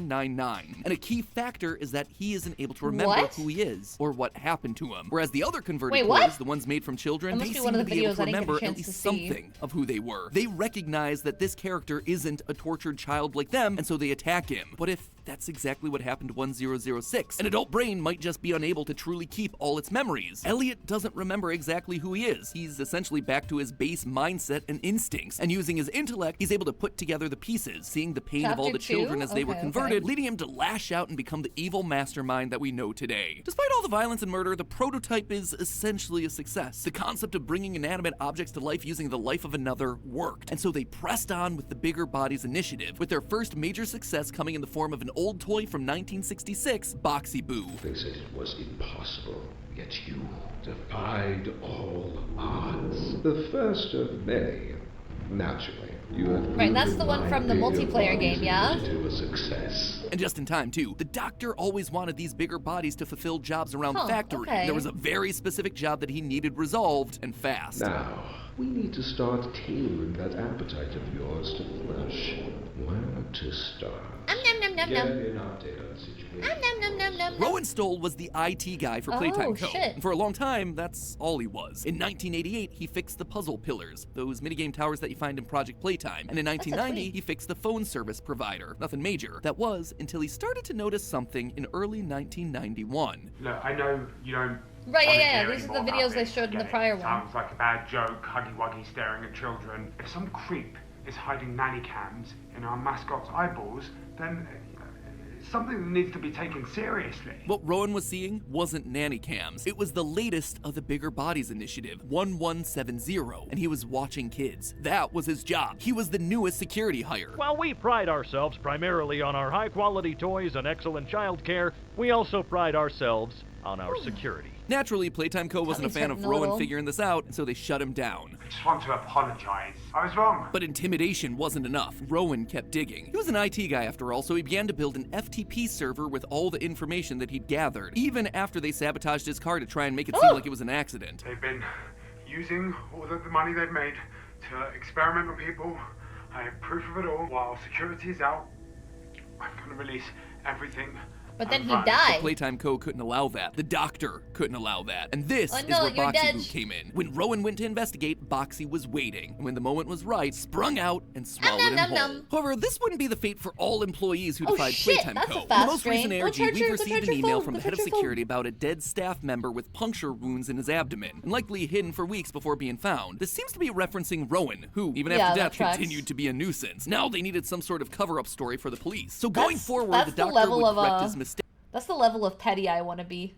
S11: 1199, and a key factor is that he isn't able to remember
S2: What?
S11: who he is or what happened to him. Whereas the other converted
S2: Wait, what?
S11: toys, the ones made from children,
S2: That
S11: they
S2: must be
S11: seem
S2: one
S11: to
S2: of the
S11: be able
S2: videos
S11: to
S2: I didn't get a
S11: remember at
S2: chance
S11: least
S2: to see.
S11: something of who they were. They recognize that this character isn't a tortured child like them, and so they attack him. But if that's exactly what happened to 1006, an adult brain might just be unable to truly keep all its memories. Elliot doesn't remember exactly who he is. He's essentially back to his base mindset and instincts, and using his intellect, he's able to put together the pieces, seeing the pain of all
S2: Chapter
S11: the children
S2: 2?
S11: as they were
S2: Okay,
S11: converted,
S2: okay.
S11: leading him to lash out and become the evil mastermind that we know today. Despite all the violence and murder, the prototype is essentially a success. The concept of bringing inanimate objects to life using the life of another worked, and so they pressed on with the Bigger Bodies initiative, with their first major success coming in the form of an old toy from 1966, Boxy Boo.
S20: They said it was impossible, yet you defied all odds. The first of many. Naturally, you have
S2: Right, that's
S20: proven
S2: the one
S20: my
S2: from the
S20: Bigger
S2: multiplayer
S20: Bodies
S2: game, yeah?
S20: initiative a success.
S11: And just in time, too. The doctor always wanted these bigger bodies to fulfill jobs around the factory.
S2: okay.
S11: There was a very specific job that he needed resolved, and fast.
S20: Now, we need to start tailoring that appetite of yours to flesh. Where to start?
S2: Nom nom nom
S20: Get
S2: nom.
S20: an update on the situation.
S2: Nom nom nom nom nom.
S11: Rowan Stoll was the IT guy for Playtime
S2: Oh,
S11: Co.
S2: shit.
S11: And for a long time, that's all he was. In 1988, he fixed the puzzle pillars, those minigame towers that you find in Project Playtime. And in 1990, he fixed the phone service provider. Nothing major. That was until he started to notice something in early 1991.
S21: Look, I know you don't.
S2: Right,
S21: wanna
S2: yeah.
S21: hear
S2: These
S21: any
S2: are the
S21: more about
S2: videos they
S21: this.
S2: showed in
S21: Get
S2: the
S21: it.
S2: prior one.
S21: Sounds like a bad joke, huggy wuggy staring at children. If some creep is hiding nanny cams in our mascot's eyeballs, then it's something that needs to be taken seriously.
S11: What Rowan was seeing wasn't nanny cams. It was the latest of the Bigger Bodies initiative, 1170, and he was watching kids. That was his job. He was the newest security hire.
S14: While we pride ourselves primarily on our high-quality toys and excellent child care, we also pride ourselves on our security.
S11: Naturally, Playtime Co. wasn't a
S2: Tummy's
S11: fan of
S2: hurting a
S11: Rowan
S2: little.
S11: figuring this out, and so they shut him down.
S21: I just want to apologize. I was wrong.
S11: But intimidation wasn't enough. Rowan kept digging. He was an IT guy after all, so he began to build an FTP server with all the information that he'd gathered, even after they sabotaged his car to try and make it seem like it was an accident.
S21: They've been using all of the money they've made to experiment on people. I have proof of it all. While security is out, I'm going to release everything.
S2: But then
S21: and
S2: he
S21: run.
S2: died.
S11: But Playtime Co. couldn't allow that. The doctor couldn't allow that. And this
S2: Oh,
S11: is
S2: no,
S11: where
S2: you're
S11: Boxy
S2: dead.
S11: Boo came in. When Rowan went to investigate, Boxy was waiting. And when the moment was right, sprung out and swallowed him
S2: nom,
S11: whole.
S2: nom.
S11: However, this wouldn't be the fate for all employees who
S2: Oh,
S11: defied
S2: shit,
S11: Playtime
S2: that's a
S11: Co. In
S2: fast
S11: the most recent
S2: train. Go
S11: ARG,
S2: charge
S11: we've
S2: your- go
S11: received
S2: charge
S11: an
S2: your
S11: email
S2: phone.
S11: from
S2: Go
S11: the head of
S2: charge your phone.
S11: security about a dead staff member with puncture wounds in his abdomen, and likely hidden for weeks before being found. This seems to be referencing Rowan, who, even
S2: Yeah,
S11: after
S2: that
S11: death,
S2: tracks.
S11: continued to be a nuisance. Now they needed some sort of cover-up story for the police. So going
S2: That's-
S11: forward,
S2: that's
S11: the
S2: the
S11: doctor
S2: level
S11: would
S2: of,
S11: correct his mistake.
S2: That's the level of petty I want to be.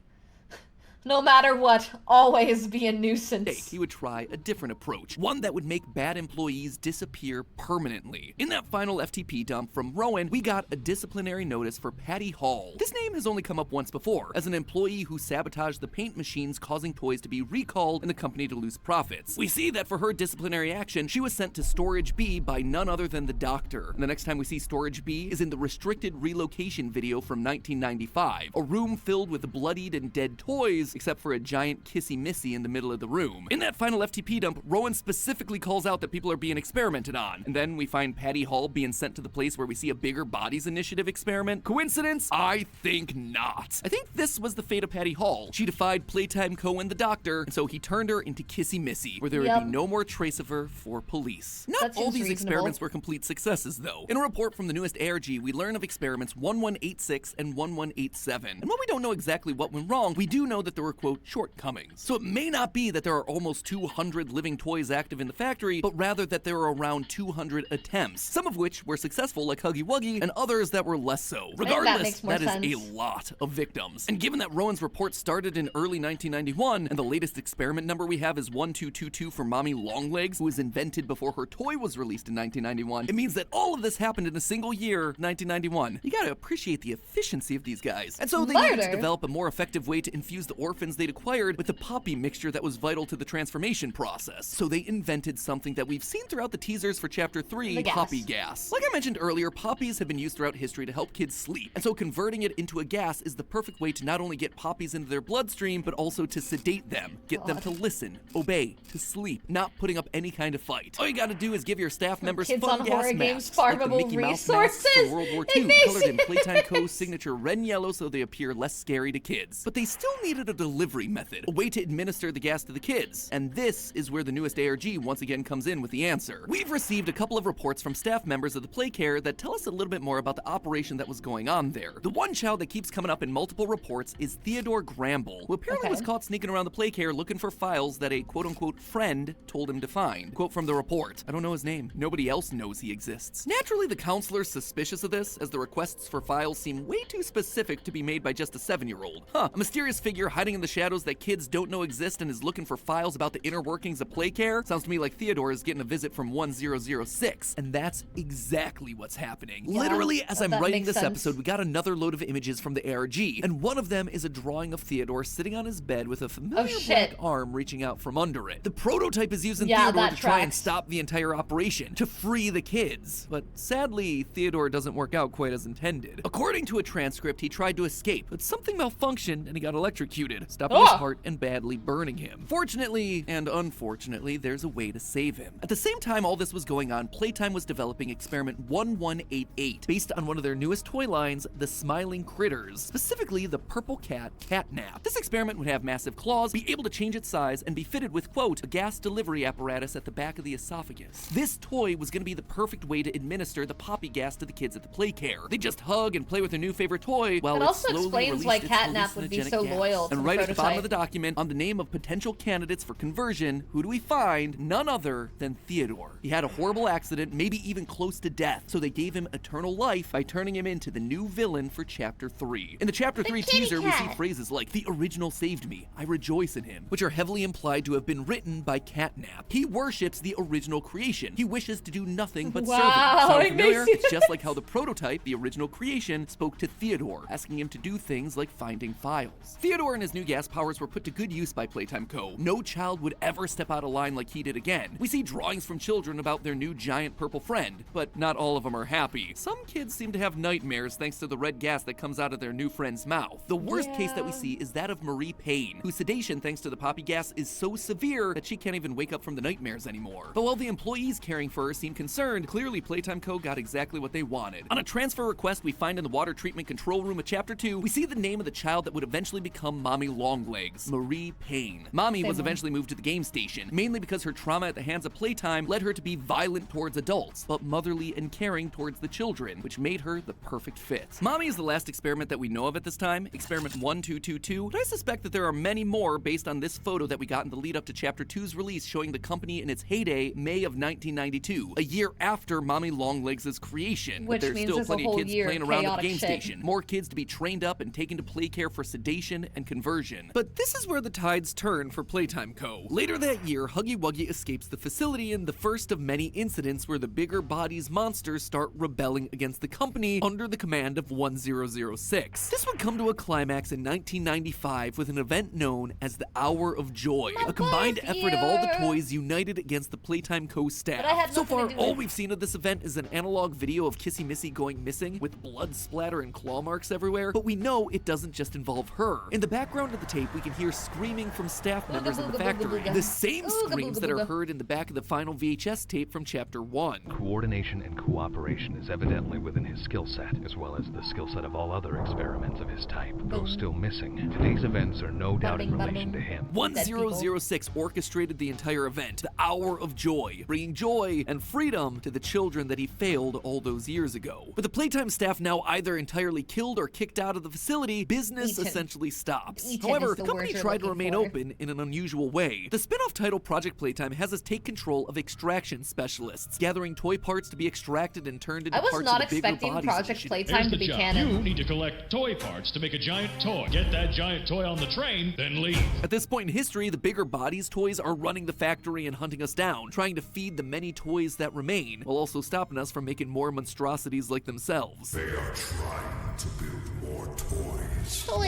S2: No matter what, always be a nuisance.
S11: He would try a different approach, one that would make bad employees disappear permanently. In that final FTP dump from Rowan, we got a disciplinary notice for Patty Hall. This name has only come up once before, as an employee who sabotaged the paint machines, causing toys to be recalled and the company to lose profits. We see that for her disciplinary action, she was sent to Storage B by none other than the Doctor. And the next time we see Storage B is in the restricted relocation video from 1995, a room filled with bloodied and dead toys, except for a giant kissy missy in the middle of the room. In that final FTP dump, Rowan specifically calls out that people are being experimented on. And then we find Patty Hall being sent to the place where we see a Bigger Bodies Initiative experiment. Coincidence? I think not. I think this was the fate of Patty Hall. She defied Playtime Co. and the Doctor, and so he turned her into Kissy Missy, where there would be no more trace of her for police. Not all these experiments were complete successes, though. In a report from the newest ARG, we learn of experiments 1186 and 1187. And while we don't know exactly what went wrong, we do know that there were, quote, shortcomings. So it may not be that there are almost 200 living toys active in the factory, but rather that there are around 200 attempts, some of which were successful like Huggy Wuggy, and others that were less so. Regardless, that is a lot of victims. And given that Rowan's report started in early 1991, and the latest experiment number we have is 1222 for Mommy Longlegs, who was invented before her toy was released in 1991, it means that all of this happened in a single year, 1991. You gotta appreciate the efficiency of these guys. And so they needed to develop a more effective way to infuse the orphans they'd acquired with the poppy mixture that was vital to the transformation process. So they invented something that we've seen throughout the teasers for Chapter 3, poppy gas. Like I mentioned earlier, poppies have been used throughout history to help kids sleep, and so converting it into a gas is the perfect way to not only get poppies into their bloodstream, but also to sedate them, get them to listen, obey, to sleep, not putting up any kind of fight. All you gotta do is give your staff members fun gas masks, like the Mickey Mouse masks from World War II, colored in Playtime Co.'s signature red and yellow so they appear less scary to kids. But they still needed a delivery method, a way to administer the gas to the kids. And this is where the newest ARG once again comes in with the answer. We've received a couple of reports from staff members of the Playcare that tell us a little bit more about the operation that was going on there. The one child that keeps coming up in multiple reports is Theodore Gramble, who apparently was caught sneaking around the Playcare looking for files that a quote-unquote friend told him to find. Quote from the report, "I don't know his name. Nobody else knows he exists." Naturally, the counselor's suspicious of this, as the requests for files seem way too specific to be made by just a 7-year-old. A mysterious figure hiding in the shadows that kids don't know exist and is looking for files about the inner workings of Playcare? Sounds to me like Theodore is getting a visit from 1006, and that's exactly what's happening. Literally, as I'm writing this episode, we got another load of images from the ARG, and one of them is a drawing of Theodore sitting on his bed with a familiar black arm reaching out from under it. The prototype is using Theodore to try and stop the entire operation, to free the kids. But sadly, Theodore doesn't work out quite as intended. According to a transcript, he tried to escape, but something malfunctioned and he got electrocuted, stopping his heart and badly burning him. Fortunately, and unfortunately, there's a way to save him. At the same time all this was going on, Playtime was developing experiment 1188, based on one of their newest toy lines, the Smiling Critters, specifically the purple cat, Catnap. This experiment would have massive claws, be able to change its size, and be fitted with, quote, a gas delivery apparatus at the back of the esophagus. This toy was going to be the perfect way to administer the poppy gas to the kids at the Playcare. They just hug and play with their new favorite toy, while
S2: it also explains why Catnap would be so loyal to
S11: and
S2: the
S11: right at the bottom
S2: prototype.
S11: of the document, on the name of potential candidates for conversion, who do we find? None other than Theodore. He had a horrible accident, maybe even close to death, so they gave him eternal life by turning him into the new villain for Chapter 3. In the Chapter 3 teaser, we see phrases like, "The original saved me, I rejoice in him," which are heavily implied to have been written by Catnap. He worships the original creation. He wishes to do nothing but serve it. Sound familiar? It's just like how the prototype, the original creation, spoke to Theodore, asking him to do things like finding files. Theodore and his new gas powers were put to good use by Playtime Co. No child would ever step out of line like he did again. We see drawings from children about their new giant purple friend, but not all of them are happy. Some kids seem to have nightmares thanks to the red gas that comes out of their new friend's mouth. The worst case that we see is that of Marie Payne, whose sedation thanks to the poppy gas is so severe that she can't even wake up from the nightmares anymore. But while the employees caring for her seem concerned, clearly Playtime Co. got exactly what they wanted. On a transfer request we find in the water treatment control room of Chapter 2, we see the name of the child that would eventually become Mommy Longlegs, Marie Payne. Mommy was eventually moved to the game station, mainly because her trauma at the hands of Playtime led her to be violent towards adults, but motherly and caring towards the children, which made her the perfect fit. Mommy is the last experiment that we know of at this time, experiment 1222, but I suspect that there are many more based on this photo that we got in the lead up to Chapter 2's release, showing the company in its heyday, May of 1992, a year after Mommy Longlegs' creation.
S2: Which
S11: There's
S2: means
S11: still
S2: there's a
S11: plenty of
S2: whole
S11: kids
S2: year
S11: playing
S2: of
S11: around at the
S2: chaotic
S11: game
S2: shit.
S11: station, more kids to be trained up and taken to Playcare for sedation and conversion version. But this is where the tides turn for Playtime Co. Later that year, Huggy Wuggy escapes the facility in the first of many incidents where the bigger bodies monsters start rebelling against the company under the command of 1006. This would come to a climax in 1995 with an event known as the Hour of Joy, a combined effort of all the toys united against the Playtime Co. staff. So far, all we've seen of this event is an analog video of Kissy Missy going missing with blood splatter and claw marks everywhere, but we know it doesn't just involve her. In the background of the tape, we can hear screaming from staff members in the factory, the same screams that are heard in the back of the final VHS tape from Chapter 1.
S6: Coordination and cooperation is evidently within his skill set, as well as the skill set of all other experiments of his type. Though still missing, today's events are no doubt in relation to him.
S11: 1006 orchestrated the entire event, the Hour of Joy, bringing joy and freedom to the children that he failed all those years ago. With the Playtime staff now either entirely killed or kicked out of the facility, business essentially stops. However, the company tried to remain open in an unusual way. The spin-off title Project Playtime has us take control of extraction specialists, gathering toy parts to be extracted and turned into parts of the bigger bodies.
S2: I was not expecting Project Playtime to be canon.
S14: You need to collect toy parts to make a giant toy. Get that giant toy on the train, then leave.
S11: At this point in history, the bigger bodies toys are running the factory and hunting us down, trying to feed the many toys that remain, while also stopping us from making more monstrosities like themselves.
S3: They are trying to build more toys. More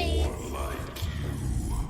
S3: like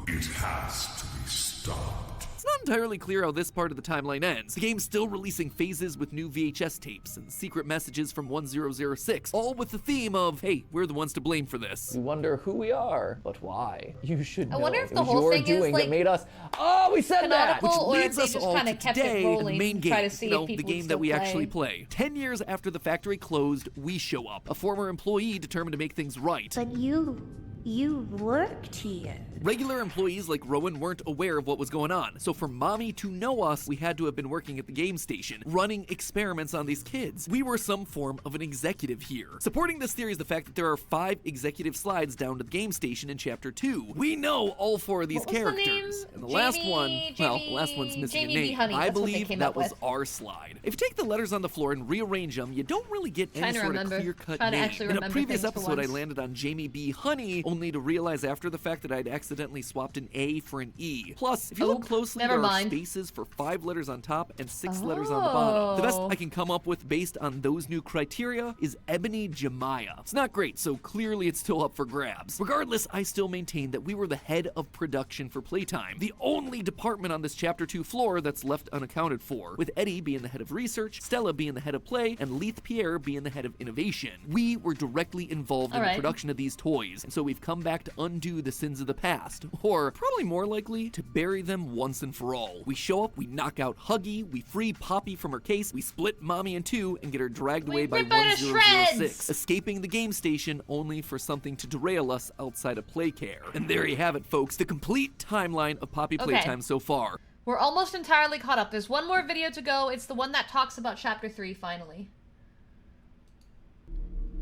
S3: you. It has to be stopped.
S11: It's not entirely clear how this part of the timeline ends. The game's still releasing phases with new VHS tapes and secret messages from 1006, all with the theme of, hey, we're the ones to blame for this.
S7: We wonder who we are, but why? You should know.
S2: I wonder if
S7: it
S2: the
S7: was
S2: whole
S7: your
S2: thing
S7: doing
S2: is like
S7: that made us. Oh, we said that.
S11: Which
S2: or
S11: leads
S2: if they
S11: us
S2: just
S11: all
S2: kinda
S11: to
S2: kept it
S11: today,
S2: rolling
S11: the main
S2: to
S11: game.
S2: try to see if
S11: the
S2: people
S11: game
S2: would
S11: that we
S2: still
S11: actually play. 10 years after the factory closed, we show up. A former employee determined to make things right.
S10: But you worked here.
S11: Regular employees like Rowan weren't aware of what was going on, so for Mommy to know us, we had to have been working at the game station, running experiments on these kids. We were some form of an executive here. Supporting this theory is the fact that there are 5 executive slides down to the game station in Chapter 2. We know all 4 of these characters, and the last one's missing a name. I believe that was our slide. If you take the letters on the floor and rearrange them, you don't really get any sort of clear-cut name. In a previous episode, I landed on Jamie B. Honey, only to realize after the fact that I'd accidentally swapped an A for an E. Plus, if you look closely, there are spaces for 5 letters on top and 6 letters on the bottom. The best I can come up with based on those new criteria is Ebony Jemiah. It's not great, so clearly it's still up for grabs. Regardless, I still maintain that we were the head of production for Playtime, the only department on this Chapter 2 floor that's left unaccounted for, with Eddie being the head of research, Stella being the head of play, and Leith Pierre being the head of innovation. We were directly involved in the production of these toys, and so we've come back to undo the sins of the past, or probably more likely to bury them once and for all. We show up, we knock out Huggy, we free Poppy from her case, we split Mommy in 2 and get her dragged away by 1006, escaping the game station only for something to derail us outside of Playcare. And there you have it, folks, the complete timeline of Poppy Playtime so far.
S2: We're almost entirely caught up. There's one more video to go. It's the one that talks about Chapter 3, finally.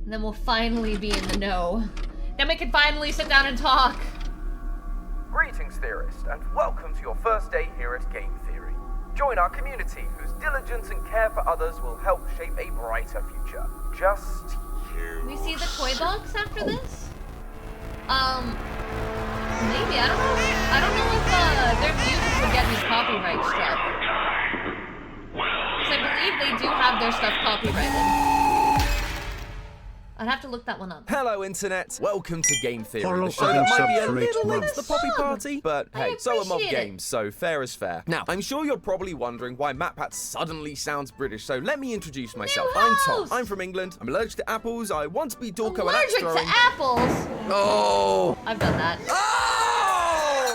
S2: And then we'll finally be in the know. Then we can finally sit down and talk.
S15: Greetings, theorist, and welcome to your first day here at Game Theory. Join our community, whose diligence and care for others will help shape a brighter future. Just you.
S2: We see the toy box after this? Maybe, I don't know if their music would get me copyright struck. Because I believe they do have their stuff copyrighted. I'd have to look that one up.
S16: Hello, Internet. Welcome to Game Theory,
S1: Oral
S16: the show that might be a
S1: separate
S16: little late
S1: months.
S16: to the Poppy Party, but hey, so are Mob
S2: appreciate it.
S16: Games, so fair is fair. Now, I'm sure you're probably wondering why MatPat suddenly sounds British, so let me introduce myself. I'm Tom. I'm from England. I'm allergic to apples. I want to be Dorko and
S2: Allergic to apples?
S16: Oh!
S2: I've done that.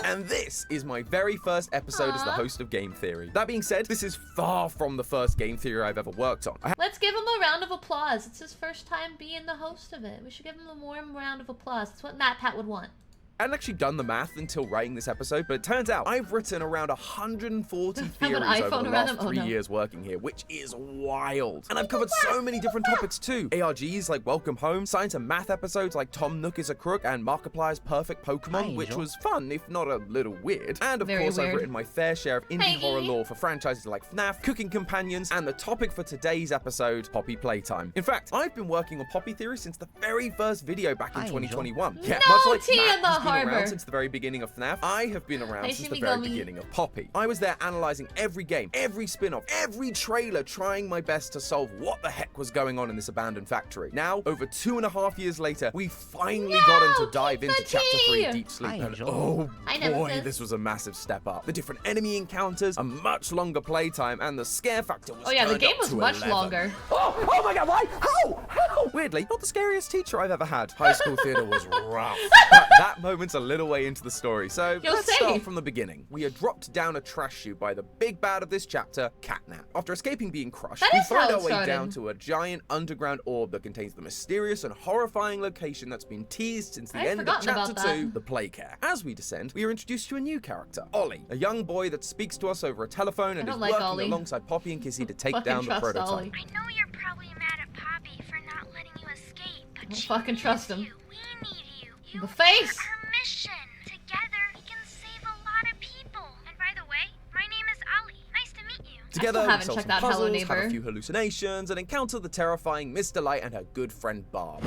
S16: And this is my very first episode as the host of Game Theory. That being said, this is far from the first Game Theory I've ever worked on.
S2: Let's give him a round of applause. It's his first time being the host of it. We should give him a warm round of applause. That's what MatPat would want.
S16: I hadn't actually done the math until writing this episode, but it turns out I've written around 140 theories over the last 3 years working here, which is wild. And I've covered so many different topics too. ARGs like Welcome Home, science and math episodes like Tom Nook is a Crook and Markiplier's Perfect Pokemon, which was fun, if not a little weird. And of course, I've written my fair share of indie horror lore for franchises like FNAF, Cooking Companions, and the topic for today's episode, Poppy Playtime. In fact, I've been working on Poppy Theory since the very first video back in 2021. Yeah, much like Matt,
S2: Harbor.
S16: around since the very beginning of FNAF. I have been around since the very beginning of Poppy. I was there analyzing every game, every spin-off, every trailer, trying my best to solve what the heck was going on in this abandoned factory. Now, over 2.5 years later, we finally got him to dive into Chapter 3 Deep Sleep. And oh boy, this was a massive step up. The different enemy encounters, a much longer playtime, and the scare factor was
S2: the game was much
S16: 11.
S2: longer.
S16: Oh my god, why? How? Weirdly, not the scariest teacher I've ever had. High school theater was rough. But that moment's a little way into the story, so let's start from the beginning. We are dropped down a trash chute by the big bad of this chapter, Catnap. After escaping being crushed, we find our way down to a giant underground orb that contains the mysterious and horrifying location that's been teased since the end of Chapter 2, the Playcare. As we descend, we are introduced to a new character, Ollie, a young boy that speaks to us over a telephone and is working alongside Poppy and Kissy to take down the prototype.
S8: I know you're probably mad at Poppy for not letting you escape, but
S2: I don't fucking trust him.
S8: we need you.
S2: The face!
S8: Our mission. Together, we can save a lot of people. And by the way, my name is Ollie. Nice to meet you.
S16: Together, we solve some puzzles, have a few hallucinations, and encounter the terrifying Mr. Light and her good friend Barb.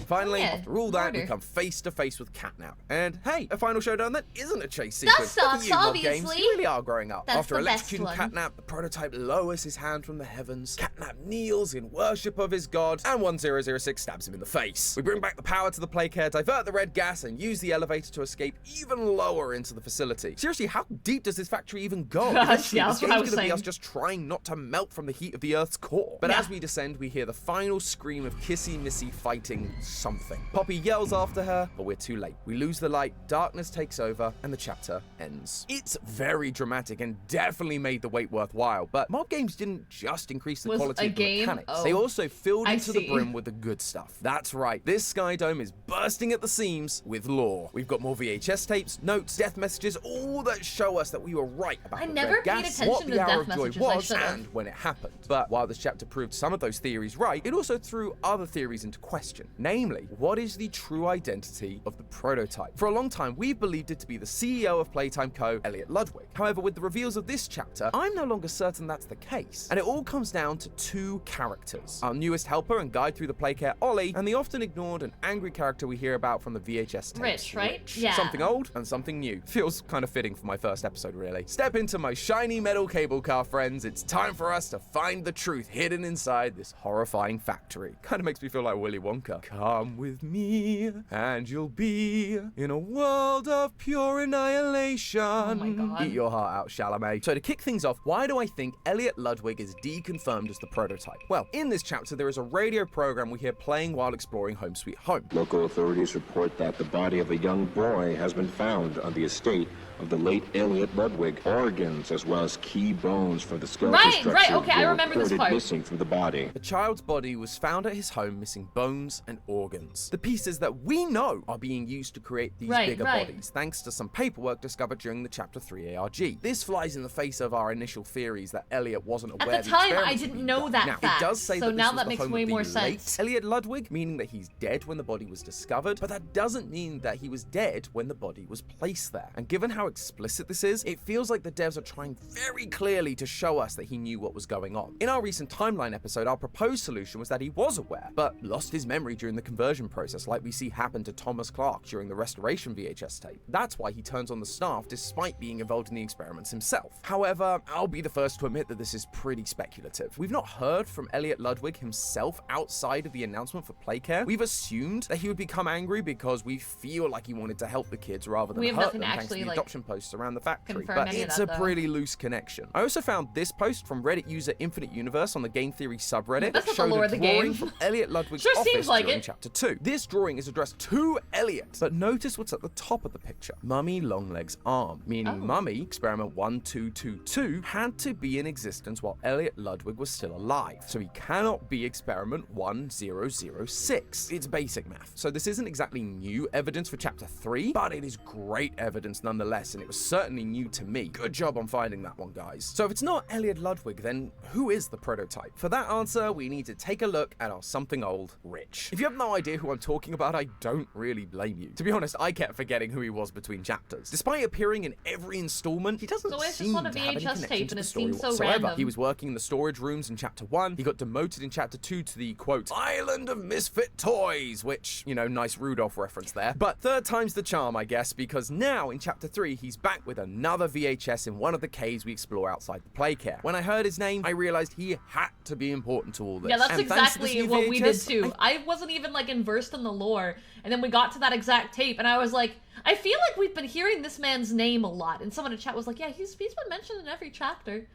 S16: Finally, after all that, we come face to face with Catnap. And hey, a final showdown that isn't a chase sequence.
S2: That sucks, obviously.
S16: Games, you really are growing up.
S2: That's
S16: After
S2: the best
S16: electrocuting
S2: one.
S16: Catnap, the prototype lowers his hand from the heavens. Catnap kneels in worship of his god, and 1006 stabs him in the face. We bring back the power to the Playcare, divert the red gas, and use the elevator to escape even lower into the facility. Seriously, how deep does this factory even go? Eventually,
S2: Yeah,
S16: this
S2: that's what I
S16: game's
S2: was
S16: gonna be
S2: saying.
S16: us just trying not to melt from the heat of the Earth's core. But as we descend, we hear the final scream of Kissy Missy fighting something. Poppy yells after her, but we're too late. We lose the light, darkness takes over, and the chapter ends. It's very dramatic and definitely made the wait worthwhile, but mob games didn't just increase the quality of the mechanics. They also filled into the brim with the good stuff. That's right, this Sky Dome is bursting at the seams with lore. We've got more VHS tapes, notes, death messages, all that show us that we were right about the red gas, what the Hour of Joy was, and when it happened. But while this chapter proved some of those theories right, it also threw other theories into question. Namely, what is the true identity of the prototype? For a long time, we believed it to be the CEO of Playtime Co., Elliot Ludwig. However, with the reveals of this chapter, I'm no longer certain that's the case. And it all comes down to two characters. Our newest helper and guide through the Playcare, Ollie, and the often ignored and angry character we hear about from the VHS tapes.
S2: Rich, right?
S16: Rich.
S2: Yeah.
S16: Something old and something new. Feels kind of fitting for my first episode, really. Step into my shiny metal cable car, friends. It's time for us to find the truth hidden inside this horrifying factory. Kind of makes me feel like Willy Wonka. Come with me, and you'll be in a world of pure annihilation. Oh my God. Eat your heart out, Chalamet. So to kick things off, why do I think Elliot Ludwig is deconfirmed as the prototype? Well, in this chapter, there is a radio program we hear playing while exploring Home Sweet Home.
S9: Local authorities report that the body of a young boy has been found on the estate of the late Elliot Ludwig. Organs as well as key bones from the skeletal structure
S2: okay, I
S9: were
S2: remember this
S9: reported
S2: part.
S9: missing from the body.
S16: The child's body was found at his home missing bones and organs. The pieces that we know are being used to create these bigger bodies, thanks to some paperwork discovered during the Chapter 3 ARG. This flies in the face of our initial theories that Elliot wasn't aware
S2: At the time, I didn't know that
S16: now,
S2: fact,
S16: it does say
S2: so
S16: that
S2: now
S16: this
S2: that
S16: was
S2: makes
S16: the home
S2: way
S16: of the
S2: more
S16: late
S2: sense.
S16: Elliot Ludwig, meaning that he's dead when the body was discovered, but that doesn't mean that he was dead when the body was placed there. And given how explicit this is, it feels like the devs are trying very clearly to show us that he knew what was going on. In our recent timeline episode, our proposed solution was that he was aware, but lost his memory during the conversion process, like we see happen to Thomas Clark during the Restoration VHS tape. That's why he turns on the staff despite being involved in the experiments himself. However, I'll be the first to admit that this is pretty speculative. We've not heard from Elliot Ludwig himself outside of the announcement for Playcare. We've assumed that he would become angry because we feel like he wanted to help the kids rather than hurt them thanks to the adoption posts around the factory. But it's a pretty loose connection. I also found this post from Reddit user Infinite Universe on the Game Theory subreddit that showed a drawing from Elliot Ludwig's office during Chapter 2. This drawing is addressed to Elliot, but notice what's at the top of the picture. Mummy Longleg's arm, meaning Mummy, experiment 1222, had to be in existence while Elliot Ludwig was still alive, so he cannot be experiment 1006. It's basic math. So this isn't exactly new evidence for Chapter 3, but it is great evidence nonetheless, and it was certainly new to me. Good job on finding that one, guys. So if it's not Elliot Ludwig, then who is the prototype? For that answer, we need to take a look at our something old, Rich. If you have no idea who I'm talking about, I don't really blame you. To be honest, I kept forgetting who he was between chapters. Despite appearing in every installment, he doesn't seem to have any connection to the story whatsoever. He was working in the storage rooms in chapter 1, he got demoted in chapter 2 to the, quote, Island of Misfit Toys, which, you know, nice Rudolph reference there. But third time's the charm, I guess, because now in chapter 3, he's back with another VHS in one of the caves we explore outside the playcare. When I heard his name, I realized he had to be important to all this.
S2: Yeah, that's exactly what we did too. I wasn't even like versed in the lore, and then we got to that exact tape, and I was like, I feel like we've been hearing this man's name a lot, and someone in chat was like, yeah, he's been mentioned in every chapter.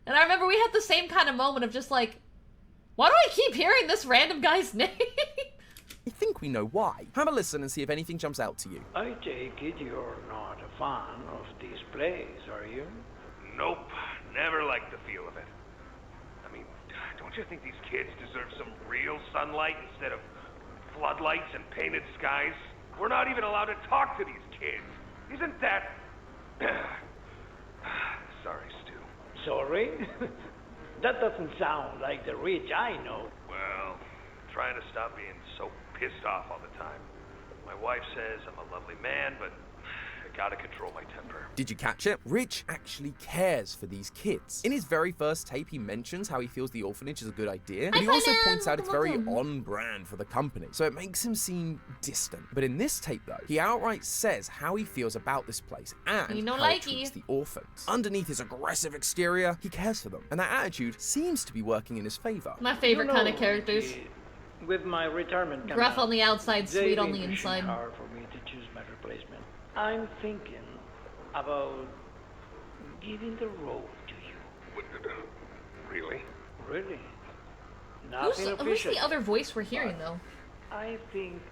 S2: And I remember we had the same kind of moment of just like, why do I keep hearing this random guy's name?
S16: I think we know why. Have a listen and see if anything jumps out to you.
S12: I take it you're not a fan of these plays, are you?
S18: Nope, never liked the feel of it. I mean, don't you think these kids deserve some real sunlight instead of floodlights and painted skies? We're not even allowed to talk to these kids. Isn't that... Sorry, Stu.
S12: Sorry? That doesn't sound like the Rich I know.
S18: Well, trying to stop being so pissed off all the time. My wife says I'm a lovely man, but I gotta control my temper.
S16: Did you catch it? Rich actually cares for these kids. In his very first tape, he mentions how he feels the orphanage is a good idea, but he also points out it's very on brand for the company, so it makes him seem distant. But in this tape, though, he outright says how he feels about this place and how it treats the orphans. Underneath his aggressive exterior, he cares for them, and that attitude seems to be working in his favor.
S2: My favorite kind of characters.
S12: With my retirement coming
S2: rough
S12: up,
S2: on the outside, sweet on the inside.
S12: It's hard for me to choose my replacement. I'm thinking about giving the role to you.
S18: Really?
S12: Really?
S2: Who's the other voice we're hearing, though?
S12: I think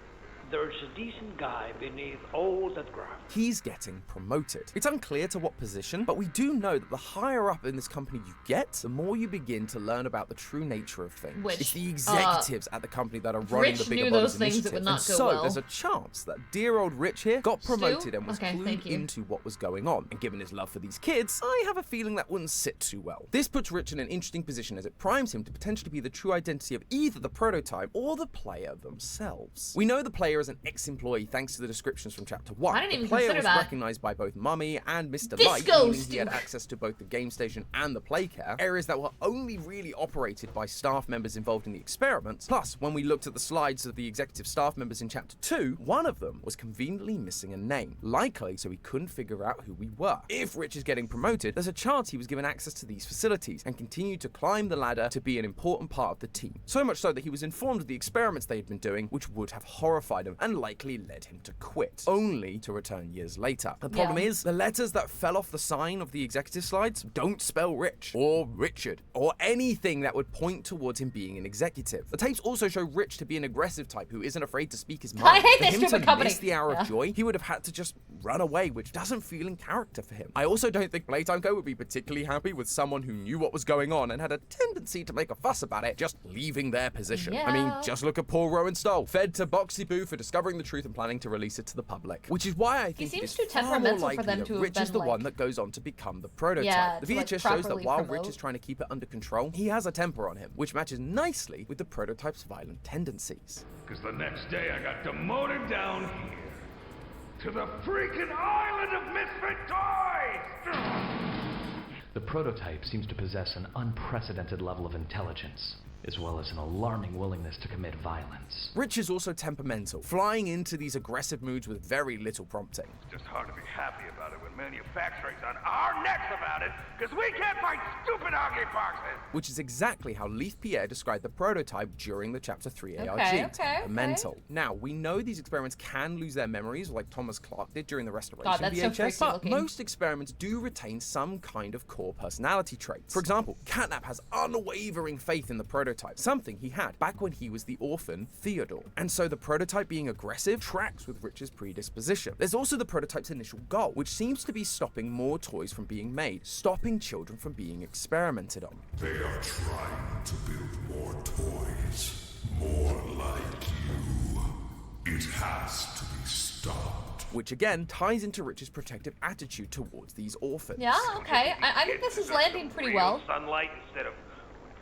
S12: there's a decent guy beneath all that graft.
S16: He's getting promoted. It's unclear to what position, but we do know that the higher up in this company you get, the more you begin to learn about the true nature of things. It's the executives at the company that are running the bigger bodies initiative. And so there's a chance that dear old Rich here got promoted and was clued into what was going on. And given his love for these kids, I have a feeling that wouldn't sit too well. This puts Rich in an interesting position as it primes him to potentially be the true identity of either the prototype or the player themselves. We know the player is an ex-employee thanks to the descriptions from chapter 1.
S2: I didn't even
S16: the player
S2: consider
S16: was
S2: that.
S16: recognized by both Mummy and Mr. Light, meaning he had access to both the game station and the playcare, areas that were only really operated by staff members involved in the experiments. Plus, when we looked at the slides of the executive staff members in chapter 2, one of them was conveniently missing a name, likely so he couldn't figure out who we were. If Rich is getting promoted, there's a chance he was given access to these facilities and continued to climb the ladder to be an important part of the team. So much so that he was informed of the experiments they had been doing, which would have horrified him and likely led him to quit, only to return years later. The problem is, the letters that fell off the sign of the executive slides don't spell Rich, or Richard, or anything that would point towards him being an executive. The tapes also show Rich to be an aggressive type who isn't afraid to speak his mind.
S2: I hate
S16: for
S2: this
S16: him
S2: stupid
S16: to
S2: company.
S16: miss the hour of joy, he would have had to just run away, which doesn't feel in character for him. I also don't think Playtime Co. would be particularly happy with someone who knew what was going on and had a tendency to make a fuss about it, just leaving their position. I mean, just look at Paul Rowan Stoll, fed to Boxy Boo for discovering the truth and planning to release it to the public. Which is why I think it's far more likely that Rich is the one that goes on to become the prototype. The VHS shows that while Rich is trying to keep it under control, he has a temper on him, which matches nicely with the prototype's violent tendencies.
S18: Because the next day I got demoted down here to the freaking island of misfit toys!
S6: The prototype seems to possess an unprecedented level of intelligence, as well as an alarming willingness to commit violence.
S16: Rich is also temperamental, flying into these aggressive moods with very little prompting.
S18: It's just hard to be happy about it when manufacturing's on our necks about it, because we can't fight stupid ugly boxes!
S16: Which is exactly how Leith Pierre described the prototype during the Chapter 3 ARG. Temperamental. Now, we know these experiments can lose their memories, like Thomas Clark did during the Restoration VHS, but most experiments do retain some kind of core personality traits. For example, Catnap has unwavering faith in the prototype, something he had back when he was the orphan Theodore. And so the prototype being aggressive tracks with Rich's predisposition. There's also the prototype's initial goal, which seems to be stopping more toys from being made, stopping children from being experimented on.
S3: They are trying to build more toys, more like you. It has to be stopped.
S16: Which again ties into Rich's protective attitude towards these orphans.
S2: Yeah, okay. I think this is landing pretty well.
S18: Sunlight instead of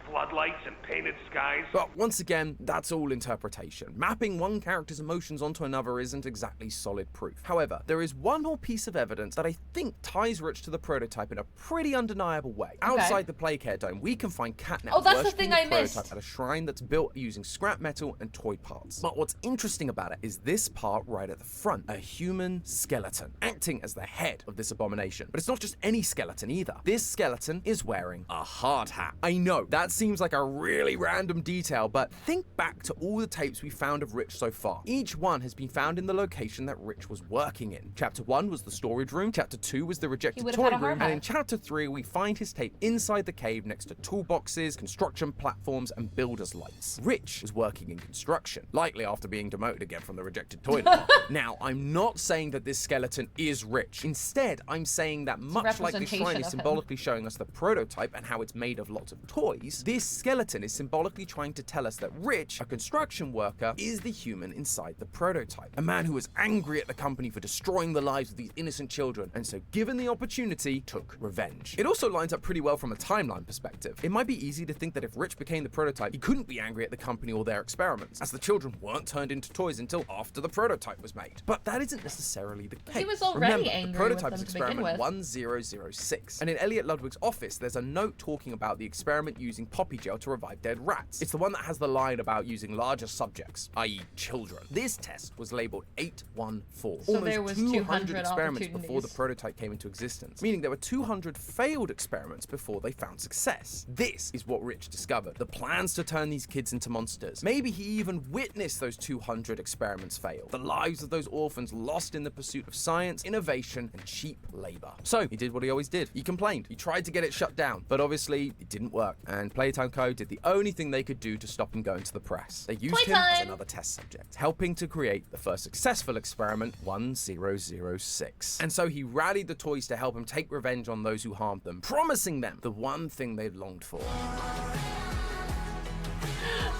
S18: floodlights and painted skies.
S16: But once again, that's all interpretation. Mapping one character's emotions onto another isn't exactly solid proof. However, there is one more piece of evidence that I think ties Rich to the prototype in a pretty undeniable way. Outside the Playcare Dome, we can find Catnap worshipping the prototype at a shrine that's built using scrap metal and toy parts. But what's interesting about it is this part right at the front, a human skeleton, acting as the head of this abomination. But it's not just any skeleton either. This skeleton is wearing a hard hat. I know, that seems like a really random detail, but think back to all the tapes we found of Rich so far. Each one has been found in the location that Rich was working in. Chapter 1 was the storage room, Chapter 2 was the rejected toy room, and in Chapter 3 we find his tape inside the cave next to toolboxes, construction platforms, and builder's lights. Rich was working in construction, likely after being demoted again from the rejected toy department. Now, I'm not saying that this skeleton is Rich. Instead, I'm saying that much like the shrine is symbolically showing us the prototype and how it's made of lots of toys, this skeleton is symbolically trying to tell us that Rich, a construction worker, is the human inside the prototype. A man who was angry at the company for destroying the lives of these innocent children, and so given the opportunity, took revenge. It also lines up pretty well from a timeline perspective. It might be easy to think that if Rich became the prototype, he couldn't be angry at the company or their experiments, as the children weren't turned into toys until after the prototype was made. But that isn't necessarily the case.
S2: He was already
S16: Remember,
S2: angry
S16: the prototype
S2: with
S16: is
S2: them to begin
S16: experiment
S2: with.
S16: 1006, and in Elliot Ludwig's office, there's a note talking about the experiment using poppy gel to revive dead rats. It's the one that has the line about using larger subjects, i.e. children. This test was labeled 814.
S2: So
S16: Almost
S2: there was
S16: 200 experiments before the
S2: opportunities.
S16: prototype came into existence, meaning there were 200 failed experiments before they found success. This is what Rich discovered, the plans to turn these kids into monsters. Maybe he even witnessed those 200 experiments fail, the lives of those orphans lost in the pursuit of science, innovation, and cheap labor. So he did what he always did. He complained. He tried to get it shut down, but obviously it didn't work, and Playtime Co. did the only thing they could do to stop him going to the press. They used him as another test subject, helping to create the first successful experiment, 1006. And so he rallied the toys to help him take revenge on those who harmed them, promising them the one thing they'd longed for.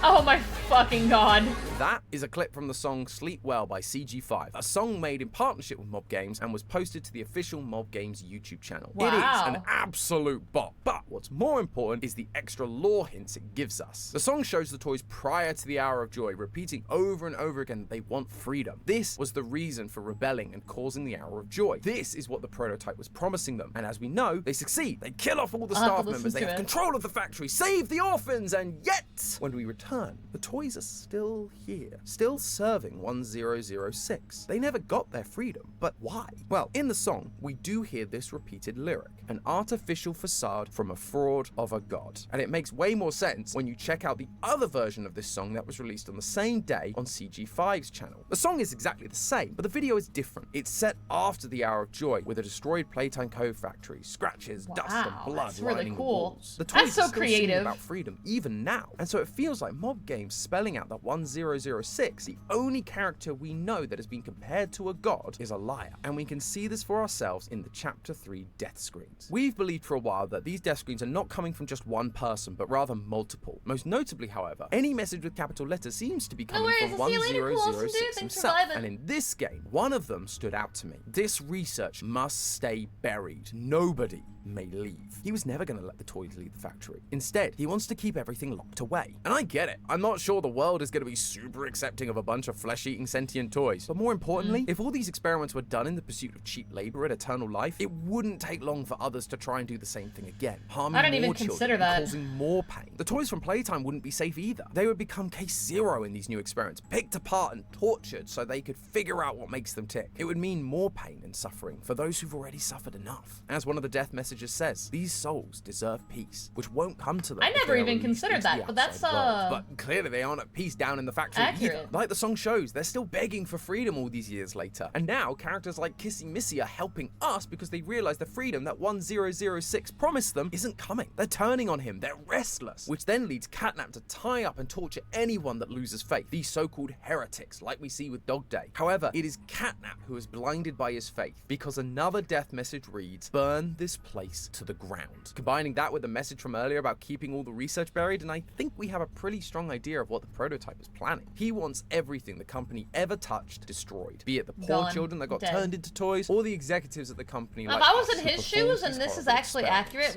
S2: Oh my fucking god.
S16: That is a clip from the song Sleep Well by CG5, a song made in partnership with Mob Games and was posted to the official Mob Games YouTube channel.
S2: Wow.
S16: It is an absolute bop, but what's more important is the extra lore hints it gives us. The song shows the toys prior to the Hour of Joy, repeating over and over again that they want freedom. This was the reason for rebelling and causing the Hour of Joy. This is what the prototype was promising them, and as we know, they succeed. They kill off all the staff members, they have control of the factory, save the orphans, and yet, when we return, the toys are still here, still serving 1006. They never got their freedom, but why? Well, in the song, we do hear this repeated lyric, an artificial facade from a fraud of a god. And it makes way more sense when you check out the other version of this song that was released on the same day on CG5's channel. The song is exactly the same, but the video is different. It's set after the Hour of Joy with a destroyed Playtime Co. factory, scratches, dust, and blood
S2: that's really
S16: lining the
S2: cool.
S16: walls. The
S2: That's
S16: toys
S2: so
S16: are still singing
S2: creative.
S16: about freedom even now, and so it feels like Mob Games spelling out that 1006, the only character we know that has been compared to a god, is a liar, and we can see this for ourselves in the Chapter 3 death screens. We've believed for a while that these death screens are not coming from just one person, but rather multiple. Most notably, however, any message with capital letters seems to be coming from 1006 himself, and in this game, one of them stood out to me. This research must stay buried. Nobody may leave. He was never going to let the toys leave the factory. Instead, he wants to keep everything locked away. And I get it. I'm not sure the world is going to be super accepting of a bunch of flesh-eating sentient toys. But more importantly, if all these experiments were done in the pursuit of cheap labor and eternal life, it wouldn't take long for others to try and do the same thing again, harming
S2: I didn't
S16: more
S2: even
S16: children
S2: consider
S16: and
S2: that.
S16: causing more pain. The toys from Playtime wouldn't be safe either. They would become case zero in these new experiments, picked apart and tortured so they could figure out what makes them tick. It would mean more pain and suffering for those who've already suffered enough. As one of the death messages says, these souls deserve peace, which won't come to them.
S2: I
S16: if
S2: never
S16: they are
S2: even
S16: released
S2: considered
S16: into
S2: that,
S16: the
S2: but that's,
S16: outside world. But clearly they aren't at peace down in the factory
S2: accurate.
S16: either. Like the song shows, they're still begging for freedom all these years later. And now characters like Kissy Missy are helping us because they realize the freedom that 1006 promised them isn't coming. They're turning on him, they're restless, which then leads Catnap to tie up and torture anyone that loses faith, these so-called heretics, like we see with Dog Day. However, it is Catnap who is blinded by his faith, because another death message reads, burn this place to the ground. Combining that with the message from earlier about keeping all the research buried, and I think we have a pretty strong idea of what the prototype is planning. He wants everything the company ever touched destroyed, be it the poor
S2: Gone.
S16: children that got
S2: Dead.
S16: turned into toys, or the executives at the company.
S2: If
S16: Like
S2: I was
S16: us
S2: in
S16: who
S2: his
S16: performed
S2: shoes and
S16: these
S2: this is
S16: horrible
S2: actually
S16: experiments.
S2: accurate,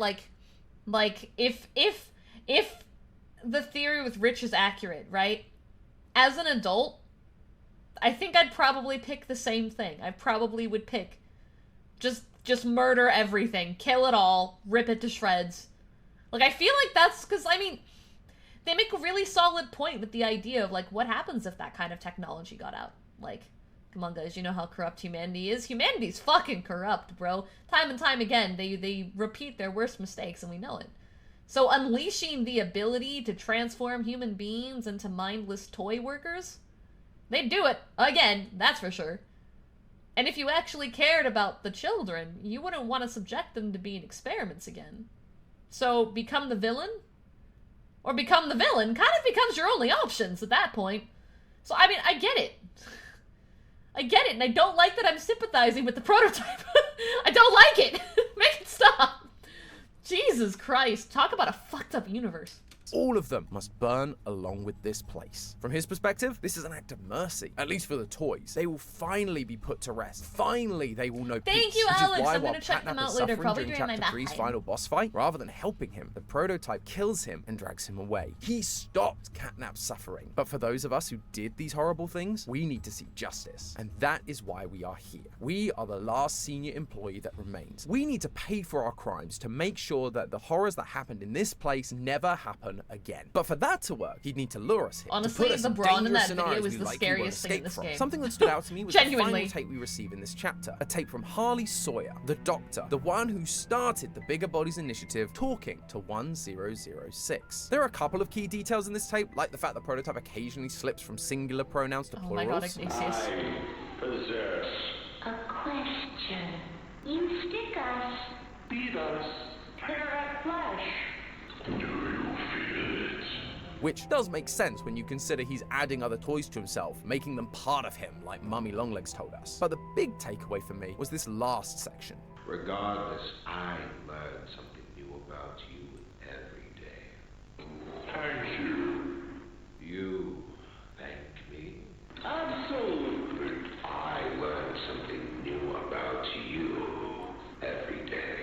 S2: like if the theory with Rich is accurate, right? As an adult, I think I'd probably pick the same thing. I probably would pick just murder everything, kill it all, rip it to shreds. Like, I feel like that's because, I mean, they make a really solid point with the idea of, like, what happens if that kind of technology got out? Like, come on, guys, you know how corrupt humanity is? Humanity's fucking corrupt, bro. Time and time again, they repeat their worst mistakes, and we know it. So unleashing the ability to transform human beings into mindless toy workers? They'd do it. Again, that's for sure. And if you actually cared about the children, you wouldn't want to subject them to being experiments again. So, become the villain? Or become the villain kind of becomes your only options at that point. So, I mean, I get it. I get it, and I don't like that I'm sympathizing with the prototype. I don't like it. Make it stop. Jesus Christ. Talk about a fucked up universe.
S16: All of them must burn along with this place. From his perspective, this is an act of mercy, at least for the toys. They will finally be put to rest. Finally, they will know peace.
S2: Thank you,
S16: Which
S2: Alex.
S16: is why,
S2: I'm
S16: while
S2: gonna check them
S16: Catnap
S2: out
S16: is
S2: later,
S16: suffering
S2: probably
S16: during
S2: during my
S16: Chapter 3's
S2: nap
S16: final boss fight, rather than helping him, the prototype kills him and drags him away. He stopped Catnap's suffering. But for those of us who did these horrible things, we need to see justice. And that is why we are here. We are the last senior employee that remains. We need to pay for our crimes to make sure that the horrors that happened in this place never happen again. But for that to work, he'd need to lure us here.
S2: Honestly,
S16: to put us
S2: the
S16: in
S2: brawn in
S16: dangerous
S2: that video
S16: scenarios
S2: was
S16: we
S2: the
S16: likely won't
S2: scariest thing in
S16: escape
S2: this
S16: from.
S2: game.
S16: Something that stood out to me was the
S2: Genuinely.
S16: final tape we receive in this chapter. A tape from Harley Sawyer, the doctor, the one who started the Bigger Bodies Initiative, talking to 1006. There are a couple of key details in this tape, like the fact that Prototype occasionally slips from singular pronouns to plurals.
S2: Oh my god, Ignatius.
S3: I possess.
S10: A question. You stick us.
S3: Beat us.
S10: Tear at flesh.
S3: Do you feel it?
S16: Which does make sense when you consider he's adding other toys to himself, making them part of him, like Mummy Longlegs told us. But the big takeaway for me was this last section.
S20: Regardless, I learn something new about you every day.
S3: Thank you.
S20: You thank me.
S3: Absolutely.
S20: I learn something new about you every day.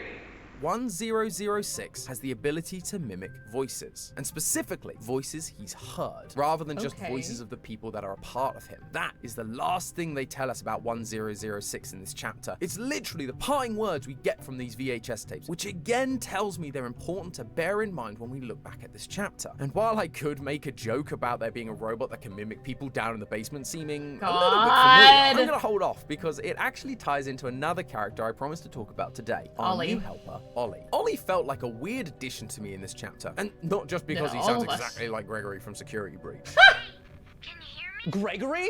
S16: 1006 has the ability to mimic voices, and specifically voices he's heard, rather than just voices of the people that are a part of him. That is the last thing they tell us about 1006 in this chapter. It's literally the parting words we get from these VHS tapes, which again tells me they're important to bear in mind when we look back at this chapter. And while I could make a joke about there being a robot that can mimic people down in the basement seeming a little bit familiar, I'm gonna hold off because it actually ties into another character I promised to talk about today, our
S2: Ollie.
S16: new helper, Ollie. Ollie felt like a weird addition to me in this chapter, and not just because he sounds exactly like Gregory from Security Breach.
S5: Gregory?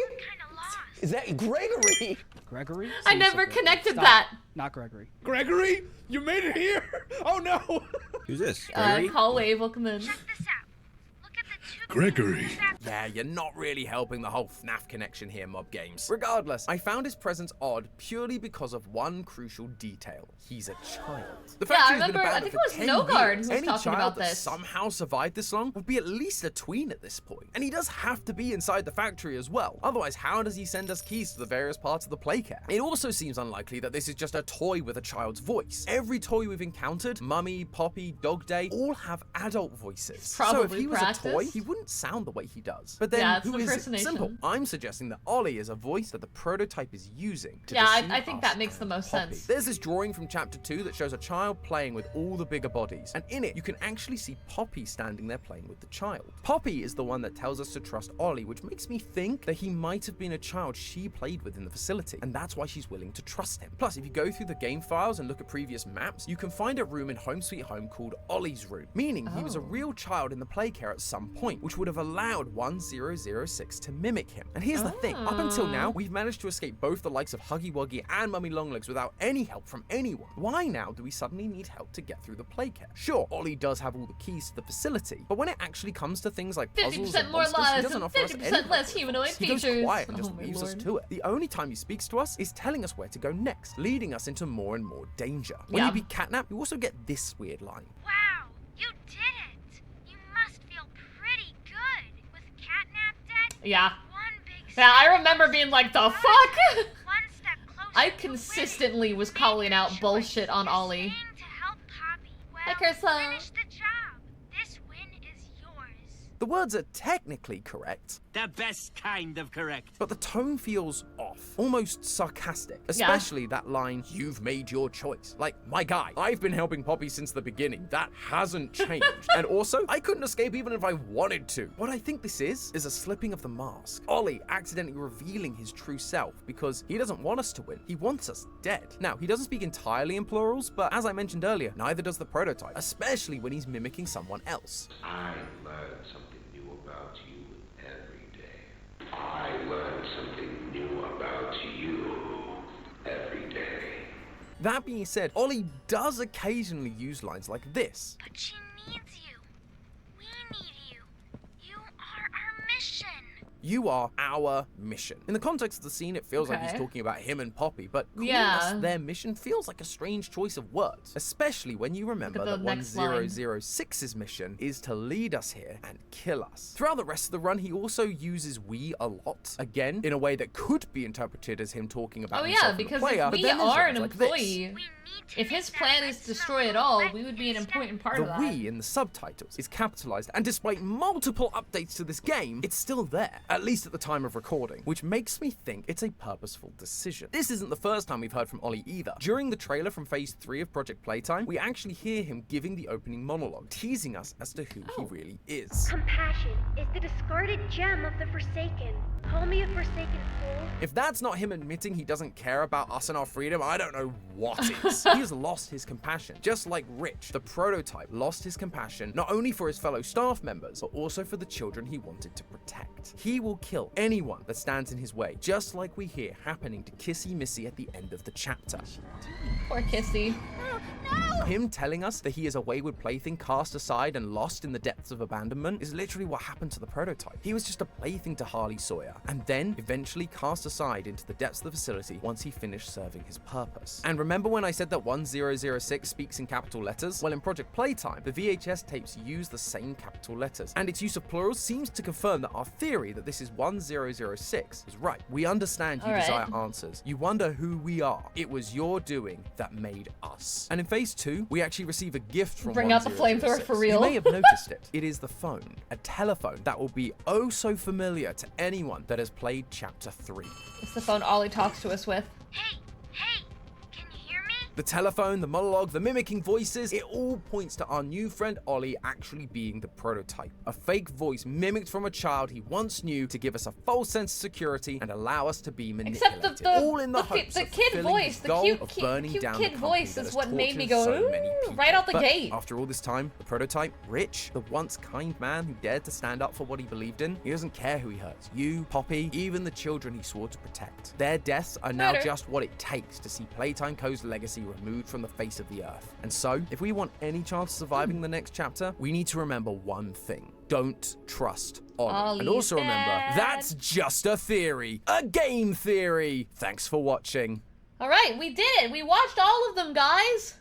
S5: Is that Gregory?
S19: Gregory?
S2: I never connected
S19: Stop.
S2: that.
S19: Not Gregory.
S4: Gregory, you made it here! Oh no!
S22: Who's this?
S2: Call Wave, welcome in.
S3: Gregory.
S16: Yeah, you're not really helping the whole FNAF connection here, Mob Games. Regardless, I found his presence odd purely because of one crucial detail. He's a child. The fact
S2: I
S16: he's been
S2: remember, I
S16: abandoned
S2: think it
S16: for
S2: was
S16: 10
S2: Nogard
S16: years,
S2: who was
S16: any
S2: talking
S16: child
S2: about
S16: that
S2: this.
S16: somehow survived this long would be at least a tween at this point. And he does have to be inside the factory as well. Otherwise, how does he send us keys to the various parts of the playcare? It also seems unlikely that this is just a toy with a child's voice. Every toy we've encountered, Mummy, Poppy, Dog Day, all have adult voices. So if he was a toy, he wouldn't sound the way he does. But then
S2: Yeah, it's
S16: who
S2: an
S16: is it?
S2: impersonation.
S16: Simple. I'm suggesting that Ollie is a voice that the prototype is using to
S2: Yeah,
S16: deceive
S2: I think
S16: us
S2: that makes the most
S16: Poppy.
S2: sense.
S16: There's this drawing from chapter 2 that shows a child playing with all the bigger bodies, and in it you can actually see Poppy standing there playing with the child. Poppy is the one that tells us to trust Ollie, which makes me think that he might have been a child she played with in the facility, and that's why she's willing to trust him. Plus, if you go through the game files and look at previous maps, you can find a room in Home Sweet Home called Ollie's room, meaning he was a real child in the playcare at some point, which would have allowed 1006 to mimic him. And here's the thing, up until now, we've managed to escape both the likes of Huggy Wuggy and Mummy Longlegs without any help from anyone. Why now do we suddenly need help to get through the playcare? Sure, Ollie does have all the keys to the facility, but when it actually comes to things like puzzles
S2: 50%
S16: and
S2: more
S16: monsters, he
S2: lives
S16: doesn't
S2: and
S16: offer us
S2: 50%
S16: any
S2: less
S16: help.
S2: humanoid
S16: He goes
S2: features.
S16: quiet and just
S2: Oh my
S16: leaves us
S2: lord.
S16: to it. The only time he speaks to us is telling us where to go next, leading us into more and more danger. When
S2: Yeah.
S16: you beat Catnap, you also get this weird line.
S8: Wow, you did it! You must feel pretty good with Catnap dead.
S2: Yeah. Yeah, I remember being like, the fuck? I consistently was calling out bullshit on Ollie. Hi, Cursa.
S8: Finish the job. This win is yours.
S16: The words are technically correct.
S13: The best kind of correct.
S16: But the tone feels off, almost sarcastic. Especially that line, "You've made your choice." Like, my guy, I've been helping Poppy since the beginning. That hasn't changed. And also, I couldn't escape even if I wanted to. What I think this is a slipping of the mask. Ollie accidentally revealing his true self because he doesn't want us to win. He wants us dead. Now, he doesn't speak entirely in plurals, but as I mentioned earlier, neither does the prototype, especially when he's mimicking someone else.
S3: I learn something new about you every day. I learn something new about you every day.
S16: That being said, Ollie does occasionally use lines like this.
S8: But she needs you. We need you. You are our mission.
S16: You are our mission. In the context of the scene, it feels like he's talking about him and Poppy, but calling us their mission feels like a strange choice of words, especially when you remember that 1006's mission is to lead us here and kill us. Throughout the rest of the run, he also uses we a lot, again, in a way that could be interpreted as him talking about himself
S2: because
S16: and the player,
S2: if we
S16: but then
S2: are an
S16: like
S2: employee, if his plan is to destroy it all, we would be an important part of that.
S16: The we in the subtitles is capitalized, and despite multiple updates to this game, it's still there, at least at the time of recording, which makes me think it's a purposeful decision. This isn't the first time we've heard from Ollie either. During the trailer from Phase 3 of Project Playtime, we actually hear him giving the opening monologue, teasing us as to who he really is.
S19: Compassion is the discarded gem of the Forsaken. Call me a Forsaken fool.
S16: If that's not him admitting he doesn't care about us and our freedom, I don't know what is. He has lost his compassion, just like Rich, the prototype, lost his compassion not only for his fellow staff members, but also for the children he wanted to protect. He will kill anyone that stands in his way, just like we hear happening to Kissy Missy at the end of the chapter.
S2: Poor Kissy.
S16: No! Him telling us that he is a wayward plaything cast aside and lost in the depths of abandonment is literally what happened to the prototype. He was just a plaything to Harley Sawyer, and then eventually cast aside into the depths of the facility once he finished serving his purpose. And remember when I said that 1006 speaks in capital letters? Well, in Project Playtime, the VHS tapes use the same capital letters, and its use of plurals seems to confirm that our theory that this is 1006 is right. We understand you desire answers. You wonder who we are. It was your doing that made us. And in Phase 2, we actually receive a gift from
S2: Bring out the flamethrower for real.
S16: You may have noticed it. It is the phone. A telephone that will be oh so familiar to anyone that has played Chapter 3.
S2: It's the phone Ollie talks to us with.
S16: The telephone, the monologue, the mimicking voices, it all points to our new friend Ollie actually being the prototype. A fake voice mimicked from a child he once knew to give us a false sense of security and allow us to be manipulated.
S2: Except
S16: all in the hopes
S2: the
S16: of
S2: kid
S16: fulfilling
S2: voice,
S16: his
S2: the
S16: goal
S2: cute
S16: of burning down the
S2: kid
S16: company
S2: voice
S16: that
S2: is
S16: has
S2: what made me
S16: tortured
S2: go,
S16: so many people.
S2: right out the
S16: But
S2: gate.
S16: after all this time, the prototype, Rich, the once kind man who dared to stand up for what he believed in, he doesn't care who he hurts. You, Poppy, even the children he swore to protect. Their deaths are now just what it takes to see Playtime Co.'s legacy removed from the face of the earth. And so, if we want any chance of surviving the next chapter, we need to remember one thing. Don't trust Ollie. And also remember, that's just a theory. A game theory. Thanks for watching.
S2: Alright, we did it. We watched all of them, guys.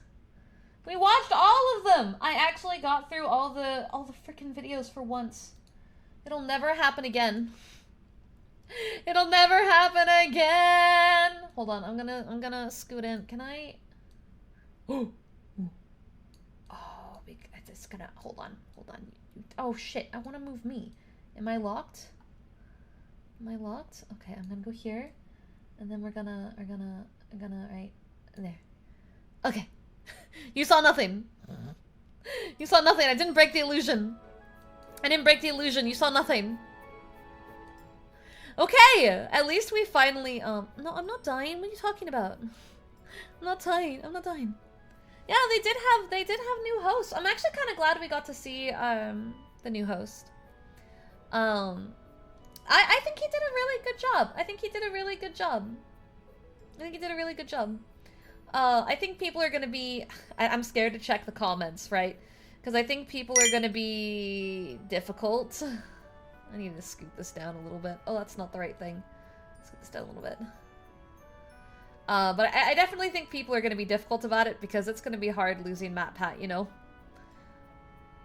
S2: We watched all of them. I actually got through all the freaking videos for once. It'll never happen again. It'll never happen again. Hold on, I'm gonna scoot in. Can I? Oh, it's gonna. Hold on. Oh shit! I want to move me. Am I locked? Okay, I'm gonna go here, and then we're gonna right there. Okay. You saw nothing. You saw nothing. I didn't break the illusion. You saw nothing. Okay, at least we finally, no, I'm not dying. What are you talking about? I'm not dying. Yeah, they did have new hosts. I'm actually kind of glad we got to see, the new host. I think he did a really good job. I think people are gonna be, I'm scared to check the comments, right? Because I think people are gonna be difficult. I need to scoot this down a little bit. Oh, that's not the right thing. Scoot this down a little bit. But I definitely think people are going to be difficult about it because it's going to be hard losing MatPat, you know?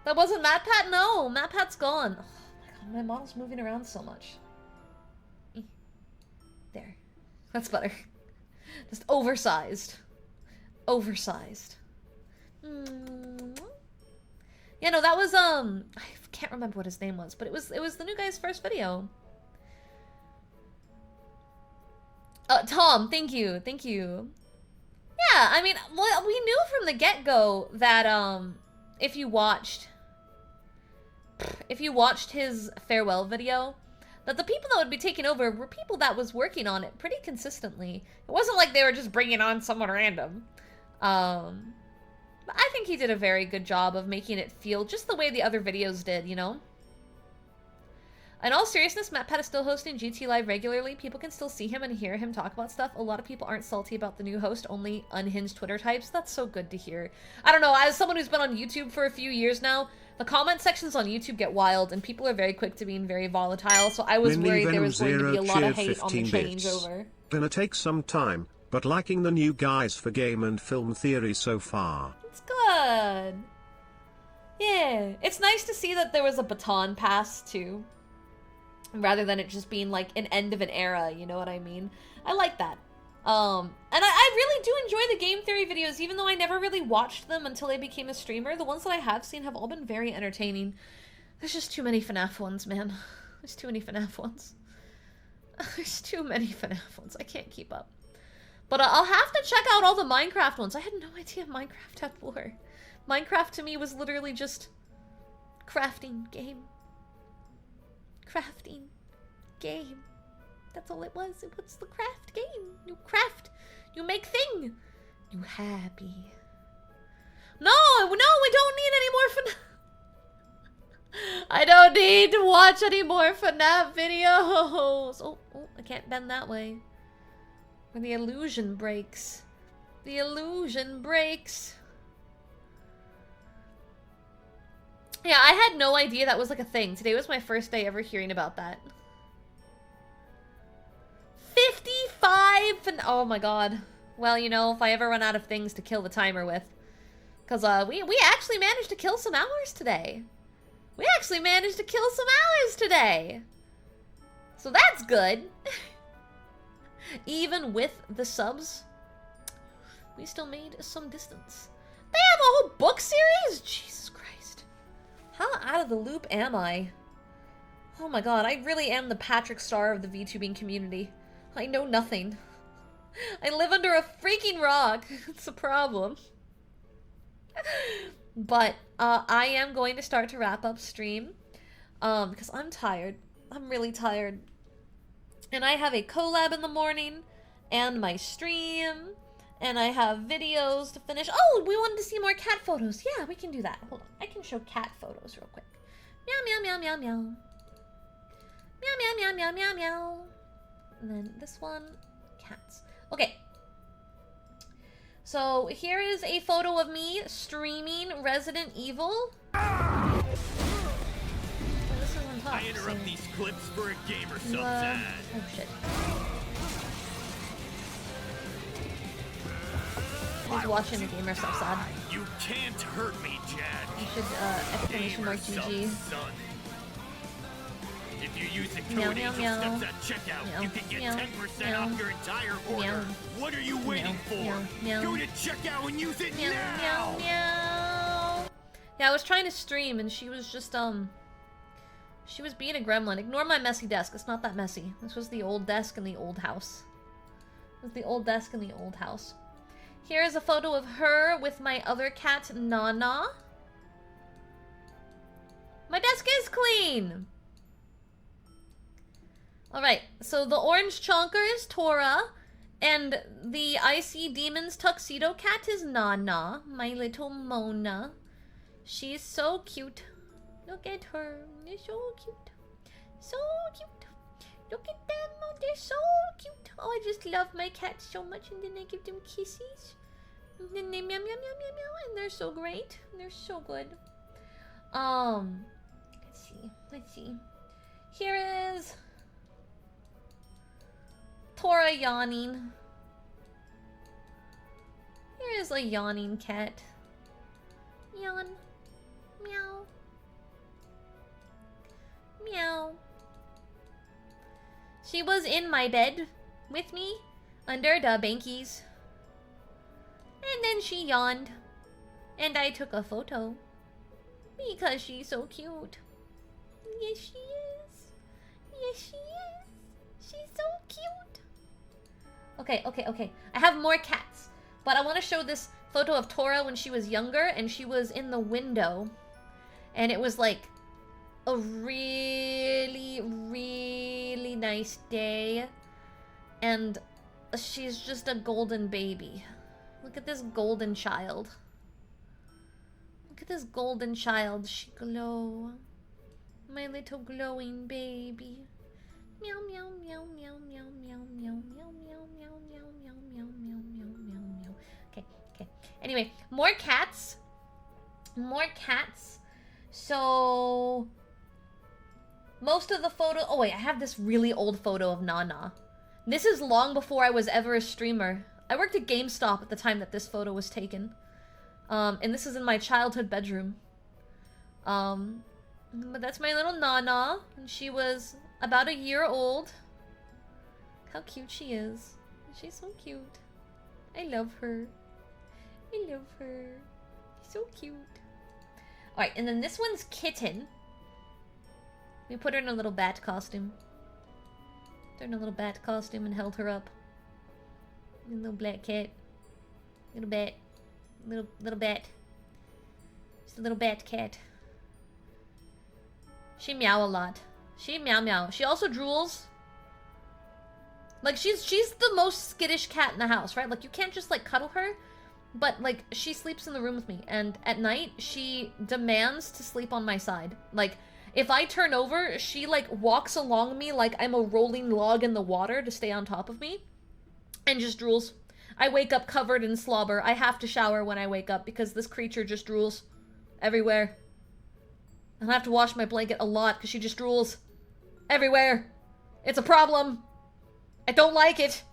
S2: That wasn't MatPat? No! MatPat's gone. Oh my god, my model's moving around so much. There. That's better. Just oversized. Yeah, no, that was, I can't remember what his name was, but it was the new guy's first video. Tom, thank you. Yeah, I mean, well, we knew from the get-go that if you watched his farewell video, that the people that would be taking over were people that was working on it pretty consistently. It wasn't like they were just bringing on someone random. But I think he did a very good job of making it feel just the way the other videos did, you know? In all seriousness, MatPat is still hosting GT Live regularly. People can still see him and hear him talk about stuff. A lot of people aren't salty about the new host, only unhinged Twitter types. That's so good to hear. I don't know, as someone who's been on YouTube for a few years now, the comment sections on YouTube get wild, and people are very quick to being very volatile, so I was worried there was going to be a lot of hate on the changeover.
S1: Gonna take some time, but liking the new guys for game and film theory so far.
S2: It's good. Yeah, it's nice to see that there was a baton pass, too. Rather than it just being like an end of an era, you know what I mean? I like that. And I really do enjoy the game theory videos, even though I never really watched them until I became a streamer. The ones that I have seen have all been very entertaining. There's just too many FNAF ones, man. There's too many FNAF ones. There's too many FNAF ones. I can't keep up. But I'll have to check out all the Minecraft ones. I had no idea Minecraft had lore. Minecraft to me was literally just crafting game. Crafting game. That's all it was. It was the craft game. You craft. You make thing. You happy. No, we don't need any more FNAF. I don't need to watch any more FNAF videos. Oh, I can't bend that way. When the illusion breaks. The illusion breaks. Yeah, I had no idea that was like a thing. Today was my first day ever hearing about that. 55 and oh my god. Well, you know, if I ever run out of things to kill the timer with. Because we actually managed to kill some hours today. We actually managed to kill some hours today. So that's good. Even with the subs, we still made some distance. They have a whole book series? Jesus Christ. How out of the loop am I? Oh my god, I really am the Patrick Star of the VTubing community. I know nothing. I live under a freaking rock. It's a problem. But I am going to start to wrap up stream because I'm tired. I'm really tired. And I have a collab in the morning and my stream and I have videos to finish. Oh, we wanted to see more cat photos. Yeah, we can do that. Hold on. I can show cat photos real quick. Meow, meow, meow, meow, meow. Meow, meow, meow, meow, meow, meow. And then this one, cats. Okay. So here is a photo of me streaming Resident Evil.
S13: I interrupt these clips for a gamer sub-sad.
S2: Oh shit. He's watching the gamer sub-sad.
S13: You can't hurt me, Chad.
S2: You should exclamation mark GG.
S13: If you use the code Angel Steps at checkout, you can get 10% off your entire order. What are you waiting for? Go to checkout and use it now!
S2: Yeah, I was trying to stream and she was just, she was being a gremlin. Ignore my messy desk. It's not that messy. This was the old desk in the old house. It was the old desk in the old house. Here is a photo of her with my other cat, Nana. My desk is clean! Alright, so the orange chonker is Tora, and the Icy Demon's tuxedo cat is Nana, my little Mona. She's so cute. Look at her. They're so cute. So cute. Look at them. Oh, they're so cute. Oh, I just love my cats so much, and then I give them kisses. And then they meow, meow, meow, meow, meow, and they're so great. They're so good. Let's see. Here is Tora yawning. Here is a yawning cat. Yawn. Meow. Meow. She was in my bed with me under the bankies. And then she yawned. And I took a photo. Because she's so cute. Yes, she is. Yes, she is. She's so cute. Okay. I have more cats. But I want to show this photo of Tora when she was younger, and she was in the window. And it was like a really, really nice day. And she's just a golden baby. Look at this golden child. Look at this golden child. She glow. My little glowing baby. Meow meow meow meow meow meow meow meow meow meow meow meow meow meow meow meow meow. Okay. Anyway, more cats. More cats. So most of the photo. Oh wait, I have this really old photo of Nana. This is long before I was ever a streamer. I worked at GameStop at the time that this photo was taken. And this is in my childhood bedroom. But that's my little Nana. And she was about a year old. How cute she is. She's so cute. I love her. I love her. She's so cute. Alright, and then this one's Kitten. We put her in a little bat costume. Put her in a little bat costume and held her up. A little black cat. Little bat. Little bat. Just a little bat cat. She meow a lot. She meow. She also drools. Like, she's the most skittish cat in the house, right? Like, you can't just, like, cuddle her. But, like, she sleeps in the room with me. And at night, she demands to sleep on my side. Like, if I turn over, she, like, walks along me like I'm a rolling log in the water to stay on top of me. And just drools. I wake up covered in slobber. I have to shower when I wake up because this creature just drools everywhere. And I have to wash my blanket a lot because she just drools everywhere. It's a problem. I don't like it.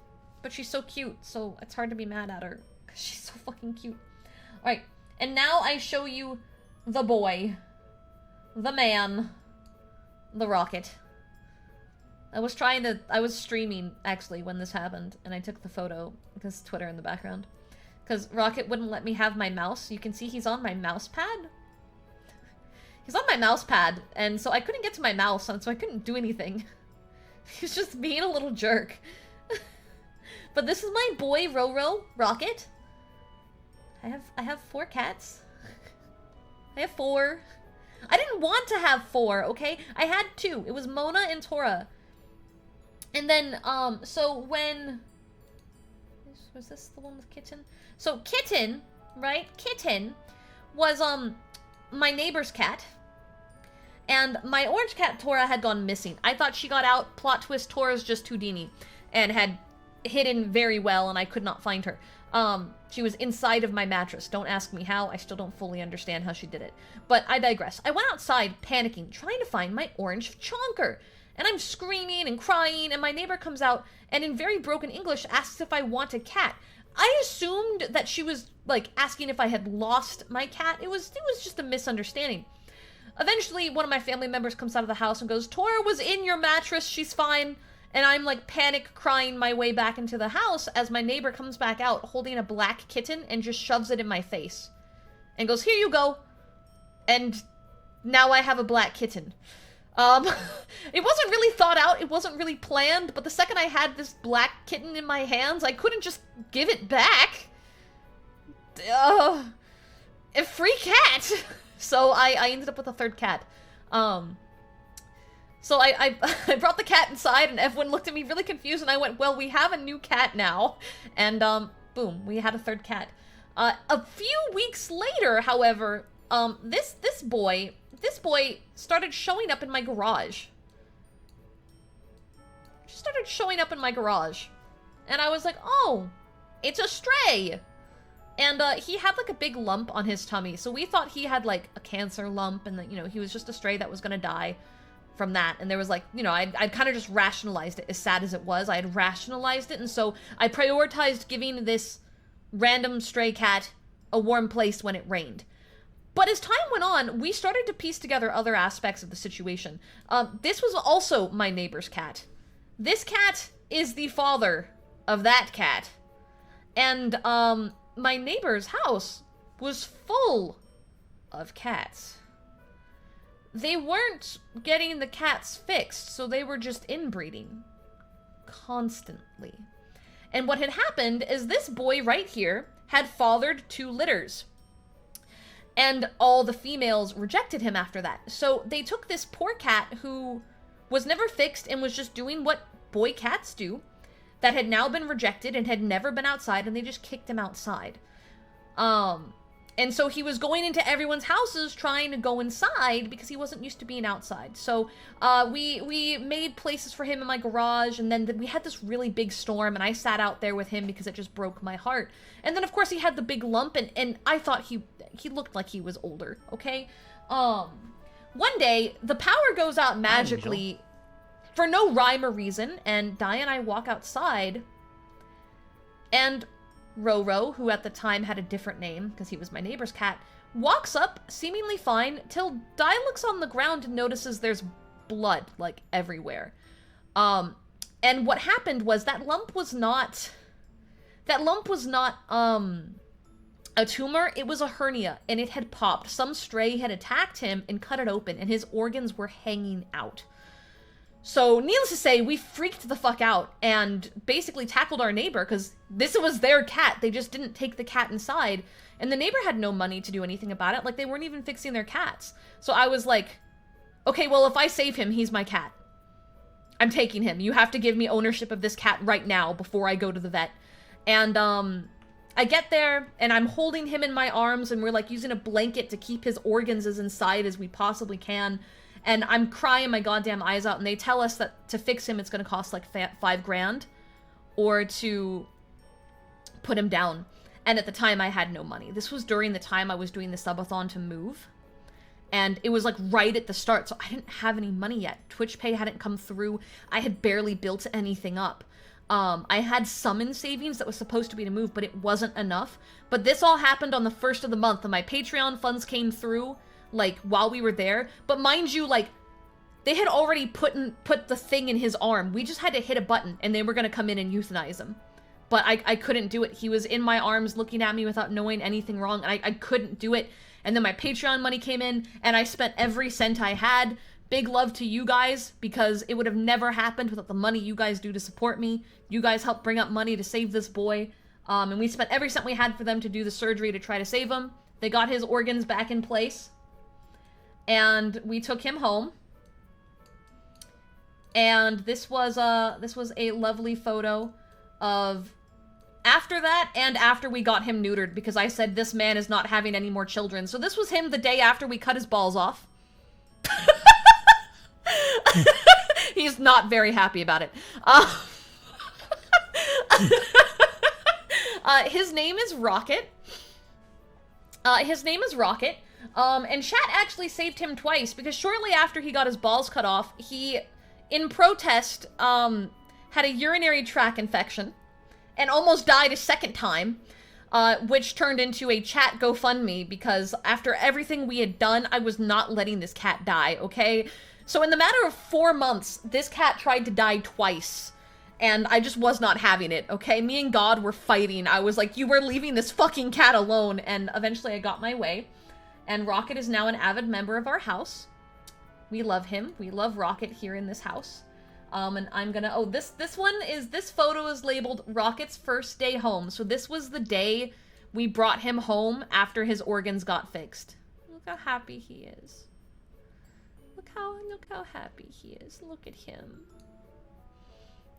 S2: But she's so cute, so it's hard to be mad at her because she's so fucking cute. Alright, and now I show you the boy. The man. The rocket. I was streaming, actually, when this happened, and I took the photo, because Twitter in the background. Because Rocket wouldn't let me have my mouse. You can see he's on my mouse pad. He's on my mouse pad, and so I couldn't get to my mouse, and so I couldn't do anything. He's just being a little jerk. But this is my boy, Roro, Rocket. I have 4 cats. I have 4. I didn't want to have 4, okay? I had 2. It was Mona and Tora. And then, so when... Was this the one with Kitten? So Kitten, right? Kitten was, my neighbor's cat. And my orange cat, Tora, had gone missing. I thought she got out. Plot twist, Tora's just Houdini. And had hidden very well, and I could not find her. She was inside of my mattress. Don't ask me how. I still don't fully understand how she did it. But I digress. I went outside, panicking, trying to find my orange chonker. And I'm screaming and crying, and my neighbor comes out and in very broken English asks if I want a cat. I assumed that she was, like, asking if I had lost my cat. It was just a misunderstanding. Eventually, one of my family members comes out of the house and goes, Tora was in your mattress, she's fine. And I'm, like, panic crying my way back into the house as my neighbor comes back out holding a black kitten and just shoves it in my face. And goes, here you go. And now I have a black kitten. It wasn't really thought out, it wasn't really planned, but the second I had this black kitten in my hands, I couldn't just give it back. A free cat! So I ended up with a 3rd cat. So I brought the cat inside, and everyone looked at me really confused, and I went, well, we have a new cat now. And, boom, we had a 3rd cat. A few weeks later, however, this boy started showing up in my garage. Just started showing up in my garage. And I was like, oh, it's a stray. And, he had, like, a big lump on his tummy. So we thought he had, like, a cancer lump and that, you know, he was just a stray that was gonna die from that. And there was, like, you know, I'd kind of just rationalized it, as sad as it was. I had rationalized it, and so I prioritized giving this random stray cat a warm place when it rained. But as time went on, we started to piece together other aspects of the situation. This was also my neighbor's cat. This cat is the father of that cat. And, my neighbor's house was full of cats. they weren't getting the cats fixed, so they were just inbreeding constantly. And what had happened is this boy right here had fathered 2 litters. And all the females rejected him after that. So they took this poor cat who was never fixed and was just doing what boy cats do, that had now been rejected and had never been outside, and they just kicked him outside. And so he was going into everyone's houses trying to go inside because he wasn't used to being outside. So we made places for him in my garage, and then we had this really big storm, and I sat out there with him because it just broke my heart. And then, of course, he had the big lump, and I thought he looked like he was older, okay? One day, the power goes out magically for no rhyme or reason, and Di and I walk outside, and Roro, who at the time had a different name because he was my neighbor's cat, walks up seemingly fine till Di looks on the ground and notices there's blood like everywhere. And what happened was that lump was not a tumor, it was a hernia, and it had popped. Some stray had attacked him and cut it open, and his organs were hanging out. So, needless to say, we freaked the fuck out and basically tackled our neighbor because this was their cat. They just didn't take the cat inside, and the neighbor had no money to do anything about it. Like, they weren't even fixing their cats. So I was like, okay, well, if I save him, he's my cat. I'm taking him. You have to give me ownership of this cat right now before I go to the vet. And, I get there, and I'm holding him in my arms, and we're, like, using a blanket to keep his organs as inside as we possibly can. And I'm crying my goddamn eyes out, and they tell us that to fix him, it's gonna cost, like, $5 grand, or to put him down. And at the time, I had no money. This was during the time I was doing the subathon to move. And it was, like, right at the start, so I didn't have any money yet. Twitch Pay hadn't come through. I had barely built anything up. I had some in savings that was supposed to be to move, but it wasn't enough. But this all happened on the 1st of the month, and my Patreon funds came through, like, while we were there. But mind you, like, they had already put the thing in his arm. We just had to hit a button, and they were gonna come in and euthanize him. But I couldn't do it. He was in my arms looking at me without knowing anything wrong, and I couldn't do it. And then my Patreon money came in, and I spent every cent I had. Big love to you guys, because it would have never happened without the money you guys do to support me. You guys helped bring up money to save this boy. And we spent every cent we had for them to do the surgery to try to save him. They got his organs back in place. And we took him home. And this was a lovely photo of after that and after we got him neutered, because I said this man is not having any more children. So this was him the day after we cut his balls off. He's not very happy about it. His name is Rocket. And chat actually saved him twice, because shortly after he got his balls cut off, he, in protest, had a urinary tract infection and almost died a second time, which turned into a chat GoFundMe, because after everything we had done, I was not letting this cat die, okay? So in the matter of 4 months, this cat tried to die twice, and I just was not having it, okay? Me and God were fighting. I was like, you were leaving this fucking cat alone, and eventually I got my way. And Rocket is now an avid member of our house. We love him. We love Rocket here in this house. And I'm gonna, oh, this photo is labeled Rocket's first day home. So this was the day we brought him home after his organs got fixed. Look how happy he is. Look how happy he is. Look at him.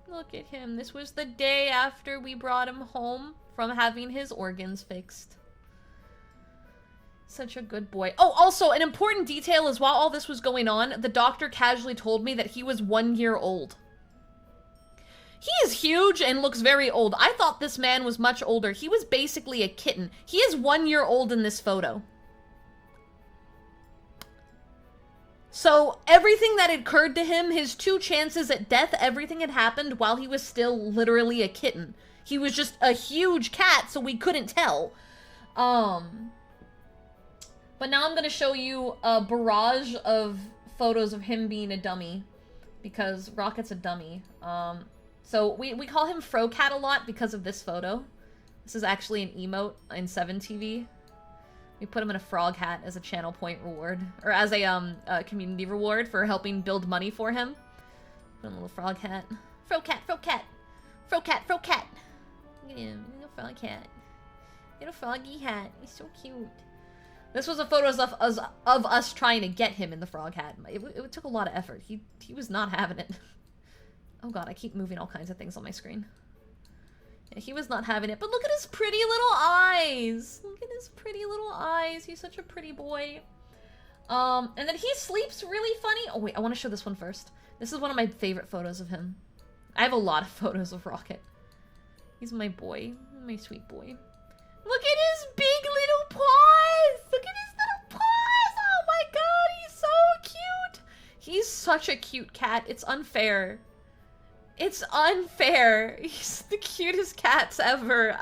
S2: Look at him. This was the day after we brought him home from having his organs fixed. Such a good boy. Oh, also, an important detail is while all this was going on, the doctor casually told me that he was 1 year old. He is huge and looks very old. I thought this man was much older. He was basically a kitten. He is 1 year old in this photo. So, everything that had occurred to him, his 2 chances at death, everything had happened while he was still literally a kitten. He was just a huge cat, so we couldn't tell. But now I'm gonna show you a barrage of photos of him being a dummy, because Rocket's a dummy. So we call him Frocat a lot because of this photo. This is actually an emote in 7TV. We put him in a frog hat as a channel point reward. Or as a community reward for helping build money for him. Put him in a little frog hat. Fro cat, fro cat. Fro cat, fro cat. Look at him, little frog hat. Little froggy hat. He's so cute. This was a photo of us trying to get him in the frog hat. It took a lot of effort. He was not having it. Oh god, I keep moving all kinds of things on my screen. Yeah, he was not having it, but look at his pretty little eyes. Look at his pretty little eyes. He's such a pretty boy. And then he sleeps really funny. Oh wait, I want to show this one first. This is one of my favorite photos of him. I have a lot of photos of Rocket. He's my boy. My sweet boy. Look at his big little paws! Look at his little paws! Oh my god, he's so cute! He's such a cute cat. It's unfair. It's unfair. He's the cutest cats ever.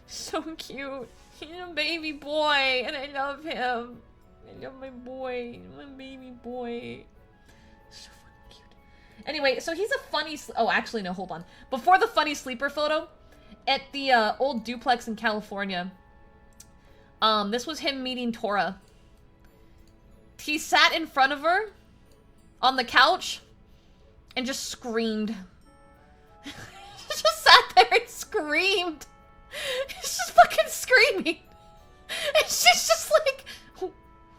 S2: So cute. He's a baby boy, and I love him. I love my boy. My baby boy. So fucking cute. Anyway, so he's a funny... Oh, actually, no, hold on. Before the funny sleeper photo, at the old duplex in California, this was him meeting Tora. He sat in front of her on the couch and just screamed. Just sat there and screamed. He's just fucking screaming. And she's just like,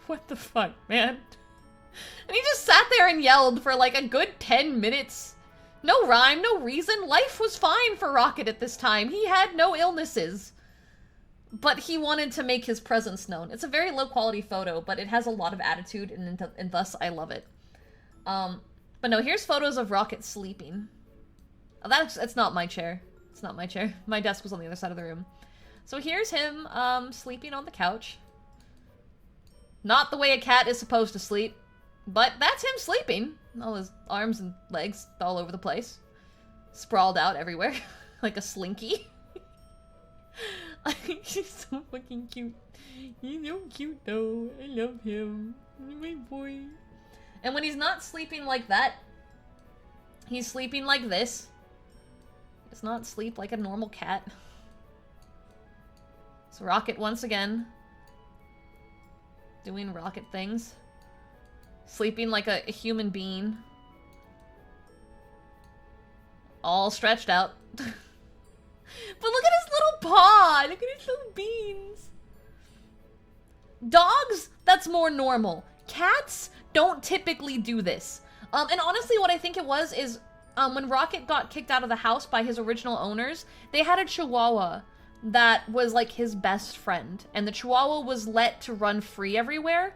S2: what the fuck, man? And he just sat there and yelled for like a good 10 minutes. No rhyme, no reason. Life was fine for Rocket at this time. He had no illnesses. But he wanted to make his presence known. It's a very low quality photo, but it has a lot of attitude, and thus I love it. But no, here's photos of Rocket sleeping. Oh, that's not my chair. It's not my chair. My desk was on the other side of the room. So here's him, sleeping on the couch. Not the way a cat is supposed to sleep, but that's him sleeping. All his arms and legs all over the place. Sprawled out everywhere. Like a slinky. He's so fucking cute. He's so cute though. I love him. He's my boy. And when he's not sleeping like that, he's sleeping like this. It's not sleep like a normal cat. So Rocket once again doing Rocket things. Sleeping like a human being. All stretched out. But look at his little paw! Look at his little beans! Dogs, that's more normal. Cats don't typically do this. And honestly, what I think it was is when Rocket got kicked out of the house by his original owners, they had a Chihuahua that was like his best friend. And the Chihuahua was let to run free everywhere.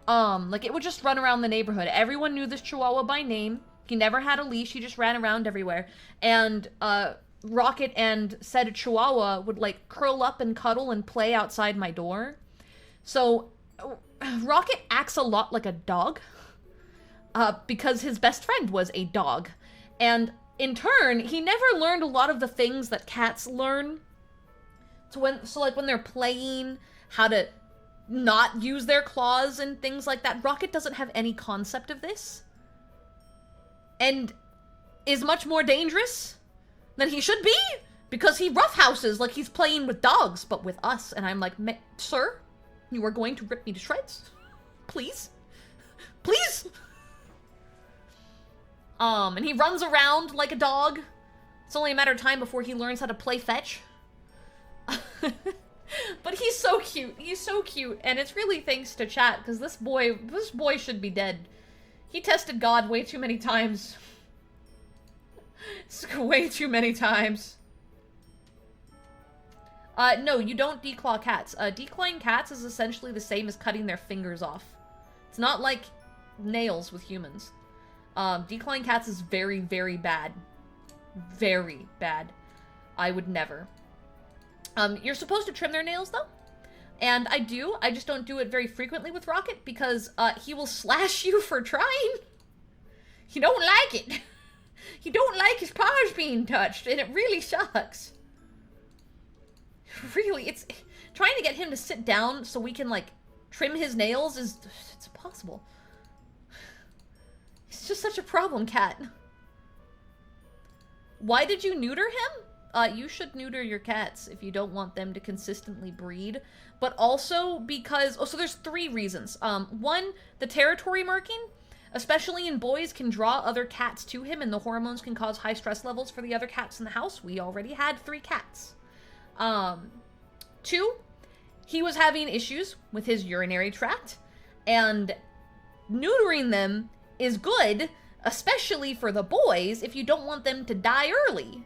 S2: Like it would just run around the neighborhood. Everyone knew this Chihuahua by name. He never had a leash. He just ran around everywhere. And Rocket and said Chihuahua would like curl up and cuddle and play outside my door. So Rocket acts a lot like a dog because his best friend was a dog. And in turn, he never learned a lot of the things that cats learn. So like when they're playing, how to not use their claws and things like that. Rocket doesn't have any concept of this. And is much more dangerous than he should be, because he roughhouses like he's playing with dogs, but with us. And I'm like, sir, you are going to rip me to shreds? Please? Please? And he runs around like a dog. It's only a matter of time before he learns how to play fetch. But he's so cute. He's so cute. And it's really thanks to chat, because this boy should be dead. He tested God way too many times. Way too many times. No, you don't declaw cats. Declawing cats is essentially the same as cutting their fingers off. It's not like nails with humans. Declawing cats is very, very bad. Very bad. I would never. You're supposed to trim their nails, though. And I do. I just don't do it very frequently with Rocket, because he will slash you for trying. You don't like it. You don't like his paws being touched, and it really sucks. Really, it's... Trying to get him to sit down so we can, like, trim his nails is... It's impossible. It's just such a problem, cat. Why did you neuter him? you should neuter your cats if you don't want them to consistently breed, but also because, so there's 3 reasons. One, the territory marking, especially in boys, can draw other cats to him, and the hormones can cause high stress levels for the other cats in the house. We already had 3 cats. 2, he was having issues with his urinary tract, and neutering them is good, especially for the boys, if you don't want them to die early.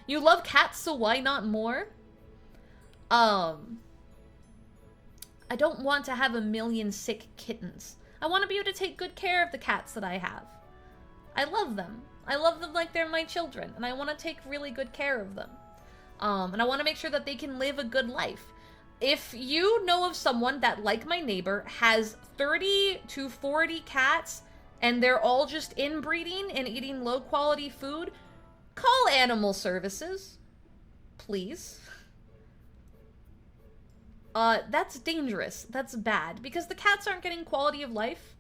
S2: You love cats, so why not more? I don't want to have a million sick kittens. I want to be able to take good care of the cats that I have. I love them. I love them like they're my children, and I want to take really good care of them. And I want to make sure that they can live a good life. If you know of someone that, like my neighbor, has 30 to 40 cats, and they're all just inbreeding and eating low-quality food, call animal services, please. That's dangerous. That's bad, because the cats aren't getting quality of life.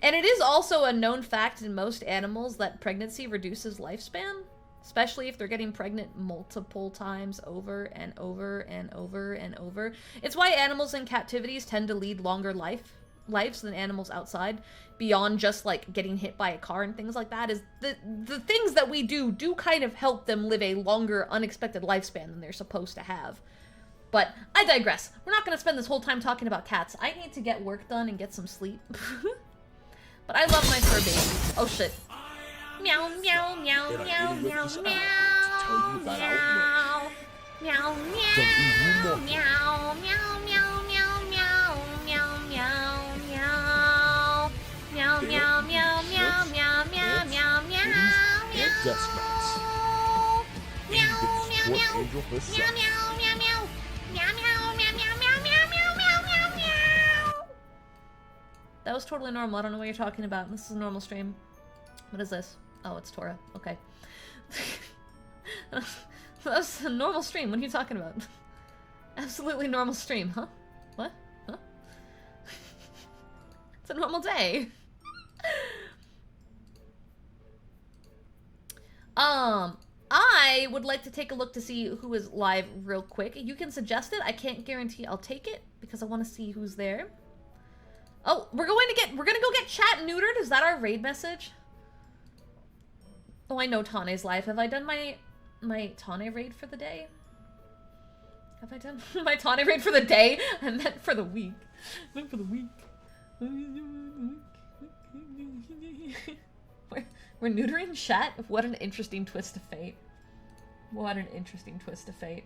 S2: And it is also a known fact in most animals that pregnancy reduces lifespan, especially if they're getting pregnant multiple times over and over and over and over. It's why animals in captivities tend to lead longer lives than animals outside, beyond just like getting hit by a car and things like that. Is the things that we do kind of help them live a longer unexpected lifespan than they're supposed to have. But I digress. We're not going to spend this whole time talking about cats. I need to get work done and get some sleep. But I love my fur babies. Oh shit. Meow, meow, meow, meow, meow, meow. Meow, meow, meow, meow, meow, meow, meow, meow, meow, meow, meow. Meow, meow, meow, meow, meow, meow, meow, meow.
S4: And desk mats. And you can support Angel for sex.
S2: Meow, meow, meow, meow. Meow, meow, meow, meow, meow, meow, meow, meow, meow, meow. That was totally normal. I don't know what you're talking about. This is a normal stream. What is this? Oh, it's Tora. Okay. That was a normal stream. What are you talking about? Absolutely normal stream, huh? What? Huh? It's a normal day. I would like to take a look to see who is live real quick. You can suggest it. I can't guarantee I'll take it because I want to see who's there. Oh, we're gonna go get chat neutered. Is that our raid message? Oh, I know Tane's live. Have I done my Tane raid for the day? Have I done my Tane raid for the day? I meant for the week. I meant for the week. We're neutering chat? What an interesting twist of fate. What an interesting twist of fate.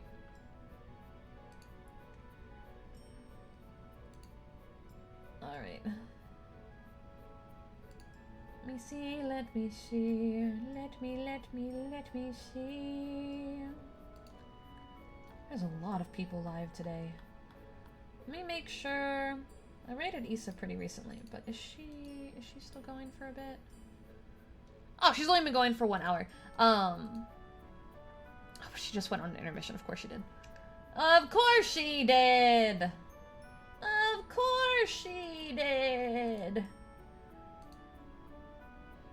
S2: Alright. Let me see, let me see. Let me see. There's a lot of people live today. Let me make sure. I rated Issa pretty recently, but is she still going for a bit? Oh, she's only been going for 1 hour. Oh, she just went on an intermission. Of course she did. Of course she did. Of course she did.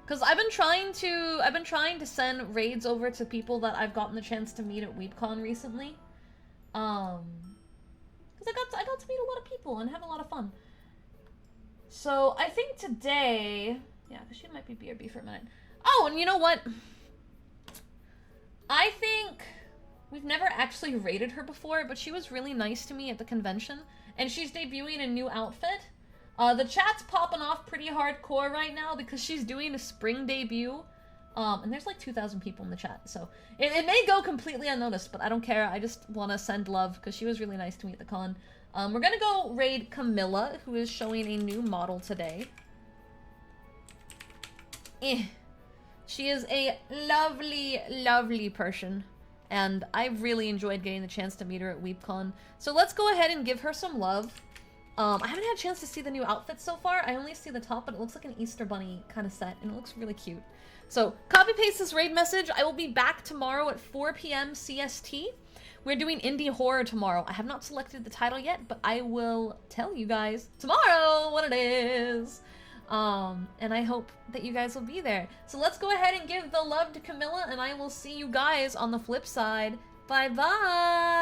S2: Cause I've been trying to send raids over to people that I've gotten the chance to meet at WeebCon recently. Cause I got to meet a lot of people and have a lot of fun. So I think today, yeah, cause she might be BRB for a minute. Oh, and you know what? I think we've never actually raided her before, but she was really nice to me at the convention, and she's debuting a new outfit. The chat's popping off pretty hardcore right now because she's doing a spring debut, and there's like 2,000 people in the chat, so it may go completely unnoticed, but I don't care. I just want to send love because she was really nice to me at the con. We're gonna go raid Camilla, who is showing a new model today. She is a lovely, lovely person, and I really enjoyed getting the chance to meet her at WeebCon. So let's go ahead and give her some love. I haven't had a chance to see the new outfit so far. I only see the top, but it looks like an Easter bunny kind of set, and it looks really cute. So copy paste this raid message. I will be back tomorrow at 4 p.m. CST. We're doing indie horror tomorrow. I have not selected the title yet, but I will tell you guys tomorrow what it is. And I hope that you guys will be there. So let's go ahead and give the love to Camilla, and I will see you guys on the flip side. Bye-bye!